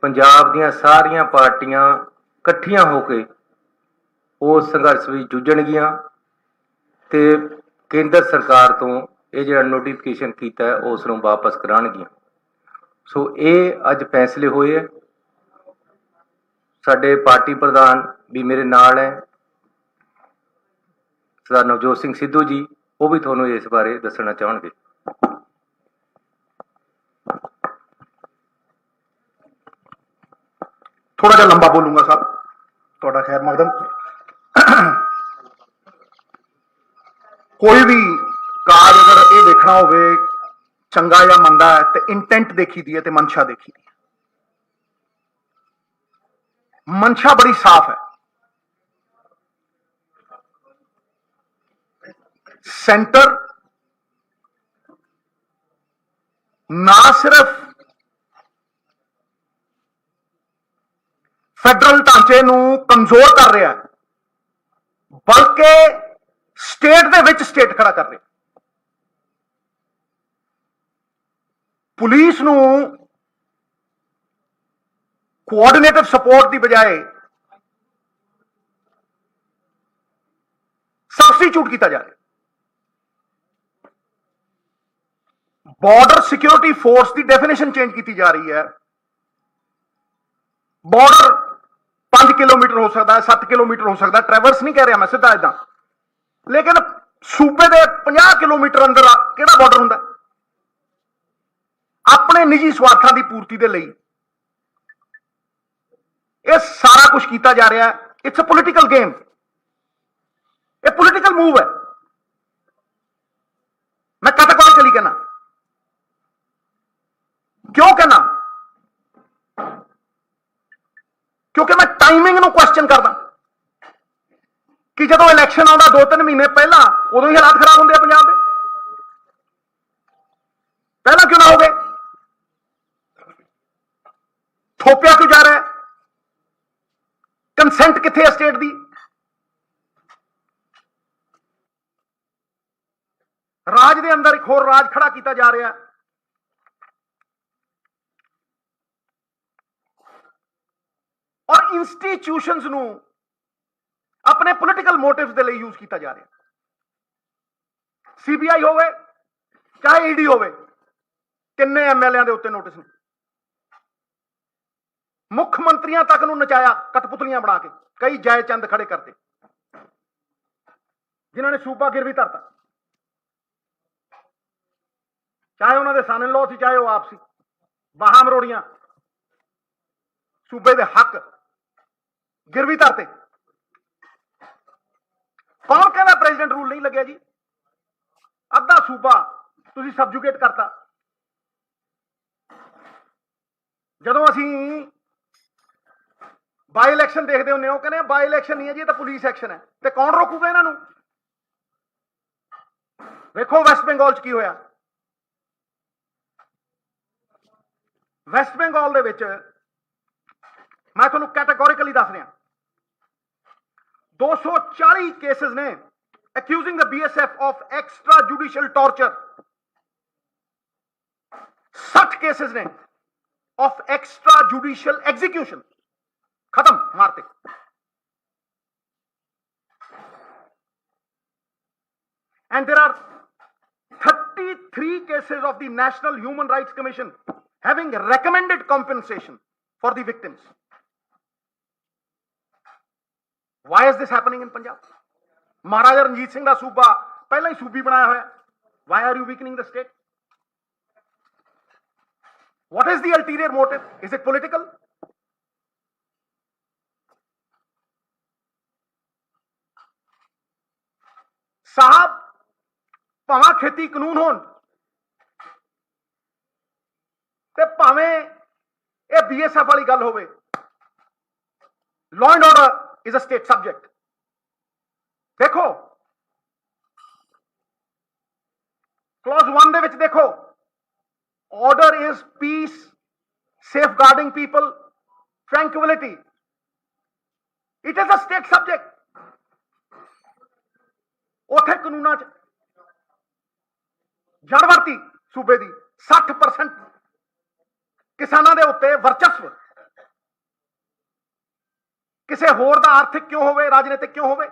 ਪੰਜਾਬ ਦੀਆਂ ਸਾਰੀਆਂ ਪਾਰਟੀਆਂ ਇਕੱਠੀਆਂ ਹੋ ਕੇ ਉਸ ਸੰਘਰਸ਼ ਵਿੱਚ ਜੂਝਣਗੀਆਂ ਤੇ ਕੇਂਦਰ ਸਰਕਾਰ ਤੋਂ ਇਹ ਜਿਹੜਾ ਨੋਟੀਫਿਕੇਸ਼ਨ ਕੀਤਾ ਹੈ ਉਸ ਨੂੰ ਵਾਪਸ ਕਰਾਉਣਗੀਆਂ। ਸੋ ਇਹ ਅੱਜ ਫੈਸਲੇ ਹੋਏ ਹੈ। ਸਾਡੇ ਪਾਰਟੀ ਪ੍ਰਧਾਨ ਵੀ ਮੇਰੇ ਨਾਲ ਹੈ, ਸਰਦਾਰ ਨਵਜੋਤ ਸਿੰਘ ਸਿੱਧੂ ਜੀ, ਉਹ ਵੀ ਤੁਹਾਨੂੰ ਇਸ ਬਾਰੇ ਦੱਸਣਾ ਚਾਹਣਗੇ। थोड़ा जिहा लंबा बोलूंगा साहब, ਤੁਹਾਡਾ खैर मकदम। कोई भी काज अगर ये देखना होवे चंगा या मंदा है तो इंटेंट देखी दी है तो मंशा देखी दी है। मंशा बड़ी साफ है। सेंटर ना सिर्फ फैडरल ढांचे नूं कमजोर कर रहा है बल्कि स्टेट दे विच स्टेट खड़ा कर रहा। पुलिस नूं कोआर्डिनेटिव सपोर्ट की बजाय सबस्टिट्यूट किया जा रहा। बॉर्डर सिक्योरिटी फोर्स की डेफिनेशन चेंज की जा रही है। बॉर्डर 5 किलोमीटर हो सकता है, 7 किलोमीटर हो सकता है, ट्रैवर्स नहीं कह रहा मैं सीधा इदा, लेकिन सूबे के 50 किलोमीटर अंदर किहड़ा बॉर्डर हुंदा? अपने निजी स्वार्थों की पूर्ति के लिए यह सारा कुछ किया जा रहा है। इट्स अ पोलिटिकल गेम, यह पोलिटिकल मूव है। मैं कैटेगोरिकली कहना, क्यों कहना? क्योंकि मैं टाइमिंग नूं क्वेश्चन करदा कि जदों इलैक्शन आउंदा 2-3 महीने पहला उदों ही हालात खराब होंदे पंजाब दे। पहला क्यों ना हो गए? थोपिया क्यों जा रहा है? कंसेंट कित्थे है स्टेट दी? राज दे अंदर एक होर राज खड़ा किया जा रहा है। और इंस्टीट्यूशनस नूं अपने पोलिटिकल मोटिव्स के लिए यूज किया जा रहा। सीबीआई होवे चाहे ईडी होवे, किन्ने एमएलए के उत्ते नोटिस ने, मुख्यमंत्रियों तक नूं नचाया कठपुतलियां बना के, कई जय चंद खड़े करते जिन्होंने सूबा गिरवी धरता, चाहे उन्होंने सन इन लॉ सी चाहे वह आप सी, बाहां मरोड़ियां सूबे के हक गिरवी धरते। कौन कहना प्रेजिडेंट रूल नहीं लगे जी? अद्धा सूबा तुसीं सबजुगेट करता। जदों असीं बाई इलैक्शन देखते होंगे वो कहने बाई इलैक्शन नहीं है जी, तो पुलिस एक्शन है, तो कौन रोकूगा इन्हां नूं? वेखो वैस्ट बंगाल च की होया, ਵੈਸਟ ਬੰਗਾਲ ਦੇ ਵਿੱਚ ਮੈਂ ਤੁਹਾਨੂੰ ਕੈਟਾਗੋਰੀਕਲੀ ਦੱਸ ਰਿਹਾ 240 ਕੇਸਿਸ ਨੇ accusing the BSF of extrajudicial torture 60 cases ਨੇ of extrajudicial execution ਖਤਮ ਮਾਰਤੇ and there are 33 cases of the National Human Rights Commission having recommended compensation for the victims. Why is this happening in Punjab? Maharaja Ranjit Singh da सूबा पहला ही सूबी बनाया होया. Why are you weakening the state? What is the ulterior motive? Is it political? साहब ਭਾਵੇਂ ਖੇਤੀ ਕਾਨੂੰਨ ਹੋਣ ਤੇ ਭਾਵੇਂ ਇਹ ਬੀਐਸਐਫ ਵਾਲੀ ਗੱਲ ਹੋਵੇ law and order is a state subject ਦੇਖੋ clause 1 ਦੇ ਵਿੱਚ ਦੇਖੋ order is peace safeguarding people tranquility it is a state subject ਉੱਥੇ ਕਾਨੂੰਨਾਂ 'ਚ ਜੜਵਰਤੀ ਸੂਬੇ ਦੀ 60% ਕਿਸਾਨਾਂ ਦੇ ਉੱਤੇ ਵਰਚਸਵ ਕਿਸੇ ਹੋਰ ਦਾ ਆਰਥਿਕ ਕਿਉਂ ਹੋਵੇ ਰਾਜਨੀਤਿਕ ਕਿਉਂ ਹੋਵੇ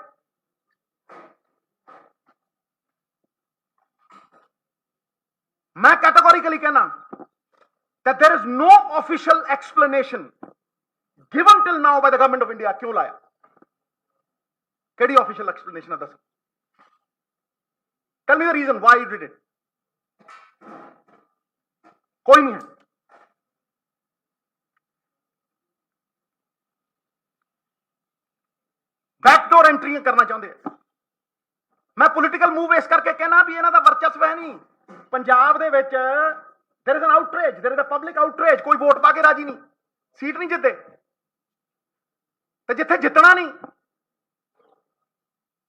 ਮੈਂ ਕੈਟਾਗੋਰੀਕਲੀ ਕਹਿਣਾ that there is no official explanation given till now by the government of India ਕਿਉਂ ਲਾਇਆ ਕਿਹੜੀ official explanation ਹੈ ਦੱਸੋ tell me the reason why you did it कोई नहीं है बैकडोर एंट्री करना चाहते हैं मैं पॉलिटिकल मूव इस करके कहना भी इन्हां दा वर्चस्व है नहीं पंजाब दे विच there is an outrage there is a public outrage कोई वोट पा के राजी नहीं सीट नहीं जितते ते जिथे जितना नहीं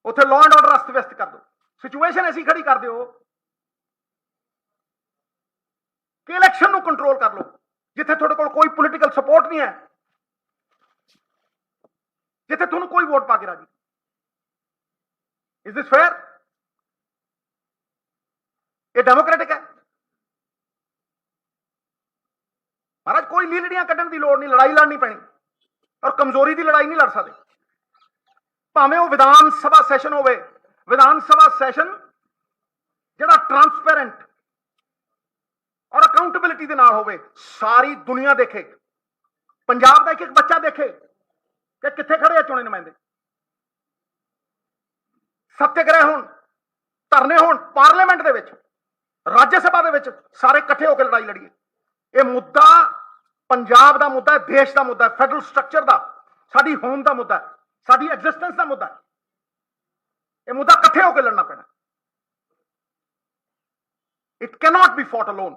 उत्थे लॉ एंड ऑर्डर अस्त व्यस्त कर दो सिचुएशन ऐसी खड़ी कर दो कि इलेक्शन ਨੂੰ ਕੰਟਰੋਲ ਕਰ ਲਓ ਜਿੱਥੇ ਤੁਹਾਡੇ ਕੋਲ ਕੋਈ ਪੋਲੀਟੀਕਲ ਸਪੋਰਟ ਨਹੀਂ ਹੈ ਜਿੱਥੇ ਤੁਹਾਨੂੰ ਕੋਈ ਵੋਟ ਪਾ ਕੇ ਰਾਜੀ ਇਜ਼ ਦਿਸ ਫੇਅਰ ਇਹ ਡੈਮੋਕ੍ਰੈਟਿਕ ਹੈ ਮਹਾਰਾਜ ਕੋਈ ਲੀਲੜੀਆਂ ਕੱਢਣ ਦੀ ਲੋੜ ਨਹੀਂ ਲੜਾਈ ਲੜਨੀ ਪੈਣੀ ਔਰ ਕਮਜ਼ੋਰੀ ਦੀ ਲੜਾਈ ਨਹੀਂ ਲੜ ਸਕਦੇ ਭਾਵੇਂ ਉਹ ਵਿਧਾਨ ਸਭਾ ਸੈਸ਼ਨ ਹੋਵੇ ਵਿਧਾਨ ਸਭਾ ਸੈਸ਼ਨ ਜਿਹੜਾ ਟ੍ਰਾਂਸਪੇਰੈਂਟ और अकाउंटेबिलिटी के नाल होवे सारी दुनिया देखे पंजाब का एक बच्चा देखे कि कित्थे खड़े चुने नुमाइंदे सत्याग्रह होण धरने होण पार्लियामेंट दे विच राज्य सभा दे विच सारे इकट्ठे होकर लड़ाई लड़ीए ये मुद्दा पंजाब का मुद्दा है देश का मुद्दा है फैडरल स्ट्रक्चर का साडी होम का मुद्दा है साडी एग्जिस्टेंस का मुद्दा है ये मुद्दा इकट्ठे होकर लड़ना पैना it cannot be fought alone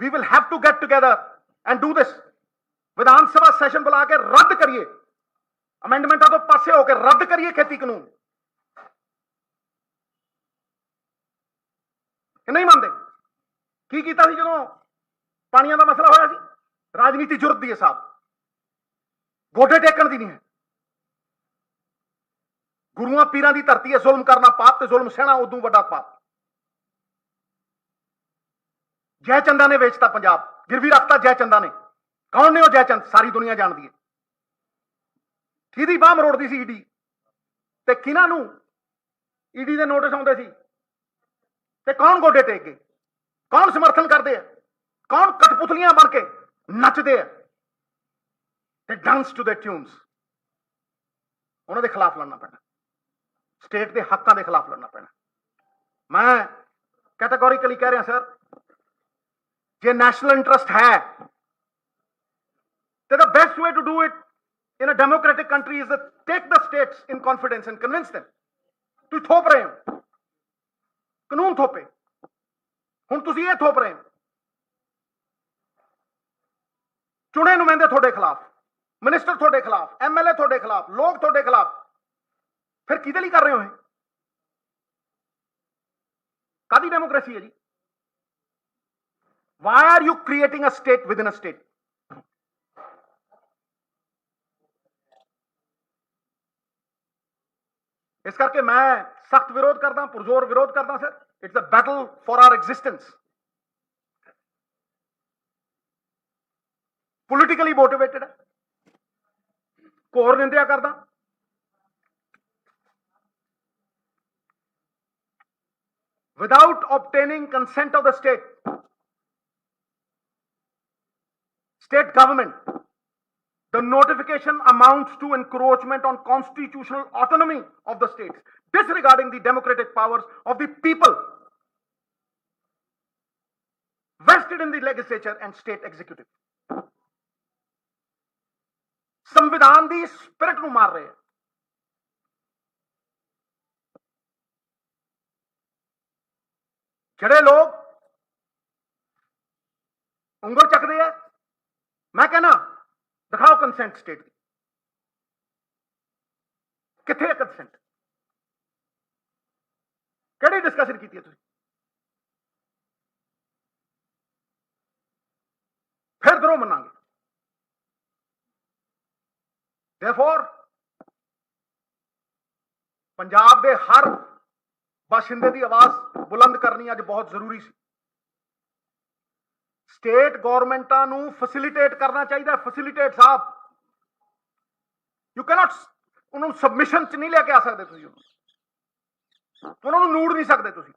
We will have to get together and do this. Vidhan Sabha session बुला के रद्द करिए अमेंडमेंटा तो पासे होकर रद्द करिए खेती कानून नहीं मानते की कीता सी जदों पानियां दा मसला होया सी राजनीति जुरत दी है साहब गोडे टेकन दी नहीं है गुरुआं पीरां दी धरती है जुल्म करना पाप ते जुल्म सहना उदों वड्डा पाप जय चंदा ने बेचता पंजाब गिरवी रखता जय चंदा ने कौन ने वो जय चंद सारी दुनिया जानती है सीधी बाह मरोड़ती सी ईडी ते किन्हां नूं ईडी दे नोटिस आउंदे सी ते कौन गोडे टेक गए कौन समर्थन करते हैं कौन कठपुतलियां बन के नचते हैं ते डांस टू द ट्यून्स उन्हां दे खिलाफ लड़ना पैना स्टेट के हकों के खिलाफ लड़ना पैना मैं कैटेगोरिकली कह रहा सर जे नेशनल इंटरेस्ट है तो the best way to do it in a democratic country is take the states in confidence and convince them तुम थोप रहे हो कानून थोपे हुण तुसीं ये थोप रहे हो चुने नुमाइंदे थोड़े खिलाफ मिनिस्टर थोड़े खिलाफ MLA थोड़े खिलाफ लोग थोड़े खिलाफ फिर किहदे लई कर रहे हो कादी डेमोक्रेसी है जी Why are you creating a state within a state? ਇਸ ਕਰਕੇ ਮੈਂ ਸਖਤ ਵਿਰੋਧ ਕਰਦਾ, ਪੁਰਜ਼ੋਰ ਵਿਰੋਧ ਕਰਦਾ sir. It's a battle for our existence. Politically motivated ਹੈ, ਘੋਰ ਨਿੰਦਿਆ ਕਰਦਾ। Without obtaining consent of the state government, the notification amounts to encroachment on constitutional autonomy of the states, disregarding the democratic powers of the people vested in the legislature and state executive. संविधान the spirit ਨੂੰ ਮਾਰ ਰਹੇ ਹੈ। ਜਿਹੜੇ ਲੋਕ ਉਂਗਲ ਚੱਕਦੇ ਆ, ਮੈਂ ਕਹਿੰਦਾ ਦਿਖਾਓ ਕੰਸੈਂਟ ਸਟੇਟ ਦੀ, ਕਿੱਥੇ ਹੈ ਕੰਸੈਂਟ? ਕਿਹੜੀ ਡਿਸਕਸ਼ਨ ਕੀਤੀ ਹੈ ਤੁਸੀਂ? ਫਿਰ ਦਰੋ ਮੰਨਾਂਗੇ। Therefore, ਪੰਜਾਬ ਦੇ ਹਰ ਬਾਸ਼ਿੰਦੇ ਦੀ ਆਵਾਜ਼ ਬੁਲੰਦ ਕਰਨੀ ਅੱਜ ਬਹੁਤ ਜ਼ਰੂਰੀ ਸੀ। ਸਟੇਟ ਗਵਰਨਮੈਂਟਾਂ ਨੂੰ ਫੈਸਿਲਿਟੇਟ ਕਰਨਾ ਚਾਹੀਦਾ। ਫੈਸਿਲਿਟੇਟ ਸਾਹਿਬ, ਯੂ ਕੈਨੋਟ, ਉਹਨਾਂ ਨੂੰ ਸਬਮਿਸ਼ਨ ਚ ਨਹੀਂ ਲੈ ਕੇ ਆ ਸਕਦੇ ਤੁਸੀਂ, ਉਹਨਾਂ ਨੂੰ ਨੂੜ ਨਹੀਂ ਸਕਦੇ ਤੁਸੀਂ,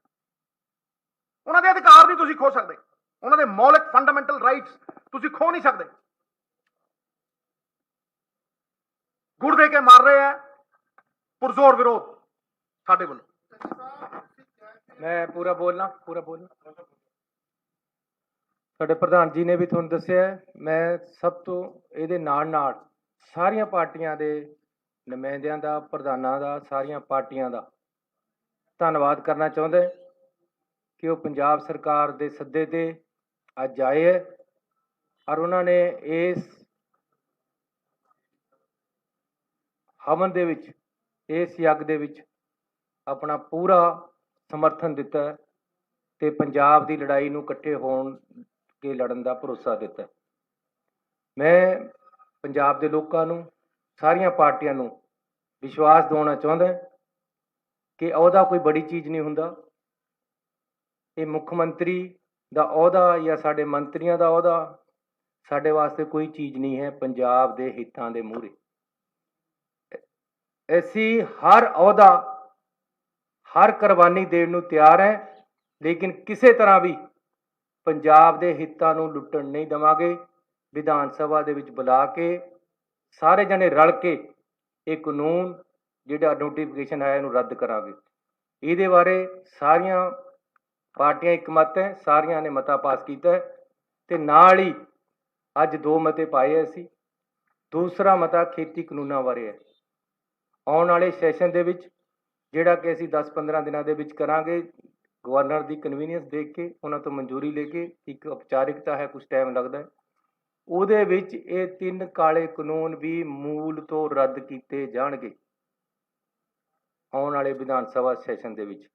ਉਹਨਾਂ ਦੇ ਅਧਿਕਾਰ ਨਹੀਂ ਤੁਸੀਂ ਖੋ ਸਕਦੇ, ਉਹਨਾਂ ਦੇ ਮੌਲਿਕ ਫੰਡਾਮੈਂਟਲ ਰਾਈਟਸ ਤੁਸੀਂ ਖੋ ਨਹੀਂ ਸਕਦੇ। ਗੁੜ ਦੇ ਕੇ ਮਾਰ ਰਹੇ ਹੈ, ਪੁਰਜ਼ੋਰ ਵਿਰੋਧ ਸਾਡੇ ਵੱਲੋਂ। ਮੈਂ ਪੂਰਾ ਬੋਲਣਾ ਸਾਡੇ ਪ੍ਰਧਾਨ ਜੀ ਨੇ ਵੀ ਤੁਹਾਨੂੰ ਦੱਸਿਆ। ਮੈਂ ਸਭ ਤੋਂ ਇਹਦੇ ਨਾਲ ਸਾਰੀਆਂ ਪਾਰਟੀਆਂ ਦੇ ਨੁਮਾਇੰਦਿਆਂ ਦਾ, ਪ੍ਰਧਾਨਾਂ ਦਾ, ਸਾਰੀਆਂ ਪਾਰਟੀਆਂ ਦਾ ਧੰਨਵਾਦ ਕਰਨਾ ਚਾਹੁੰਦਾ ਕਿ ਉਹ ਪੰਜਾਬ ਸਰਕਾਰ ਦੇ ਸੱਦੇ ਤੇ ਅੱਜ ਆਏ ਹੈ ਔਰ ਉਹਨਾਂ ਨੇ ਇਸ ਹਵਨ ਦੇ ਵਿੱਚ, ਇਸ ਯੱਗ ਦੇ ਵਿੱਚ ਆਪਣਾ ਪੂਰਾ ਸਮਰਥਨ ਦਿੱਤਾ ਤੇ ਪੰਜਾਬ ਦੀ ਲੜਾਈ ਨੂੰ ਇਕੱਠੇ ਹੋਣ ਕੇ ਲੜਨ ਦਾ ਭਰੋਸਾ ਦਿੱਤਾ। ਮੈਂ ਪੰਜਾਬ ਦੇ ਲੋਕਾਂ ਨੂੰ, ਸਾਰੀਆਂ ਪਾਰਟੀਆਂ ਨੂੰ ਵਿਸ਼ਵਾਸ ਦਿਵਾਉਣਾ ਚਾਹੁੰਦਾ ਕਿ ਅਹੁਦਾ ਕੋਈ ਬੜੀ ਚੀਜ਼ ਨਹੀਂ ਹੁੰਦਾ। ਇਹ ਮੁੱਖ ਮੰਤਰੀ ਦਾ ਅਹੁਦਾ ਜਾਂ ਸਾਡੇ ਮੰਤਰੀਆਂ ਦਾ ਅਹੁਦਾ ਸਾਡੇ ਵਾਸਤੇ ਕੋਈ ਚੀਜ਼ ਨਹੀਂ ਹੈ। ਪੰਜਾਬ ਦੇ ਹਿੱਤਾਂ ਦੇ ਮੂਹਰੇ ਅਸੀਂ ਹਰ ਅਹੁਦਾ, ਹਰ ਕੁਰਬਾਨੀ ਦੇਣ ਨੂੰ ਤਿਆਰ ਹੈ, ਲੇਕਿਨ ਕਿਸੇ ਤਰ੍ਹਾਂ ਵੀ ਪੰਜਾਬ ਦੇ ਹਿੱਤਾਂ ਨੂੰ ਲੁੱਟਣ ਨਹੀਂ ਦੇਵਾਂਗੇ। ਵਿਧਾਨ ਸਭਾ ਦੇ ਵਿੱਚ ਬੁਲਾ ਕੇ ਸਾਰੇ ਜਣੇ ਰਲ ਕੇ ਇਹ ਕਾਨੂੰਨ ਜਿਹੜਾ ਨੋਟੀਫਿਕੇਸ਼ਨ ਹੈ ਇਹਨੂੰ ਰੱਦ ਕਰਾਂਗੇ। ਇਹਦੇ ਬਾਰੇ ਸਾਰੀਆਂ ਪਾਰਟੀਆਂ ਇਕਮਤ ਹੈ, ਸਾਰਿਆਂ ਨੇ ਮਤਾ ਪਾਸ ਕੀਤਾ ਤੇ ਨਾਲ ਹੀ ਅੱਜ 2 ਮਤੇ ਪਾਏ ਅਸੀਂ। ਦੂਸਰਾ ਮਤਾ ਖੇਤੀ ਕਾਨੂੰਨਾਂ ਬਾਰੇ ਹੈ। ਆਉਣ ਵਾਲੇ ਸੈਸ਼ਨ ਦੇ ਵਿੱਚ ਜਿਹੜਾ ਕਿ ਅਸੀਂ 10-15 ਦਿਨਾਂ ਦੇ ਵਿੱਚ ਕਰਾਂਗੇ, ਗਵਰਨਰ ਦੀ ਕਨਵੀਨੀਅੰਸ ਦੇਖ ਕੇ, ਉਹਨਾਂ ਤੋਂ ਮਨਜ਼ੂਰੀ ਲੈ ਕੇ, ਇੱਕ ਔਪਚਾਰਿਕਤਾ ਹੈ, ਕੁਝ ਟਾਈਮ ਲੱਗਦਾ ਹੈ, ਉਹਦੇ ਵਿੱਚ ਇਹ 3 ਕਾਲੇ ਕਾਨੂੰਨ ਵੀ ਮੂਲ ਤੋਂ ਰੱਦ ਕੀਤੇ ਜਾਣਗੇ ਆਉਣ ਵਾਲੇ ਵਿਧਾਨ ਸਭਾ ਸੈਸ਼ਨ ਦੇ ਵਿੱਚ।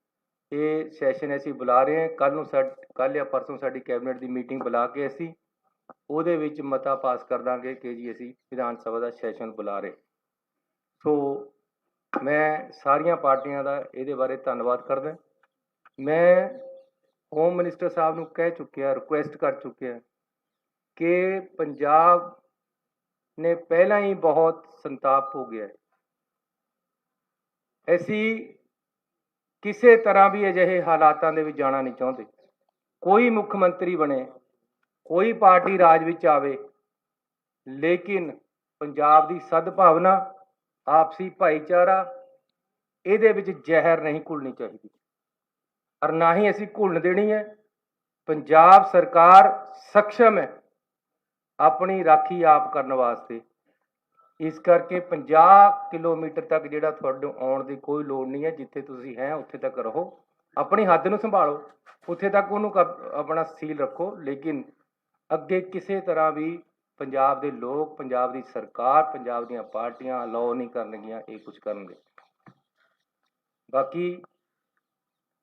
ਇਹ ਸੈਸ਼ਨ ਅਸੀਂ ਬੁਲਾ ਰਹੇ ਹਾਂ, ਕੱਲ੍ਹ ਜਾਂ ਪਰਸੋਂ ਸਾਡੀ ਕੈਬਨਿਟ ਦੀ ਮੀਟਿੰਗ ਬੁਲਾ ਕੇ ਅਸੀਂ ਉਹਦੇ ਵਿੱਚ ਮਤਾ ਪਾਸ ਕਰ ਦਾਂਗੇ ਕਿ ਜੀ ਅਸੀਂ ਵਿਧਾਨ ਸਭਾ ਦਾ ਸੈਸ਼ਨ ਬੁਲਾ ਰਹੇ। ਸੋ ਮੈਂ ਸਾਰੀਆਂ ਪਾਰਟੀਆਂ ਦਾ ਇਹਦੇ ਬਾਰੇ ਧੰਨਵਾਦ ਕਰਦਾ। ਮੈਂ ਹੋਮ ਮਿਨਿਸਟਰ ਸਾਹਿਬ ਨੂੰ ਕਹਿ ਚੁੱਕਿਆ, ਰਿਕੁਐਸਟ ਕਰ ਚੁੱਕਿਆ ਕਿ ਪੰਜਾਬ ਨੇ ਪਹਿਲਾਂ ਹੀ ਬਹੁਤ ਸੰਤਾਪ ਹੋ ਗਿਆ। ਅਸੀਂ ਕਿਸੇ ਤਰ੍ਹਾਂ ਵੀ ਅਜਿਹੇ ਹਾਲਾਤਾਂ ਦੇ ਵਿੱਚ ਜਾਣਾ ਨਹੀਂ ਚਾਹੁੰਦੇ। ਕੋਈ ਮੁੱਖ ਮੰਤਰੀ ਬਣੇ, ਕੋਈ ਪਾਰਟੀ ਰਾਜ ਵਿੱਚ ਆਵੇ, ਲੇਕਿਨ ਪੰਜਾਬ ਦੀ ਸਦਭਾਵਨਾ, ਆਪਸੀ ਭਾਈਚਾਰਾ, ਇਹਦੇ ਵਿੱਚ ਜ਼ਹਿਰ ਨਹੀਂ ਘੁਲਣੀ ਚਾਹੀਦੀ ਔਰ ਨਾ ਹੀ ਅਸੀਂ ਘੁਲਣ ਦੇਣੀ ਹੈ। ਪੰਜਾਬ ਸਰਕਾਰ ਸક્ષਮ ਹੈ ਆਪਣੀ ਰਾਖੀ ਆਪ ਕਰਨ ਵਾਸਤੇ। ਇਸ ਕਰਕੇ 50 ਕਿਲੋਮੀਟਰ ਤੱਕ ਜਿਹੜਾ ਤੁਹਾਨੂੰ ਆਉਣ ਦੀ ਕੋਈ ਲੋੜ ਨਹੀਂ ਹੈ। ਜਿੱਥੇ ਤੁਸੀਂ ਹੈ ਉੱਥੇ ਤੱਕ ਰਹੋ, ਆਪਣੀ ਹੱਦ ਨੂੰ ਸੰਭਾਲੋ, ਉੱਥੇ ਤੱਕ ਉਹਨੂੰ ਆਪਣਾ ਸੀਲ ਰੱਖੋ, ਲੇਕਿਨ ਅੱਗੇ ਕਿਸੇ ਤਰ੍ਹਾਂ ਵੀ ਪੰਜਾਬ ਦੇ ਲੋਕ, ਪੰਜਾਬ ਦੀ ਸਰਕਾਰ, ਪੰਜਾਬ ਦੀਆਂ ਪਾਰਟੀਆਂ ਅਲਾਓ ਨਹੀਂ ਕਰਨਗੀਆਂ ਇਹ ਕੁਝ ਕਰਨਗੇ। ਬਾਕੀ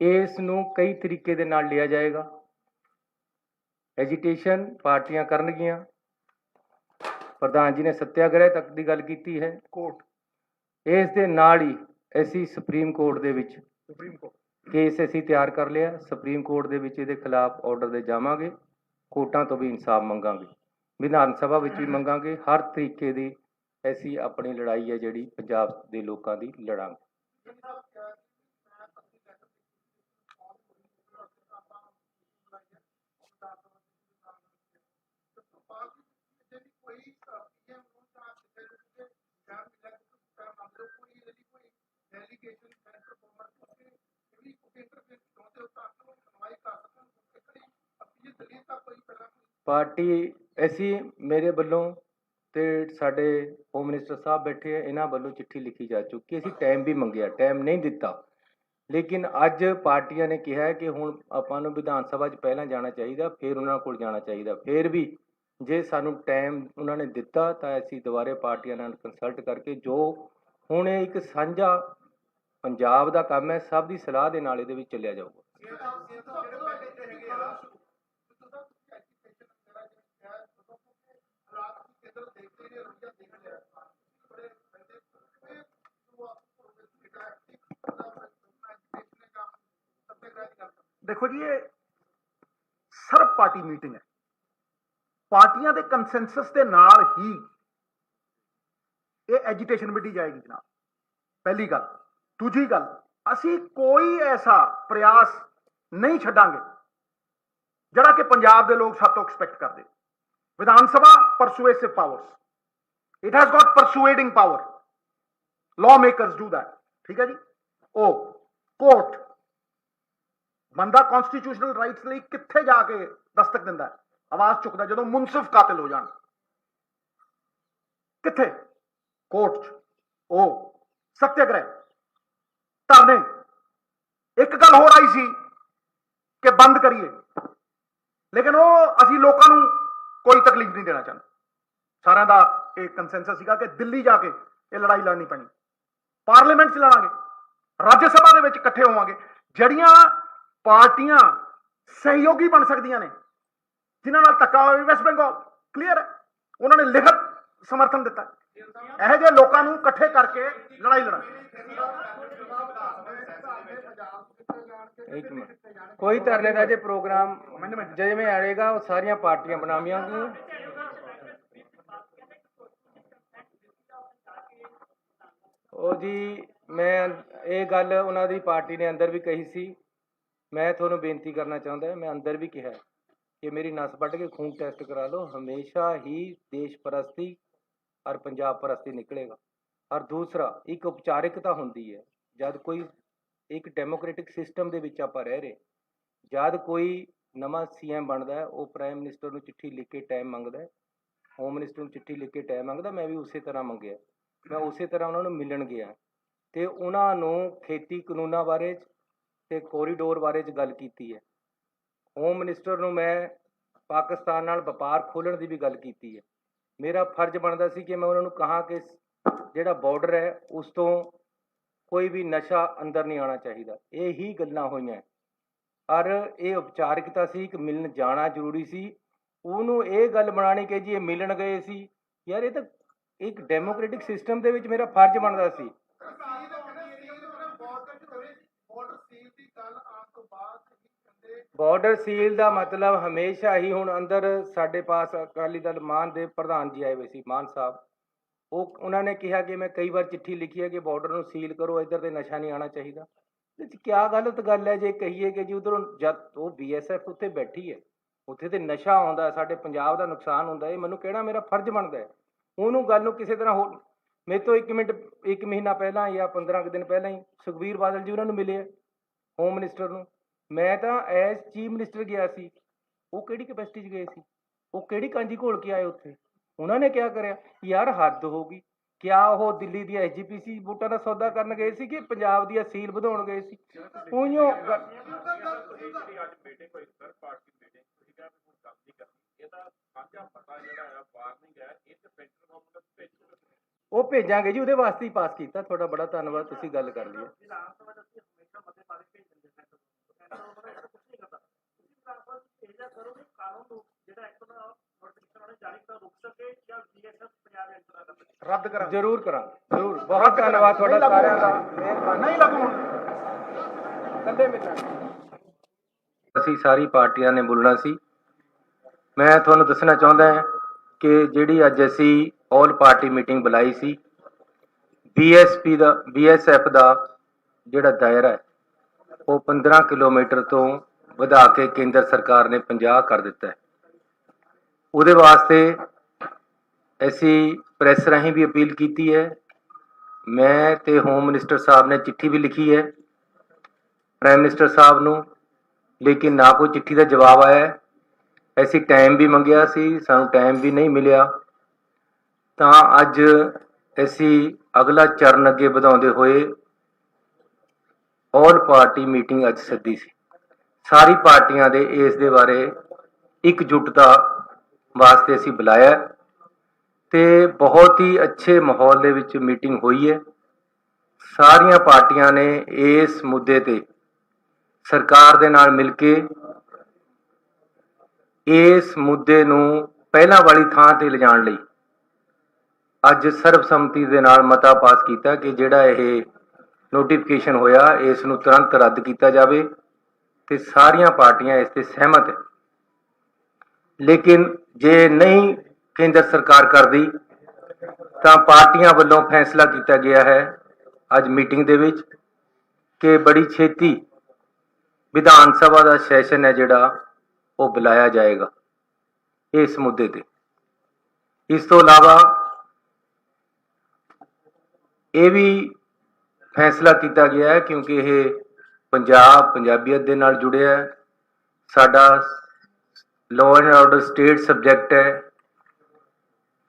ਇਸ ਨੂੰ ਕਈ ਤਰੀਕੇ ਦੇ ਨਾਲ ਲਿਆ ਜਾਏਗਾ। ਐਜੀਟੇਸ਼ਨ ਪਾਰਟੀਆਂ ਕਰਨਗੀਆਂ। ਪ੍ਰਧਾਨ ਜੀ ਨੇ ਸੱਤਿਆਗ੍ਰਹਿ ਤੱਕ ਦੀ ਗੱਲ ਕੀਤੀ ਹੈ। ਕੋਰਟ, ਇਸ ਦੇ ਨਾਲ ਹੀ ਅਸੀਂ ਸੁਪਰੀਮ ਕੋਰਟ ਦੇ ਵਿੱਚ ਸੁਪਰੀਮ ਕੋਰਟ ਕੇਸ ਅਸੀਂ ਤਿਆਰ ਕਰ ਲਿਆ। ਸੁਪਰੀਮ ਕੋਰਟ ਦੇ ਵਿੱਚ ਇਹਦੇ ਖਿਲਾਫ ਆਰਡਰ ਦੇ ਜਾਵਾਂਗੇ। ਕੋਰਟਾਂ ਤੋਂ ਵੀ ਇਨਸਾਫ ਮੰਗਾਂਗੇ, ਵਿਧਾਨ ਸਭਾ ਵਿੱਚ ਵੀ ਮੰਗਾਂਗੇ। ਹਰ ਤਰੀਕੇ ਦੀ ਅਸੀਂ ਆਪਣੀ ਲੜਾਈ ਹੈ ਜਿਹੜੀ ਪੰਜਾਬ ਦੇ ਲੋਕਾਂ ਦੀ ਲੜਾਂਗੇ। ਪਾਰਟੀ ਅਸੀਂ ਮੇਰੇ ਵੱਲੋਂ ਤੇ ਸਾਡੇ ਹੋਮ ਮਿਨਿਸਟਰ ਸਾਹਿਬ ਬੈਠੇ ਆ, ਇਹਨਾਂ ਵੱਲੋਂ ਚਿੱਠੀ ਲਿਖੀ ਜਾ ਚੁੱਕੀ। ਅਸੀਂ ਟਾਈਮ ਵੀ ਮੰਗਿਆ, ਟਾਈਮ ਨਹੀਂ ਦਿੱਤਾ, ਲੇਕਿਨ ਅੱਜ ਪਾਰਟੀਆਂ ਨੇ ਕਿਹਾ ਕਿ ਹੁਣ ਆਪਾਂ ਨੂੰ ਵਿਧਾਨ ਸਭਾ 'ਚ ਪਹਿਲਾਂ ਜਾਣਾ ਚਾਹੀਦਾ, ਫਿਰ ਉਹਨਾਂ ਕੋਲ ਜਾਣਾ ਚਾਹੀਦਾ। ਫਿਰ ਵੀ ਜੇ ਸਾਨੂੰ ਟਾਈਮ ਉਹਨਾਂ ਨੇ ਦਿੱਤਾ ਤਾਂ ਅਸੀਂ ਦੁਬਾਰੇ ਪਾਰਟੀਆਂ ਨਾਲ ਕੰਸਲਟ ਕਰਕੇ ਜੋ ਹੁਣ ਇਹ ਇੱਕ ਸਾਂਝਾ ਪੰਜਾਬ ਦਾ ਕੰਮ ਹੈ, ਸਭ ਦੀ ਸਲਾਹ ਦੇ ਨਾਲ ਇਹਦੇ ਵਿੱਚ ਚੱਲਿਆ ਜਾਊਗਾ। ਦੇਖੋ ਜੀ, ਇਹ ਸਰਬ ਪਾਰਟੀ ਮੀਟਿੰਗ ਹੈ। ਪਾਰਟੀਆਂ ਦੇ ਕੰਸੈਂਸਸ ਦੇ ਨਾਲ ਹੀ ਇਹ ਐਜੀਟੇਸ਼ਨ ਮਿਟੀ ਜਾਏਗੀ ਜਨਾਬ, ਪਹਿਲੀ ਗੱਲ। ਦੂਜੀ ਗੱਲ, ਅਸੀਂ ਕੋਈ ਐਸਾ ਪ੍ਰਯਾਸ ਨਹੀਂ ਛੱਡਾਂਗੇ ਜਿਹੜਾ ਕਿ ਪੰਜਾਬ ਦੇ ਲੋਕ ਸਾਡੇ ਤੋਂ ਐਕਸਪੈਕਟ ਕਰਦੇ। Vidhan Sabha persuasive powers, it has got persuading power, law makers do that, ਠੀਕ ਹੈ ਜੀ। ਉਹ ਕੋਰਟ ਬੰਦਾ ਕਨਸਟੀਟਿਊਸ਼ਨਲ ਰਾਈਟਸ ਲਈ ਕਿੱਥੇ ਜਾ ਕੇ ਦਸਤਕ ਦਿੰਦਾ ਹੈ, ਆਵਾਜ਼ ਚੁੱਕਦਾ ਜਦੋਂ ਮੁਨਸਿਫ ਕਾਤਲ ਹੋ ਜਾਣ? ਕਿੱਥੇ? ਕੋਰਟ 'ਚ। ਉਹ ਸੱਤਿਆਗ੍ਰਹਿ, ਧਰਨੇ। ਇੱਕ ਗੱਲ ਹੋਰ ਆਈ ਸੀ ਕਿ ਬੰਦ ਕਰੀਏ, ਲੇਕਿਨ ਉਹ ਅਸੀਂ ਲੋਕਾਂ ਨੂੰ ਕੋਈ ਤਕਲੀਫ ਨਹੀਂ ਦੇਣਾ ਚਾਹੁੰਦੇ। ਸਾਰਿਆਂ ਦਾ ਇਹ ਕੰਸੈਂਸਸ ਸੀਗਾ ਕਿ ਦਿੱਲੀ ਜਾ ਕੇ ਇਹ ਲੜਾਈ ਲੜਨੀ ਪੈਣੀ, ਪਾਰਲੀਮੈਂਟ 'ਚ ਲੜਾਂਗੇ, ਰਾਜ ਸਭਾ ਦੇ ਵਿੱਚ ਇਕੱਠੇ ਹੋਵਾਂਗੇ। ਜਿਹੜੀਆਂ ਪਾਰਟੀਆਂ ਸਹਿਯੋਗੀ ਬਣ ਸਕਦੀਆਂ ਨੇ, ਜਿਨ੍ਹਾਂ ਨਾਲ ਧੱਕਾ ਹੋਇਆ, ਵੈਸਟ ਬੰਗਾਲ ਕਲੀਅਰ ਹੈ, ਉਹਨਾਂ ਨੇ ਲਿਖਤ ਸਮਰਥਨ ਦਿੱਤਾ। ਇਹੋ ਜਿਹੇ ਲੋਕਾਂ ਨੂੰ ਇਕੱਠੇ ਕਰਕੇ ਲੜਾਈ ਲੜਾਂਗੇ। ਇੱਕ ਮਿੰਟ, ਕੋਈ ਧਰਨੇ ਦਾ ਜੇ ਪ੍ਰੋਗਰਾਮ ਜਿਵੇਂ ਆਏਗਾ ਉਹ ਸਾਰੀਆਂ ਪਾਰਟੀਆਂ ਬਣਾਵਾਂਗੀਆਂ। ਉਹ ਜੀ, ਮੈਂ ਇਹ ਗੱਲ ਉਹਨਾਂ ਦੀ ਪਾਰਟੀ ਨੇ ਅੰਦਰ ਵੀ ਕਹੀ ਸੀ। ਮੈਂ ਤੁਹਾਨੂੰ ਬੇਨਤੀ ਕਰਨਾ ਚਾਹੁੰਦਾ, ਮੈਂ ਅੰਦਰ ਵੀ ਕਿਹਾ ਕਿ ਮੇਰੀ ਨਸ ਵੱਢ ਕੇ ਖੂਨ ਟੈਸਟ ਕਰਾ ਲਓ, ਹਮੇਸ਼ਾ ਹੀ ਦੇਸ਼ ਪ੍ਰਸਤੀ ਔਰ ਪੰਜਾਬ ਪ੍ਰਸਤੀ ਨਿਕਲੇਗਾ। ਔਰ ਦੂਸਰਾ, ਇੱਕ ਉਪਚਾਰਿਕਤਾ ਹੁੰਦੀ ਹੈ ਜਦ ਕੋਈ ਇੱਕ ਡੈਮੋਕ੍ਰੈਟਿਕ ਸਿਸਟਮ ਦੇ ਵਿੱਚ ਆਪਾਂ ਰਹਿ ਰਹੇ, ਜਦ ਕੋਈ ਨਵਾਂ CM ਬਣਦਾ ਹੈ, ਉਹ ਪ੍ਰਾਈਮ ਮਿਨਿਸਟਰ ਨੂੰ ਚਿੱਠੀ ਲਿਖ ਕੇ ਟਾਈਮ ਮੰਗਦਾ ਹੈ, ਹੋਮ ਮਿਨਿਸਟਰ ਨੂੰ ਚਿੱਠੀ ਲਿਖ ਕੇ ਟਾਈਮ ਮੰਗਦਾ। ਮੈਂ ਵੀ ਉਸੇ ਤਰ੍ਹਾਂ ਮੰਗਿਆ, ਮੈਂ ਉਸੇ ਤਰ੍ਹਾਂ ਉਹਨਾਂ ਨੂੰ ਮਿਲਣ ਗਿਆ ਅਤੇ ਉਹਨਾਂ ਨੂੰ ਖੇਤੀ ਕਾਨੂੰਨਾਂ ਬਾਰੇ ਅਤੇ ਕੋਰੀਡੋਰ ਬਾਰੇ 'ਚ ਗੱਲ ਕੀਤੀ ਹੈ। ਹੋਮ ਮਿਨਿਸਟਰ ਨੂੰ ਮੈਂ ਪਾਕਿਸਤਾਨ ਨਾਲ ਵਪਾਰ ਖੋਲ੍ਹਣ ਦੀ ਵੀ ਗੱਲ ਕੀਤੀ ਹੈ। ਮੇਰਾ ਫਰਜ਼ ਬਣਦਾ ਸੀ ਕਿ ਮੈਂ ਉਹਨਾਂ ਨੂੰ ਕਹਾਂ ਕਿ ਜਿਹੜਾ ਬਾਰਡਰ ਹੈ ਉਸ ਤੋਂ ਕੋਈ ਵੀ ਨਸ਼ਾ ਅੰਦਰ ਨਹੀਂ ਆਉਣਾ ਚਾਹੀਦਾ। ਇਹ ਹੀ ਗੱਲਾਂ ਹੋਈਆਂ ਔਰ ਇਹ ਉਪਚਾਰਿਕਤਾ ਸੀ, ਇੱਕ ਮਿਲਣ ਜਾਣਾ ਜ਼ਰੂਰੀ ਸੀ। ਉਹਨੂੰ ਇਹ ਗੱਲ ਬਣਾਉਣੀ ਕਿ ਜੀ ਇਹ ਮਿਲਣ ਗਏ ਸੀ, ਯਾਰ ਇਹ ਤਾਂ ਇੱਕ ਡੈਮੋਕ੍ਰੈਟਿਕ ਸਿਸਟਮ ਦੇ ਵਿੱਚ ਮੇਰਾ ਫਰਜ਼ ਬਣਦਾ ਸੀ। ਬਾਰਡਰ ਸੀਲ ਦਾ ਮਤਲਬ ਹਮੇਸ਼ਾ ਹੀ, ਹੁਣ ਅੰਦਰ ਸਾਡੇ ਪਾਸ ਅਕਾਲੀ ਦਲ ਮਾਨ ਦੇ ਪ੍ਰਧਾਨ ਜੀ ਆਏ ਹੋਏ ਸੀ, ਮਾਨ ਸਾਹਿਬ, ਉਹਨਾਂ ਨੇ ਕਿਹਾ ਕਿ ਮੈਂ ਕਈ ਵਾਰ ਚਿੱਠੀ ਲਿਖੀ ਹੈ ਕਿ ਬਾਰਡਰ ਨੂੰ ਸੀਲ ਕਰੋ, ਇੱਧਰ ਤੇ ਨਸ਼ਾ ਨਹੀਂ ਆਉਣਾ ਚਾਹੀਦਾ। ਕਿਆ ਗਲਤ ਗੱਲ ਹੈ ਜੇ ਕਹੀਏ ਕਿ ਜੀ ਉਧਰੋਂ ਜਦ ਉਹ BSF ਉੱਥੇ ਬੈਠੀ ਹੈ, ਉੱਥੇ ਤੇ ਨਸ਼ਾ ਆਉਂਦਾ, ਸਾਡੇ ਪੰਜਾਬ ਦਾ ਨੁਕਸਾਨ ਹੁੰਦਾ, ਇਹ ਮੈਨੂੰ ਕਹਿਣਾ ਮੇਰਾ ਫਰਜ਼ ਬਣਦਾ ਹੈ। ਉਹਨੂੰ ਗੱਲ ਨੂੰ ਕਿਸੇ ਤਰ੍ਹਾਂ ਹੋਰ, ਮੇਰੇ ਤੋਂ 1 ਮਹੀਨਾ ਪਹਿਲਾਂ ਜਾਂ 15 ਕੁ ਦਿਨ ਪਹਿਲਾਂ ਹੀ ਸੁਖਬੀਰ ਬਾਦਲ ਜੀ ਉਹਨਾਂ ਨੂੰ ਮਿਲੇ ਆ, ਹੋਮ ਮਿਨਿਸਟਰ ਨੂੰ। ਮੈਂ ਤਾਂ ਐਜ਼ ਚੀਫ ਮਿਨਿਸਟਰ ਗਿਆ ਸੀ, ਉਹ ਕਿਹੜੀ ਕੈਪੈਸਿਟੀ 'ਚ ਗਏ ਸੀ, ਉਹ ਕਿਹੜੀ ਕਾਂਜੀ ਘੋਲ ਕੇ ਆਏ ਉੱਥੇ? ਉਹਨਾਂ ਨੇ ਕਿਆ ਕਰਿਆ? ਯਾਰ ਹੱਦ ਹੋ ਗਈ। ਕਿਆ ਉਹ ਦਿੱਲੀ ਦੀ SGPC ਵੋਟਾਂ ਦਾ ਸੌਦਾ ਕਰਨ ਗਏ ਸੀ ਕਿ ਪੰਜਾਬ ਦੀ ਅਸੀਲ ਵਧਾਉਣ ਗਏ ਸੀ? ਉਹੀਓ ਉਹ ਭੇਜਾਂਗੇ ਜੀ, ਉਹਦੇ ਵਾਸਤੇ ਹੀ ਪਾਸ ਕੀਤਾ। ਤੁਹਾਡਾ ਬੜਾ ਧੰਨਵਾਦ, ਤੁਸੀਂ ਗੱਲ ਕਰ ਲਈ। ਰੱਦ ਕਰਾਂ ਜ਼ਰੂਰ ਕਰਾਂਗੇ, ਜ਼ਰੂਰ। ਬਹੁਤ ਧੰਨਵਾਦ ਤੁਹਾਡਾ ਸਾਰਿਆਂ ਦਾ, ਮਿਹਰਬਾਨੀ। ਨਹੀਂ ਲੱਗੂ ਹੁਣ ਕੱਲੇ ਮਿਲਾਂਗੇ। ਅਸੀਂ ਸਾਰੀ ਪਾਰਟੀਆਂ ਨੇ ਬੋਲਣਾ ਸੀ। ਮੈਂ ਤੁਹਾਨੂੰ ਦੱਸਣਾ ਚਾਹੁੰਦਾ ਹਾਂ ਕਿ ਜਿਹੜੀ ਅੱਜ ਅਸੀਂ ਆਲ ਪਾਰਟੀ ਮੀਟਿੰਗ ਬੁਲਾਈ ਸੀ, BSF ਦਾ ਜਿਹੜਾ ਦਾਇਰਾ ਹੈ ਉਹ 15 ਕਿਲੋਮੀਟਰ ਤੋਂ ਵਧਾ ਕੇ ਕੇਂਦਰ ਸਰਕਾਰ ਨੇ 50 ਕਰ ਦਿੱਤਾ ਹੈ। ਉਹਦੇ ਵਾਸਤੇ ਅਸੀਂ ਪ੍ਰੈਸ ਰਾਹੀਂ ਵੀ ਅਪੀਲ ਕੀਤੀ ਹੈ। ਮੈਂ ਤੇ ਹੋਮ ਮਿਨਿਸਟਰ ਸਾਹਿਬ ਨੇ ਚਿੱਠੀ ਵੀ ਲਿਖੀ ਹੈ ਪ੍ਰਾਈਮ ਮਿਨਿਸਟਰ ਸਾਹਿਬ ਨੂੰ, ਲੇਕਿਨ ਨਾ ਕੋਈ ਚਿੱਠੀ ਦਾ ਜਵਾਬ ਆਇਆ ਹੈ। ਅਸੀਂ ਟਾਈਮ ਵੀ ਮੰਗਿਆ ਸੀ, ਸਾਨੂੰ ਟਾਈਮ ਵੀ ਨਹੀਂ ਮਿਲਿਆ। ਤਾਂ ਅੱਜ ਅਸੀਂ ਅਗਲਾ ਚਰਨ ਅੱਗੇ ਵਧਾਉਂਦੇ ਹੋਏ ਆਲ ਪਾਰਟੀ ਮੀਟਿੰਗ ਅੱਜ ਸੱਦੀ ਸੀ। ਸਾਰੀ ਪਾਰਟੀਆਂ ਦੇ ਇਸ ਦੇ ਬਾਰੇ ਇਕਜੁੱਟਤਾ ਵਾਸਤੇ ਅਸੀਂ ਬੁਲਾਇਆ ਤੇ ਬਹੁਤ ਹੀ ਅੱਛੇ ਮਾਹੌਲ ਦੇ ਵਿੱਚ ਮੀਟਿੰਗ ਹੋਈ ਹੈ। ਸਾਰੀਆਂ ਪਾਰਟੀਆਂ ਨੇ ਇਸ ਮੁੱਦੇ ਤੇ ਸਰਕਾਰ ਦੇ ਨਾਲ ਮਿਲ ਕੇ ਇਸ ਮੁੱਦੇ ਨੂੰ ਪਹਿਲਾਂ ਵਾਲੀ ਥਾਂ ਤੇ ਲਿਜਾਣ ਲਈ ਅੱਜ ਸਰਬਸੰਮਤੀ ਦੇ ਨਾਲ ਮਤਾ ਪਾਸ ਕੀਤਾ ਕਿ ਜਿਹੜਾ ਇਹ ਨੋਟੀਫਿਕੇਸ਼ਨ ਹੋਇਆ ਇਸ ਨੂੰ ਤੁਰੰਤ ਰੱਦ ਕੀਤਾ ਜਾਵੇ ਤੇ ਸਾਰੀਆਂ ਪਾਰਟੀਆਂ ਇਸ ਤੇ ਸਹਿਮਤ ਹੈ। ਲੇਕਿਨ ਜੇ ਨਹੀਂ ਕੇਂਦਰ ਸਰਕਾਰ ਕਰਦੀ ਤਾਂ ਪਾਰਟੀਆਂ ਵੱਲੋਂ ਫੈਸਲਾ ਕੀਤਾ ਗਿਆ ਹੈ ਅੱਜ ਮੀਟਿੰਗ ਦੇ ਵਿੱਚ ਕਿ ਬੜੀ ਛੇਤੀ ਵਿਧਾਨ ਸਭਾ ਦਾ ਸੈਸ਼ਨ ਹੈ ਜਿਹੜਾ ਉਹ ਬੁਲਾਇਆ ਜਾਏਗਾ ਇਸ ਮੁੱਦੇ ਤੇ। ਇਸ ਤੋਂ ਇਲਾਵਾ ਇਹ ਵੀ ਫੈਸਲਾ ਕੀਤਾ ਗਿਆ ਹੈ ਕਿਉਂਕਿ ਇਹ ਪੰਜਾਬੀਅਤ ਦੇ ਨਾਲ ਜੁੜਿਆ ਹੈ, ਸਾਡਾ law and order state subject ਹੈ।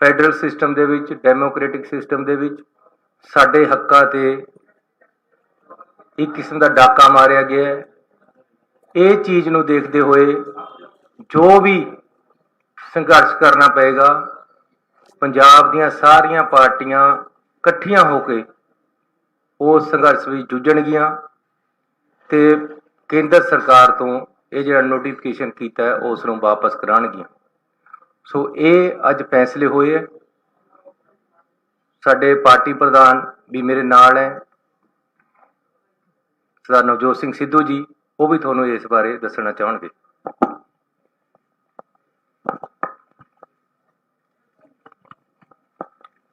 ਫੈਡਰਲ ਸਿਸਟਮ ਦੇ ਵਿੱਚ, ਡੈਮੋਕ੍ਰੈਟਿਕ ਸਿਸਟਮ ਦੇ ਵਿੱਚ ਸਾਡੇ ਹੱਕਾਂ ਤੇ ਇੱਕ ਕਿਸਮ ਦਾ ਡਾਕਾ ਮਾਰਿਆ ਗਿਆ ਹੈ। ਇਹ ਚੀਜ਼ ਨੂੰ ਦੇਖਦੇ ਹੋਏ ਜੋ ਵੀ ਸੰਘਰਸ਼ ਕਰਨਾ ਪਏਗਾ, ਪੰਜਾਬ ਦੀਆਂ ਸਾਰੀਆਂ ਪਾਰਟੀਆਂ ਇਕੱਠੀਆਂ ਹੋ ਕੇ ਉਸ ਸੰਘਰਸ਼ ਵਿੱਚ ਜੂਝਣਗੀਆਂ ਤੇ ਕੇਂਦਰ ਸਰਕਾਰ ਤੋਂ ਇਹ ਜਿਹੜਾ ਨੋਟੀਫਿਕੇਸ਼ਨ ਕੀਤਾ ਹੈ ਉਸ ਨੂੰ ਵਾਪਸ ਕਰਾਉਣਗੀਆਂ। ਸੋ ਇਹ ਅੱਜ ਫੈਸਲੇ ਹੋਏ ਹੈ। ਸਾਡੇ ਪਾਰਟੀ ਪ੍ਰਧਾਨ ਵੀ ਮੇਰੇ ਨਾਲ ਹੈ, ਸਰਦਾਰ ਨਵਜੋਤ ਸਿੰਘ ਸਿੱਧੂ ਜੀ, ਉਹ ਵੀ ਤੁਹਾਨੂੰ ਇਸ ਬਾਰੇ ਦੱਸਣਾ ਚਾਹਣਗੇ।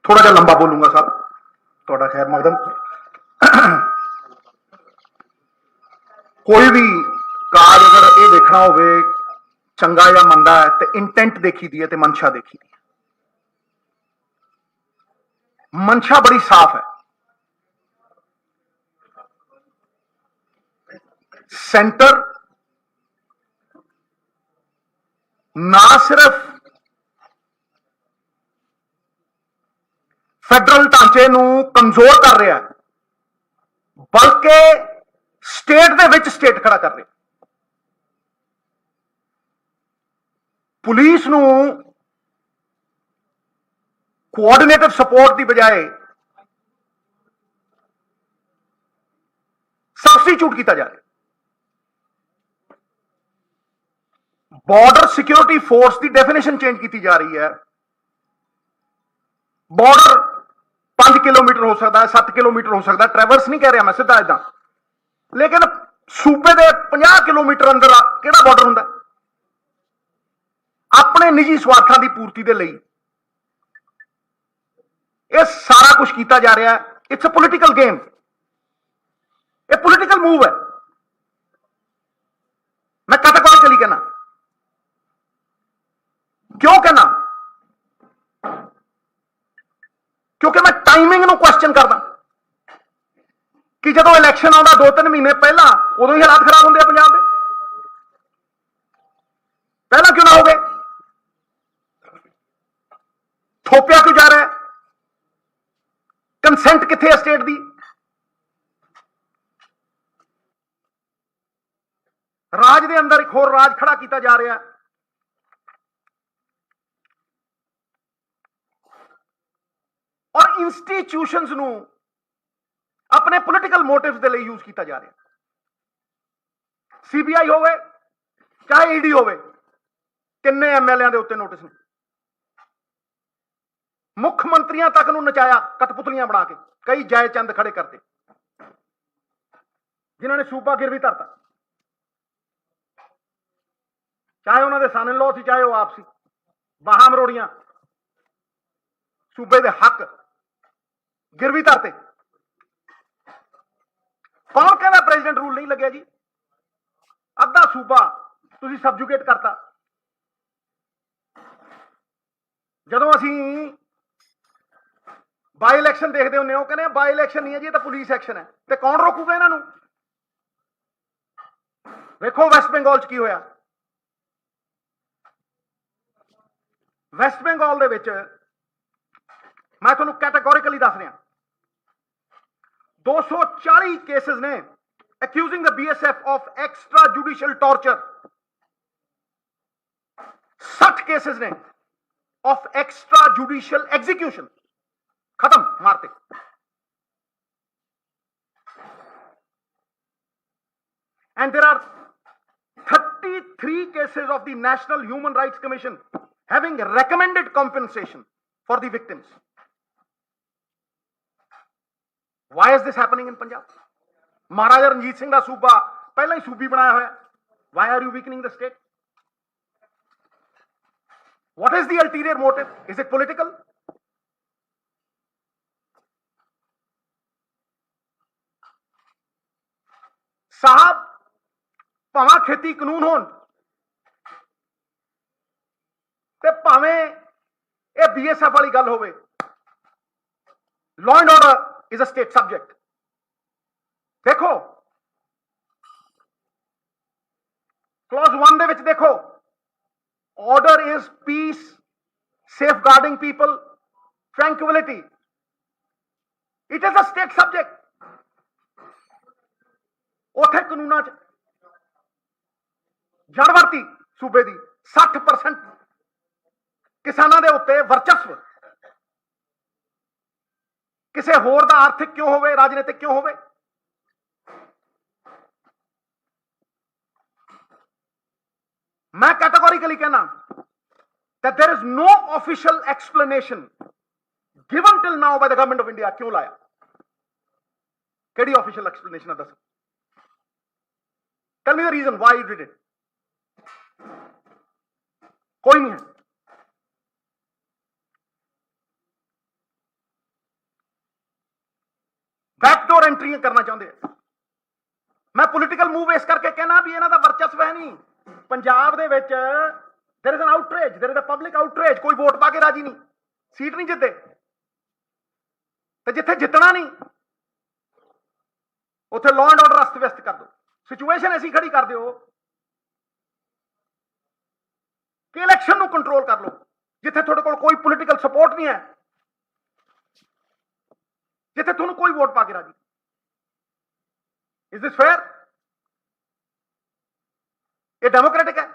ਥੋੜਾ ਜਿਹਾ ਲੰਬਾ ਬੋਲੂੰਗਾ ਸਾਹਿਬ, ਤੁਹਾਡਾ ਖੈਰ ਮਕਦਮ। ਕੋਈ ਵੀ ਕਾਜ ਅਗਰ ਇਹ ਦੇਖਣਾ ਹੋਵੇ ਚੰਗਾ ਜਾਂ ਮੰਦਾ ਹੈ ਤੇ ਇੰਟੈਂਟ ਦੇਖੀ ਦੀ ਹੈ ਤੇ ਮਨਸ਼ਾ ਦੇਖੀ ਦੀ ਹੈ। ਮਨਸ਼ਾ ਬੜੀ ਸਾਫ਼ ਹੈ। ਸੈਂਟਰ ਨਾ ਸਿਰਫ ਫੈਡਰਲ ਢਾਂਚੇ ਨੂੰ ਕਮਜ਼ੋਰ ਕਰ ਰਿਹਾ ਬਲਕਿ ਸਟੇਟ ਦੇ ਵਿੱਚ ਸਟੇਟ ਖੜਾ ਕਰ ਰਿਹਾ। ਪੁਲਿਸ ਨੂੰ ਕੋਆਰਡੀਨੇਟਿਵ ਸਪੋਰਟ ਦੀ ਬਜਾਏ ਸਬਸਟੀਟਿਊਟ ਕੀਤਾ ਜਾ ਰਿਹਾ। ਬਾਰਡਰ ਸਿਕਿਉਰਿਟੀ ਫੋਰਸ ਦੀ ਡੈਫੀਨੇਸ਼ਨ ਚੇਂਜ ਕੀਤੀ ਜਾ ਰਹੀ ਹੈ। ਬਾਰਡਰ 5 ਕਿਲੋਮੀਟਰ ਹੋ ਸਕਦਾ ਹੈ, 7 ਕਿਲੋਮੀਟਰ ਹੋ ਸਕਦਾ, ਟਰੈਵਰਸ ਨਹੀਂ ਕਹਿ ਰਿਹਾ ਮੈਂ ਸਿੱਧਾ ਇਦਾਂ, ਲੇਕਿਨ ਸੂਬੇ ਦੇ 50 ਕਿਲੋਮੀਟਰ ਅੰਦਰ ਕਿਹੜਾ ਬਾਰਡਰ ਹੁੰਦਾ? ਆਪਣੇ ਨਿੱਜੀ ਸਵਾਰਥਾਂ ਦੀ ਪੂਰਤੀ ਦੇ ਲਈ ਇਹ ਸਾਰਾ ਕੁਝ ਕੀਤਾ ਜਾ ਰਿਹਾ ਹੈ। ਇਟਸ ਅ ਪੋਲੀਟੀਕਲ ਗੇਮ, ਇਹ ਪੋਲੀਟੀਕਲ ਮੂਵ ਹੈ। ਮੈਂ ਕੈਟੇਗੋਰੀਕਲੀ ਕਹਿਣਾ, ਕਿਉਂ ਕਹਿਣਾ? ਕਿਉਂਕਿ ਮੈਂ ਟਾਈਮਿੰਗ ਨੂੰ ਕੁਐਸਚਨ ਕਰਦਾ ਕਿ ਜਦੋਂ ਇਲੈਕਸ਼ਨ ਆਉਂਦਾ 2-3 ਮਹੀਨੇ ਪਹਿਲਾਂ, ਉਦੋਂ ਹੀ ਹਾਲਾਤ ਖਰਾਬ ਹੁੰਦੇ ਆ ਪੰਜਾਬ ਦੇ। ਪਹਿਲਾਂ ਕਿਉਂ ਨਾ ਹੋ ਗਏ? ਥੋਪਿਆ ਕਿਉਂ ਜਾ ਰਿਹਾ? ਕੰਸੈਂਟ ਕਿੱਥੇ ਹੈ ਸਟੇਟ ਦੀ? ਰਾਜ ਦੇ ਅੰਦਰ ਇੱਕ ਹੋਰ ਰਾਜ ਖੜਾ ਕੀਤਾ ਜਾ ਰਿਹਾ। ਔਰ ਇੰਸਟੀਟਿਊਸ਼ਨਸ ਨੂੰ ਆਪਣੇ ਪੋਲੀਟੀਕਲ ਮੋਟਿਵਸ ਦੇ ਲਈ ਯੂਜ਼ ਕੀਤਾ ਜਾ ਰਿਹਾ। ਸੀਬੀਆਈ ਹੋਵੇ ਚਾਹੇ ਈਡੀ ਹੋਵੇ, ਕਿੰਨੇ ਐਮਐਲਏਆਂ ਦੇ ਉੱਤੇ ਨੋਟਿਸ ਨੇ। ਮੁੱਖ ਮੰਤਰੀਆਂ ਤੱਕ ਨੂੰ ਨਚਾਇਆ ਕਠਪੁਤਲੀਆਂ ਬਣਾ ਕੇ, ਕਈ ਜੈ ਚੰਦ ਖੜੇ ਕਰਤੇ ਜਿਨ੍ਹਾਂ ਨੇ ਸੂਬਾ ਗਿਰਵੀ ਧਰਤਾ, ਚਾਹੇ ਉਹਨਾਂ ਦੇ ਸਨ ਇਨ ਲੋ ਸੀ, ਚਾਹੇ ਉਹ ਆਪ ਸੀ। ਬਾਹਾਂ ਮਰੋੜੀਆਂ, ਸੂਬੇ ਦੇ ਹੱਕ ਗਿਰਵੀ ਧਰਤੇ। ਕੌਣ ਕਹਿੰਦਾ ਪ੍ਰੈਜ਼ੀਡੈਂਟ ਰੂਲ ਨਹੀਂ ਲੱਗਿਆ ਜੀ? ਅੱਧਾ ਸੂਬਾ ਤੁਸੀਂ ਸਬਜੂਗੇਟ ਕਰਤਾ। ਜਦੋਂ ਅਸੀਂ ਬਾਈ ਇਲੈਕਸ਼ਨ ਦੇਖਦੇ ਹੁੰਦੇ ਉਹ ਕਹਿੰਦੇ ਬਾਈ ਇਲੈਕਸ਼ਨ ਨਹੀਂ ਹੈ ਜੀ, ਇਹ ਤਾਂ ਪੁਲਿਸ ਐਕਸ਼ਨ ਹੈ। ਤੇ ਕੌਣ ਰੋਕੂਗਾ ਇਹਨਾਂ ਨੂੰ? ਵੇਖੋ ਵੈਸਟ ਬੰਗਾਲ 'ਚ ਕੀ ਹੋਇਆ। ਵੈਸਟ ਬੰਗਾਲ ਦੇ ਵਿੱਚ ਮੈਂ ਤੁਹਾਨੂੰ ਕੈਟਾਗੋਰੀਕਲੀ ਦੱਸ ਰਿਹਾ, 240 ਕੇਸਿਸ ਨੇ accusing the BSF of extrajudicial torture, 60 cases ਨੇ of extrajudicial execution, खत्म, मारते। And there are 33 cases of the National Human Rights Commission having recommended compensation for the victims. Why is this happening in Punjab? Maharaja Ranjit Singh ਦਾ ਸੂਬਾ ਪਹਿਲਾਂ ਹੀ ਸੂਬੀ ਬਣਾਇਆ ਹੋਇਆ। Why are you weakening the state? What is the ulterior motive? Is it political? साहब ਭਾਵੇਂ ਖੇਤੀ ਕਾਨੂੰਨ ਹੋਣ ਤੇ ਭਾਵੇਂ ਇਹ BSF ਵਾਲੀ ਗੱਲ ਹੋਵੇ, law and order is a state subject। ਦੇਖੋ clause 1 ਦੇ ਵਿੱਚ ਦੇਖੋ, order is peace, safeguarding people, tranquility. It is a state subject। ਉੱਥੇ ਕਾਨੂੰਨਾਂ 'ਚ ਜੜਵਰਤੀ ਸੂਬੇ ਦੀ 60% ਕਿਸਾਨਾਂ ਦੇ ਉੱਤੇ ਵਰਚਸਵ, ਕਿਸੇ ਹੋਰ ਦਾ ਆਰਥਿਕ ਕਿਉਂ ਹੋਵੇ, ਰਾਜਨੀਤਿਕ ਕਿਉਂ ਹੋਵੇ। ਮੈਂ ਕੈਟਾਗੋਰੀਕਲੀ ਕਹਿਣਾ that there is no official explanation given till now by the government of India। ਕਿਉਂ ਲਾਇਆ? ਕਿਹੜੀ official explanation ਹੈ? ਦੱਸੋ। Tell me the reason why you did it। कोई नहीं है। बैकडोर एंट्री करना चाहते हैं। मैं पॉलिटिकल मूव इस करके कहना भी इन्हां दा वर्चस्व है नहीं पंजाब दे विच। There is an outrage, there is a public outrage. कोई वोट पा के राजी नहीं, सीट नहीं जितते, ते जिथे जितना नहीं उत्थे लॉ एंड ऑर्डर अस्त व्यस्त कर दो, सिचुएशन ऐसी खड़ी कर दो कि इलेक्शन ਨੂੰ ਕੰਟਰੋਲ ਕਰ ਲਓ। ਜਿੱਥੇ ਤੁਹਾਡੇ ਕੋਲ ਕੋਈ ਪੋਲੀਟੀਕਲ ਸਪੋਰਟ ਨਹੀਂ ਹੈ, ਜਿੱਥੇ ਤੁਹਾਨੂੰ ਕੋਈ ਵੋਟ ਪਾ ਕੇ ਰਾਜੀ। Is this fair? ਇਹ ਡੈਮੋਕ੍ਰੈਟਿਕ ਹੈ?